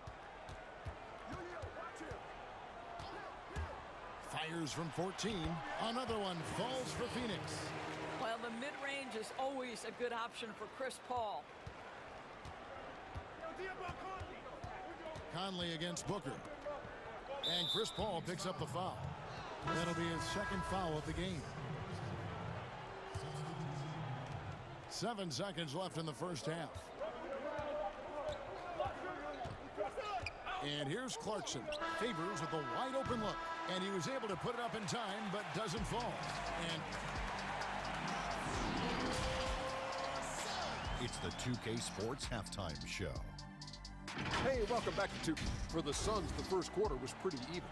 Fires from 14. Another one falls for Phoenix. Well, the mid-range is always a good option for Chris Paul. Conley against Booker. And Chris Paul picks up the foul. That'll be his second foul of the game. 7 seconds left in the first half. And here's Clarkson. Favors with a wide open look. And he was able to put it up in time, but doesn't fall. And it's the 2K Sports Halftime Show. Hey, welcome back to for the Suns. The first quarter was pretty even.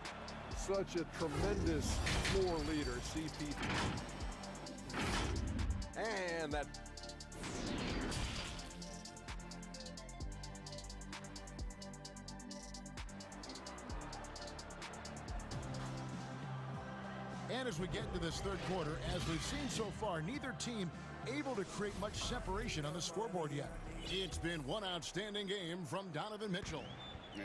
Such a tremendous floor leader, CP. And that. And as we get into this third quarter, as we've seen so far, neither team able to create much separation on the scoreboard yet. It's been one outstanding game from Donovan Mitchell.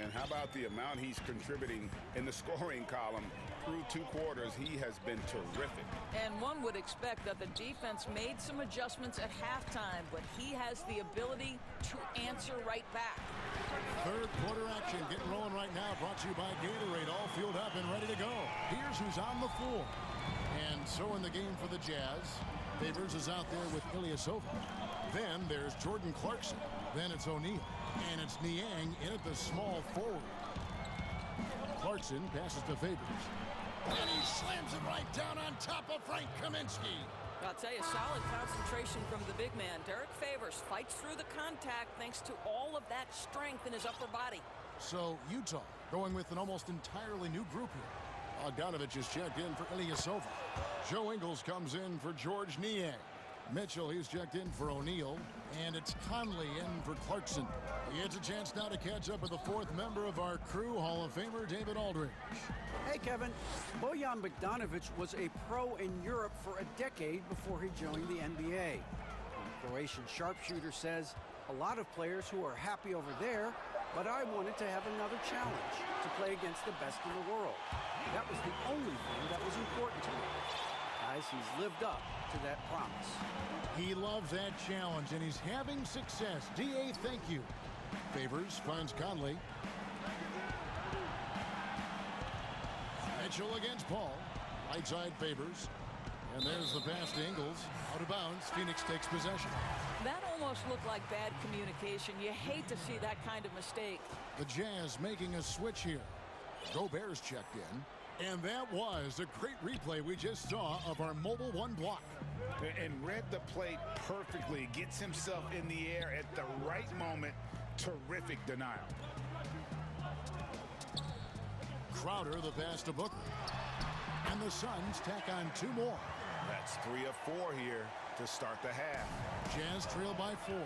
And how about the amount he's contributing in the scoring column? Through 2 quarters, he has been terrific. And one would expect that the defense made some adjustments at halftime, but he has the ability to answer right back. Third quarter action getting rolling right now, brought to you by Gatorade, all fueled up and ready to go. Here's who's on the floor. And so in the game for the Jazz, Favors is out there with Ilyasova. Then there's Jordan Clarkson. Then it's O'Neal. And it's Niang in at the small forward. Clarkson passes to Favors. And he slams it right down on top of Frank Kaminsky. I'll tell you, solid concentration from the big man. Derek Favors fights through the contact thanks to all of that strength in his upper body. So Utah going with an almost entirely new group here. Bogdanovich is checked in for Ilyasova. Joe Ingles comes in for George Niang. Mitchell, he's checked in for O'Neal. And it's Conley in for Clarkson. He gets a chance now to catch up with the fourth member of our crew, Hall of Famer David Aldridge. Hey, Kevin. Bojan Bogdanovich was a pro in Europe for a decade before he joined the NBA. The Croatian sharpshooter says, a lot of players who are happy over there, but I wanted to have another challenge, to play against the best in the world. That was the only thing that was important to me. Guys he's lived up to that promise. He loves that challenge, and he's having success. D.A., thank you. Favors finds Conley. Mitchell against Paul. Right side Favors. And there's the pass to Ingles. Out of bounds. Phoenix takes possession. That almost looked like bad communication. You hate to see that kind of mistake. The Jazz making a switch here. Gobert's checked in. And that was a great replay we just saw of our Mobile One block. And read the play perfectly. Gets himself in the air at the right moment. Terrific denial. Crowder the pass to Booker. And the Suns tack on 2 more. That's 3 of 4 here to start the half. Jazz trail by 4.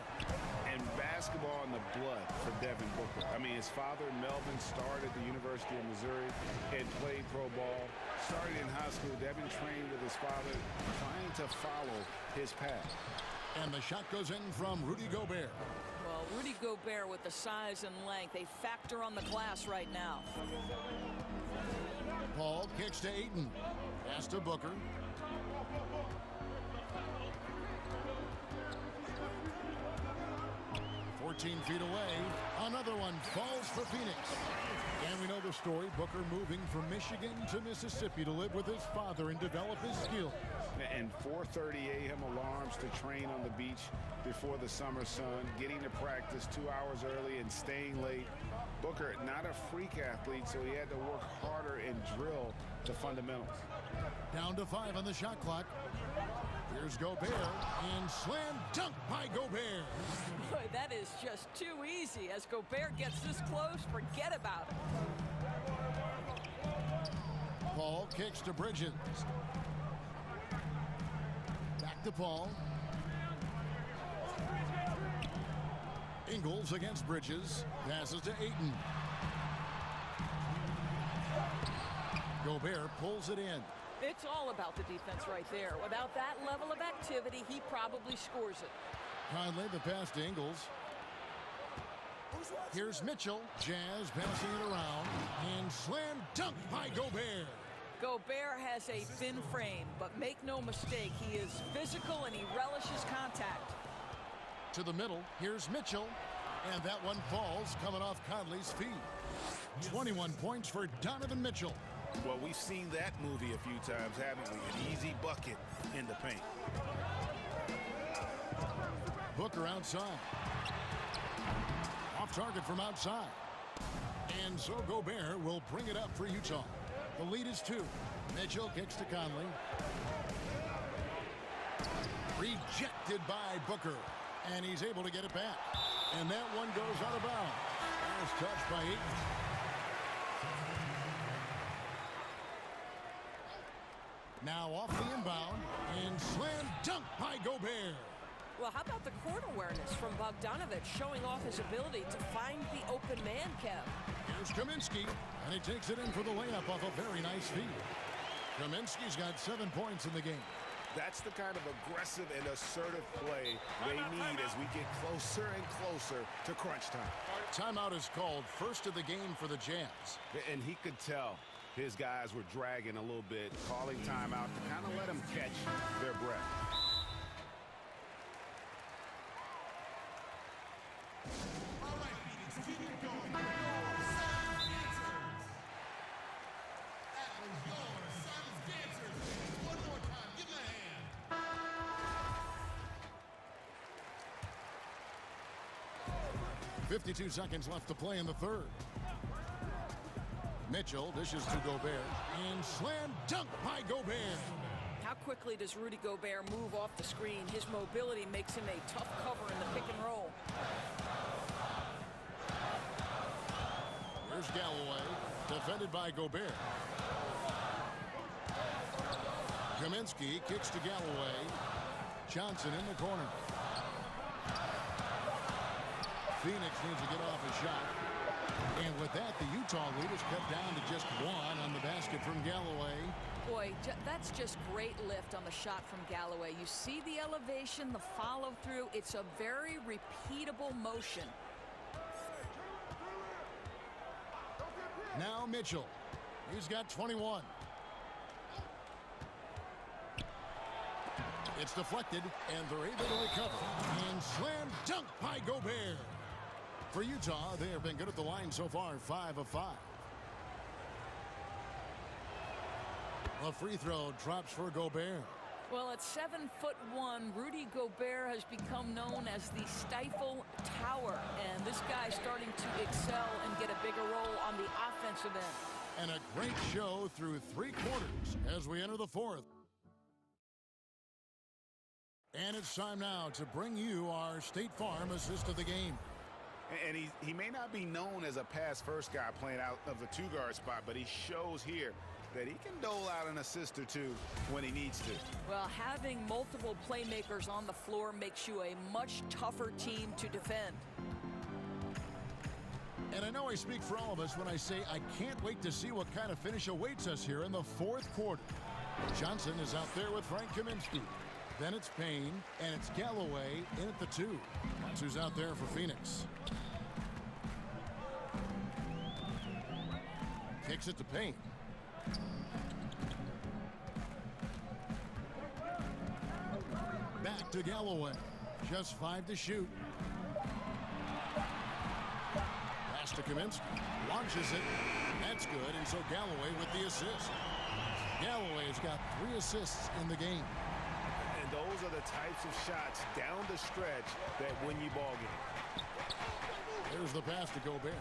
And basketball in the blood for Devin Booker. I mean, his father, Melvin, started at the University of Missouri and played pro ball. Started in high school. Devin trained with his father, trying to follow his path. And the shot goes in from Rudy Gobert. Well, Rudy Gobert with the size and length, a factor on the glass right now. Paul kicks to Ayton. Pass to Booker. "14 feet away. Another one falls for Phoenix. And we know the story. Booker moving from Michigan to Mississippi to live with his father and develop his skills. And 4:30 a.m. alarms to train on the beach before the summer sun, getting to practice 2 hours early and staying late. Booker, not a freak athlete, so he had to work harder and drill the fundamentals. Down to 5 on the shot clock. Here's Gobert, and slam dunk by Gobert. Boy, that is just too easy. As Gobert gets this close, forget about it. Paul kicks to Bridges. Back to Paul. Ingles against Bridges. Passes to Ayton. Gobert pulls it in. It's all about the defense right there. Without that level of activity, he probably scores it. Conley, the pass to Ingles. Here's Mitchell. Jazz passing it around. And slam dunk by Gobert. Gobert has a thin frame, but make no mistake, he is physical and he relishes contact. To the middle, here's Mitchell. And that one falls, coming off Conley's feet. 21 points for Donovan Mitchell. Well, we've seen that movie a few times, haven't we? An easy bucket in the paint. Booker outside. Off target from outside. And so Gobert will bring it up for Utah. The lead is 2. Mitchell kicks to Conley. Rejected by Booker. And he's able to get it back. And that one goes out of bounds. Nice touch by Ayton. Now off the inbound. And slam dunk by Gobert. Well, how about the court awareness from Bogdanovic showing off his ability to find the open man, Kev? Here's Kaminsky, and he takes it in for the layup off a very nice feed. Kaminsky's got 7 points in the game. That's the kind of aggressive and assertive play they need as we get closer and closer to crunch time. Timeout is called, first of the game for the Jazz. And he could tell his guys were dragging a little bit, calling timeout to kind of let them catch their breath. .52 seconds left to play in the third. Mitchell dishes to Gobert. And slam dunk by Gobert. How quickly does Rudy Gobert move off the screen? His mobility makes him a tough cover in the pick and roll. Here's Galloway. Defended by Gobert. Kaminsky kicks to Galloway. Johnson in the corner. Phoenix needs to get off a shot. And with that, the Utah lead is cut down to just 1 on the basket from Galloway. Boy, that's just great lift on the shot from Galloway. You see the elevation, the follow-through. It's a very repeatable motion. Now Mitchell. He's got 21. It's deflected, and they're able to recover. And slam dunk by Gobert. For Utah, they have been good at the line so far, 5 of 5. A free throw drops for Gobert. Well, at 7'1", Rudy Gobert has become known as the Stifle Tower. And this guy's starting to excel and get a bigger role on the offensive end. And a great show through 3 quarters as we enter the 4th. And it's time now to bring you our State Farm assist of the game. And he may not be known as a pass-first guy playing out of the 2-guard spot, but he shows here that he can dole out an assist or 2 when he needs to. Well, having multiple playmakers on the floor makes you a much tougher team to defend. And I know I speak for all of us when I say I can't wait to see what kind of finish awaits us here in the 4th quarter. Johnson is out there with Frank Kaminsky. Then it's Payne, and it's Galloway in at the 2. That's who's out there for Phoenix. Kicks it to Payne. Back to Galloway. Just 5 to shoot. Pass to Kaminsky. Launches it. That's good, and so Galloway with the assist. Galloway's got 3 assists in the game. And those are the types of shots down the stretch that win you ball games. There's the pass to Gobert.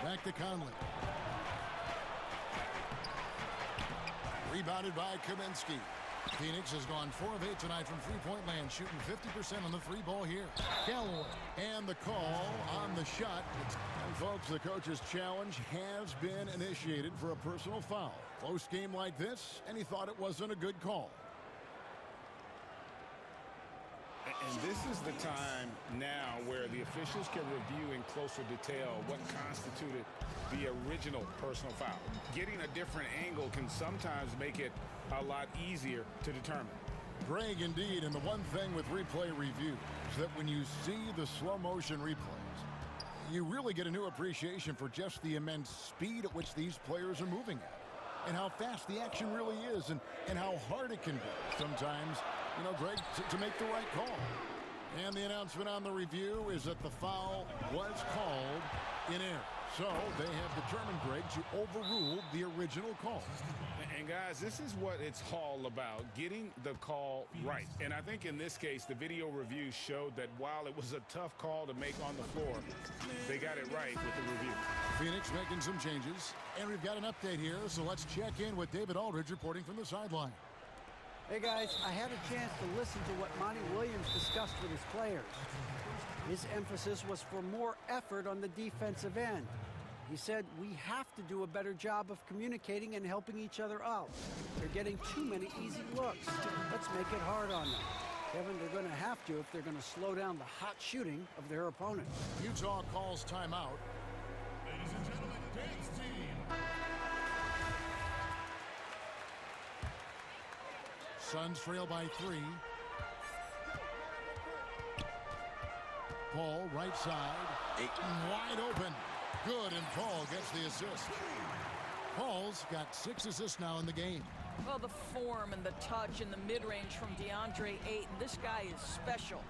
Back to Conley. Rebounded by Kaminsky. Phoenix has gone 4 of 8 tonight from three-point land, shooting 50% on the free ball here. Galloway. And the call on the shot. And folks, the coach's challenge has been initiated for a personal foul. Close game like this, and he thought it wasn't a good call. And this is the time now where the officials can review in closer detail what constituted the original personal foul. Getting a different angle can sometimes make it a lot easier to determine. Greg, indeed, and the one thing with replay review is that when you see the slow motion replays, you really get a new appreciation for just the immense speed at which these players are moving at, and how fast the action really is, and how hard it can be sometimes, you know, Greg, to make the right call. And the announcement on the review is that the foul was called in error. So they have determined, Greg, to overrule the original call. And guys, this is what it's all about, getting the call right. And I think in this case, the video review showed that while it was a tough call to make on the floor, they got it right with the review. Phoenix making some changes. And we've got an update here, so let's check in with David Aldridge reporting from the sideline. Hey guys, I had a chance to listen to what Monty Williams discussed with his players. His emphasis was for more effort on the defensive end. He said we have to do a better job of communicating and helping each other out. They're getting too many easy looks. Let's make it hard on them. Kevin, they're going to have to if they're going to slow down the hot shooting of their opponent. Utah calls timeout. Ladies and gentlemen, dance team. Suns trail by 3. Paul, right side. Ayton wide open. Good, and Paul gets the assist. Paul's got 6 assists now in the game. Well, the form and the touch and the mid-range from DeAndre Ayton. This guy is special.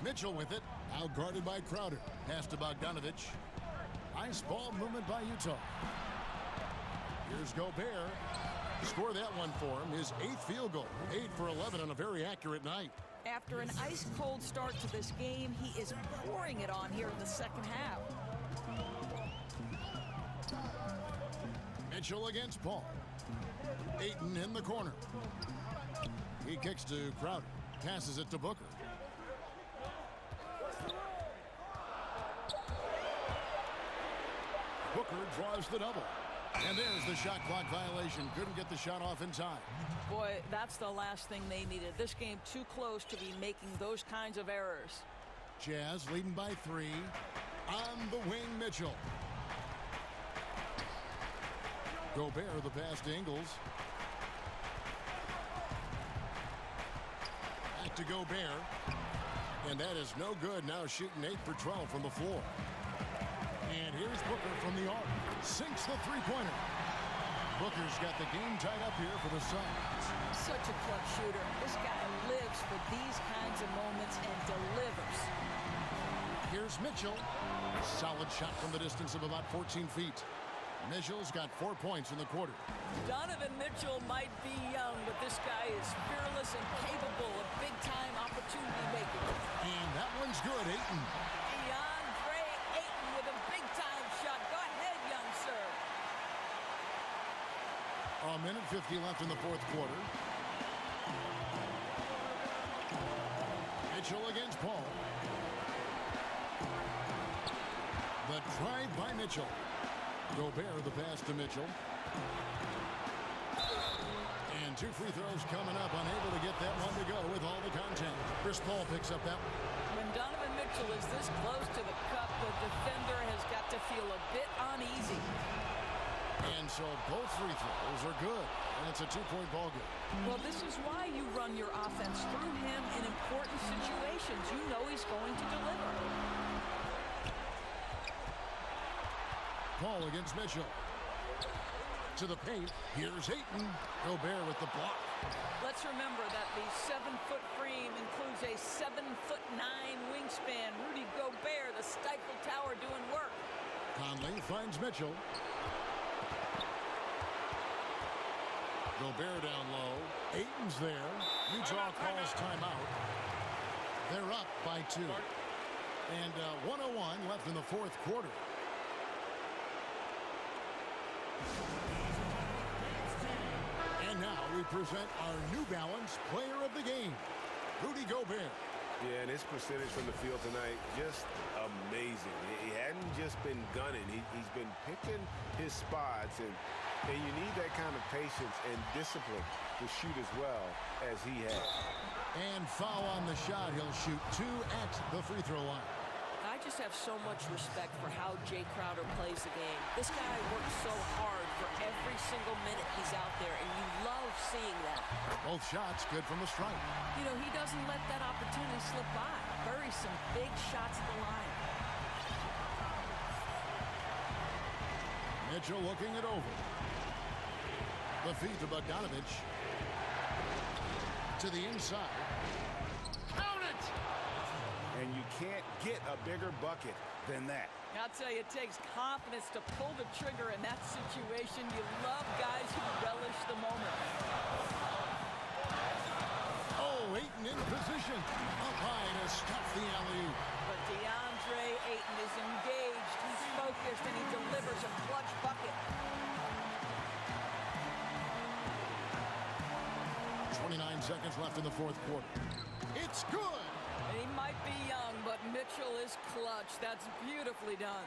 Mitchell with it. Out guarded by Crowder. Pass to Bogdanovich. Nice ball movement by Utah. Here's Gobert. Score that one for him. His 8th field goal. 8 for 11 on a very accurate night. After an ice-cold start to this game, he is pouring it on here in the second half. Mitchell against Paul. Ayton in the corner. He kicks to Crowder. Passes it to Booker. Booker draws the double. And there's the shot clock violation. Couldn't get the shot off in time. Boy, that's the last thing they needed. This game too close to be making those kinds of errors. Jazz leading by 3. On the wing, Mitchell. Gobert, the pass to Ingles. Back to Gobert. And that is no good. Now shooting 8 for 12 from the floor. And here's Booker from the arc. Sinks the three-pointer. Booker's got the game tied up here for the Suns. Such a clutch shooter. This guy lives for these kinds of moments and delivers. Here's Mitchell. Solid shot from the distance of about 14 feet. Mitchell's got 4 points in the quarter. Donovan Mitchell might be young, but this guy is fearless and capable of big-time opportunity making. And that one's good, Ayton. DeAndre Ayton with a big-time shot. Go ahead, young sir. A minute 50 left in the fourth quarter. Mitchell against Paul. The drive by Mitchell. Gobert the pass to Mitchell. And 2 free throws coming up. Unable to get that one to go with all the contact. Chris Paul picks up that one. When Donovan Mitchell is this close to the cup, the defender has got to feel a bit uneasy. And so both free throws are good. And it's a 2-point ball game. Well, this is why you run your offense through him in important situations. You know he's going to deliver. Paul against Mitchell. To the paint. Here's Ayton. Gobert with the block. Let's remember that the 7-foot frame includes a 7'9" wingspan. Rudy Gobert, the Stifle Tower, doing work. Conley finds Mitchell. Gobert down low. Ayton's there. Utah calls timeout. They're up by 2. And 1:01 left in the fourth quarter. And now we present our New Balance Player of the Game, Rudy Gobert. Yeah, and his percentage from the field tonight, just amazing. He hadn't just been gunning. He's been picking his spots, and you need that kind of patience and discipline to shoot as well as he has. And foul on the shot. He'll shoot 2 at the free throw line. I just have so much respect for how Jay Crowder plays the game. This guy works so hard for every single minute he's out there, and you love seeing that. Both shots good from the stripe. You know, he doesn't let that opportunity slip by. Buries some big shots at the line. Mitchell looking it over. The feet to Bogdanovich. To the inside. Count it! And you can't get a bigger bucket than that. I'll tell you, it takes confidence to pull the trigger in that situation. You love guys who relish the moment. Oh, Ayton in position. Up high to stuff the alley-oop. But DeAndre Ayton is engaged. He's focused, and he delivers a clutch bucket. 29 seconds left in the fourth quarter. It's good. He might be young, but Mitchell is clutch. That's beautifully done.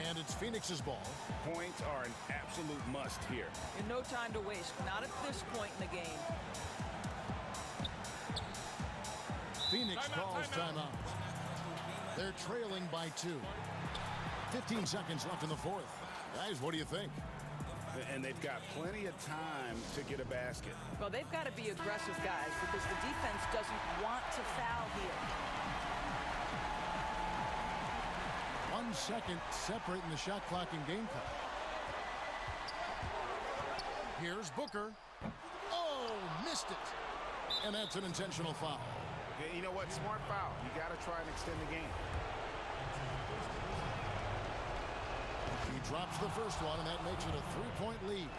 And it's Phoenix's ball. Points are an absolute must here. And no time to waste. Not at this point in the game. Phoenix calls timeout. They're trailing by 2. 15 seconds left in the fourth. Guys, what do you think? And they've got plenty of time to get a basket. Well, they've got to be aggressive, guys, because the defense doesn't want to foul here. 1 second separating the shot clock and game clock. Here's Booker. Oh, missed it. And that's an intentional foul. You know what? Smart foul. You got to try and extend the game. He drops the first one, and that makes it a 3-point lead.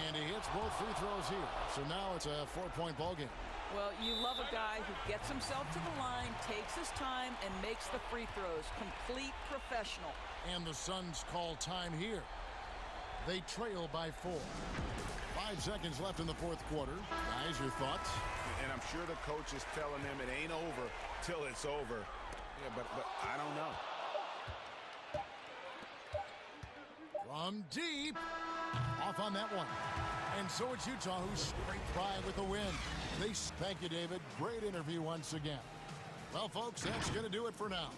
And he hits both free throws here. So now it's a 4-point ball game. Well, you love a guy who gets himself to the line, takes his time, and makes the free throws. Complete professional. And the Suns call time here. They trail by 4. 5 seconds left in the fourth quarter. Guys, your thoughts? And I'm sure the coach is telling them it ain't over till it's over. Yeah, but I don't know. From deep. Off on that one. And so it's Utah who scraped by with the win. Thank you, David. Great interview once again. Well, folks, that's going to do it for now.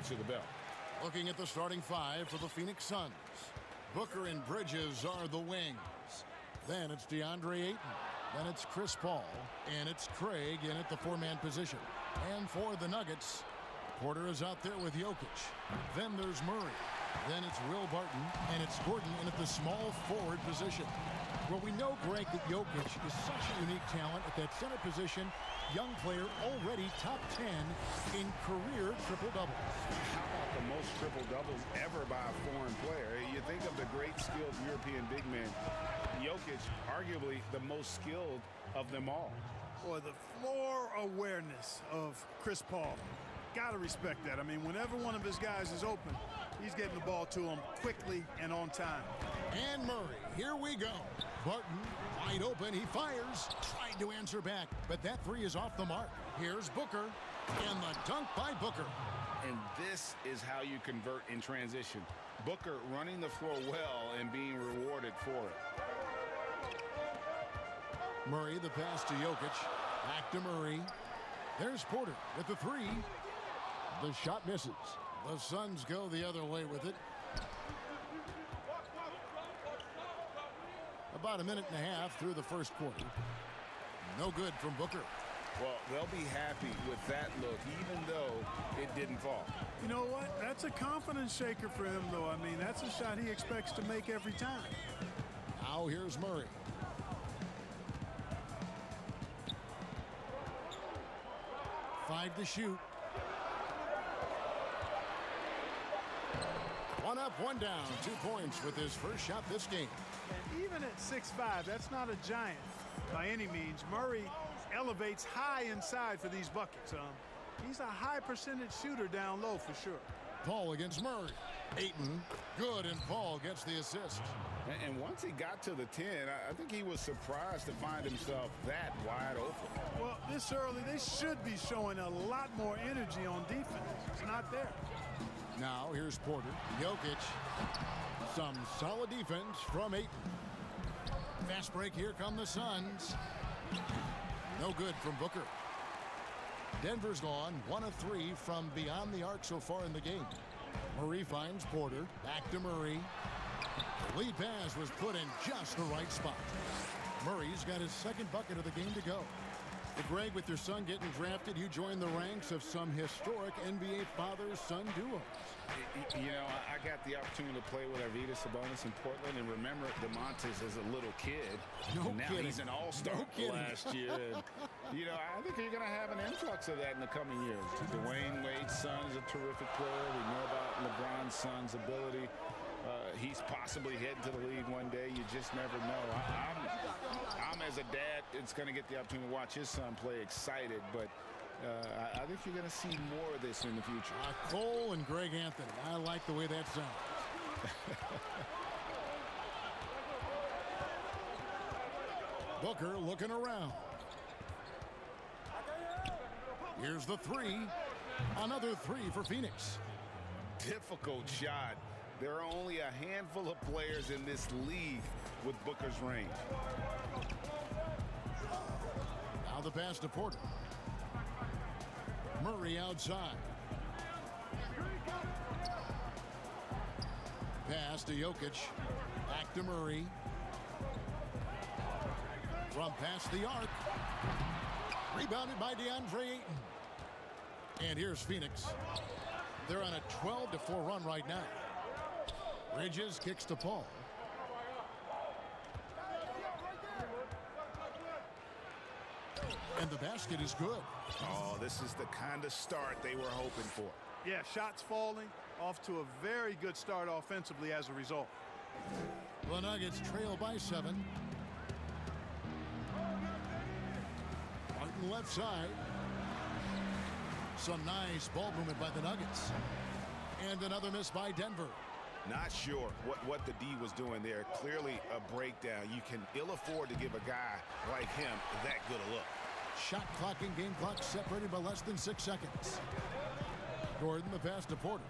answer the bell. Looking at the starting five for the Phoenix Suns. Booker and Bridges are the wings. Then it's DeAndre Ayton. Then it's Chris Paul. And it's Craig in at the four-man position. And for the Nuggets, Porter is out there with Jokic. Then there's Murray. Then it's Will Barton. And it's Gordon in at the small forward position. Well, we know, Greg, that Jokic is such a unique talent at that center position. Young player, already top 10 in career triple-doubles. How about the most triple-doubles ever by a foreign player? You think of the great skilled European big men. Jokic, arguably the most skilled of them all. Boy, the floor awareness of Chris Paul. Got to respect that. I mean, whenever one of his guys is open, he's getting the ball to him quickly and on time. And Murray, here we go. Barton, wide open, he fires. Tried to answer back, but that three is off the mark. Here's Booker, and the dunk by Booker. And this is how you convert in transition. Booker running the floor well and being rewarded for it. Murray, the pass to Jokic. Back to Murray. There's Porter with the three. The shot misses. The Suns go the other way with it. About a minute and a half through the first quarter. No good from Booker. Well, they'll be happy with that look, even though it didn't fall. You know what? That's a confidence shaker for him, though. I mean, that's a shot he expects to make every time. Now here's Murray. Five to shoot. One up, one down. 2 points with his first shot this game. And even at 6'5", that's not a giant by any means. Murray elevates high inside for these buckets. He's a high percentage shooter down low for sure. Paul against Murray. Ayton, good, and Paul gets the assist. And once he got to the 10, I think he was surprised to find himself that wide open. Well, this early, they should be showing a lot more energy on defense. It's not there. Now here's Porter. Jokic. Some solid defense from Ayton. Fast break. Here come the Suns. No good from Booker. Denver's gone 1 of 3 from beyond the arc so far in the game. Murray finds Porter. Back to Murray. The lead pass was put in just the right spot. Murray's got his second bucket of the game to go. Well, Greg, with your son getting drafted, you join the ranks of some historic NBA father-son duos. You know, I got the opportunity to play with Arvydas Sabonis in Portland, and remember DeMontis as a little kid. No now kidding. He's an all-star last year. And, you know, I think you're going to have an influx of that in the coming years. Dwayne Wade's son is a terrific player. We know about LeBron's son's ability. He's possibly heading to the league one day. You just never know. I'm as a dad, it's going to get the opportunity to watch his son play excited, but I think you're going to see more of this in the future. Cole and Greg Anthony. I like the way that sounds. Booker looking around. Here's the three. Another three for Phoenix. Difficult shot. There are only a handful of players in this league with Booker's range. Now the pass to Porter. Murray outside. Pass to Jokic. Back to Murray. From past the arc. Rebounded by DeAndre Ayton. And here's Phoenix. They're on a 12-4 run right now. Bridges kicks to Paul. And the basket is good. Oh, this is the kind of start they were hoping for. Yeah, shots falling, off to a very good start offensively as a result. The Nuggets trail by 7. Martin left side. Some nice ball movement by the Nuggets. And another miss by Denver. Not sure what the D was doing there. Clearly a breakdown. You can ill afford to give a guy like him that good a look. Shot clock and game clock separated by less than 6 seconds. Gordon, the pass to Porter.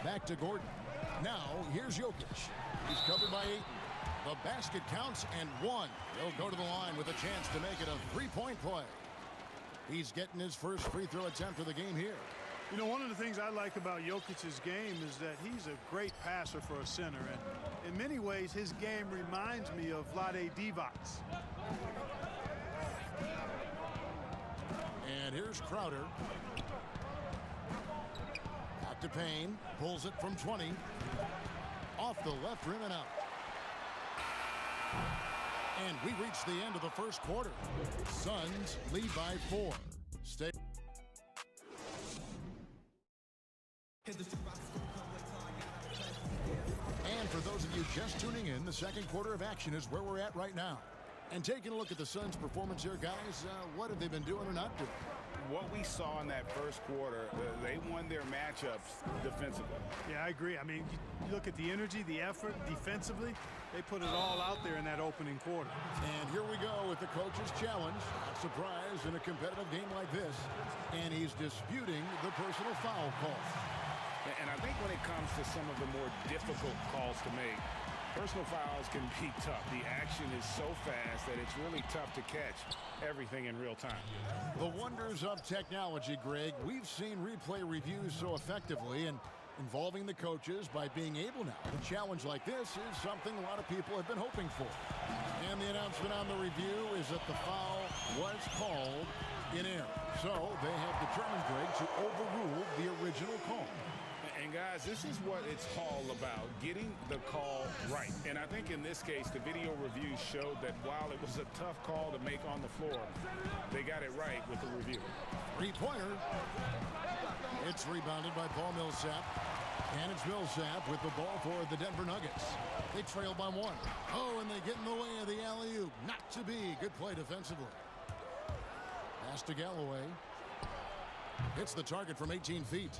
Back to Gordon. Now here's Jokic. He's covered by Ayton. The basket counts and 1. He'll go to the line with a chance to make it a 3-point play. He's getting his first free throw attempt of the game here. You know, one of the things I like about Jokic's game is that he's a great passer for a center. And in many ways, his game reminds me of Vlade Divac's. And here's Crowder. Back to Payne. Pulls it from 20. Off the left rim and out. And we reach the end of the first quarter. Suns lead by 4. Stay. And for those of you just tuning in, the second quarter of action is where we're at right now. And taking a look at the Suns' performance here, guys, what have they been doing or not doing? What we saw in that first quarter, they won their matchups defensively. Yeah, I agree. I mean, you look at the energy, the effort defensively, they put it all out there in that opening quarter. And here we go with the coach's challenge. Not surprised in a competitive game like this. And he's disputing the personal foul call. And I think when it comes to some of the more difficult calls to make, personal fouls can be tough. The action is so fast that it's really tough to catch everything in real time. The wonders of technology, Greg. We've seen replay reviews so effectively, and involving the coaches by being able now to challenge like this is something a lot of people have been hoping for. And the announcement on the review is that the foul was called in error. So they have determined, Greg, to overrule the original call. And guys, this is what it's all about, getting the call right. And I think in this case, the video review showed that while it was a tough call to make on the floor, they got it right with the review. Three-pointer. It's rebounded by Paul Millsap. And it's Millsap with the ball for the Denver Nuggets. They trail by 1. Oh, and they get in the way of the alley-oop. Not to be. Good play defensively. Pass to Galloway. Hits the target from 18 feet.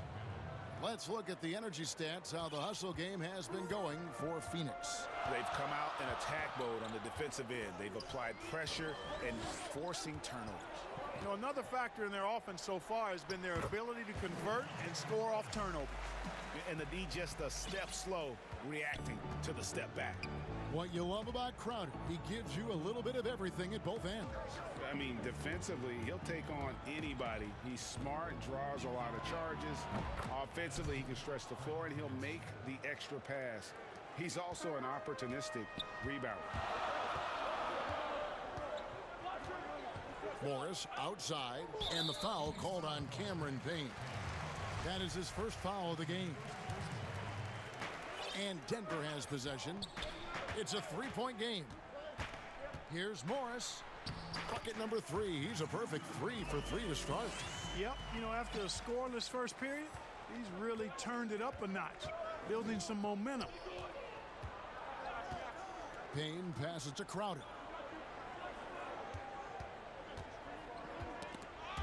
Let's look at the energy stats, how the hustle game has been going for Phoenix. They've come out in attack mode on the defensive end. They've applied pressure and forcing turnovers. You know, another factor in their offense so far has been their ability to convert and score off turnovers. And the D just a step slow, reacting to the step back. What you love about Crowder, he gives you a little bit of everything at both ends. I mean, defensively, he'll take on anybody. He's smart, draws a lot of charges. Offensively, he can stretch the floor, and he'll make the extra pass. He's also an opportunistic rebounder. Morris outside, and the foul called on Cameron Payne. That is his first foul of the game. And Denver has possession. It's a three-point game. Here's Morris. Bucket number 3. He's a perfect 3 for 3 to start. Yep, you know, after a scoreless first period, he's really turned it up a notch, building some momentum. Payne passes to Crowder.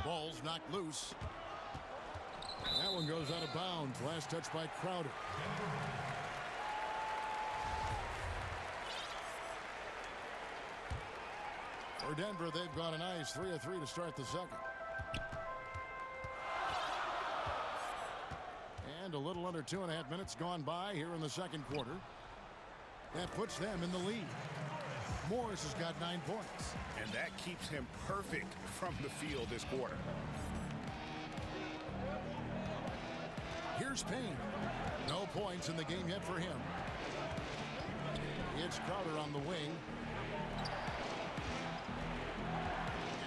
Ball's knocked loose. That one goes out of bounds. Last touch by Crowder. For Denver, they've got a nice 3 of 3 to start the second. And a little under 2.5 minutes gone by here in the second quarter. That puts them in the lead. Morris has got 9 points. And that keeps him perfect from the field this quarter. Here's Payne. No points in the game yet for him. It's Crowder on the wing.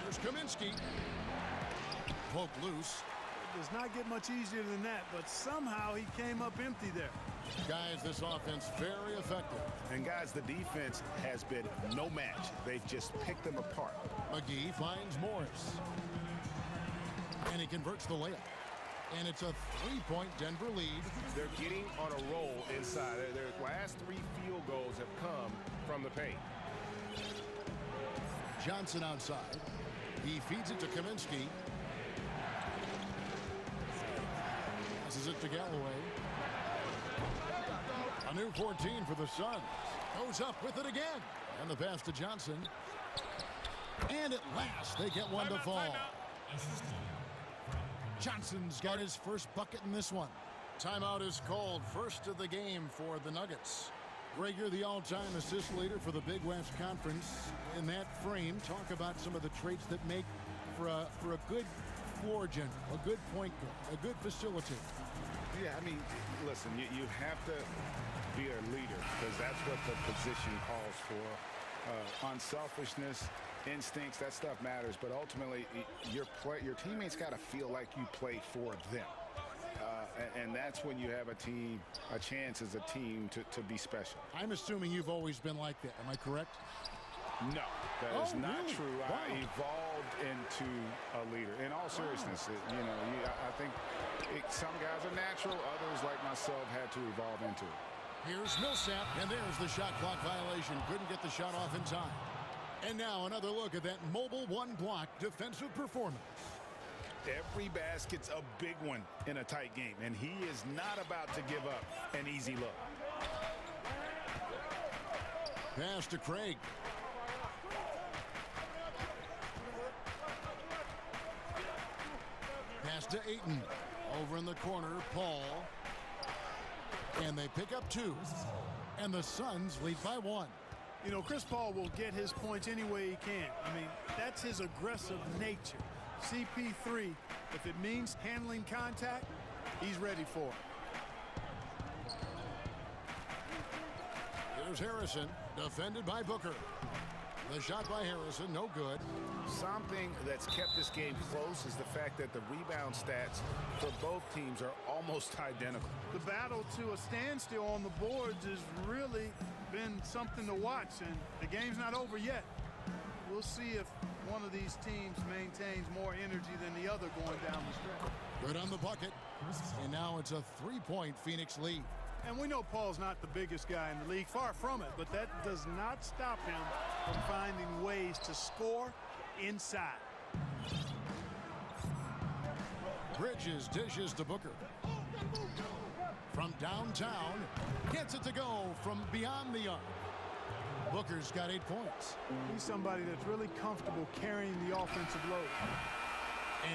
Here's Kaminsky. Poked loose. It does not get much easier than that, but somehow he came up empty there. Guys, this offense very effective. And guys, the defense has been no match. They've just picked them apart. McGee finds Morris. And he converts the layup. And it's a 3-point Denver lead. They're getting on a roll inside. Their last 3 field goals have come from the paint. Johnson outside. He feeds it to Kaminsky. Passes it to Galloway. A new 14 for the Suns. Goes up with it again. And the pass to Johnson. And at last, they get one to fall. Johnson's got his first bucket in this one. Timeout is called. First of the game for the Nuggets. Greg, you're the all-time assist leader for the Big West Conference. In that frame, talk about some of the traits that make for a good floor general, a good point guard, a good facilitator. Yeah, I mean, listen, you have to be a leader because that's what the position calls for. Unselfishness, instincts, that stuff matters, but ultimately your teammates got to feel like you play for them. And that's when you have a chance as a team to be special. I'm assuming you've always been like that. Am I correct? No, that is not really? true. Wow. I evolved into a leader. In all seriousness, I think some guys are natural. Others, like myself, had to evolve into it. Here's Millsap, and there's the shot clock violation. Couldn't get the shot off in time. And now another look at that mobile one-block defensive performance. Every basket's a big one in a tight game, and he is not about to give up an easy look. Pass to Craig. Pass to Ayton. Over in the corner, Paul. And they pick up 2. And the Suns lead by 1. You know, Chris Paul will get his points any way he can. I mean, that's his aggressive nature. CP3, if it means handling contact, he's ready for it. Here's Harrison, defended by Booker. The shot by Harrison, no good. Something that's kept this game close is the fact that the rebound stats for both teams are almost identical. The battle to a standstill on the boards has really been something to watch, and the game's not over yet. We'll see if one of these teams maintains more energy than the other going down the stretch. Good on the bucket. And now it's a 3-point Phoenix lead. And we know Paul's not the biggest guy in the league, far from it, but that does not stop him from finding ways to score inside. Bridges dishes to Booker. From downtown, gets it to go from beyond the arc. Booker's got 8 points. He's somebody that's really comfortable carrying the offensive load.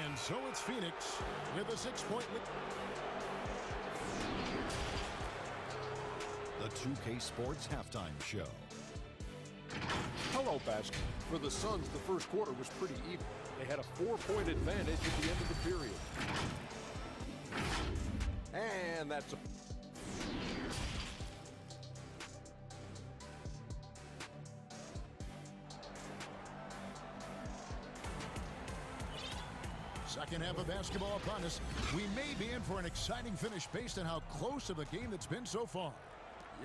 And so it's Phoenix with a 6-point lead. The 2K Sports Halftime Show. Hello, Basket. For the Suns, the first quarter was pretty even. They had a 4-point advantage at the end of the period. And that's a... Second half of basketball upon us. We may be in for an exciting finish based on how close of a game it's been so far.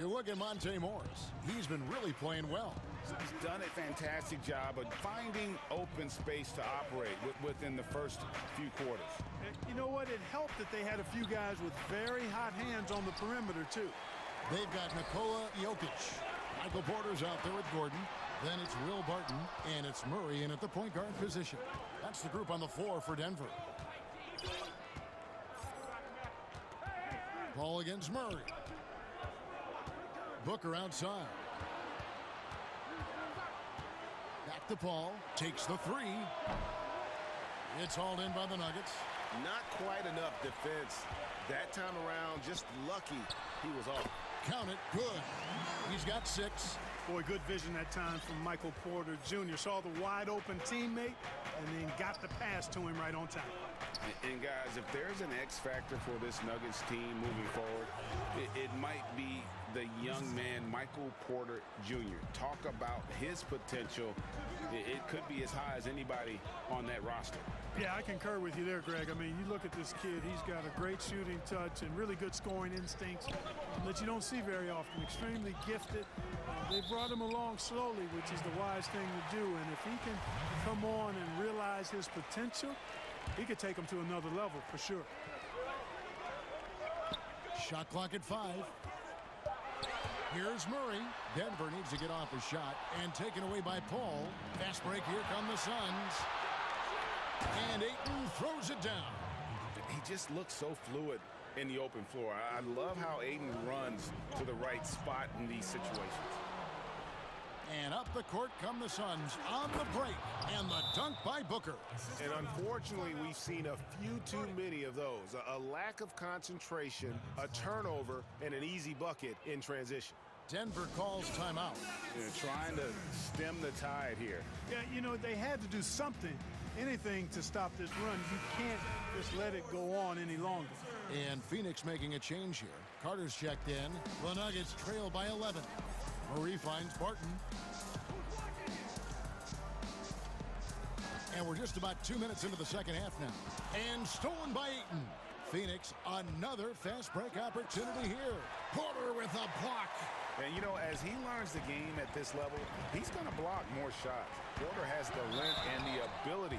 You look at Monte Morris. He's been really playing well. He's done a fantastic job of finding open space to operate within the first few quarters. You know what? It helped that they had a few guys with very hot hands on the perimeter, too. They've got Nikola Jokic. Michael Porter's out there with Gordon. Then it's Will Barton, and it's Murray in at the point guard position. That's the group on the floor for Denver. Ball against Murray. Booker outside. Back to Paul. Takes the 3. It's hauled in by the Nuggets. Not quite enough defense. That time around, just lucky he was off. Count it. Good. He's got 6. Boy, good vision that time from Michael Porter Jr. Saw the wide open teammate and then got the pass to him right on time. And guys, if there's an X factor for this Nuggets team moving forward, it might be the young man, Michael Porter Jr. Talk about his potential. It could be as high as anybody on that roster. Yeah, I concur with you there, Greg. I mean, you look at this kid, he's got a great shooting touch and really good scoring instincts that you don't see very often. Extremely gifted. They brought him along slowly, which is the wise thing to do. And if he can come on and realize his potential, he could take him to another level for sure. Shot clock at 5. Here's Murray. Denver needs to get off a shot and taken away by Paul. Fast break. Here come the Suns. And Ayton throws it down. He just looks so fluid in the open floor. I love how Ayton runs to the right spot in these situations. And up the court come the Suns on the break. And the dunk by Booker. And unfortunately, we've seen a few too many of those. A lack of concentration, a turnover, and an easy bucket in transition. Denver calls timeout. They're trying to stem the tide here. Yeah, you know, they had to do something, anything to stop this run. You can't just let it go on any longer. And Phoenix making a change here. Carter's checked in. The Nuggets trail by 11. Murray finds Barton. And we're just about 2 minutes into the second half now. And stolen by Ayton. Phoenix, another fast break opportunity here. Porter with a block. And, you know, as he learns the game at this level, he's going to block more shots. Porter has the length and the ability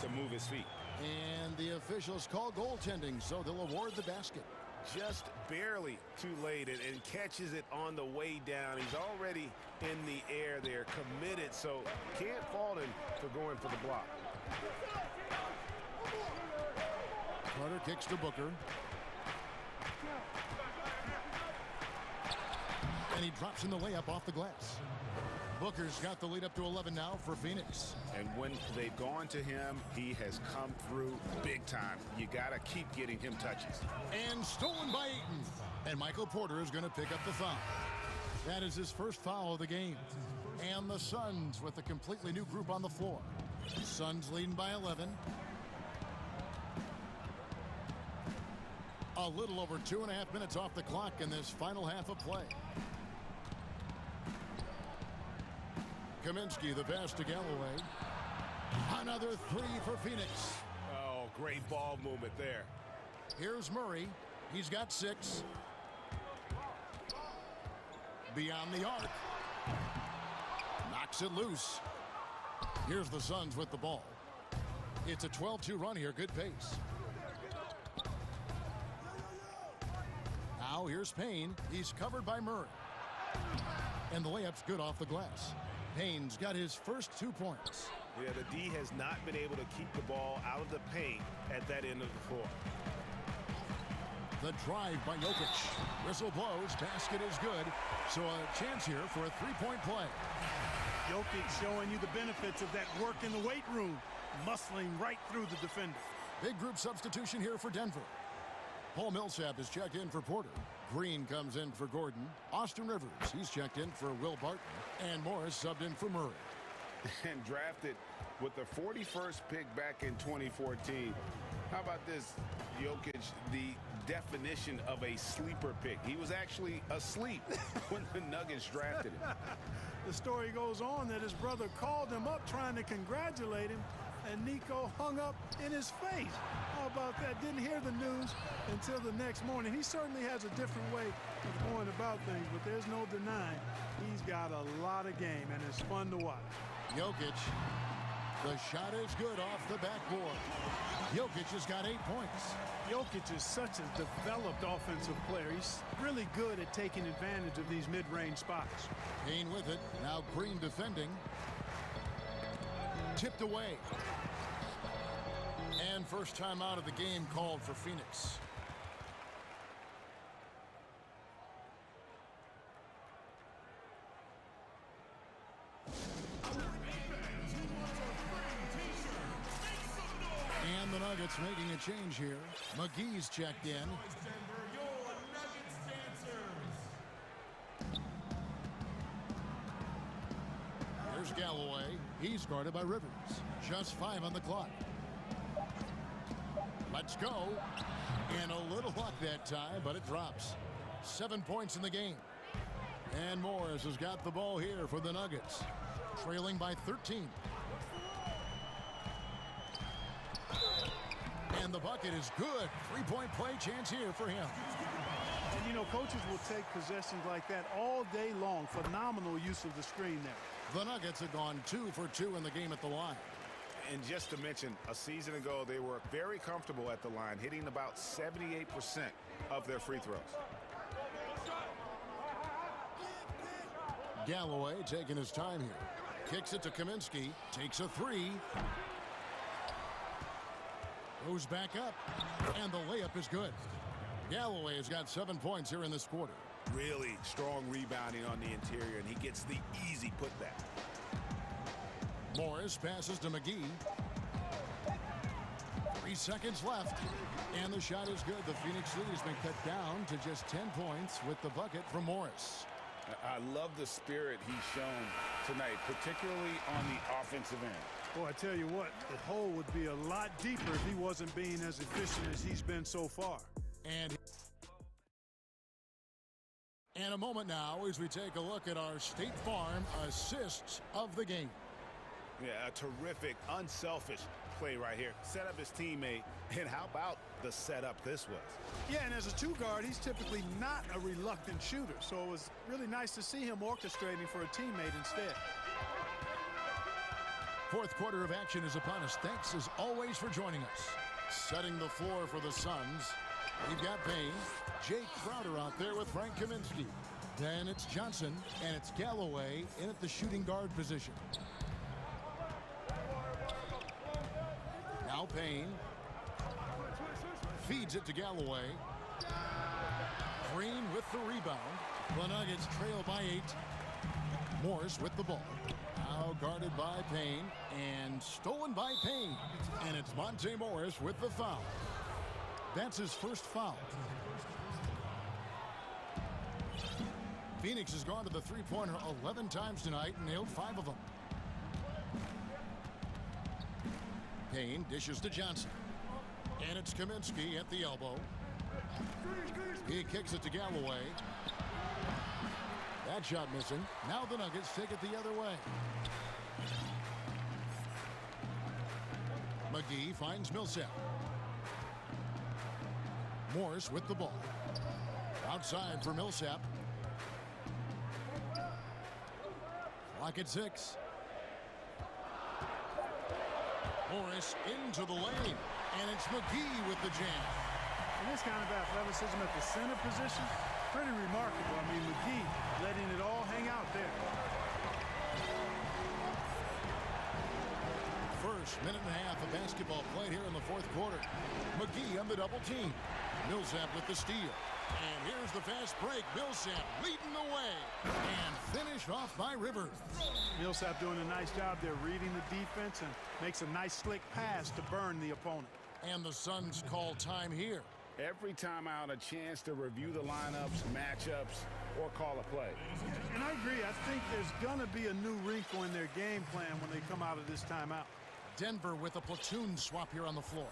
to move his feet. And the officials call goaltending, so they'll award the basket. Just barely too late and catches it on the way down. He's already in the air there, committed, so can't fault him for going for the block. Carter kicks to Booker. And he drops in the layup off the glass. Booker's got the lead up to 11 now for Phoenix. And when they've gone to him, he has come through big time. You got to keep getting him touches. And stolen by Ayton. And Michael Porter is going to pick up the foul. That is his first foul of the game. And the Suns with a completely new group on the floor. Suns leading by 11. A little over 2.5 minutes off the clock in this final half of play. Kaminsky, the pass to Galloway. Another three for Phoenix. Oh, great ball movement there. Here's Murray. He's got 6. Beyond the arc. Knocks it loose. Here's the Suns with the ball. It's a 12-2 run here. Good pace. Now here's Payne. He's covered by Murray. And the layup's good off the glass. Payne's got his first 2 points. Yeah, the D has not been able to keep the ball out of the paint at that end of the floor. The drive by Jokic. Whistle blows. Basket is good. So a chance here for a 3-point play. Jokic showing you the benefits of that work in the weight room. Muscling right through the defender. Big group substitution here for Denver. Paul Millsap is checked in for Porter. Green comes in for Gordon. Austin Rivers, he's checked in for Will Barton. And Morris subbed in for Murray. And drafted with the 41st pick back in 2014. How about this, Jokic, the definition of a sleeper pick. He was actually asleep when the Nuggets drafted him. The story goes on that his brother called him up trying to congratulate him, and Nico hung up in his face. How about that? Didn't hear the news until the next morning. He certainly has a different way of going about things, but there's no denying he's got a lot of game, and it's fun to watch. Jokic, the shot is good off the backboard. Jokic has got 8 points. Jokic is such a developed offensive player. He's really good at taking advantage of these mid-range spots. Payne with it. Now Green defending. Tipped away. And first time out of the game called for Phoenix. And the Nuggets making a change here. McGee's checked in. Here's Galloway. He's guarded by Rivers. Just 5 on the clock. Let's go. And a little luck that time, but it drops. 7 points in the game. And Morris has got the ball here for the Nuggets. Trailing by 13. And the bucket is good. 3-point play chance here for him. And, you know, coaches will take possessions like that all day long. Phenomenal use of the screen there. The Nuggets have gone 2 for 2 in the game at the line. And just to mention, a season ago, they were very comfortable at the line, hitting about 78% of their free throws. Galloway taking his time here. Kicks it to Kaminsky. Takes a 3. Goes back up. And the layup is good. Galloway has got 7 points here in this quarter. Really strong rebounding on the interior, and he gets the easy putback. Morris passes to McGee. 3 seconds left. And the shot is good. The Phoenix lead has been cut down to just 10 points with the bucket from Morris. I love the spirit he's shown tonight, particularly on the offensive end. Boy, I tell you what, the hole would be a lot deeper if he wasn't being as efficient as he's been so far. And a moment now as we take a look at our State Farm assists of the game. Yeah, a terrific, unselfish play right here. Set up his teammate, and how about the setup this was? Yeah, and as a two-guard, he's typically not a reluctant shooter, so it was really nice to see him orchestrating for a teammate instead. Fourth quarter of action is upon us. Thanks as always for joining us. Setting the floor for the Suns, we've got Payne, Jake Crowder out there with Frank Kaminsky. Then it's Johnson, and it's Galloway in at the shooting guard position. Now Payne feeds it to Galloway. Green with the rebound. The Nuggets trail by 8. Morris with the ball. Now guarded by Payne and stolen by Payne. And it's Monte Morris with the foul. That's his first foul. Phoenix has gone to the three-pointer 11 times tonight and nailed 5 of them. Payne dishes to Johnson. And it's Kaminsky at the elbow. He kicks it to Galloway. That shot missing. Now the Nuggets take it the other way. McGee finds Millsap. Morris with the ball. Outside for Millsap. Clock at 6. Morris into the lane. And it's McGee with the jam. And this kind of athleticism at the center position, pretty remarkable. I mean, McGee letting it all hang out there. First minute and a half of basketball played here in the fourth quarter. McGee on the double team. Millsap with the steal. And here's the fast break. Millsap leading the way. And finished off by Rivers. Millsap doing a nice job there, reading the defense, and makes a nice slick pass to burn the opponent. And the Suns call time here. Every time out, a chance to review the lineups, matchups, or call a play. And I agree. I think there's going to be a new wrinkle in their game plan when they come out of this timeout. Denver with a platoon swap here on the floor.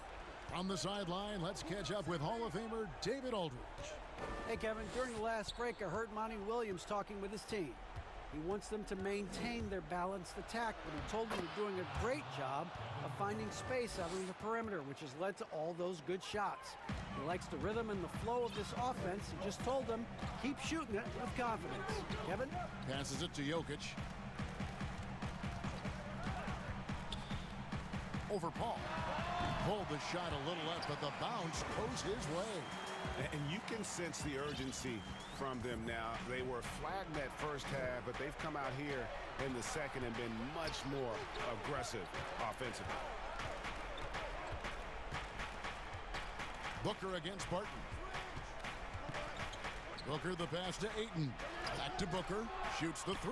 On the sideline, let's catch up with Hall of Famer David Aldridge. Hey, Kevin, during the last break, I heard Monty Williams talking with his team. He wants them to maintain their balanced attack, but he told them they're doing a great job of finding space out on the perimeter, which has led to all those good shots. He likes the rhythm and the flow of this offense. He just told them, keep shooting it with confidence. Kevin? Passes it to Jokic. Over Paul. Pulled the shot a little left, but the bounce goes his way. And you can sense the urgency from them now. They were flagged that first half, but they've come out here in the second and been much more aggressive offensively. Booker against Barton. Booker the pass to Ayton. Back to Booker. Shoots the 3.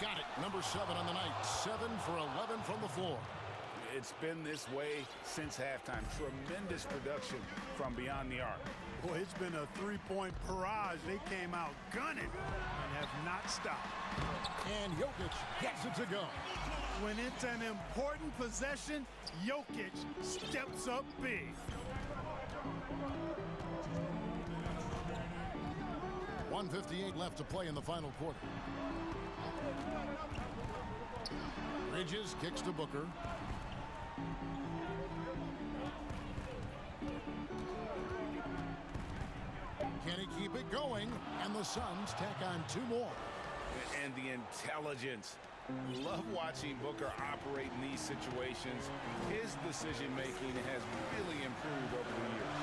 Got it. Number 7 on the night. 7 for 11 from the floor. It's been this way since halftime. Tremendous production from beyond the arc. Boy, it's been a three-point barrage. They came out gunning and have not stopped. And Jokic gets it to go. When it's an important possession, Jokic steps up big. .158 left to play in the final quarter. Bridges kicks to Booker. Can he keep it going? And the Suns tack on 2 more. And the intelligence. Love watching Booker operate in these situations. His decision-making has really improved over the years.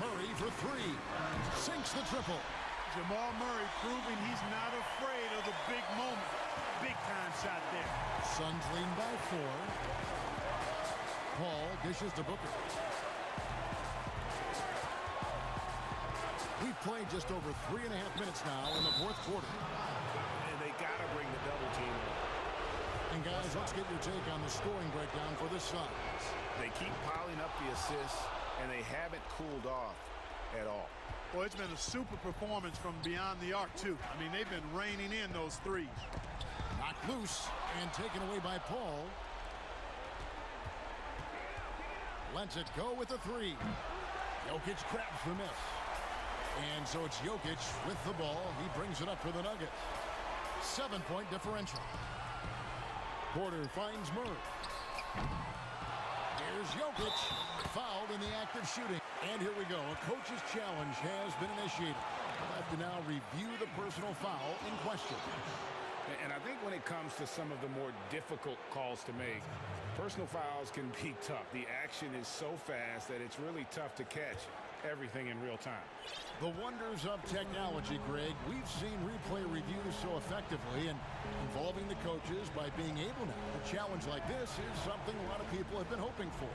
Murray for 3. Sinks the triple. Jamal Murray proving he's not afraid of the big moment. Big-time shot there. Suns lead by 4. Paul dishes to Booker. We've played just over 3.5 minutes now in the fourth quarter. And they got to bring the double team in. And guys, let's get your take on the scoring breakdown for the Suns. They keep piling up the assists, and they haven't cooled off at all. Well, it's been a super performance from beyond the arc, too. I mean, they've been raining in those threes. Knocked loose and taken away by Paul. Lets it go with the three. Jokic grabs the miss. And so it's Jokic with the ball. He brings it up for the Nuggets. 7-point differential. Porter finds Murray. Here's Jokic, fouled in the act of shooting. And here we go. A coach's challenge has been initiated. We'll have to now review the personal foul in question. And I think when it comes to some of the more difficult calls to make, personal fouls can be tough. The action is so fast that it's really tough to catch everything in real time. The wonders of technology, Greg. We've seen replay reviews so effectively, and involving the coaches by being able now to challenge like this is something a lot of people have been hoping for.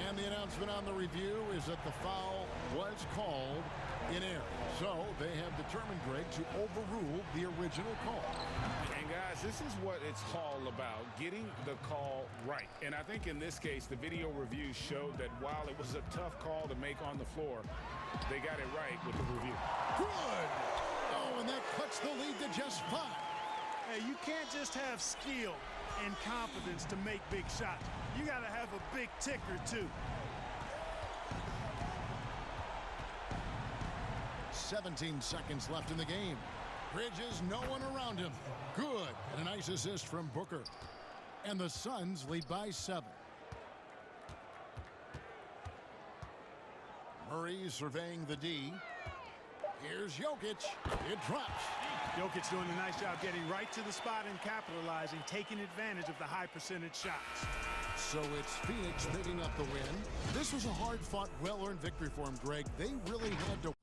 And the announcement on the review is that the foul was called in error. So they have determined, Greg, to overrule the original call. And guys, this is what it's all about, getting the call right. And I think in this case, the video review showed that while it was a tough call to make on the floor, they got it right with the review. Good! Oh, and that cuts the lead to just 5. Hey, you can't just have skill and confidence to make big shots. You got to have a big ticker, too. 17 seconds left in the game. Bridges, no one around him. Good. And a nice assist from Booker. And the Suns lead by 7. Murray surveying the D. Here's Jokic. It drops. Jokic doing a nice job getting right to the spot and capitalizing, taking advantage of the high percentage shots. So it's Phoenix picking up the win. This was a hard-fought, well-earned victory for him, Greg. They really had to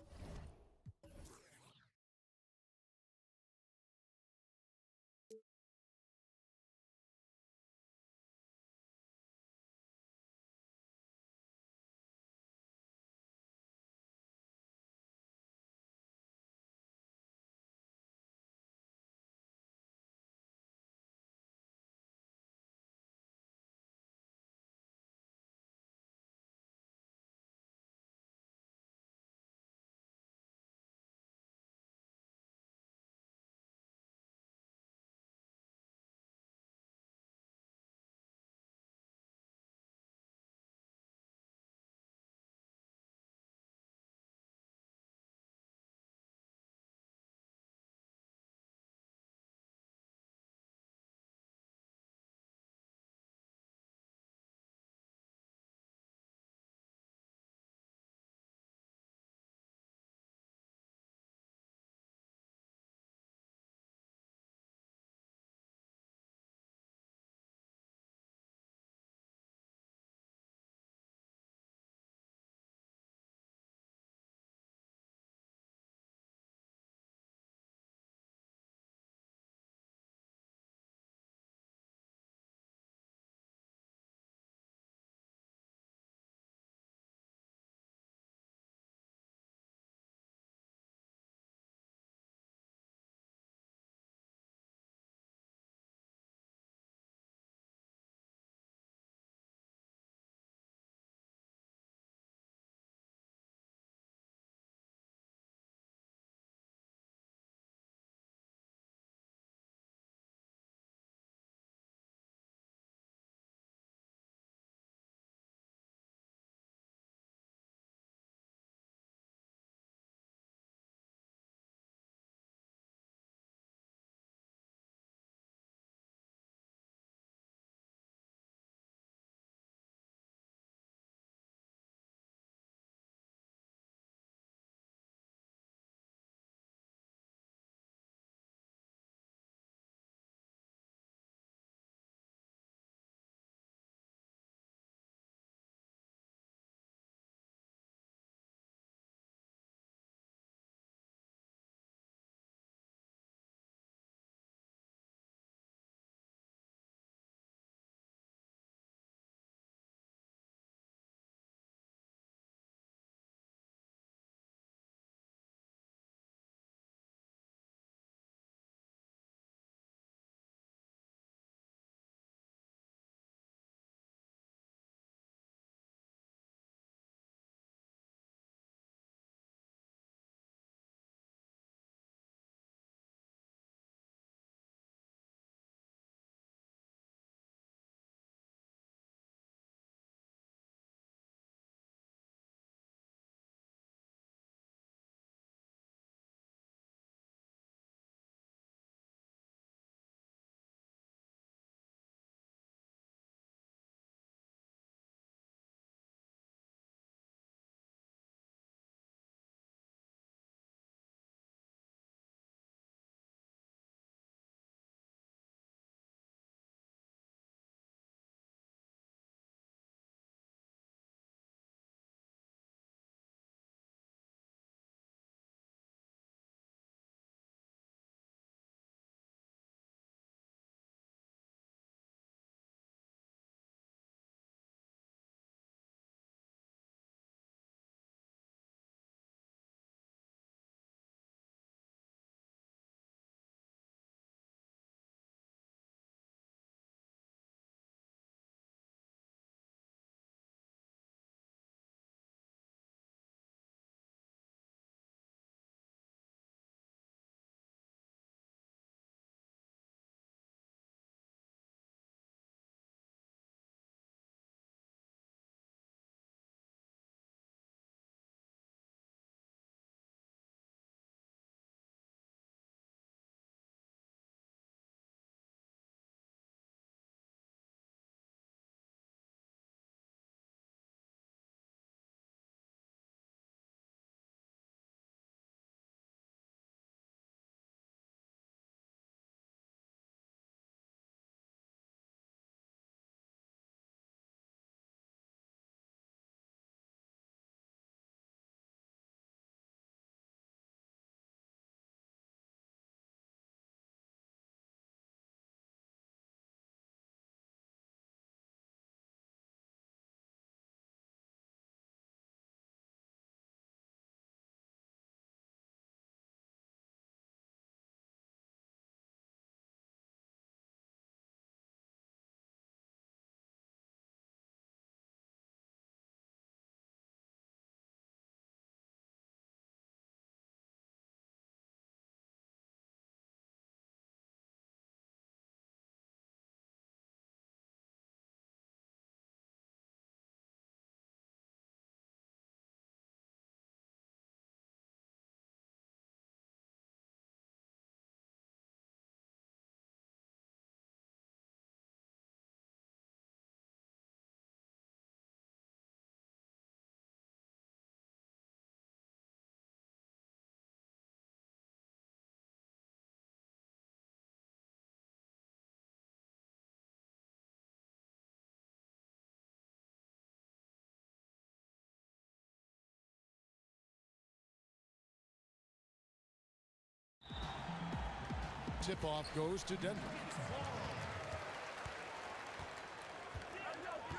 Tip-off goes to Denver.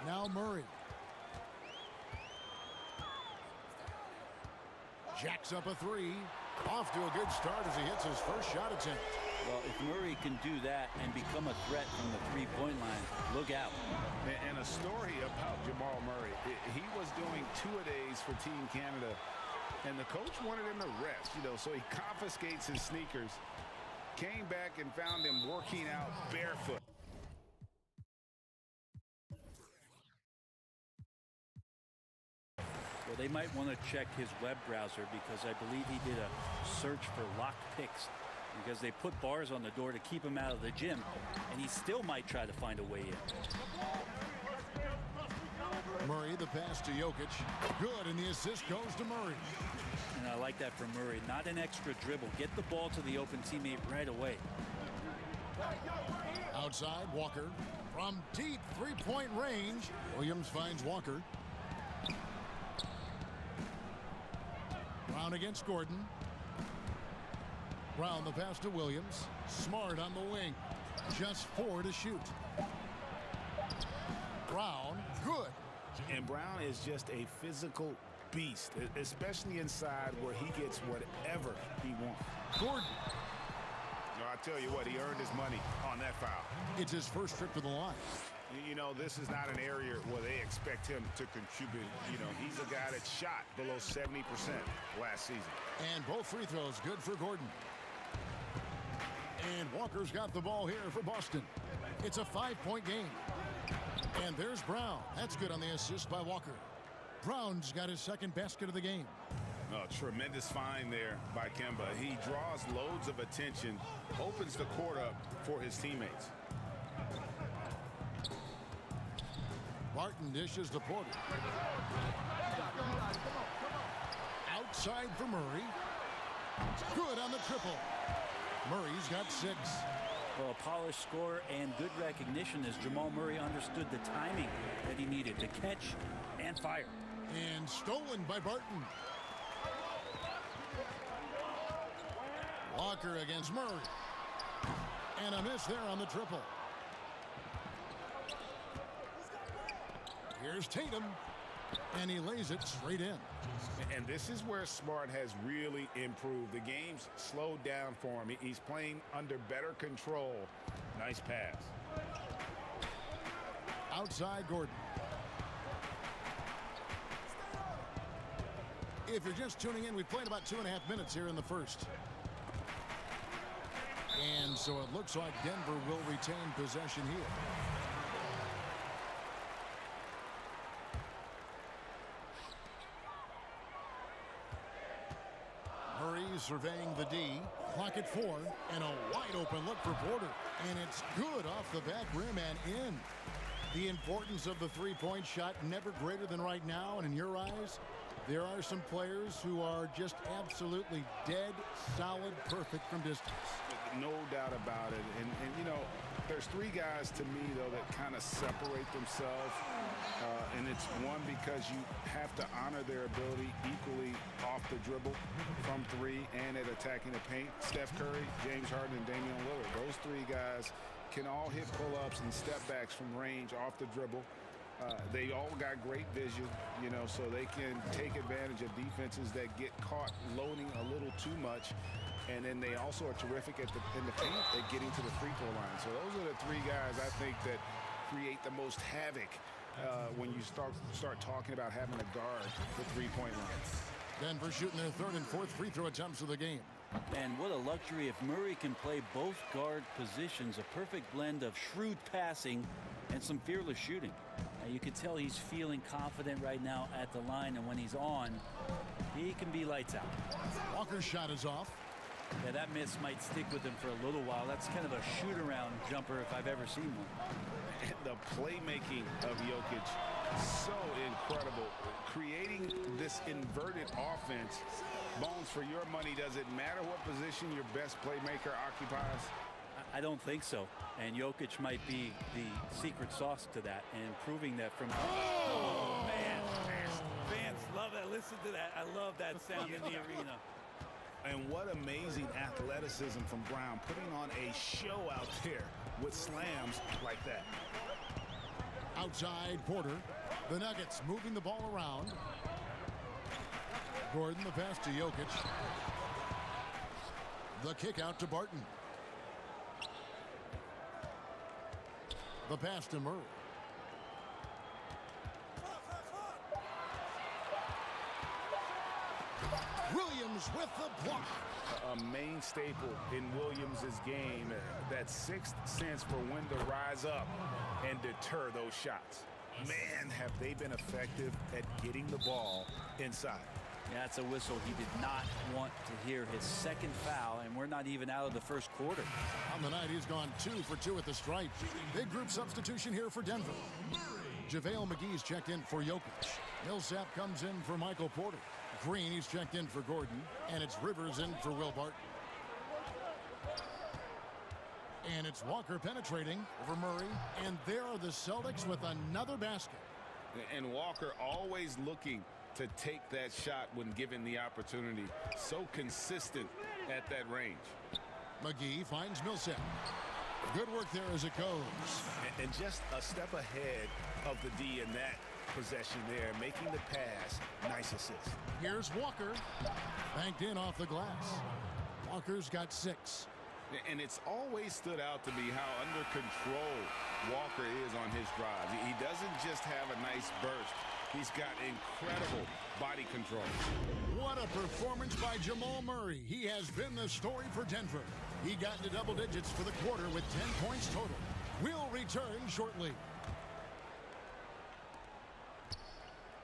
Now Murray. Jacks up a three. Off to a good start as he hits his first shot attempt. Well, if Murray can do that and become a threat from the three-point line, look out. And a story about Jamal Murray. He was doing two-a-days for Team Canada, and the coach wanted him to rest, so he confiscates his sneakers, came back and found him working out barefoot. Well, they might want to check his web browser because I believe he did a search for lock picks because they put bars on the door to keep him out of the gym, and he still might try to find a way in. Murray, the pass to Jokic. Good, and the assist goes to Murray. And I like that from Murray. Not an extra dribble. Get the ball to the open teammate right away. Outside, Walker. From deep three-point range, Williams finds Walker. Brown against Gordon. Brown the pass to Williams. Smart on the wing. Just 4 to shoot. Brown, good. And Brown is just a physical beast, especially inside where he gets whatever he wants. Gordon. I tell you what, he earned his money on that foul. It's his first trip to the line. This is not an area where they expect him to contribute. He's a guy that shot below 70% last season. And both free throws good for Gordon. And Walker's got the ball here for Boston. It's a 5-point game. And there's Brown. That's good on the assist by Walker. Brown's got his second basket of the game. Oh, tremendous find there by Kemba. He draws loads of attention, opens the court up for his teammates. Martin dishes to Porter. Outside for Murray. Good on the triple. Murray's got 6. Well, a polished score and good recognition as Jamal Murray understood the timing that he needed to catch and fire. And stolen by Barton. Walker against Murray. And a miss there on the triple. Here's Tatum. And he lays it straight in. And this is where Smart has really improved. The game's slowed down for him. He's playing under better control. Nice pass. Outside Gordon. If you're just tuning in, we've played about 2.5 minutes here in the first. And so it looks like Denver will retain possession here. Murray surveying the D. Clock at 4. And a wide open look for Porter. And it's good off the back rim and in. The importance of the three-point shot never greater than right now. And in your eyes, there are some players who are just absolutely dead, solid, perfect from distance. No doubt about it. And there's 3 guys to me, though, that kind of separate themselves. And it's one, because you have to honor their ability equally off the dribble, from 3, and at attacking the paint. Steph Curry, James Harden, and Damian Lillard. Those 3 guys can all hit pull-ups and step-backs from range off the dribble. They all got great vision, so they can take advantage of defenses that get caught loading a little too much. And then they also are terrific in the paint at getting to the free throw line. So those are the 3 guys I think that create the most havoc when you start talking about having a guard the three-point line. Denver shooting their 3rd and 4th free throw attempts of the game. And what a luxury if Murray can play both guard positions. A perfect blend of shrewd passing and some fearless shooting. You can tell he's feeling confident right now at the line, and when he's on, he can be lights out. Walker's shot is off. Yeah, that miss might stick with him for a little while. That's kind of a shoot-around jumper if I've ever seen one. The playmaking of Jokic, so incredible. Creating this inverted offense. Bones, for your money, does it matter what position your best playmaker occupies? I don't think so. And Jokic might be the secret sauce to that, and proving that from... Oh, man. Fans love that. Listen to that. I love that sound in the arena. And what amazing athleticism from Brown, putting on a show out there with slams like that. Outside Porter. The Nuggets moving the ball around. Gordon, the pass to Jokic. The kick out to Barton. The pass to Murray. Williams with the block. A main staple in Williams' game, that sixth sense for when to rise up and deter those shots. Man, have they been effective at getting the ball inside. Yeah, that's a whistle he did not want to hear. His second foul, and we're not even out of the first quarter. On the night, he's gone 2 for 2 at the stripe. Big group substitution here for Denver. JaVale McGee's checked in for Jokic. Millsap comes in for Michael Porter. Green, he's checked in for Gordon. And it's Rivers in for Will Barton. And it's Walker penetrating over Murray. And there are the Celtics with another basket. And Walker always looking to take that shot when given the opportunity. So consistent at that range. McGee finds Millsap. Good work there as it goes. And just a step ahead of the D in that possession there, making the pass. Nice assist. Here's Walker. Banked in off the glass. Walker's got 6. And it's always stood out to me how under control Walker is on his drive. He doesn't just have a nice burst. He's got incredible body control. What a performance by Jamal Murray. He has been the story for Denver. He got into double digits for the quarter with 10 points total. We'll return shortly.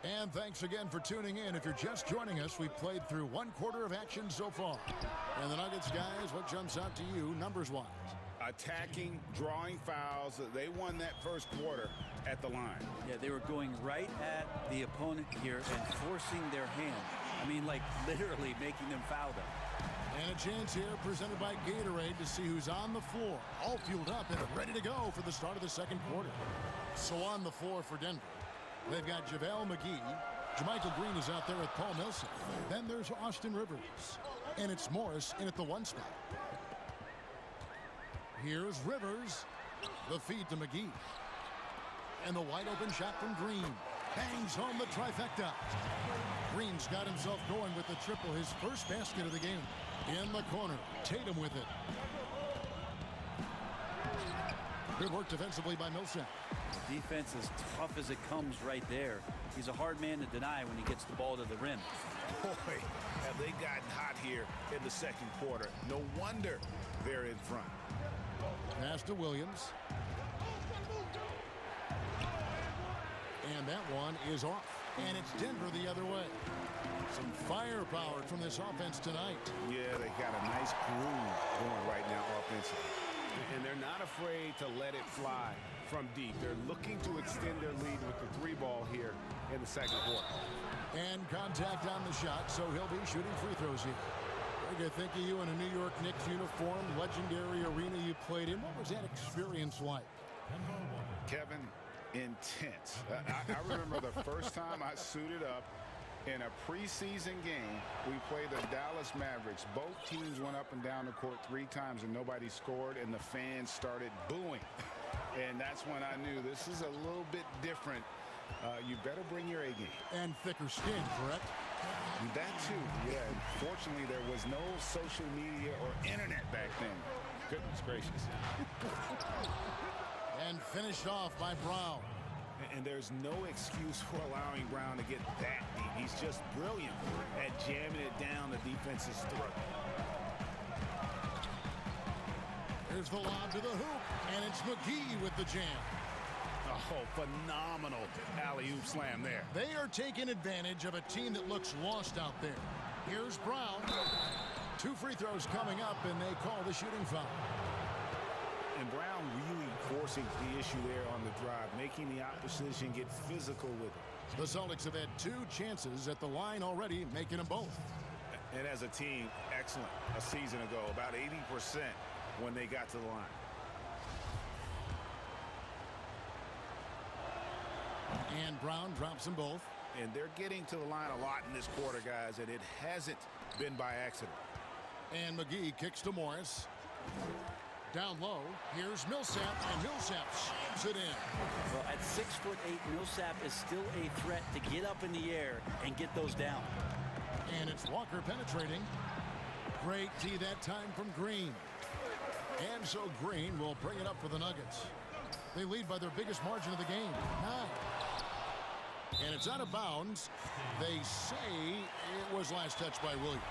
And thanks again for tuning in. If you're just joining us, we've played through 1 quarter of action so far. And the Nuggets, guys, what jumps out to you numbers-wise? Attacking, drawing fouls. They won that first quarter at the line. Yeah, they were going right at the opponent here and forcing their hand. I mean, like literally making them foul them. And a chance here presented by Gatorade to see who's on the floor. All fueled up and ready to go for the start of the second quarter. So on the floor for Denver, they've got JaVale McGee. JaMychal Green is out there with Paul Millsap. Then there's Austin Rivers. And it's Morris in at the 1 spot. Here's Rivers. The feed to McGee. And the wide open shot from Green. Bangs home the trifecta. Green's got himself going with the triple, his first basket of the game. In the corner, Tatum with it. Good work defensively by Millsap. The defense is tough as it comes right there. He's a hard man to deny when he gets the ball to the rim. Boy, have they gotten hot here in the second quarter. No wonder they're in front. Pass to Williams. And that one is off. And it's Denver the other way. Some firepower from this offense tonight. Yeah, they got a nice groove going right now offensively. And they're not afraid to let it fly from deep. They're looking to extend their lead with the 3-ball here in the second quarter. And contact on the shot, so he'll be shooting free throws here. Greg, I think of you in a New York Knicks uniform, legendary arena you played in. What was that experience like? Kevin, intense. I remember the first time I suited up in a preseason game. We played the Dallas Mavericks. Both teams went up and down the court 3 times and nobody scored, and the fans started booing. And that's when I knew this is a little bit different. You better bring your A game. And thicker skin, correct? That too, yeah. Fortunately, there was no social media or internet back then. Goodness gracious. And finished off by Brown. And there's no excuse for allowing Brown to get that deep. He's just brilliant at jamming it down the defense's throat. There's the lob to the hoop, and it's McGee with the jam. Oh, phenomenal alley-oop slam there. They are taking advantage of a team that looks lost out there. Here's Brown. 2 free throws coming up, and they call the shooting foul. And Brown really forcing the issue there on the drive, making the opposition get physical with it. The Celtics have had 2 chances at the line already, making them both. And as a team, excellent. A season ago, about 80% when they got to the line. And Brown drops them both. And they're getting to the line a lot in this quarter, guys, and it hasn't been by accident. And McGee kicks to Morris. Down low, here's Millsap, and Millsap slams it in. Well, at 6'8", Millsap is still a threat to get up in the air and get those down. And it's Walker penetrating. Great D that time from Green. And so Green will bring it up for the Nuggets. They lead by their biggest margin of the game, 9. And it's out of bounds. They say it was last touched by Williams.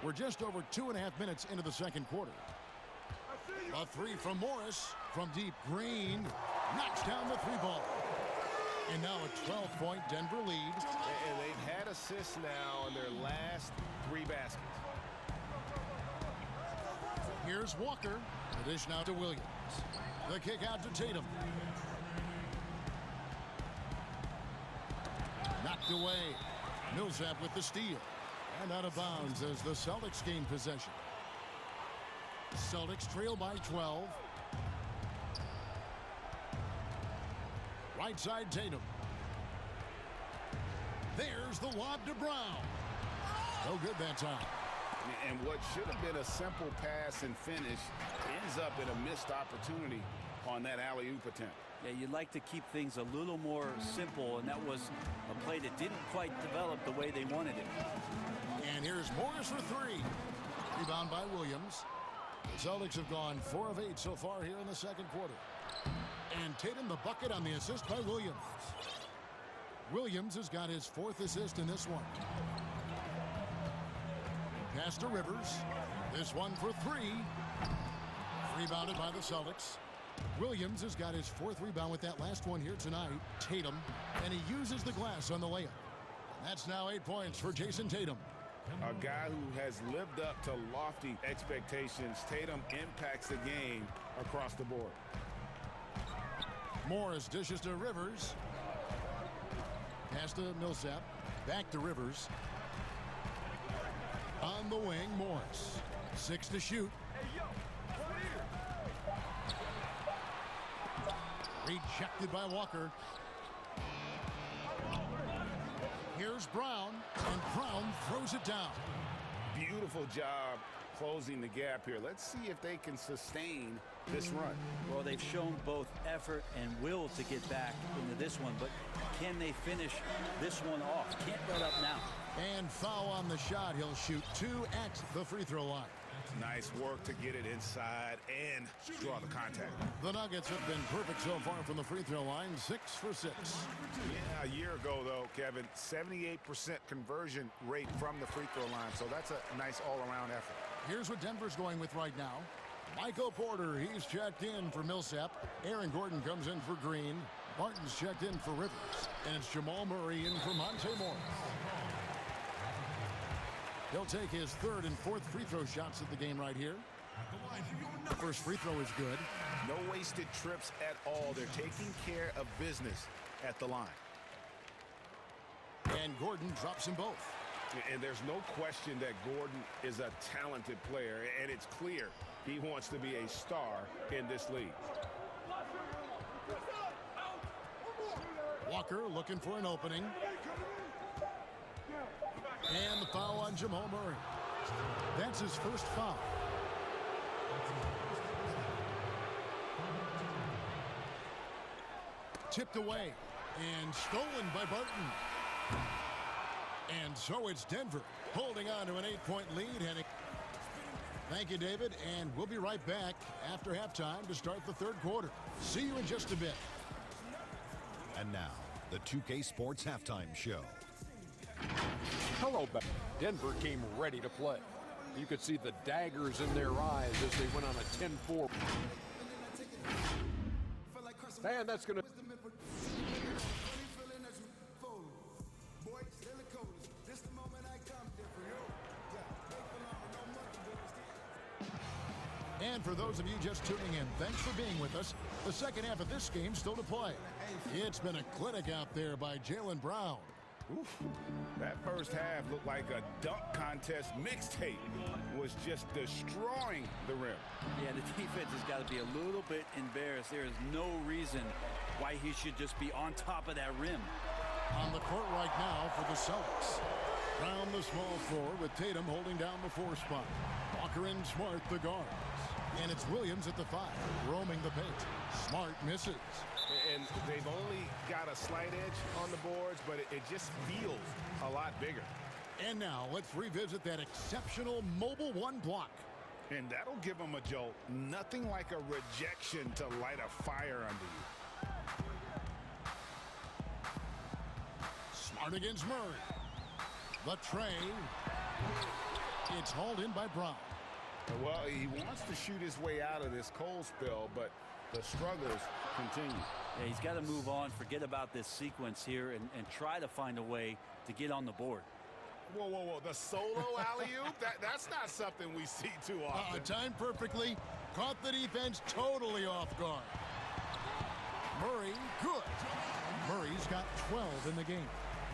We're just over 2.5 minutes into the second quarter. A three from Morris. From deep, Green knocks down the three ball. And now a 12-point Denver lead. And they've had assists now in their last 3 baskets. Here's Walker. The dish now to Williams. The kick out to Tatum. Knocked away. Millsap with the steal. And out of bounds as the Celtics gain possession. Celtics trail by 12. Right side Tatum. There's the lob to Brown. No good that time. And what should have been a simple pass and finish ends up in a missed opportunity on that alley-oop attempt. Yeah, you'd like to keep things a little more simple, and that was a play that didn't quite develop the way they wanted it. And here's Morris for 3. Rebound by Williams. The Celtics have gone 4 of 8 so far here in the second quarter. And Tatum the bucket on the assist by Williams. Williams has got his 4th assist in this one. Pass to Rivers. This one for 3. Rebounded by the Celtics. Williams has got his 4th rebound with that last one here tonight. Tatum. And he uses the glass on the layup. That's now 8 points for Jason Tatum. A guy who has lived up to lofty expectations. Tatum impacts the game across the board. Morris dishes to Rivers. Pass to Millsap. Back to Rivers. On the wing, Morris. 6 to shoot. Rejected by Walker. Here's Brown, and Brown throws it down. Beautiful job closing the gap here. Let's see if they can sustain this run. Well, they've shown both effort and will to get back into this one, but can they finish this one off? Can't let up now. And foul on the shot. He'll shoot 2 at the free throw line. Nice work to get it inside and draw the contact. The Nuggets have been perfect so far from the free throw line, 6 for 6. Yeah, a year ago, though, Kevin, 78% conversion rate from the free throw line. So that's a nice all-around effort. Here's what Denver's going with right now. Michael Porter, he's checked in for Millsap. Aaron Gordon comes in for Green. Martin's checked in for Rivers. And it's Jamal Murray in for Monte Morris. He'll take his 3rd and 4th free throw shots of the game right here. First free throw is good. No wasted trips at all. They're taking care of business at the line. And Gordon drops them both. And there's no question that Gordon is a talented player, and it's clear he wants to be a star in this league. Walker looking for an opening. And the foul on Jamal Murray. That's his first foul. Tipped away and stolen by Barton. And so it's Denver holding on to an 8-point lead. Thank you, David, and we'll be right back after halftime to start the 3rd quarter. See you in just a bit. And now, the 2K Sports Halftime Show. Hello, Denver came ready to play. You could see the daggers in their eyes as they went on a 10-4. And that's going to... And for those of you just tuning in, thanks for being with us. The second half of this game still to play. It's been a clinic out there by Jaylen Brown. Oof. That first half looked like a dunk contest mixtape. Was just destroying the rim. Yeah, the defense has got to be a little bit embarrassed. There is no reason why he should just be on top of that rim. On the court right now for the Celtics. Down the small floor with Tatum holding down the 4 spot. Walker and Smart the guards. And it's Williams at the 5, roaming the paint. Smart misses. And they've only got a slight edge on the boards, but it just feels a lot bigger. And now let's revisit that exceptional mobile 1 block. And that'll give them a jolt. Nothing like a rejection to light a fire under you. Smart against Murray. The tray. It's hauled in by Brown. Well, he wants to shoot his way out of this cold spell, but the struggles continue. Yeah, he's got to move on, forget about this sequence here, and try to find a way to get on the board. Whoa, whoa, whoa. The solo alley-oop? That's not something we see too often. Timed perfectly. Caught the defense totally off guard. Murray, good. Murray's got 12 in the game.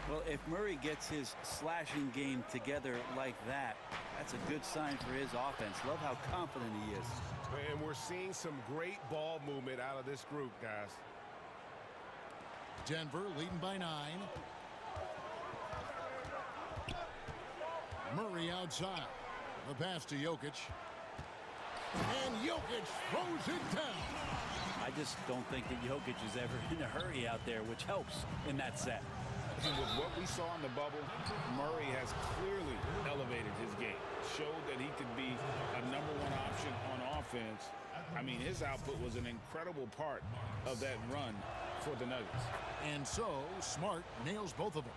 Well, if Murray gets his slashing game together like that, that's a good sign for his offense. Love how confident he is. And we're seeing some great ball movement out of this group, guys. Denver leading by 9. Murray outside. The pass to Jokic. And Jokic throws it down. I just don't think that Jokic is ever in a hurry out there, which helps in that set. And with what we saw in the bubble, Murray has clearly elevated his game. Showed that he could be a #1 option on offense. I mean, his output was an incredible part of that run for the Nuggets. And so, Smart nails both of them.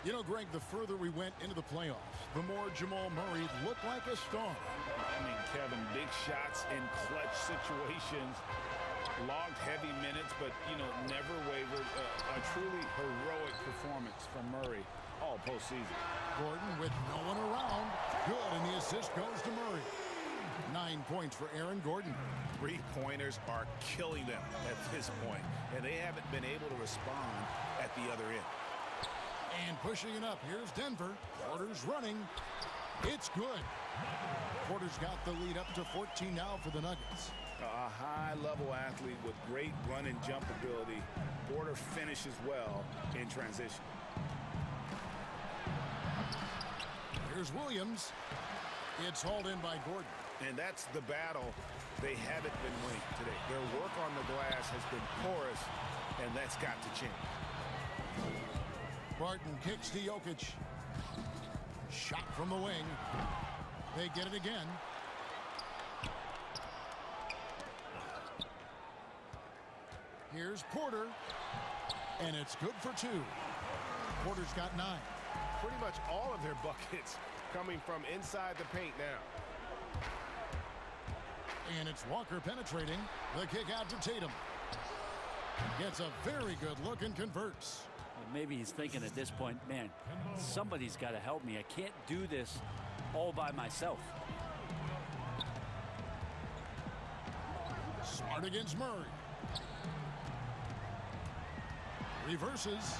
You know, Greg, the further we went into the playoffs, the more Jamal Murray looked like a star. I mean, Kevin, big shots in clutch situations. Logged heavy minutes, but, you know, never wavered. A truly heroic performance from Murray all postseason. Gordon with no one around. Good, and the assist goes to Murray. 9 points for Aaron Gordon. 3-pointers are killing them at this point, and they haven't been able to respond at the other end. And pushing it up, here's Denver. Porter's running. It's good. Porter's got the lead up to 14 now for the Nuggets. A high-level athlete with great run and jump ability. Porter finishes well in transition. Here's Williams. It's hauled in by Gordon. And that's the battle they haven't been winning today. Their work on the glass has been porous, and that's got to change. Barton kicks to Jokic. Shot from the wing. They get it again. Here's Porter. And it's good for 2. Porter's got 9. Pretty much all of their buckets coming from inside the paint now. And it's Walker penetrating. The kick out to Tatum. Gets a very good look and converts. Maybe he's thinking at this point, man, somebody's got to help me. I can't do this all by myself. Smart against Murray. Reverses.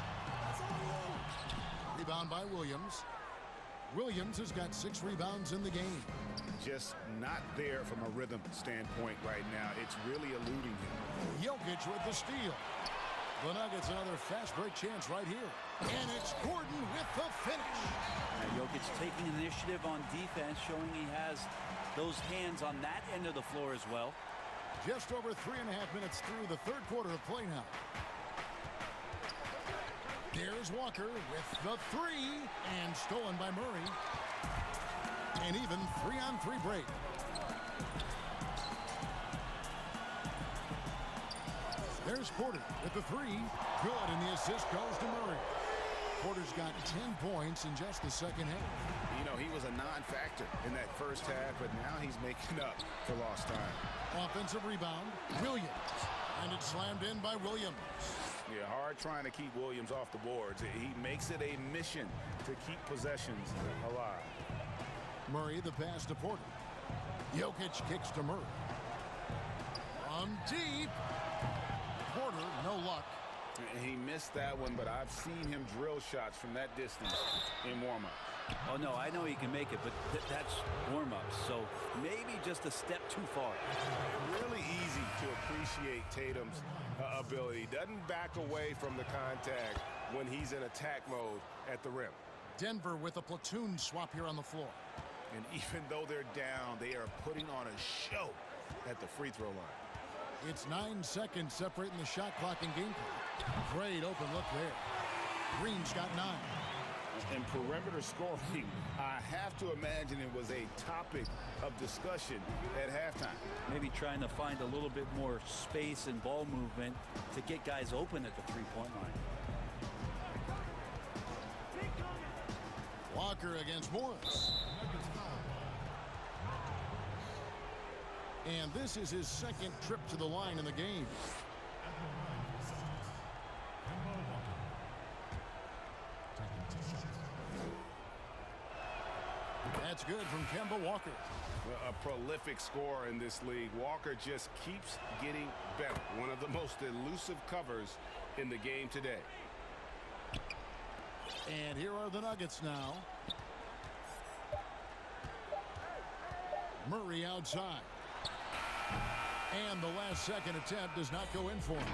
Rebound by Williams. Williams has got 6 rebounds in the game. Just not there from a rhythm standpoint right now. It's really eluding him. Jokic with the steal. The Nuggets another fast break chance right here. And it's Gordon with the finish. Now Jokic taking initiative on defense, showing he has those hands on that end of the floor as well. Just over 3.5 minutes through the third quarter of play now. There's Walker with the 3 and stolen by Murray. And even 3-on-3 break. There's Porter with the 3. Good, and the assist goes to Murray. Porter's got 10 points in just the second half. You know, he was a non-factor in that first half, but now he's making up for lost time. Offensive rebound, Williams. And it's slammed in by Williams. Yeah, hard trying to keep Williams off the boards. He makes it a mission to keep possessions alive. Murray the pass to Porter. Jokic kicks to Murray. From deep. Porter, no luck. He missed that one, but I've seen him drill shots from that distance in warm-up. Oh, no, I know he can make it, but that's warm-up, so maybe just a step too far. Really easy to appreciate Tatum's ability. Doesn't back away from the contact. when he's in attack mode at the rim. Denver with a platoon swap here on the floor. And even though they're down, they are putting on a show at the free throw line. It's 9 seconds separating the shot clock and game clock. Great open look there. Green's got 9. And perimeter scoring, I have to imagine it was a topic of discussion at halftime. Maybe trying to find a little bit more space and ball movement to get guys open at the three-point line. Walker against Morris. And this is his second trip to the line in the game. That's good from Kemba Walker. Well, a prolific scorer in this league. Walker just keeps getting better. One of the most elusive covers in the game today. And here are the Nuggets now. Murray outside. And the last second attempt does not go in for him.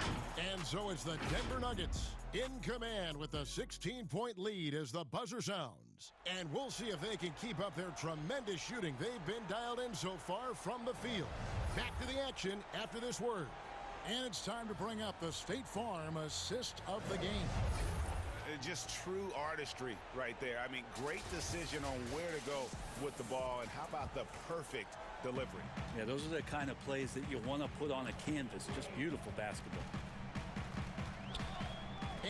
And so it's the Denver Nuggets in command with a 16-point lead as the buzzer sounds. And we'll see if they can keep up their tremendous shooting they've been dialed in so far from the field. Back to the action after this word. And it's time to bring up the State Farm assist of the game. Just true artistry right there. I mean, great decision on where to go with the ball, and how about the perfect delivery? Yeah, those are the kind of plays that you want to put on a canvas. Just beautiful basketball.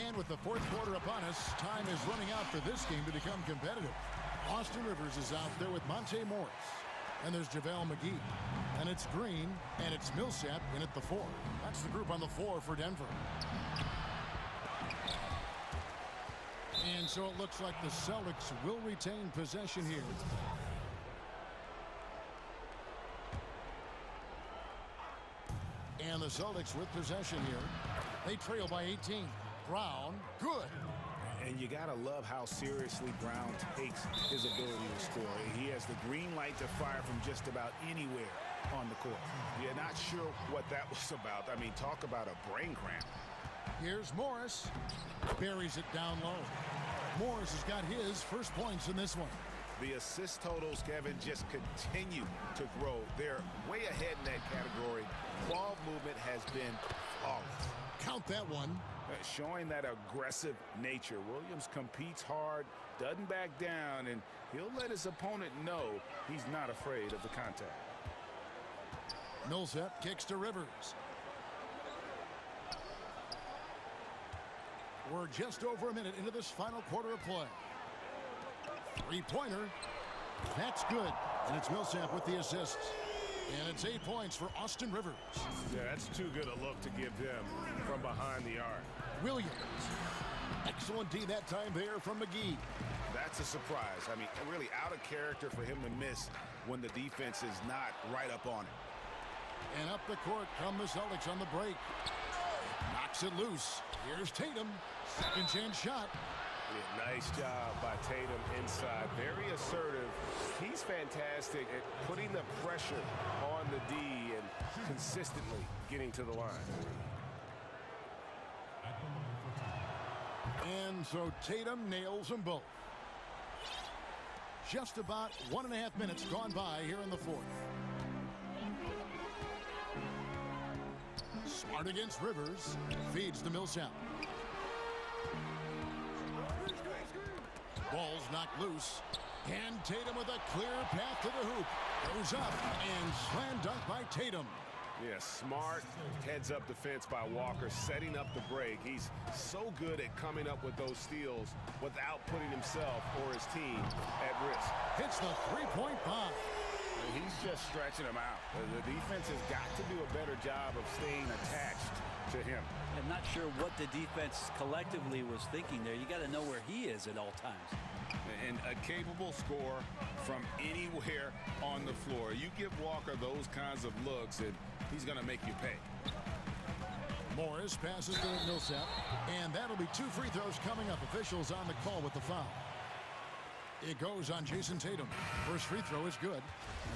And with the fourth quarter upon us, time is running out for this game to become competitive. Austin Rivers is out there with Monte Morris. And there's JaVale McGee. And it's Green, and it's Millsap in at the 4. That's the group on the floor for Denver. And so it looks like the Celtics will retain possession here. And the Celtics with possession here. They trail by 18. Brown, good. And you got to love how seriously Brown takes his ability to score. He has the green light to fire from just about anywhere on the court. You're not sure what that was about. I mean, talk about a brain cramp. Here's Morris. Buries it down low. Morris has got his first points in this one. The assist totals, Kevin, just continue to grow. They're way ahead in that category. Ball movement has been flawless. Count that one. Showing that aggressive nature. Williams competes hard, doesn't back down, and he'll let his opponent know he's not afraid of the contact. Millsap kicks to Rivers. We're just over a minute into this final quarter of play. Three-pointer. That's good. And it's Millsap with the assists. And it's 8 points for Austin Rivers. Yeah, that's too good a look to give them from behind the arc. Williams. Excellent D that time there from McGee. That's a surprise. I mean, really out of character for him to miss when the defense is not right up on it. And up the court come the Celtics on the break. Knocks it loose. Here's Tatum. Second chance shot. Yeah, nice job by Tatum inside. Very assertive. He's fantastic at putting the pressure on the D and consistently getting to the line. And so Tatum nails them both. Just about 1.5 minutes gone by here in the fourth. Smart against Rivers. Feeds to Millsap. Ball's knocked loose. And Tatum with a clear path to the hoop. Goes up and slam dunk by Tatum. Yeah, smart heads-up defense by Walker, setting up the break. He's so good at coming up with those steals without putting himself or his team at risk. Hits the three-point bomb. He's just stretching them out. The defense has got to do a better job of staying attached to him. I'm not sure what the defense collectively was thinking there. You got to know where he is at all times. And a capable scorer from anywhere on the floor. You give Walker those kinds of looks, and he's going to make you pay. Morris passes to Millsap, and that'll be 2 free throws coming up. Officials on the call with the foul. It goes on Jason Tatum. First free throw is good.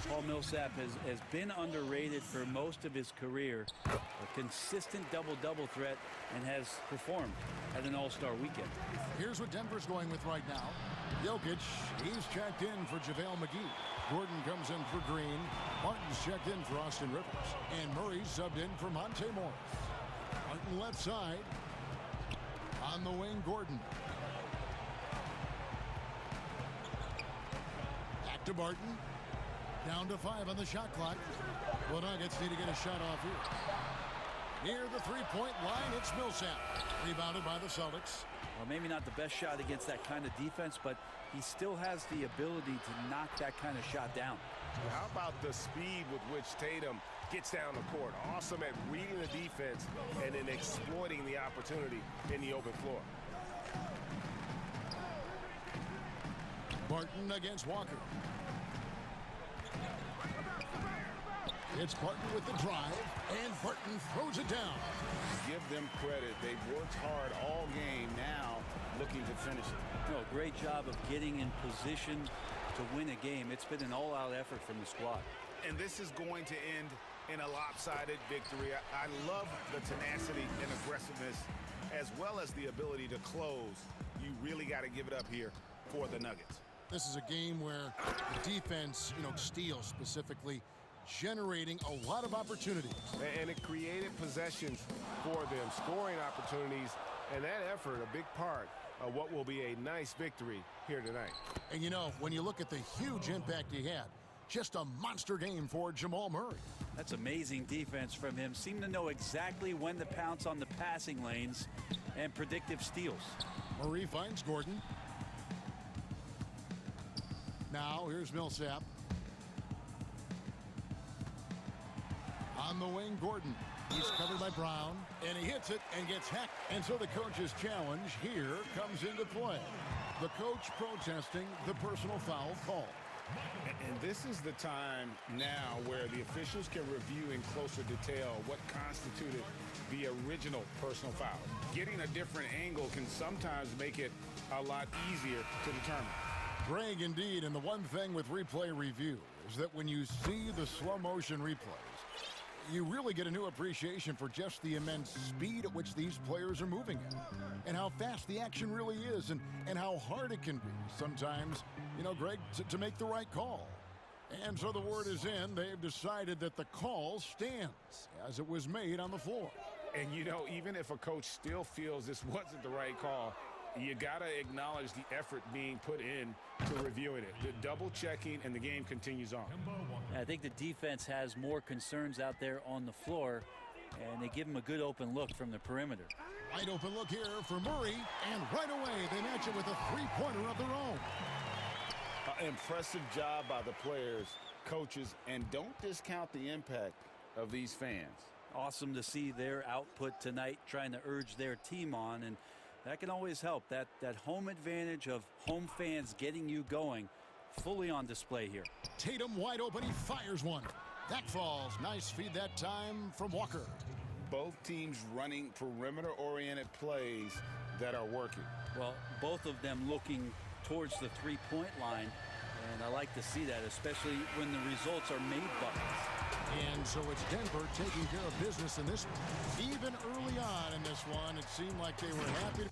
Paul Millsap has been underrated for most of his career. A consistent double-double threat and has performed at an all-star weekend. Here's what Denver's going with right now. Jokic, he's checked in for JaVale McGee. Gordon comes in for Green. Martin's checked in for Austin Rivers. And Murray's subbed in for Monte Morris. Martin left side. On the wing, Gordon. Back to Barton. Down to 5 on the shot clock. The Nuggets need to get a shot off here. Near the three-point line, it's Millsap. Rebounded by the Celtics. Well, maybe not the best shot against that kind of defense, but he still has the ability to knock that kind of shot down. How about the speed with which Tatum gets down the court? Awesome at reading the defense and then exploiting the opportunity in the open floor. Barton against Walker. It's Barton with the drive, and Barton throws it down. Give them credit. They've worked hard all game, now looking to finish it. No, great job of getting in position to win a game. It's been an all-out effort from the squad. And this is going to end in a lopsided victory. I love the tenacity and aggressiveness, as well as the ability to close. You really got to give it up here for the Nuggets. This is a game where the defense, steals specifically, generating a lot of opportunities. And it created possessions for them, scoring opportunities, and that effort, a big part of what will be a nice victory here tonight. And when you look at the huge impact he had, just a monster game for Jamal Murray. That's amazing defense from him. Seemed to know exactly when to pounce on the passing lanes and predictive steals. Murray finds Gordon. Now here's Millsap. On the wing, Gordon. He's covered by Brown, and he hits it and gets hacked. And so the coach's challenge here comes into play. The coach protesting the personal foul call. And this is the time now where the officials can review in closer detail what constituted the original personal foul. Getting a different angle can sometimes make it a lot easier to determine. Greg, indeed, and the one thing with replay review is that when you see the slow motion replays, you really get a new appreciation for just the immense speed at which these players are moving at, and how fast the action really is, and how hard it can be sometimes, Greg, to make the right call. And so the word is in. They've decided that the call stands as it was made on the floor. And, even if a coach still feels this wasn't the right call, you got to acknowledge the effort being put in to reviewing it. The double checking, and the game continues on. I think the defense has more concerns out there on the floor, and they give him a good open look from the perimeter. Wide open look here for Murray, and right away they match it with a three-pointer of their own. Impressive job by the players, coaches, and don't discount the impact of these fans. Awesome to see their output tonight, trying to urge their team on, and that can always help. That home advantage of home fans getting you going, fully on display here. Tatum wide open, he fires one. That falls. Nice feed that time from Walker. Both teams running perimeter-oriented plays that are working. Well, both of them looking towards the three-point line, and I like to see that, especially when the results are made buckets. And so it's Denver taking care of business in this one. Even early on in this one, it seemed like they were happy to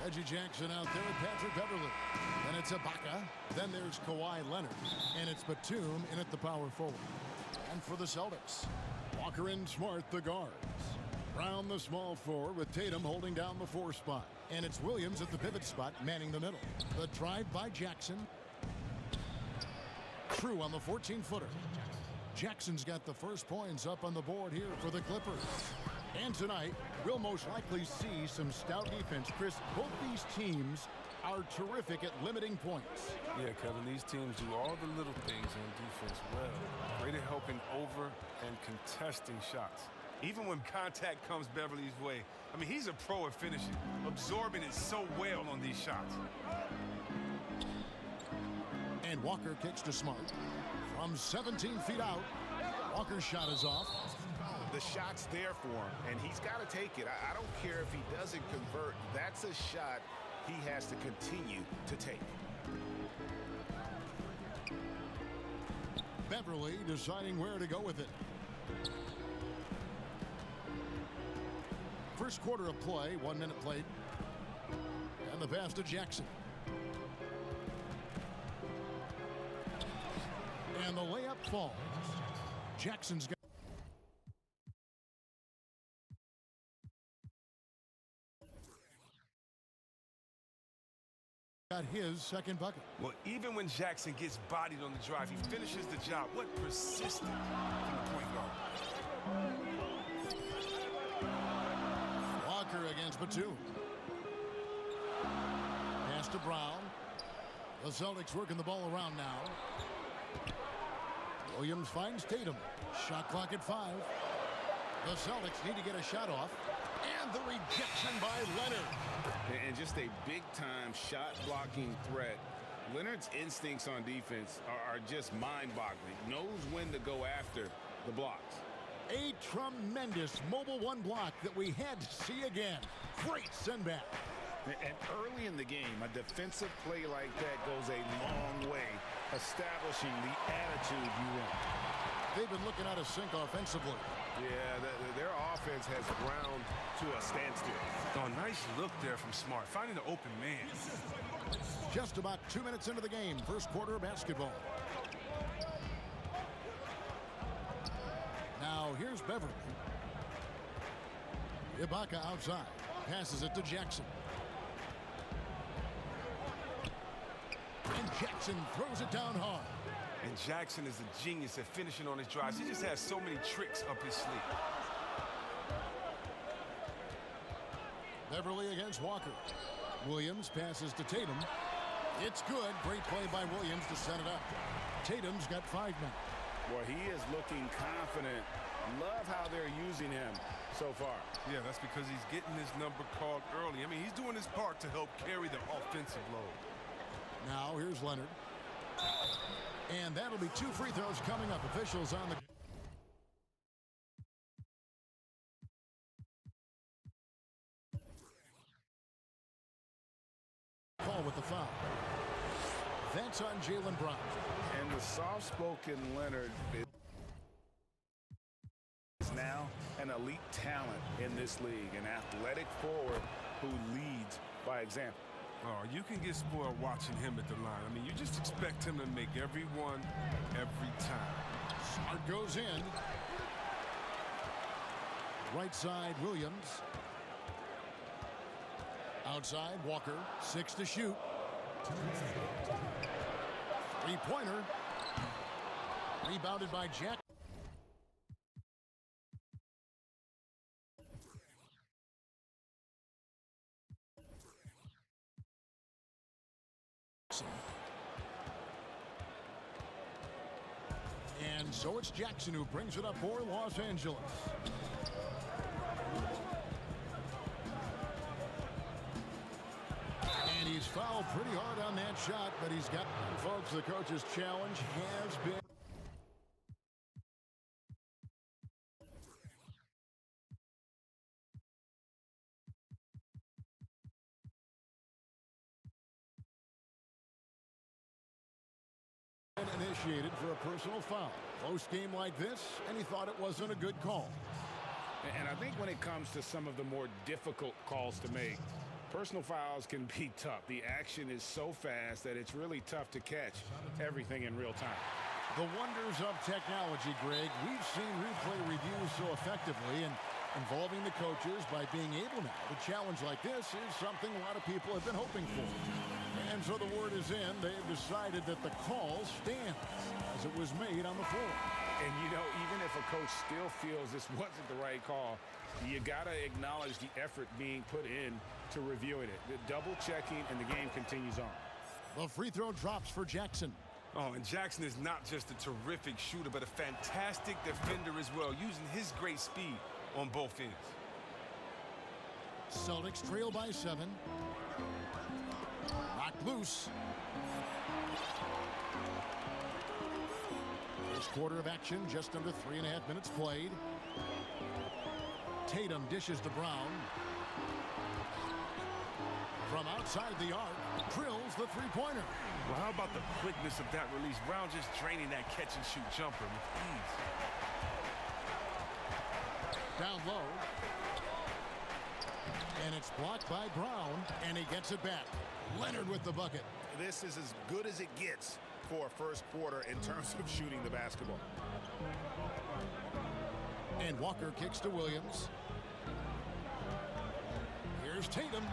Reggie Jackson out there with Patrick Beverly. Then it's Ibaka. Then there's Kawhi Leonard. And it's Batum in at the power forward. And for the Celtics, Walker and Smart, the guards. Brown, the small forward, with Tatum holding down the 4 spot. And it's Williams at the pivot spot, manning the middle. The drive by Jackson. True on the 14-footer. Jackson's got the first points up on the board here for the Clippers. And tonight, we'll most likely see some stout defense. Chris, both these teams are terrific at limiting points. Yeah, Kevin, these teams do all the little things on defense well. Great at helping over and contesting shots. Even when contact comes Beverly's way, I mean, he's a pro at finishing, absorbing it so well on these shots. And Walker kicks to Smart. From 17 feet out, Walker's shot is off. The shot's there for him, and he's got to take it. I don't care if he doesn't convert. That's a shot he has to continue to take. Beverly deciding where to go with it. First quarter of play, 1 minute played. And the pass to Jackson. And the layup falls. Jackson's got his second bucket. Well, even when Jackson gets bodied on the drive, he finishes the job. What persistence from the point guard. Walker against Batum. Pass to Brown. The Celtics working the ball around now. Williams finds Tatum. Shot clock at 5. The Celtics need to get a shot off. And the rejection by Leonard. And just a big-time shot-blocking threat. Leonard's instincts on defense are just mind-boggling. Knows when to go after the blocks. A tremendous mobile 1 block that we had to see again. Great send back. And early in the game, a defensive play like that goes a long way, establishing the attitude you want. They've been looking out of sync offensively. Yeah, their offense has ground to a standstill. Oh, nice look there from Smart, finding the open man. Just about 2 minutes into the game, first quarter of basketball. Now here's Beverly. Ibaka outside, passes it to Jackson. And Jackson throws it down hard. And Jackson is a genius at finishing on his drives. He just has so many tricks up his sleeve. Beverly against Walker. Williams passes to Tatum. It's good. Great play by Williams to set it up. Tatum's got 5 men. Well, he is looking confident. Love how they're using him so far. Yeah, that's because he's getting his number called early. I mean, he's doing his part to help carry the offensive load. Now here's Leonard. And that'll be 2 free throws coming up. Officials on the... Call with the foul. That's on Jaylen Brown. And the soft-spoken Leonard is now an elite talent in this league. An athletic forward who leads by example. Oh, you can get spoiled watching him at the line. I mean, you just expect him to make every one, every time. Smart goes in. Right side, Williams. Outside, Walker. 6 to shoot. 3-pointer. Rebounded by Jack. And so it's Jackson who brings it up for Los Angeles. And he's fouled pretty hard on that shot, but he's got... And folks, the coach's challenge has been... initiated for a personal foul. Close game like this, and he thought it wasn't a good call. And I think when it comes to some of the more difficult calls to make, Personal fouls can be tough. The action is so fast that it's really tough to catch everything in real time. The wonders of technology, Greg. We've seen replay reviews so effectively, and involving the coaches by being able now to challenge like this is something a lot of people have been hoping for. And so the word is in. They've decided that the call stands as it was made on the floor. And, you know, even if a coach still feels this wasn't the right call, you got to acknowledge the effort being put in to reviewing it. The double checking, and the game continues on. The free throw drops for Jackson. Oh, and Jackson is not just a terrific shooter, but a fantastic defender as well, using his great speed on both ends. Celtics trail by 7. Knocked loose. First quarter of action, just under 3.5 minutes played. Tatum dishes to Brown. From outside the arc, drills the three-pointer. Well, how about the quickness of that release? Brown just draining that catch-and-shoot jumper with ease. Down low. And it's blocked by Brown, and he gets it back. Leonard with the bucket. This is as good as it gets for a first quarter in terms of shooting the basketball. And Walker kicks to Williams. Here's Tatum.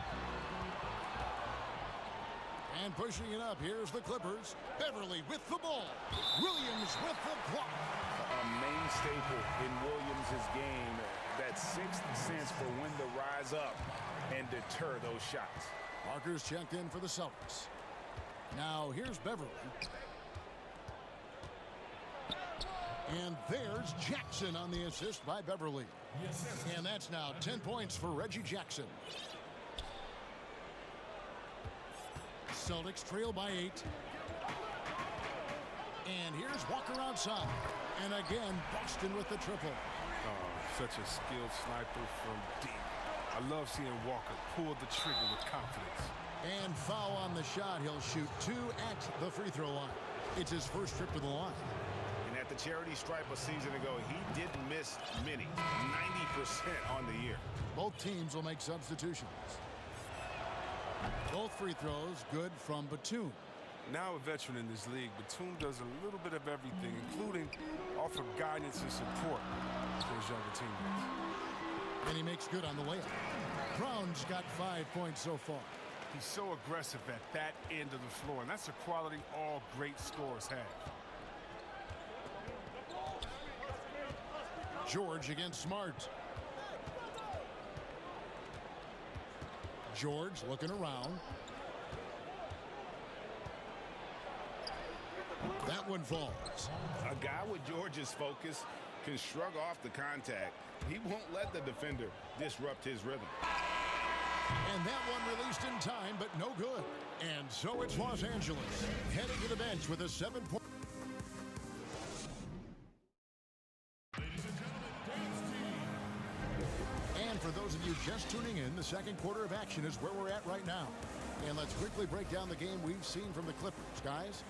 And pushing it up, here's the Clippers. Beverly with the ball. Williams with the block. A main staple in Williams' game, that sixth sense for when to rise up and deter those shots. Parker's checked in for the Celtics. Now here's Beverly. And there's Jackson on the assist by Beverly. And that's now 10 points for Reggie Jackson. Celtics trail by 8. And here's Walker outside. And again, Boston with the triple. Oh, such a skilled sniper from deep. I love seeing Walker pull the trigger with confidence. And foul on the shot. He'll shoot 2 at the free throw line. It's his first trip to the line. And at the charity stripe a season ago, he didn't miss many. 90% on the year. Both teams will make substitutions. Both free throws good from Batum. Now a veteran in this league, Batum does a little bit of everything, including offer guidance and support to his younger teammates. And he makes good on the layup. Brown's got 5 points so far. He's so aggressive at that end of the floor, and that's a quality all great scorers have. George against Smart. George looking around. That one falls. A guy with George's focus can shrug off the contact. He won't let the defender disrupt his rhythm. And that one released in time, but no good. And so it's Los Angeles heading to the bench with a 7-point. And for those of you just tuning in, the second quarter of action is where we're at right now. And let's quickly break down the game we've seen from the Clippers, guys.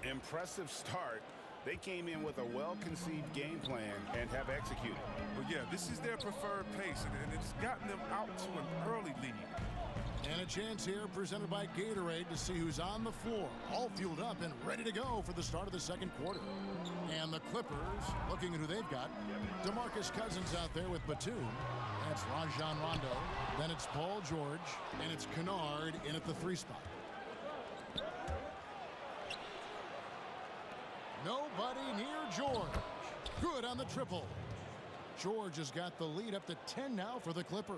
Impressive start. They came in with a well-conceived game plan and have executed. Well, yeah, this is their preferred pace, and it's gotten them out to an early lead. And a chance here presented by Gatorade to see who's on the floor, all fueled up and ready to go for the start of the second quarter. And the Clippers, looking at who they've got, DeMarcus Cousins out there with Batum. That's Rajon Rondo. Then it's Paul George, and it's Kennard in at the 3 spot. Nobody near George. Good on the triple. George has got the lead up to 10 now for the Clippers.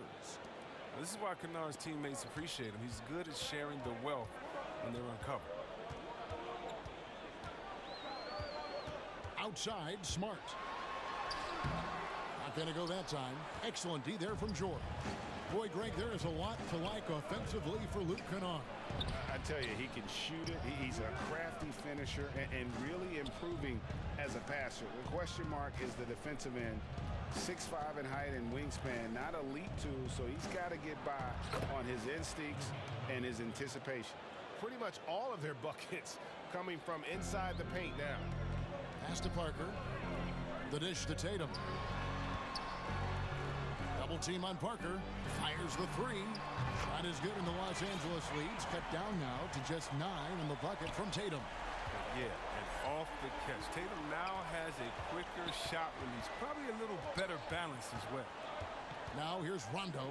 This is why Kennard's teammates appreciate him. He's good at sharing the wealth when they're uncovered. Outside, Smart. Not going to go that time. Excellent D there from George. Boy, Greg, there is a lot to like offensively for Luke Kennard. I tell you, he can shoot it. He's a crafty finisher and really improving as a passer. The question mark is the defensive end. 6'5" in height and wingspan, not elite too, so he's got to get by on his instincts and his anticipation. Pretty much all of their buckets coming from inside the paint now. Pass to Parker. The dish to Tatum. Double team on Parker. Fires the three. Shot is good, and the Los Angeles leads cut down now to just 9 in the bucket from Tatum. Yeah, and off the catch. Tatum now has a quicker shot release. Probably a little better balance as well. Now here's Rondo.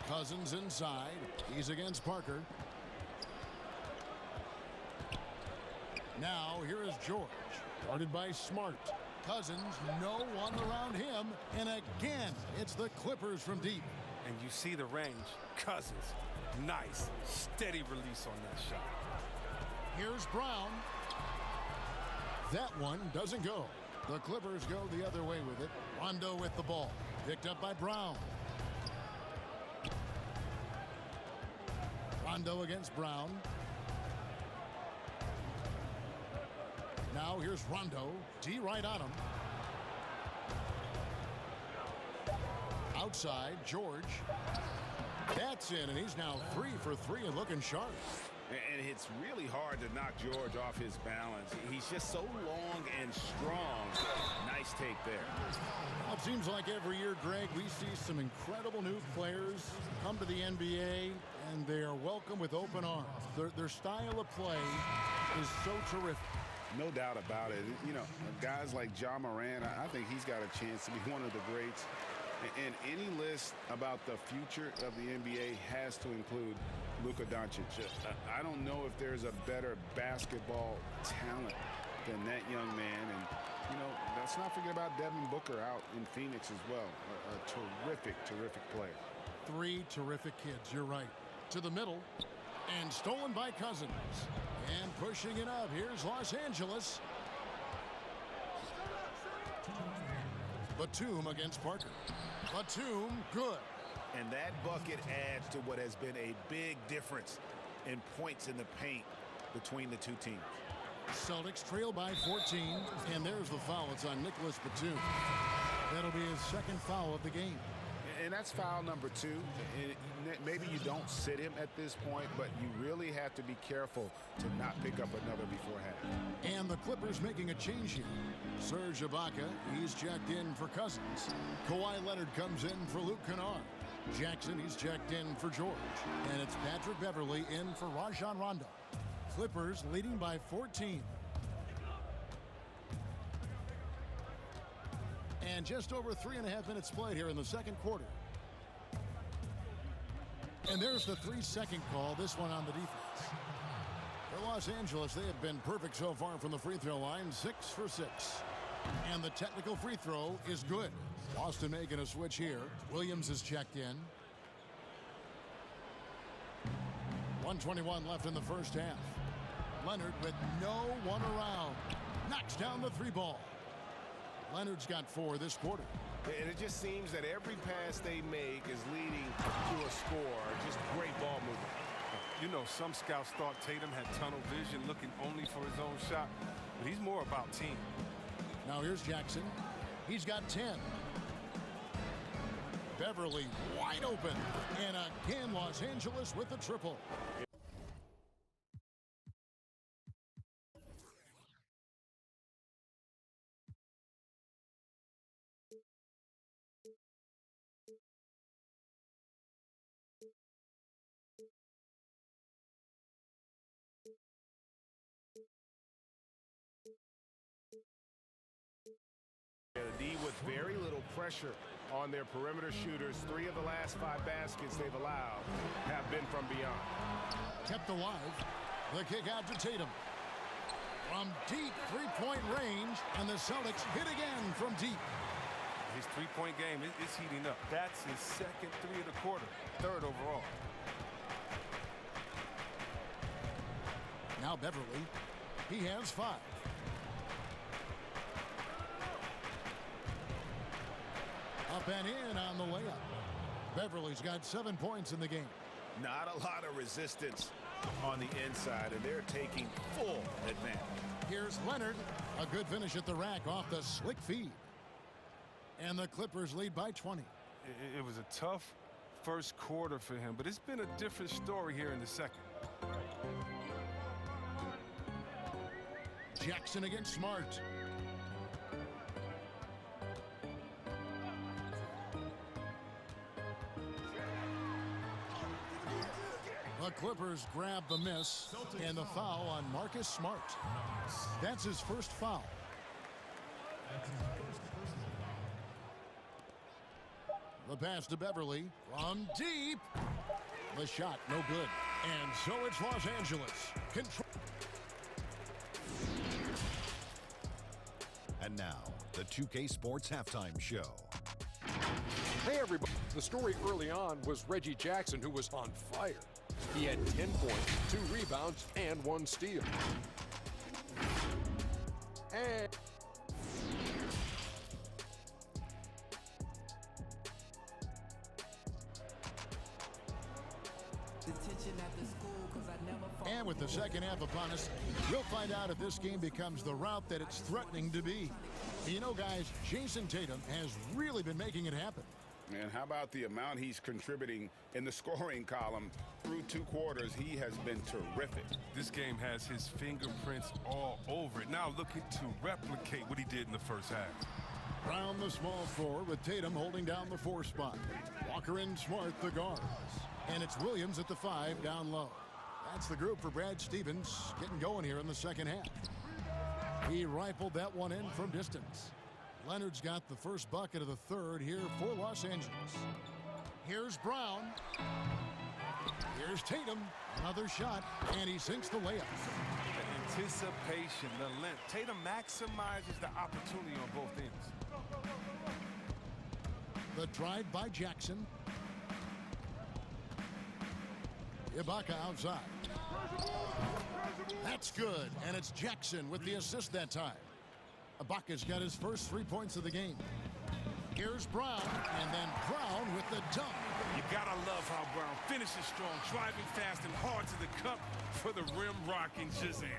Cousins inside. He's against Parker. Now here is George. Guarded by Smart. Cousins, no one around him. And again, it's the Clippers from deep. And you see the range. Cousins, nice, steady release on that shot. Here's Brown. That one doesn't go. The Clippers go the other way with it. Rondo with the ball. Picked up by Brown. Rondo against Brown. Now here's Rondo. D right on him. Outside, George. That's in, and he's now 3 for 3 and looking sharp. And it's really hard to knock George off his balance. He's just so long and strong. Nice take there. Well, it seems like every year, Greg, we see some incredible new players come to the NBA, and they are welcome with open arms. Their style of play is so terrific. No doubt about it. You know, guys like Ja Morant, I think he's got a chance to be one of the greats. And any list about the future of the NBA has to include Luka Doncic. I don't know if there's a better basketball talent than that young man. And, you know, let's not forget about Devin Booker out in Phoenix as well. A terrific, terrific player. 3 terrific kids, you're right. To the middle, and stolen by Cousins. And pushing it up, here's Los Angeles. Batum against Parker. Batum, good. And that bucket adds to what has been a big difference in points in the paint between the two teams. Celtics trail by 14, and there's the foul. It's on Nicholas Batum. That'll be his second foul of the game. And that's foul number 2. And maybe you don't sit him at this point, but you really have to be careful to not pick up another beforehand. And the Clippers making a change here. Serge Ibaka, he's checked in for Cousins. Kawhi Leonard comes in for Luke Kennard. Jackson, he's checked in for George. And it's Patrick Beverley in for Rajon Rondo. Clippers leading by 14. And just over 3.5 minutes played here in the second quarter. And there's the 3-second call, this one on the defense. For Los Angeles, they have been perfect so far from the free throw line, 6 for 6. And the technical free throw is good. Boston making a switch here. Williams is checked in. 1:21 left in the first half. Leonard with no one around. Knocks down the 3 ball. Leonard's got 4 this quarter. And it just seems that every pass they make is leading to a score. Just great ball movement. You know, some scouts thought Tatum had tunnel vision, looking only for his own shot, but he's more about team. Now here's Jackson. He's got 10. Beverly wide open. And again, Los Angeles with the triple. The D with very little pressure on their perimeter shooters. 3 of the last 5 baskets they've allowed have been from beyond. Kept alive. The kick out to Tatum. From deep 3-point range, and the Celtics hit again from deep. His 3-point game is heating up. That's his second 3 of the quarter, 3rd overall. Now Beverly, he has 5. Up and in on the layup. Beverly's got 7 points in the game. Not a lot of resistance on the inside, and they're taking full advantage. Here's Leonard. A good finish at the rack off the slick feed. And the Clippers lead by 20. It was a tough first quarter for him, but it's been a different story here in the second. Jackson against Smart. Clippers grab the miss and the foul on Marcus Smart. That's his first foul. The pass to Beverly from deep. The shot no good. And so it's Los Angeles. And now, the 2K Sports Halftime Show. Hey, everybody. The story early on was Reggie Jackson, who was on fire. He had 10 points, 2 rebounds, and 1 steal. And with the second half upon us, we'll find out if this game becomes the route that it's threatening to be. You know, guys, Jason Tatum has really been making it happen. And how about the amount he's contributing in the scoring column through 2 quarters? He has been terrific. This game has his fingerprints all over it. Now looking to replicate what he did in the first half. Brown the small forward with Tatum holding down the 4 spot. Walker and Smart the guards. And it's Williams at the 5 down low. That's the group for Brad Stevens getting going here in the second half. He rifled that one in from distance. Leonard's got the first bucket of the third here for Los Angeles. Here's Brown. Here's Tatum. Another shot, and he sinks the layup. The anticipation, the length. Tatum maximizes the opportunity on both ends. The drive by Jackson. Ibaka outside. That's good, and it's Jackson with the assist that time. Ibaka's got his first 3 points of the game. Here's Brown, and then Brown with the dunk. You gotta love how Brown finishes strong, driving fast and hard to the cup for the rim-rocking Shazam.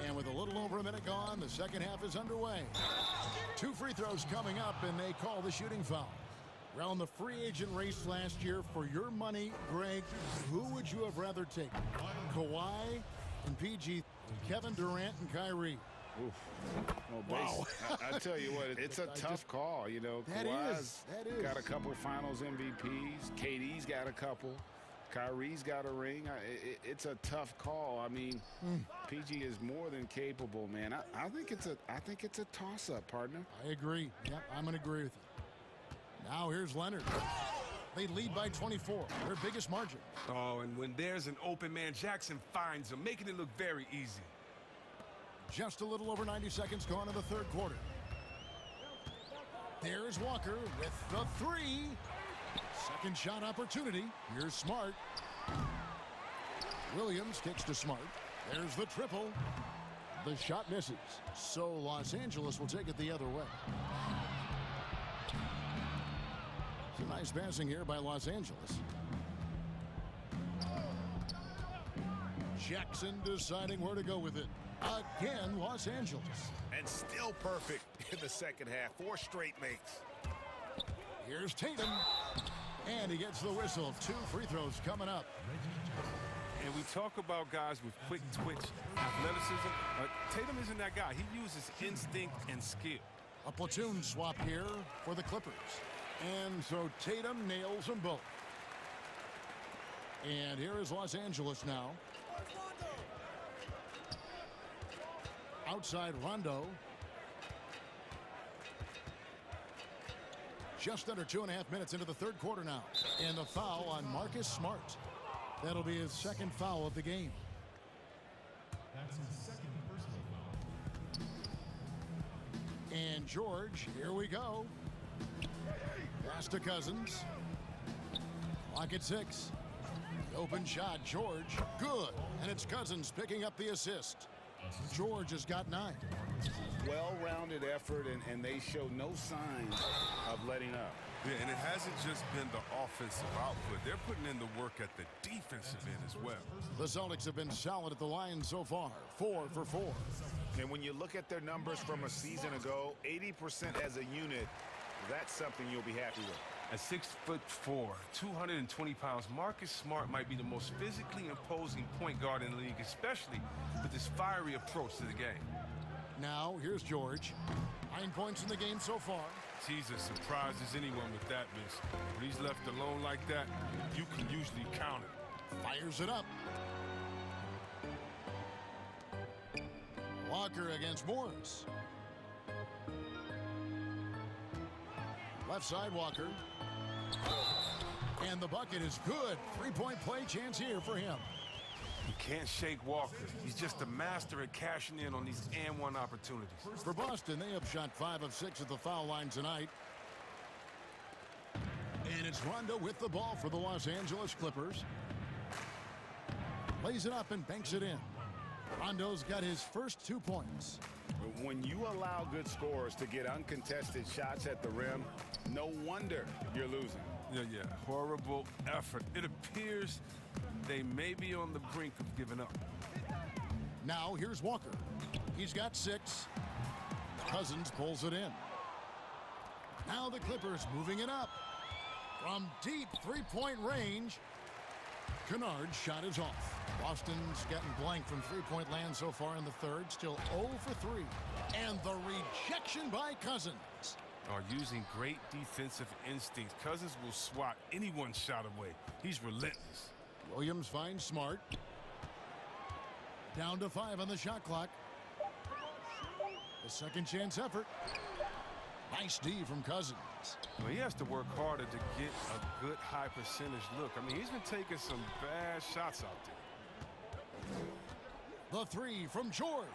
And with a little over a minute gone, the second half is underway. 2 free throws coming up, and they call the shooting foul. Around the free agent race last year, for your money, Greg, who would you have rather taken? Kawhi and PG, Kevin Durant and Kyrie. Oof. Well, wow. I tell you what, it's a tough call. You know, Kawhi's got a couple finals MVPs. KD's got a couple. Kyrie's got a ring. It's a tough call. I mean, PG is more than capable, man. I think it's a toss-up, partner. I agree. Yep, I'm going to agree with you. Now here's Leonard. They lead by 24, their biggest margin. Oh, and when there's an open man, Jackson finds him, making it look very easy. Just a little over 90 seconds gone in the third quarter. There's Walker with the 3. Second shot opportunity. Here's Smart. Williams kicks to Smart. There's the triple. The shot misses. So Los Angeles will take it the other way. Some nice passing here by Los Angeles. Jackson deciding where to go with it. Again, Los Angeles. And still perfect in the second half. 4 straight makes. Here's Tatum. And he gets the whistle. 2 free throws coming up. And we talk about guys with quick twitch athleticism. Tatum isn't that guy. He uses instinct and skill. A platoon swap here for the Clippers. And so Tatum nails them both. And here is Los Angeles now. Outside Rondo. Just under 2.5 minutes into the third quarter now. And the foul on Marcus Smart. That'll be his second foul of the game. That's his second personal foul. And George, here we go. Pass to Cousins. Clock at 6. The open shot, George. Good. And it's Cousins picking up the assist. George has got 9. Well-rounded effort, and they show no signs of letting up. Yeah, and it hasn't just been the offensive output. They're putting in the work at the defensive end as well. The Celtics have been solid at the line so far. 4 for 4. And when you look at their numbers from a season ago, 80% as a unit, that's something you'll be happy with. At 6'4", 220 pounds, Marcus Smart might be the most physically imposing point guard in the league, especially with his fiery approach to the game. Now, here's George. 9 points in the game so far. He's as surprised as anyone with that miss. When he's left alone like that, you can usually count it. Fires it up. Walker against Morris. Left side, Walker. And the bucket is good. Three-point play chance here for him. You can't shake Walker. He's just a master at cashing in on these and-one opportunities. For Boston, they have shot 5 of 6 at the foul line tonight. And it's Rondo with the ball for the Los Angeles Clippers. Lays it up and banks it in. Rondo's got his first 2 points. When you allow good scorers to get uncontested shots at the rim, no wonder you're losing. Yeah. Horrible effort. It appears they may be on the brink of giving up. Now here's Walker. He's got 6. Cousins pulls it in. Now the Clippers moving it up. From deep three-point range, Kennard's shot is off. Boston's gotten blank from three-point land so far in the third. Still 0 for 3. And the rejection by Cousins. Are using great defensive instincts. Cousins will swat anyone's shot away. He's relentless. Williams finds Smart. Down to 5 on the shot clock. The second chance effort. Nice D from Cousins. Well, he has to work harder to get a good high percentage look. I mean, he's been taking some bad shots out there. The 3 from George.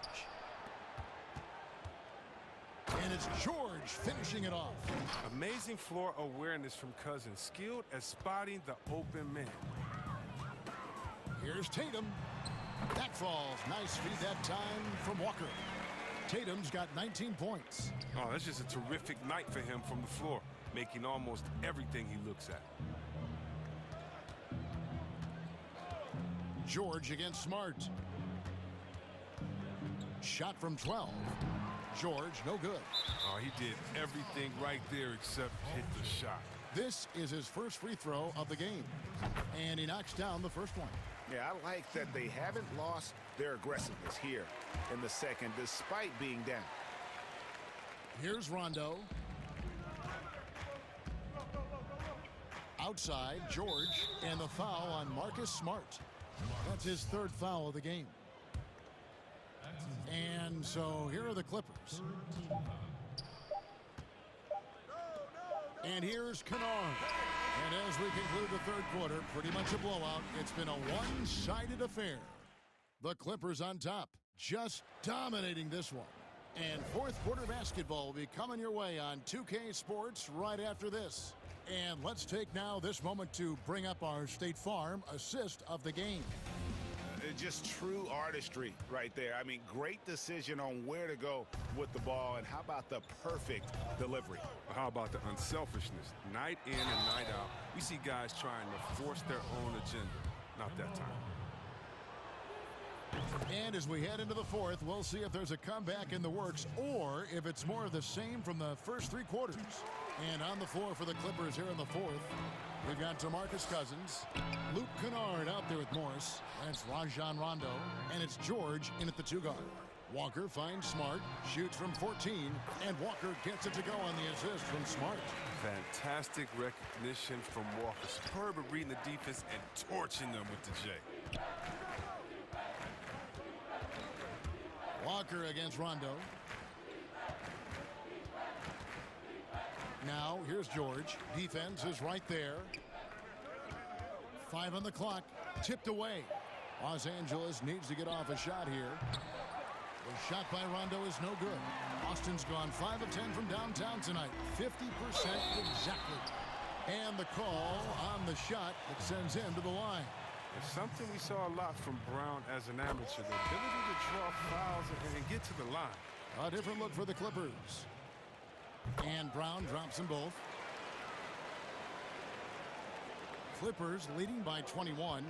And it's George finishing it off. Amazing floor awareness from Cousins. Skilled at spotting the open man. Here's Tatum. That falls. Nice feed that time from Walker. Tatum's got 19 points. Oh, that's just a terrific night for him from the floor, making almost everything he looks at. George against Smart. Shot from 12. George, no good. Oh, he did everything right there except hit the shot. This is his first free throw of the game. And he knocks down the first one. Yeah, I like that they haven't lost their aggressiveness here in the second, despite being down. Here's Rondo. Outside, George, and the foul on Marcus Smart. That's his third foul of the game. And so here are the Clippers. And here's Kennard. And as we conclude the third quarter, pretty much a blowout. It's been a one-sided affair. The Clippers on top, just dominating this one. And fourth quarter basketball will be coming your way on 2K Sports right after this. And let's take now this moment to bring up our State Farm assist of the game. Just true artistry right there. I mean, great decision on where to go with the ball, and how about the perfect delivery? How about the unselfishness? Night in and night out, we see guys trying to force their own agenda. Not that time. And as we head into the fourth, we'll see if there's a comeback in the works or if it's more of the same from the first 3 quarters. And on the floor for the Clippers here in the fourth, we've got DeMarcus Cousins, Luke Kennard out there with Morris. That's Rajon Rondo, and it's George in at the 2 guard. Walker finds Smart, shoots from 14, and Walker gets it to go on the assist from Smart. Fantastic recognition from Walker. Superb at reading the defense and torching them with the J. Walker against Rondo. Now, here's George. Defense is right there. 5 on the clock. Tipped away. Los Angeles needs to get off a shot here. The shot by Rondo is no good. Austin's gone 5 of 10 from downtown tonight. 50% exactly. And the call on the shot that sends him to the line. It's something we saw a lot from Brown as an amateur. The ability to draw fouls and get to the line. A different look for the Clippers. And Brown drops them both. Clippers leading by 21.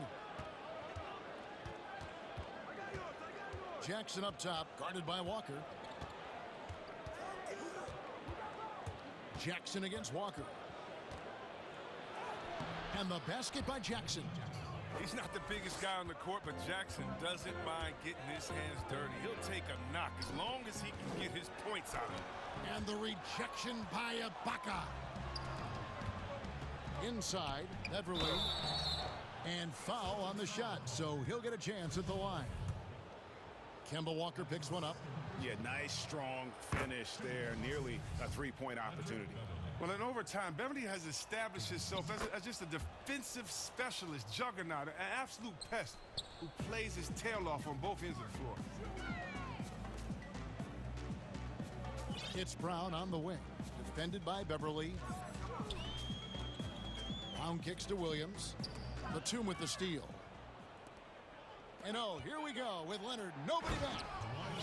Jackson up top, guarded by Walker. Jackson against Walker. And the basket by Jackson. He's not the biggest guy on the court, but Jackson doesn't mind getting his hands dirty. He'll take a knock as long as he can get his points out of it. And the rejection by Ibaka. Inside, Beverly. And foul on the shot, so he'll get a chance at the line. Kemba Walker picks one up. Yeah, nice, strong finish there. Nearly a three-point opportunity. Well, in overtime, Beverly has established himself as just a defensive specialist, juggernaut, an absolute pest who plays his tail off on both ends of the floor. It's Brown on the wing. Defended by Beverly. Brown kicks to Williams. Batum with the steal. And oh, here we go with Leonard. Nobody back.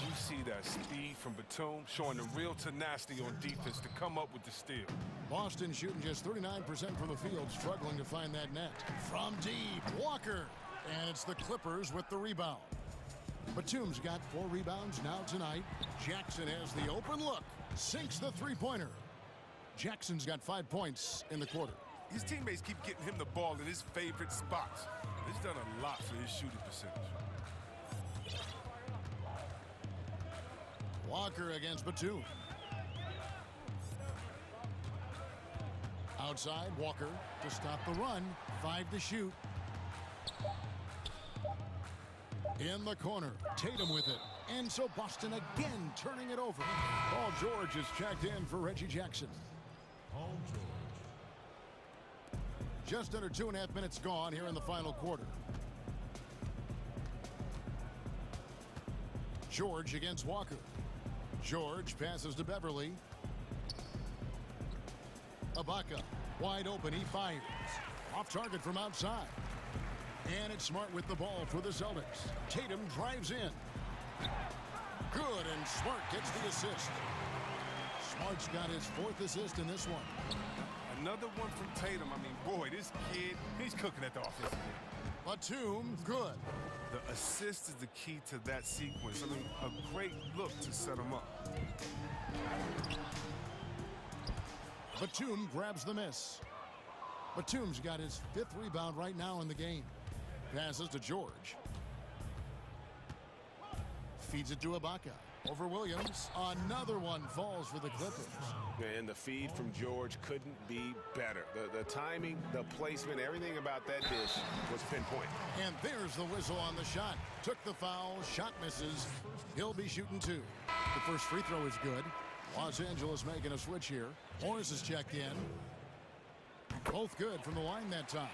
You see that speed from Batum showing the real tenacity on defense to come up with the steal. Boston shooting just 39% from the field, struggling to find that net. From deep, Walker. And it's the Clippers with the rebound. Batum's got 4 rebounds now tonight. Jackson has the open look. Sinks the three-pointer. Jackson's got 5 points in the quarter. His teammates keep getting him the ball in his favorite spots. He's done a lot for his shooting percentage. Walker against Batum. Outside, Walker to stop the run. 5 to shoot. In the corner, Tatum with it. And so Boston again turning it over. Paul George is checked in for Reggie Jackson. Paul George. Just under 2.5 minutes gone here in the final quarter. George against Walker. George passes to Beverly. Ibaka wide open. He fires. Off target from outside. And it's Smart with the ball for the Celtics. Tatum drives in. Good, and Smart gets the assist. Smart's got his 4th assist in this one. Another one from Tatum. I mean, boy, this kid, he's cooking at the offensive end. Batum, good. The assist is the key to that sequence. I mean, a great look to set him up. Batum grabs the miss. Batum's got his 5th rebound right now in the game. Passes to George. Feeds it to Ibaka. Over Williams. Another one falls for the Clippers. And the feed from George couldn't be better. The timing, the placement, everything about that dish was pinpoint. And there's the whistle on the shot. Took the foul. Shot misses. He'll be shooting 2. The first free throw is good. Los Angeles making a switch here. Morris is checked in. Both good from the line that time.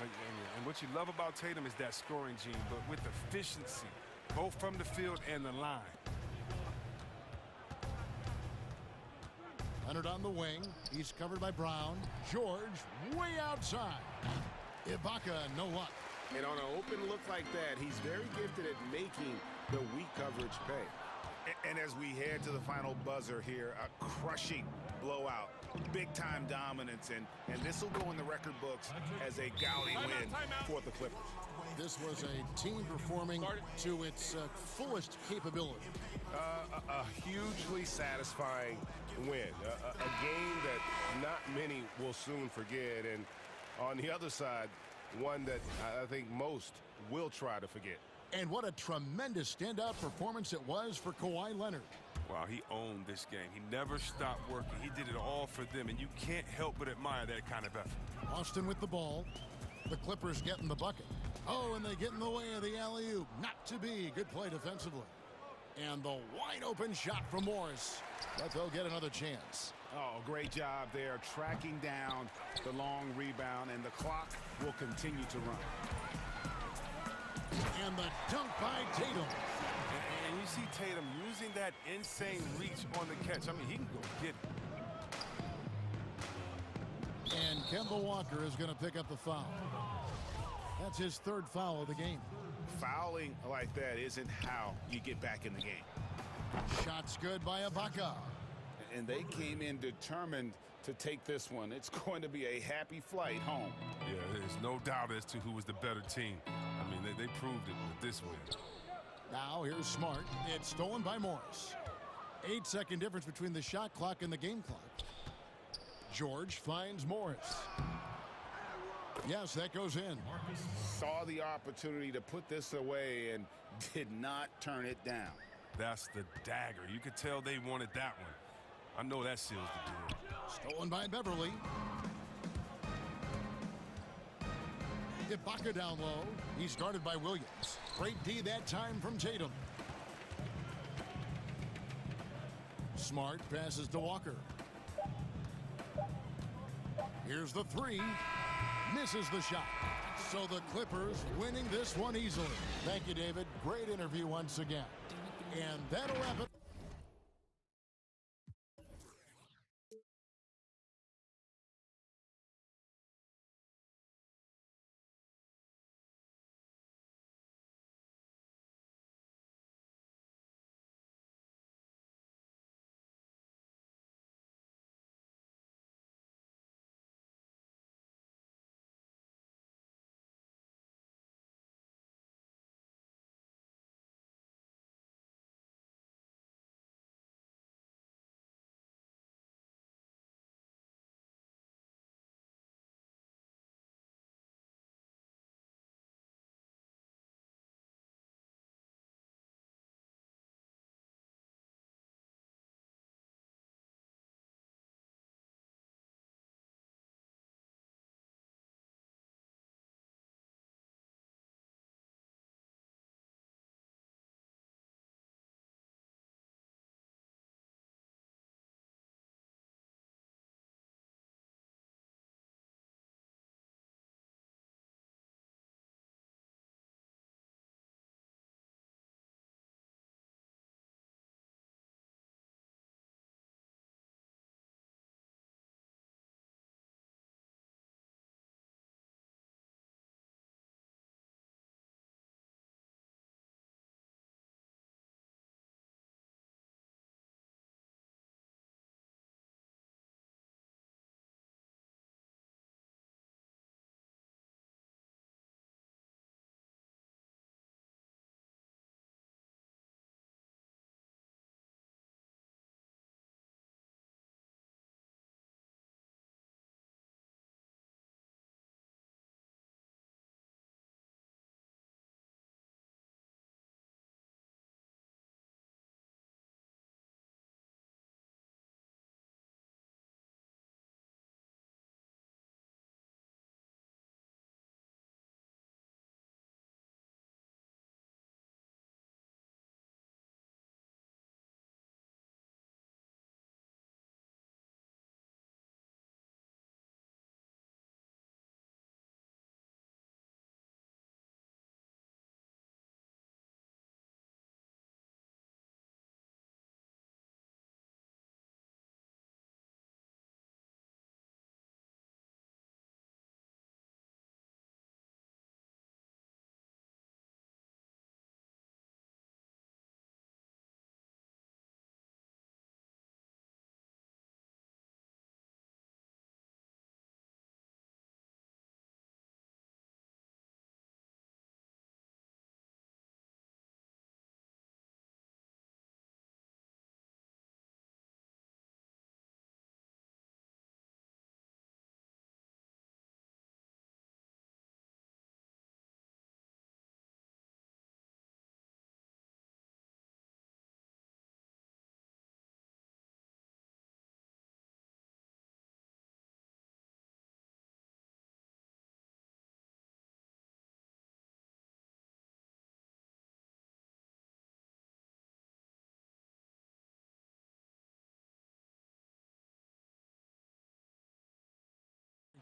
And what you love about Tatum is that scoring gene, but with efficiency, both from the field and the line. Leonard on the wing. He's covered by Brown. George way outside. Ibaka, no luck. And on an open look like that, he's very gifted at making the weak coverage pay. And as we head to the final buzzer here, a crushing blowout, big-time dominance, and this will go in the record books as a gaudy win for the Clippers. This was a team performing to its fullest capability. A hugely satisfying win. A game that not many will soon forget. And on the other side, one that I think most will try to forget. And what a tremendous standout performance it was for Kawhi Leonard. Wow, he owned this game. He never stopped working. He did it all for them, and you can't help but admire that kind of effort. Austin with the ball. The Clippers getting the bucket. Oh, and they get in the way of the alley-oop. Not to be. Good play defensively. And the wide-open shot from Morris. But they'll get another chance. Oh, great job there, tracking down the long rebound, and the clock will continue to run. And the dunk by Tatum. And you see Tatum using that insane reach on the catch. I mean, he can go get it. And Kemba Walker is going to pick up the foul. That's his 3rd foul of the game. Fouling like that isn't how you get back in the game. Shots good by Ibaka. And they came in determined to take this one. It's going to be a happy flight home. Yeah, there's no doubt as to who was the better team. I mean, they proved it with this win. Now here's Smart. It's stolen by Morris. 8-second difference between the shot clock and the game clock. George finds Morris. Yes, that goes in. Saw the opportunity to put this away and did not turn it down. That's the dagger. You could tell they wanted that one. I know that seals the deal. Stolen by Beverly. Ibaka down low. He's guarded by Williams. Great D that time from Tatum. Smart passes to Walker. Here's the three. Misses the shot. So the Clippers winning this one easily. Thank you, David. Great interview once again. And that'll wrap it.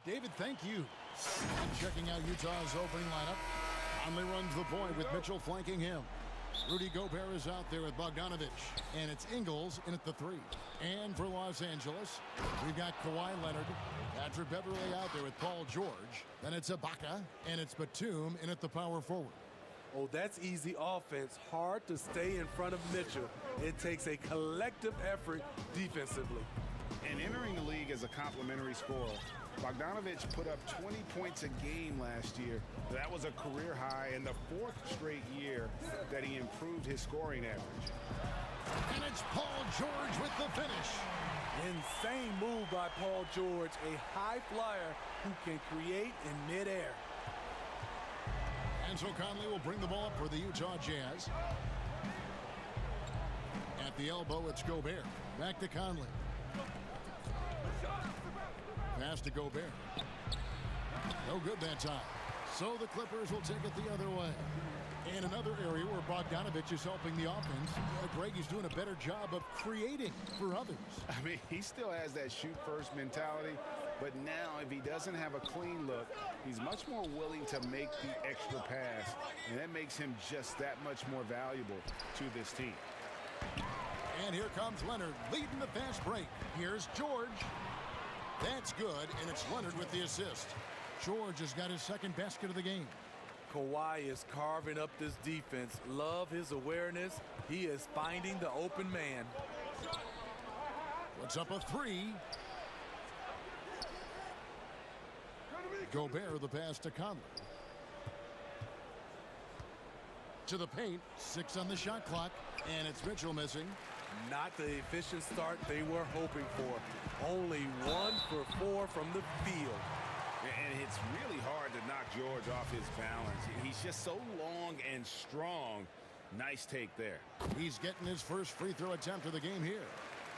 David, thank you. And checking out Utah's opening lineup. Conley runs the point with Mitchell flanking him. Rudy Gobert is out there with Bogdanovich. And it's Ingles in at the three. And for Los Angeles, we've got Kawhi Leonard. Patrick Beverly out there with Paul George. Then it's Ibaka. And it's Batum in at the power forward. Oh, that's easy offense. Hard to stay in front of Mitchell. It takes a collective effort defensively. And entering the league as a complimentary scorer, Bogdanovich put up 20 points a game last year. That was a career high and the fourth straight year that he improved his scoring average. And it's Paul George with the finish. Insane move by Paul George, a high flyer who can create in midair. And so Conley will bring the ball up for the Utah Jazz. At the elbow, it's Gobert. Back to Conley. Pass to Gobert. No good that time. So the Clippers will take it the other way. In another area where Bogdanovich is helping the offense, Greg is doing a better job of creating for others. I mean, he still has that shoot-first mentality, but now if he doesn't have a clean look, he's much more willing to make the extra pass, and that makes him just that much more valuable to this team. And here comes Leonard leading the fast break. Here's George. That's good, and it's Leonard with the assist. George has got his second basket of the game. Kawhi is carving up this defense. Love his awareness. He is finding the open man. Puts up a three. Gobert the pass to Conley. To the paint. 6 on the shot clock. And it's Mitchell missing. Not the efficient start they were hoping for. Only 1 for 4 from the field. And it's really hard to knock George off his balance. He's just so long and strong. Nice take there. He's getting his first free throw attempt of the game here.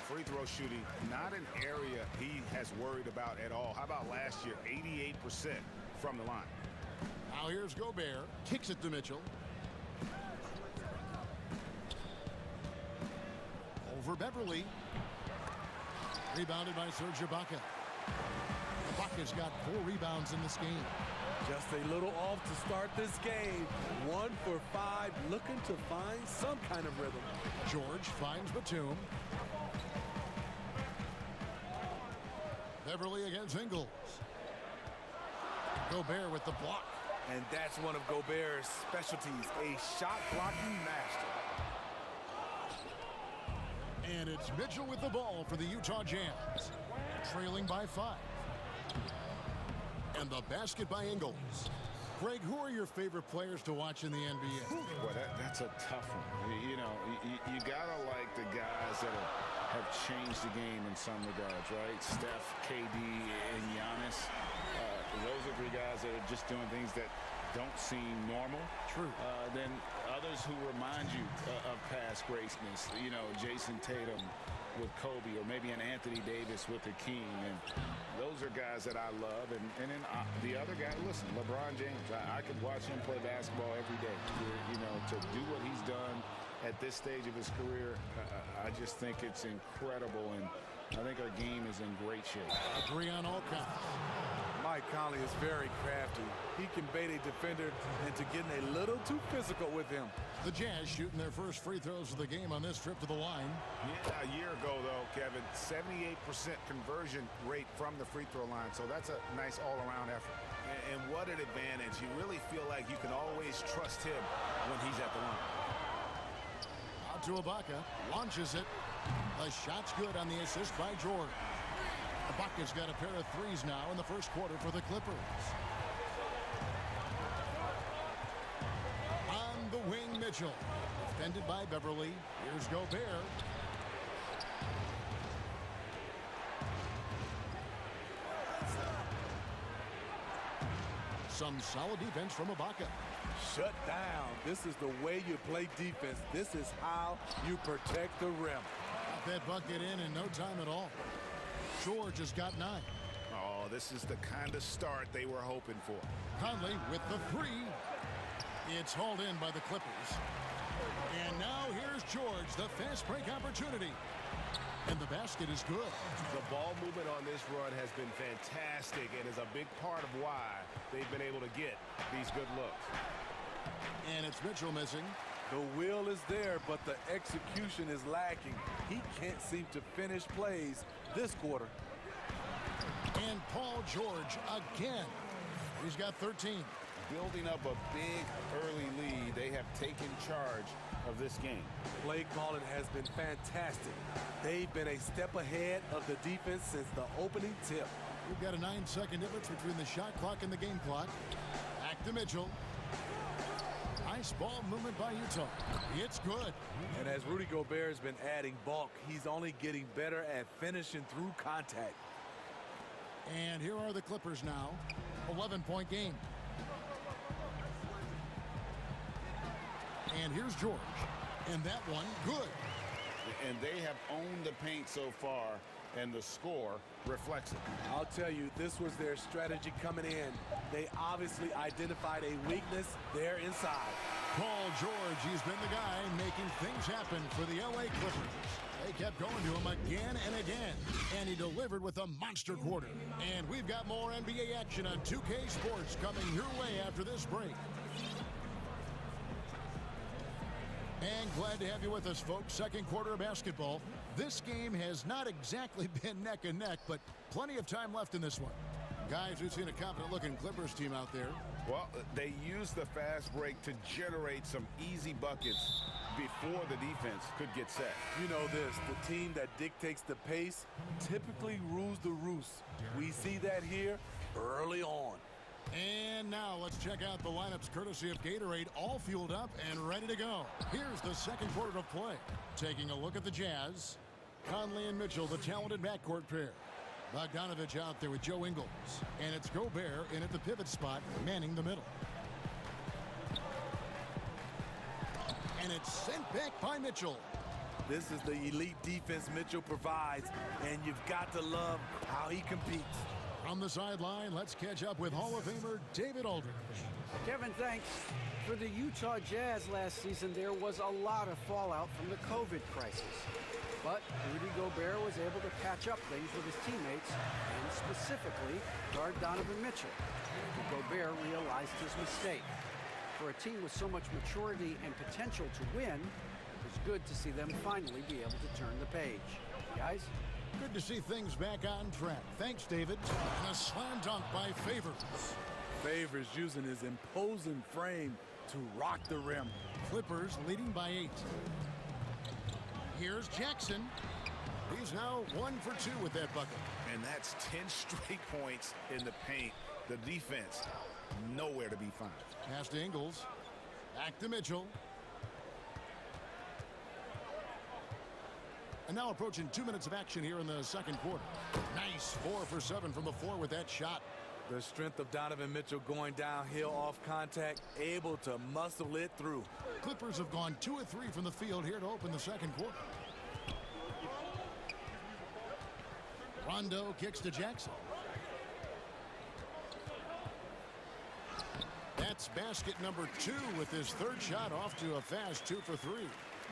Free throw shooting, not an area he has worried about at all. How about last year? 88% from the line. Now here's Gobert. Kicks it to Mitchell. Over Beverly. Rebounded by Serge Ibaka. Ibaka's got 4 rebounds in this game. Just a little off to start this game. 1 for 5, looking to find some kind of rhythm. George finds Batum. Beverly against Ingles. Gobert with the block. And that's one of Gobert's specialties, a shot blocking master. And it's Mitchell with the ball for the Utah Jazz. Trailing by 5. And the basket by Ingles. Greg, who are your favorite players to watch in the NBA? Well, that's a tough one. You know, you gotta like the guys that have changed the game in some regards, right? Steph, KD, and Giannis. Those are 3 guys that are just doing things that don't seem normal. True. Then others who remind you of past greatness. You know, Jason Tatum with Kobe, or maybe an Anthony Davis with Hakeem. And those are guys that I love. And then the other guy, listen, LeBron James. I could watch him play basketball every day. You know, to do what he's done at this stage of his career, I just think it's incredible. And I think our game is in great shape. Agree on all counts. Mike Conley is very crafty. He can bait a defender into getting a little too physical with him. The Jazz shooting their first free throws of the game on this trip to the line. Yeah, a year ago, though, Kevin, 78% conversion rate from the free throw line. So that's a nice all-around effort. And what an advantage. You really feel like you can always trust him when he's at the line. Out to Ibaka. Launches it. The shot's good on the assist by George. Ibaka's got a pair of 3s now in the first quarter for the Clippers. On the wing, Mitchell. Defended by Beverly. Here's Gobert. Some solid defense from Ibaka. Shut down. This is the way you play defense. This is how you protect the rim. Got that bucket in no time at all. George has got 9. Oh, this is the kind of start they were hoping for. Conley with the 3. It's hauled in by the Clippers. And now here's George, the fast break opportunity. And the basket is good. The ball movement on this run has been fantastic and is a big part of why they've been able to get these good looks. And it's Mitchell missing. The will is there, but the execution is lacking. He can't seem to finish plays this quarter. And Paul George again. He's got 13. Building up a big early lead, they have taken charge of this game. Play calling has been fantastic. They've been a step ahead of the defense since the opening tip. We've got a 9-second difference between the shot clock and the game clock. Back to Mitchell. High Nice ball movement by Utah. It's good. And as Rudy Gobert has been adding bulk, he's only getting better at finishing through contact. And here are the Clippers now. 11-point game. And here's George. And that one, good. And they have owned the paint so far, and the score reflects it. I'll tell you, this was their strategy coming in. They obviously identified a weakness there inside. Paul George, he's been the guy making things happen for the LA Clippers. They kept going to him again and again, and he delivered with a monster quarter. And we've got more NBA action on 2K Sports coming your way after this break. And glad to have you with us, folks. Second quarter of basketball. This game has not exactly been neck and neck, but plenty of time left in this one. Guys, we've seen a confident-looking Clippers team out there. Well, they used the fast break to generate some easy buckets before the defense could get set. You know this, the team that dictates the pace typically rules the roost. We see that here early on. And now let's check out the lineups courtesy of Gatorade, all fueled up and ready to go. Here's the second quarter of play. Taking a look at the Jazz. Conley and Mitchell, the talented backcourt pair. Bogdanovich out there with Joe Ingles. And it's Gobert in at the pivot spot, manning the middle. And it's sent back by Mitchell. This is the elite defense Mitchell provides, and you've got to love how he competes. From the sideline, let's catch up with Hall of Famer David Aldridge. Kevin, thanks. For the Utah Jazz last season, there was a lot of fallout from the COVID crisis. But Rudy Gobert was able to patch up things with his teammates and specifically guard Donovan Mitchell. Gobert realized his mistake. For a team with so much maturity and potential to win, it was good to see them finally be able to turn the page. Guys? Good to see things back on track. Thanks, David. And a slam dunk by Favors. Favors using his imposing frame to rock the rim. Clippers leading by 8. Here's Jackson. He's now 1 for 2 with that bucket. And that's 10 straight points in the paint. The defense, nowhere to be found. Pass to Ingles. Back to Mitchell. And now approaching 2 minutes of action here in the second quarter. Nice 4 for 7 from the floor with that shot. The strength of Donovan Mitchell going downhill off contact, able to muscle it through. Clippers have gone 2 of 3 from the field here to open the second quarter. Rondo kicks to Jackson. That's basket number 2 with his third shot off to a fast 2 for 3.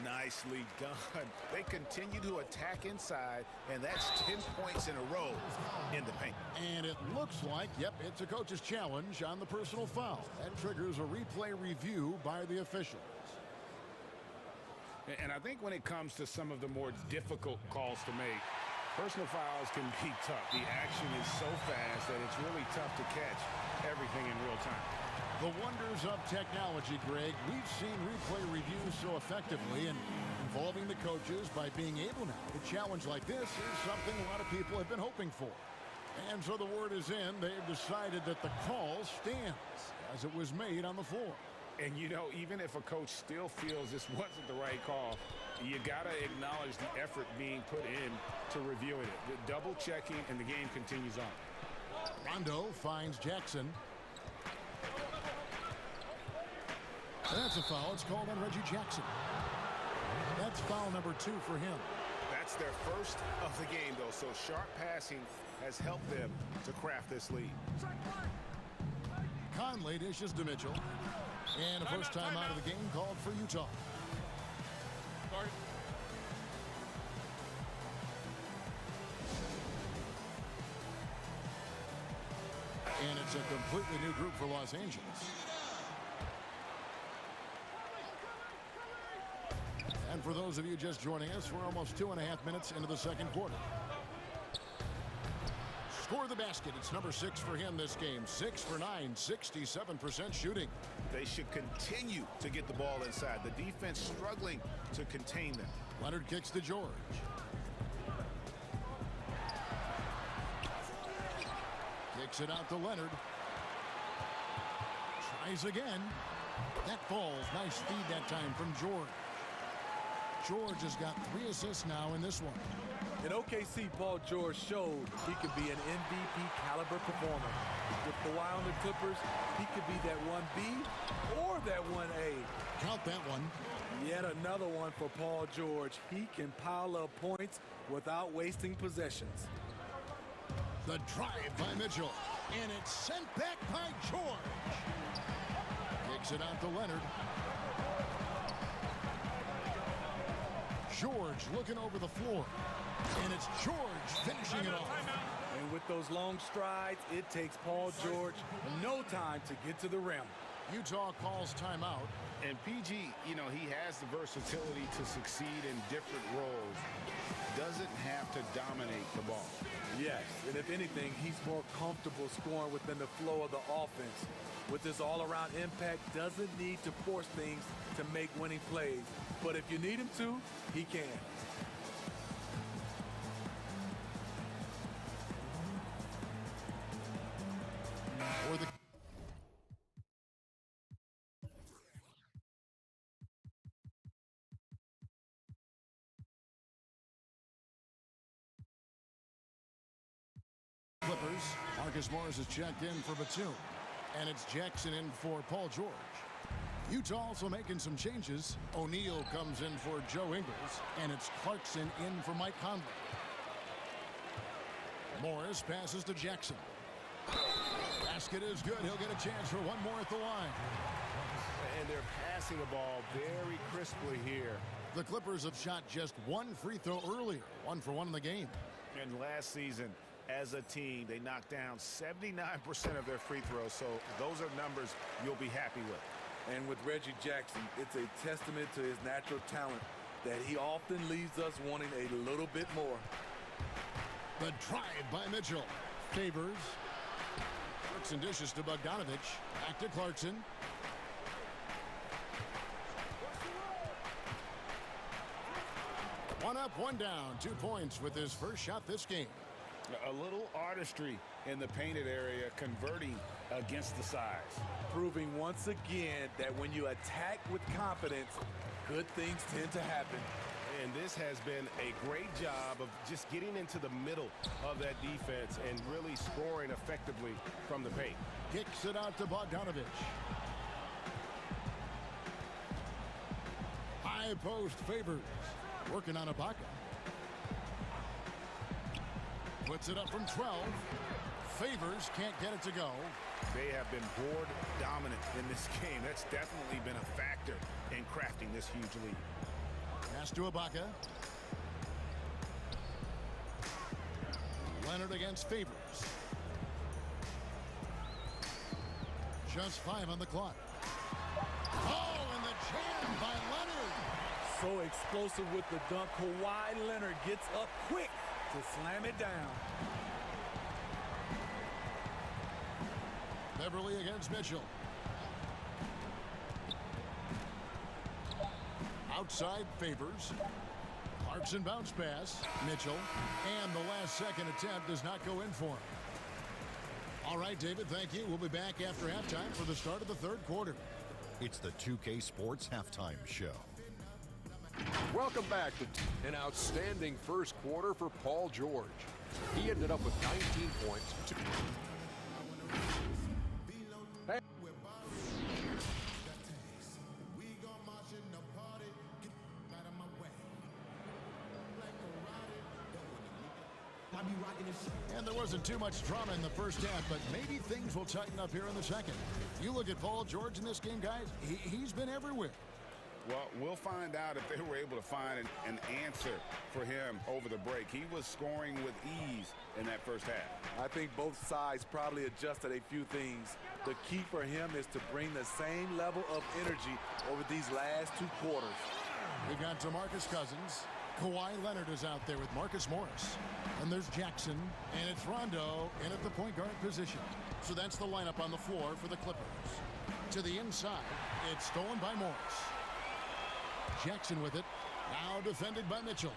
Nicely done. They continue to attack inside, and that's 10 points in a row in the paint. And it looks like, yep, it's a coach's challenge on the personal foul. That triggers a replay review by the officials. And I think when it comes to some of the more difficult calls to make, personal fouls can be tough. The action is so fast that it's really tough to catch everything in real time. The wonders of technology, Greg. We've seen replay reviews so effectively, and involving the coaches by being able now to challenge like this is something a lot of people have been hoping for. And so the word is in. They've decided that the call stands as it was made on the floor. And, you know, even if a coach still feels this wasn't the right call, you got to acknowledge the effort being put in to reviewing it. The double checking, and the game continues on. Rondo finds Jackson. That's a foul. It's called on Reggie Jackson. That's foul number 2 for him. That's their first of the game, though, so sharp passing has helped them to craft this lead. Conley dishes to Mitchell. And a first time out of the game called for Utah. And it's a completely new group for Los Angeles. And for those of you just joining us, we're almost 2.5 minutes into the second quarter. Score the basket. It's number 6 for him this game. 6 for 9, 67% shooting. They should continue to get the ball inside. The defense struggling to contain them. Leonard kicks to George. Kicks it out to Leonard. Tries again. That falls. Nice feed that time from George. George has got 3 assists now in this one. In OKC, Paul George showed he could be an MVP caliber performer. With Kawhi on the Clippers, he could be that 1B or that 1A. Count that one. Yet another one for Paul George. He can pile up points without wasting possessions. The drive by Mitchell. And it's sent back by George. Kicks it out to Leonard. George looking over the floor. And it's George finishing it off. And with those long strides, it takes Paul George no time to get to the rim. Utah calls timeout. And PG, you know, he has the versatility to succeed in different roles. Doesn't have to dominate the ball. Yes, and if anything, he's more comfortable scoring within the flow of the offense. With his all-around impact, doesn't need to force things to make winning plays. But if you need him to, he can. For the Clippers, Marcus Morris is checked in for Batum. And it's Jackson in for Paul George. Utah also making some changes. O'Neal comes in for Joe Ingles. And it's Clarkson in for Mike Conley. Morris passes to Jackson. Basket is good. He'll get a chance for one more at the line. And they're passing the ball very crisply here. The Clippers have shot just one free throw earlier. 1 for 1 in the game. And last season, as a team, they knocked down 79% of their free throws. So those are numbers you'll be happy with. And with Reggie Jackson, it's a testament to his natural talent that he often leaves us wanting a little bit more. The drive by Mitchell. Favors. Works and dishes to Bogdanovich. Back to Clarkson. One up, one down. 2 points with his first shot this game. A little artistry in the painted area, converting against the size. Proving once again that when you attack with confidence, good things tend to happen. And this has been a great job of just getting into the middle of that defense and really scoring effectively from the paint. Kicks it out to Bogdanovich. High post Favors. Working on Ibaka. Puts it up from 12. Favors can't get it to go. They have been board dominant in this game. That's definitely been a factor in crafting this huge lead. Pass to Ibaka. Leonard against Favors. Just 5 on the clock. Oh, and the jam by Leonard. So explosive with the dunk. Kawhi Leonard gets up quick to slam it down. Beverly against Mitchell. Outside Favors. Clarkson bounce pass. Mitchell. And the last second attempt does not go in for him. All right, David, thank you. We'll be back after halftime for the start of the third quarter. It's the 2K Sports Halftime Show. Welcome back to an outstanding first quarter for Paul George. He ended up with 19 points. And there wasn't too much drama in the first half, but maybe things will tighten up here in the second. You look at Paul George in this game, guys, he's been everywhere. Well, we'll find out if they were able to find an answer for him over the break. He was scoring with ease in that first half. I think both sides probably adjusted a few things. The key for him is to bring the same level of energy over these last 2 quarters. We got DeMarcus Cousins. Kawhi Leonard is out there with Marcus Morris. And there's Jackson, and it's Rondo in at the point guard position. So that's the lineup on the floor for the Clippers. To the inside, it's stolen by Morris. Jackson with it. Now defended by Mitchell.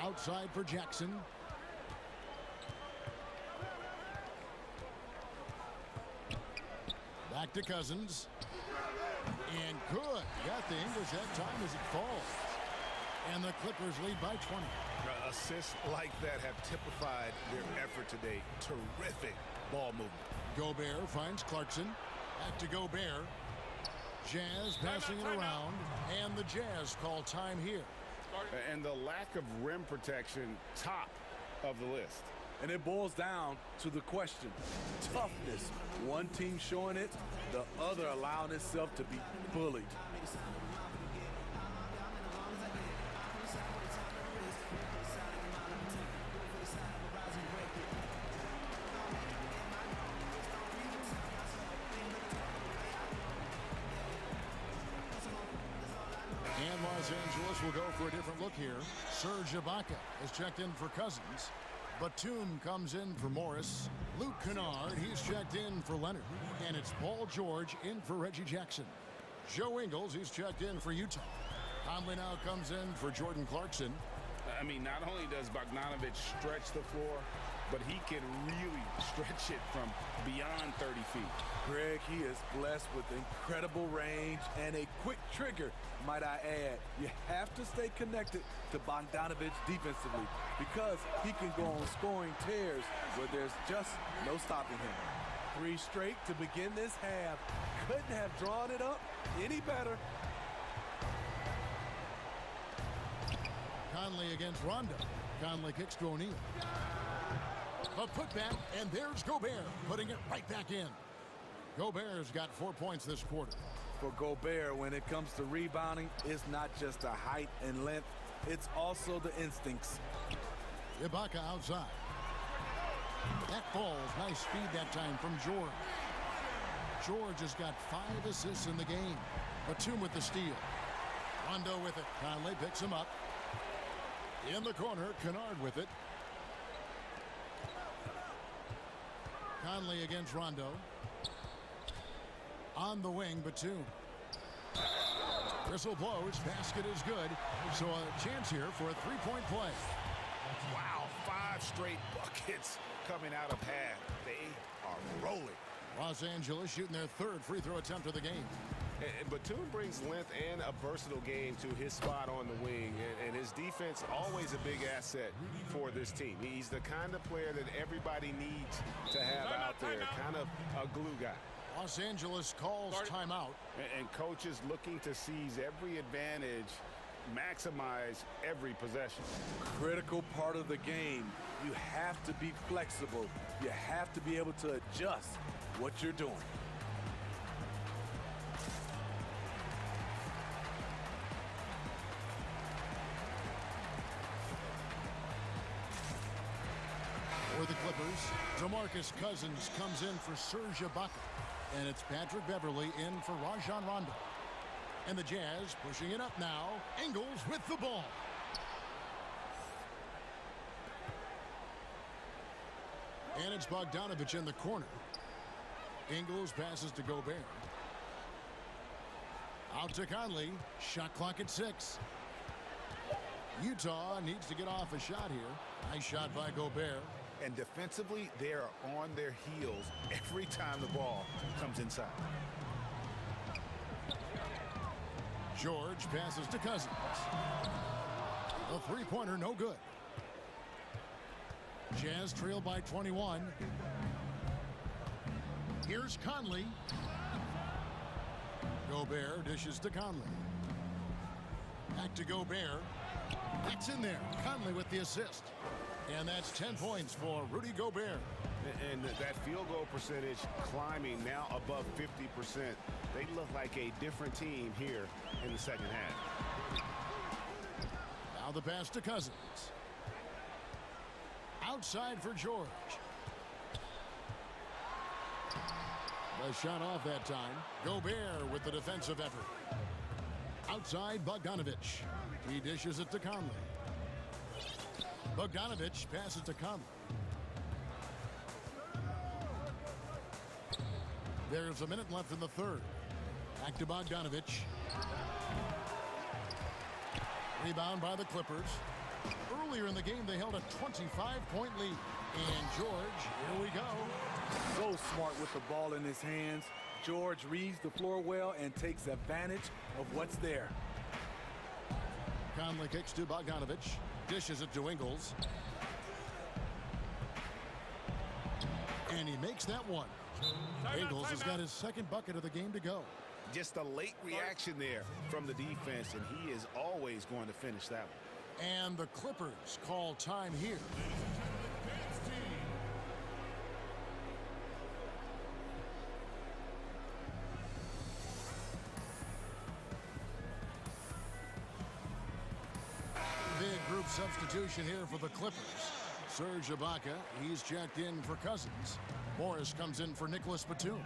Outside for Jackson. Back to Cousins. at the English that time as it falls. And the Clippers lead by 20. Assists like that have typified their effort today. Terrific ball movement. Gobert finds Clarkson. Back to Gobert. Jazz passing it around. And the Jazz call time here. And the lack of rim protection, top of the list. And it boils down to the question. Toughness. One team showing it, the other allowing itself to be bullied. And Los Angeles will go for a different look here. Serge Ibaka is checked in for Cousins. Batum comes in for Morris. Luke Kennard, he's checked in for Leonard. And it's Paul George in for Reggie Jackson. Joe Ingles, he's checked in for Utah. Conley now comes in for Jordan Clarkson. I mean, not only does Bogdanović stretch the floor, but he can really stretch it from beyond 30 feet. Greg, he is blessed with incredible range and a quick trigger, might I add. You have to stay connected to Bogdanović defensively because he can go on scoring tears where there's just no stopping him. 3 straight to begin this half. Couldn't have drawn it up any better. Conley against Rondo. Conley kicks to O'Neal. A putback, and there's Gobert, putting it right back in. Gobert's got 4 points this quarter. For Gobert, when it comes to rebounding, it's not just the height and length, it's also the instincts. Ibaka outside. That falls. Nice speed that time from George. George has got 5 assists in the game. Batum with the steal. Rondo with it. Conley picks him up. In the corner, Kennard with it. Conley against Rondo. On the wing, Batum. Whistle blows. Basket is good. So a chance here for a 3-point play. Wow, 5 straight buckets coming out of half. They are rolling. Los Angeles shooting their 3rd free throw attempt of the game. And Batum brings length and a versatile game to his spot on the wing. And his defense, always a big asset for this team. He's the kind of player that everybody needs to have out there. Kind of a glue guy. Los Angeles calls timeout. And coaches looking to seize every advantage, maximize every possession. Critical part of the game. You have to be flexible. You have to be able to adjust what you're doing. For the Clippers, DeMarcus Cousins comes in for Serge Ibaka. And it's Patrick Beverley in for Rajon Rondo. And the Jazz pushing it up now. Ingles with the ball. And it's Bogdanović in the corner. Ingles passes to Gobert. Out to Conley. Shot clock at 6. Utah needs to get off a shot here. Nice shot by Gobert. And defensively, they are on their heels every time the ball comes inside. George passes to Cousins. A 3-pointer, no good. Jazz trail by 21. Here's Conley. Gobert dishes to Conley. Back to Gobert. That's in there. Conley with the assist. And that's 10 points for Rudy Gobert. And that field goal percentage climbing now above 50%. They look like a different team here in the second half. Now the pass to Cousins. Outside for George. The shot off that time. Gobert with the defensive effort. Outside Bogdanović. He dishes it to Conley. Bogdanović passes to Conley. There's a minute left in the 3rd. Back to Bogdanović. Rebound by the Clippers. Earlier in the game, they held a 25-point lead. And George, here we go. So smart with the ball in his hands. George reads the floor well and takes advantage of what's there. Conley kicks to Bogdanovich. Dishes it to Ingles. And he makes that one. Ingles has got his second bucket of the game to go. Just a late reaction there from the defense, and he is always going to finish that one. And the Clippers call time here. Big group substitution here for the Clippers. Serge Ibaka, he's checked in for Cousins. Morris comes in for Nicholas Batum.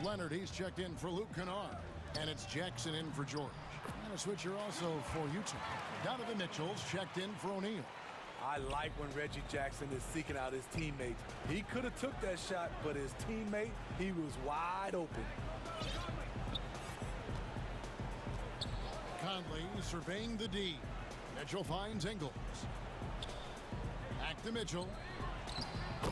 Leonard, he's checked in for Luke Kennard. And it's Jackson in for George. And a switcher also for Utah. Donovan Mitchell's checked in for O'Neal. I like when Reggie Jackson is seeking out his teammates. He could have took that shot, but his teammate, he was wide open. Conley surveying the D. Mitchell finds Ingles. Back to Mitchell.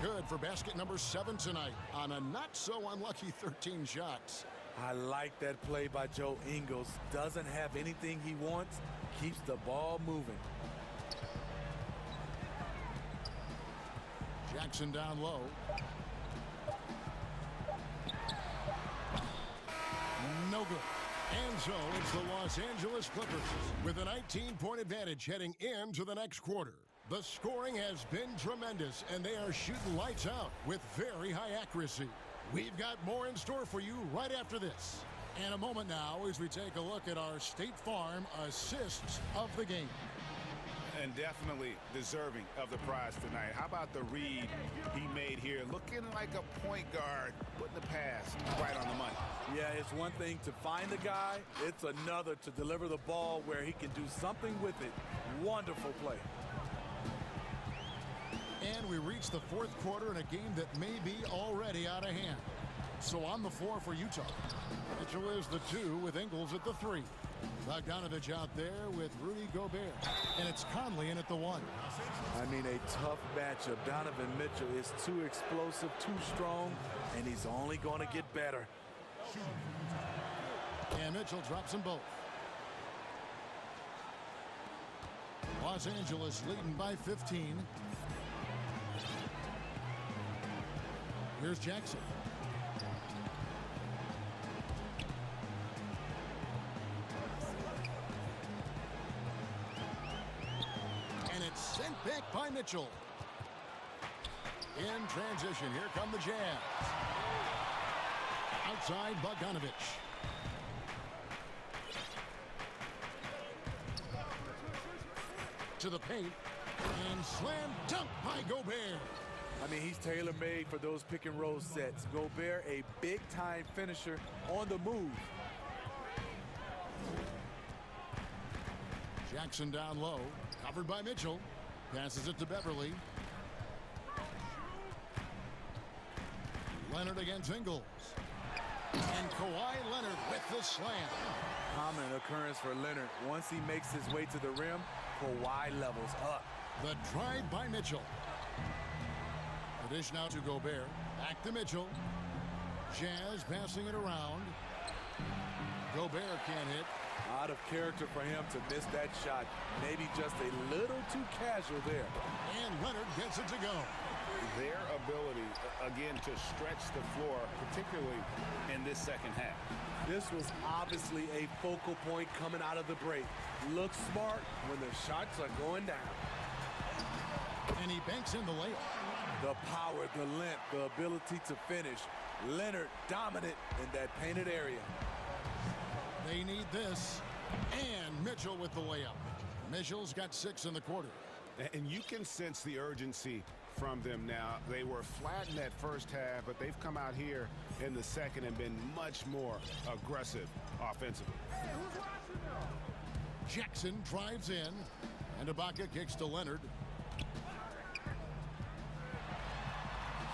Good for basket number 7 tonight on a not-so-unlucky 13 shots. I like that play by Joe Ingles. Doesn't have anything he wants. Keeps the ball moving. Jackson down low. No good. And so it's the Los Angeles Clippers with a 19-point advantage heading into the next quarter. The scoring has been tremendous, and they are shooting lights out with very high accuracy. We've got more in store for you right after this. And a moment now as we take a look at our State Farm assists of the game. And definitely deserving of the prize tonight. How about the read he made here? Looking like a point guard, putting the pass right on the money. Yeah, it's one thing to find the guy. It's another to deliver the ball where he can do something with it. Wonderful play. And we reach the fourth quarter in a game that may be already out of hand. So on the floor for Utah. Mitchell is the 2 with Ingles at the 3. Bogdanovich out there with Rudy Gobert. And it's Conley in at the 1. I mean, a tough matchup. Donovan Mitchell is too explosive, too strong, and he's only going to get better. And Mitchell drops them both. Los Angeles leading by 15. Here's Jackson. And it's sent back by Mitchell. In transition, here come the Jazz. Outside, Bogdanovich. To the paint. And slam dunk by Gobert. I mean, he's tailor-made for those pick-and-roll sets. Gobert, a big-time finisher on the move. Jackson down low. Covered by Mitchell. Passes it to Beverly. Leonard against Ingles. And Kawhi Leonard with the slam. Common occurrence for Leonard. Once he makes his way to the rim, Kawhi levels up. The drive by Mitchell. The dish now to Gobert. Back to Mitchell. Jazz passing it around. Gobert can't hit. Out of character for him to miss that shot. Maybe just a little too casual there. And Leonard gets it to go. Their ability, again, to stretch the floor, particularly in this second half. This was obviously a focal point coming out of the break. Looks smart when the shots are going down. And he banks in the layup. The power, the length, the ability to finish. Leonard dominant in that painted area. They need this. And Mitchell with the layup. Mitchell's got 6 in the quarter. And you can sense the urgency from them now. They were flat in that first half, but they've come out here in the second and been much more aggressive offensively. Jackson drives in. And Ibaka kicks to Leonard.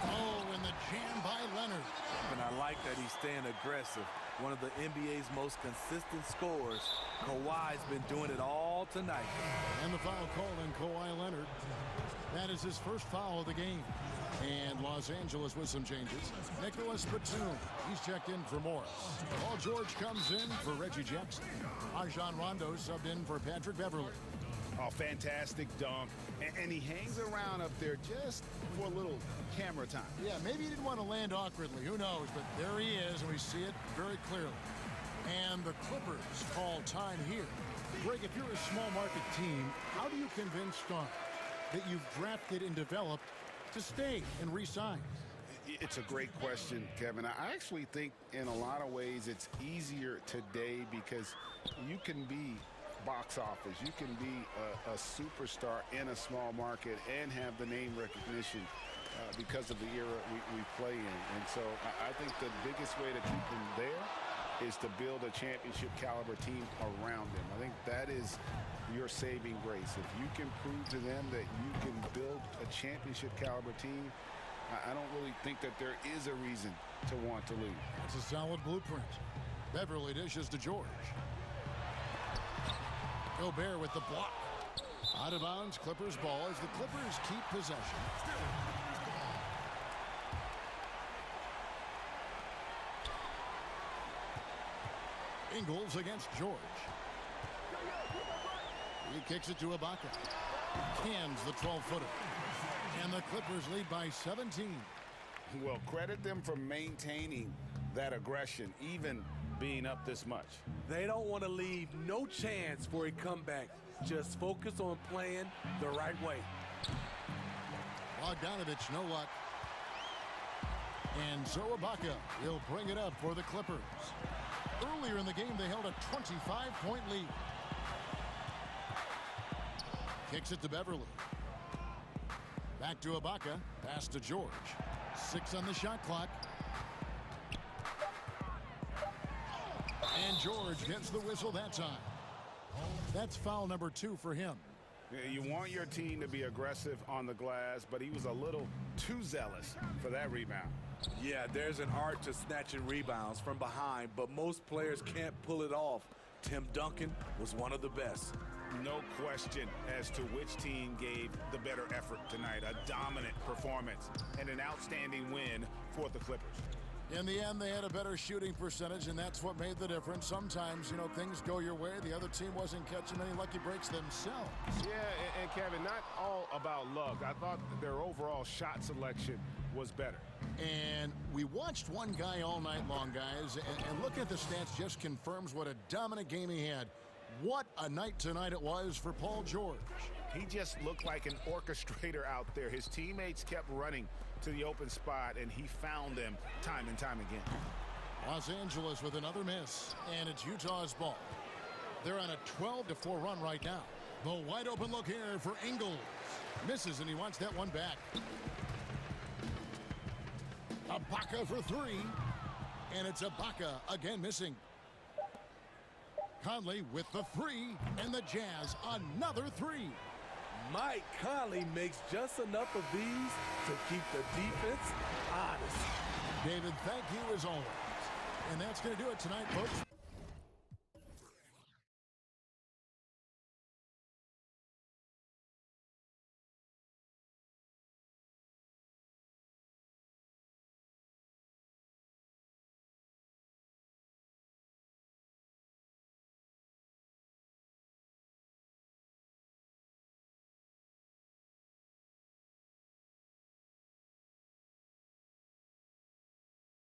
Oh, and the jam by Leonard. And I like that he's staying aggressive. One of the NBA's most consistent scorers. Kawhi's been doing it all tonight. And the foul called on Kawhi Leonard. That is his first foul of the game. And Los Angeles with some changes. Nicholas Batum, he's checked in for Morris. Paul George comes in for Reggie Jackson. Rajon Rondo subbed in for Patrick Beverly. Oh, fantastic dunk. And he hangs around up there just for a little camera time. Yeah, maybe he didn't want to land awkwardly. Who knows? But there he is, and we see it very clearly. And the Clippers call time here. Greg, if you're a small market team, how do you convince stars that you've drafted and developed to stay and re-sign? It's a great question, Kevin. I actually think in a lot of ways it's easier today because you can be box office. You can be a superstar in a small market and have the name recognition because of the era we play in. And so I think the biggest way to keep them there is to build a championship caliber team around them. I think that is your saving grace. If you can prove to them that you can build a championship caliber team, I don't really think that there is a reason to want to leave. That's a solid blueprint. Beverly dishes to George. Gobert with the block. Out of bounds, Clippers ball as the Clippers keep possession. Ingles against George. He kicks it to Ibaka. Cans the 12-footer. And the Clippers lead by 17. Well, credit them for maintaining that aggression, even being up this much. They don't want to leave no chance for a comeback. Just focus on playing the right way. Bogdanovich, no luck. And so Ibaka will bring it up for the Clippers. Earlier in the game, they held a 25-point lead. Kicks it to Beverly. Back to Ibaka. Pass to George. 6 on the shot clock. And George gets the whistle that time. That's foul number 2 for him. You want your team to be aggressive on the glass, but he was a little too zealous for that rebound. Yeah, there's an art to snatching rebounds from behind, but most players can't pull it off. Tim Duncan was one of the best. No question as to which team gave the better effort tonight. A dominant performance and an outstanding win for the Clippers. In the end, they had a better shooting percentage, and that's what made the difference. Sometimes, you know, things go your way. The other team wasn't catching many lucky breaks themselves. Yeah, and Kevin, not all about luck. I thought their overall shot selection was better. And we watched one guy all night long, guys, and looking at the stats just confirms what a dominant game he had. What a night tonight it was for Paul George. He just looked like an orchestrator out there. His teammates kept running to the open spot, and he found them time and time again. Los Angeles with another miss, and it's Utah's ball. They're on a 12-4 run right now. The wide open look here for Ingles. Misses, and he wants that one back. Ibaka for 3, and it's Ibaka again missing. Conley with the 3, and the Jazz another 3. Mike Conley makes just enough of these to keep the defense honest. David, thank you as always. And that's going to do it tonight, folks.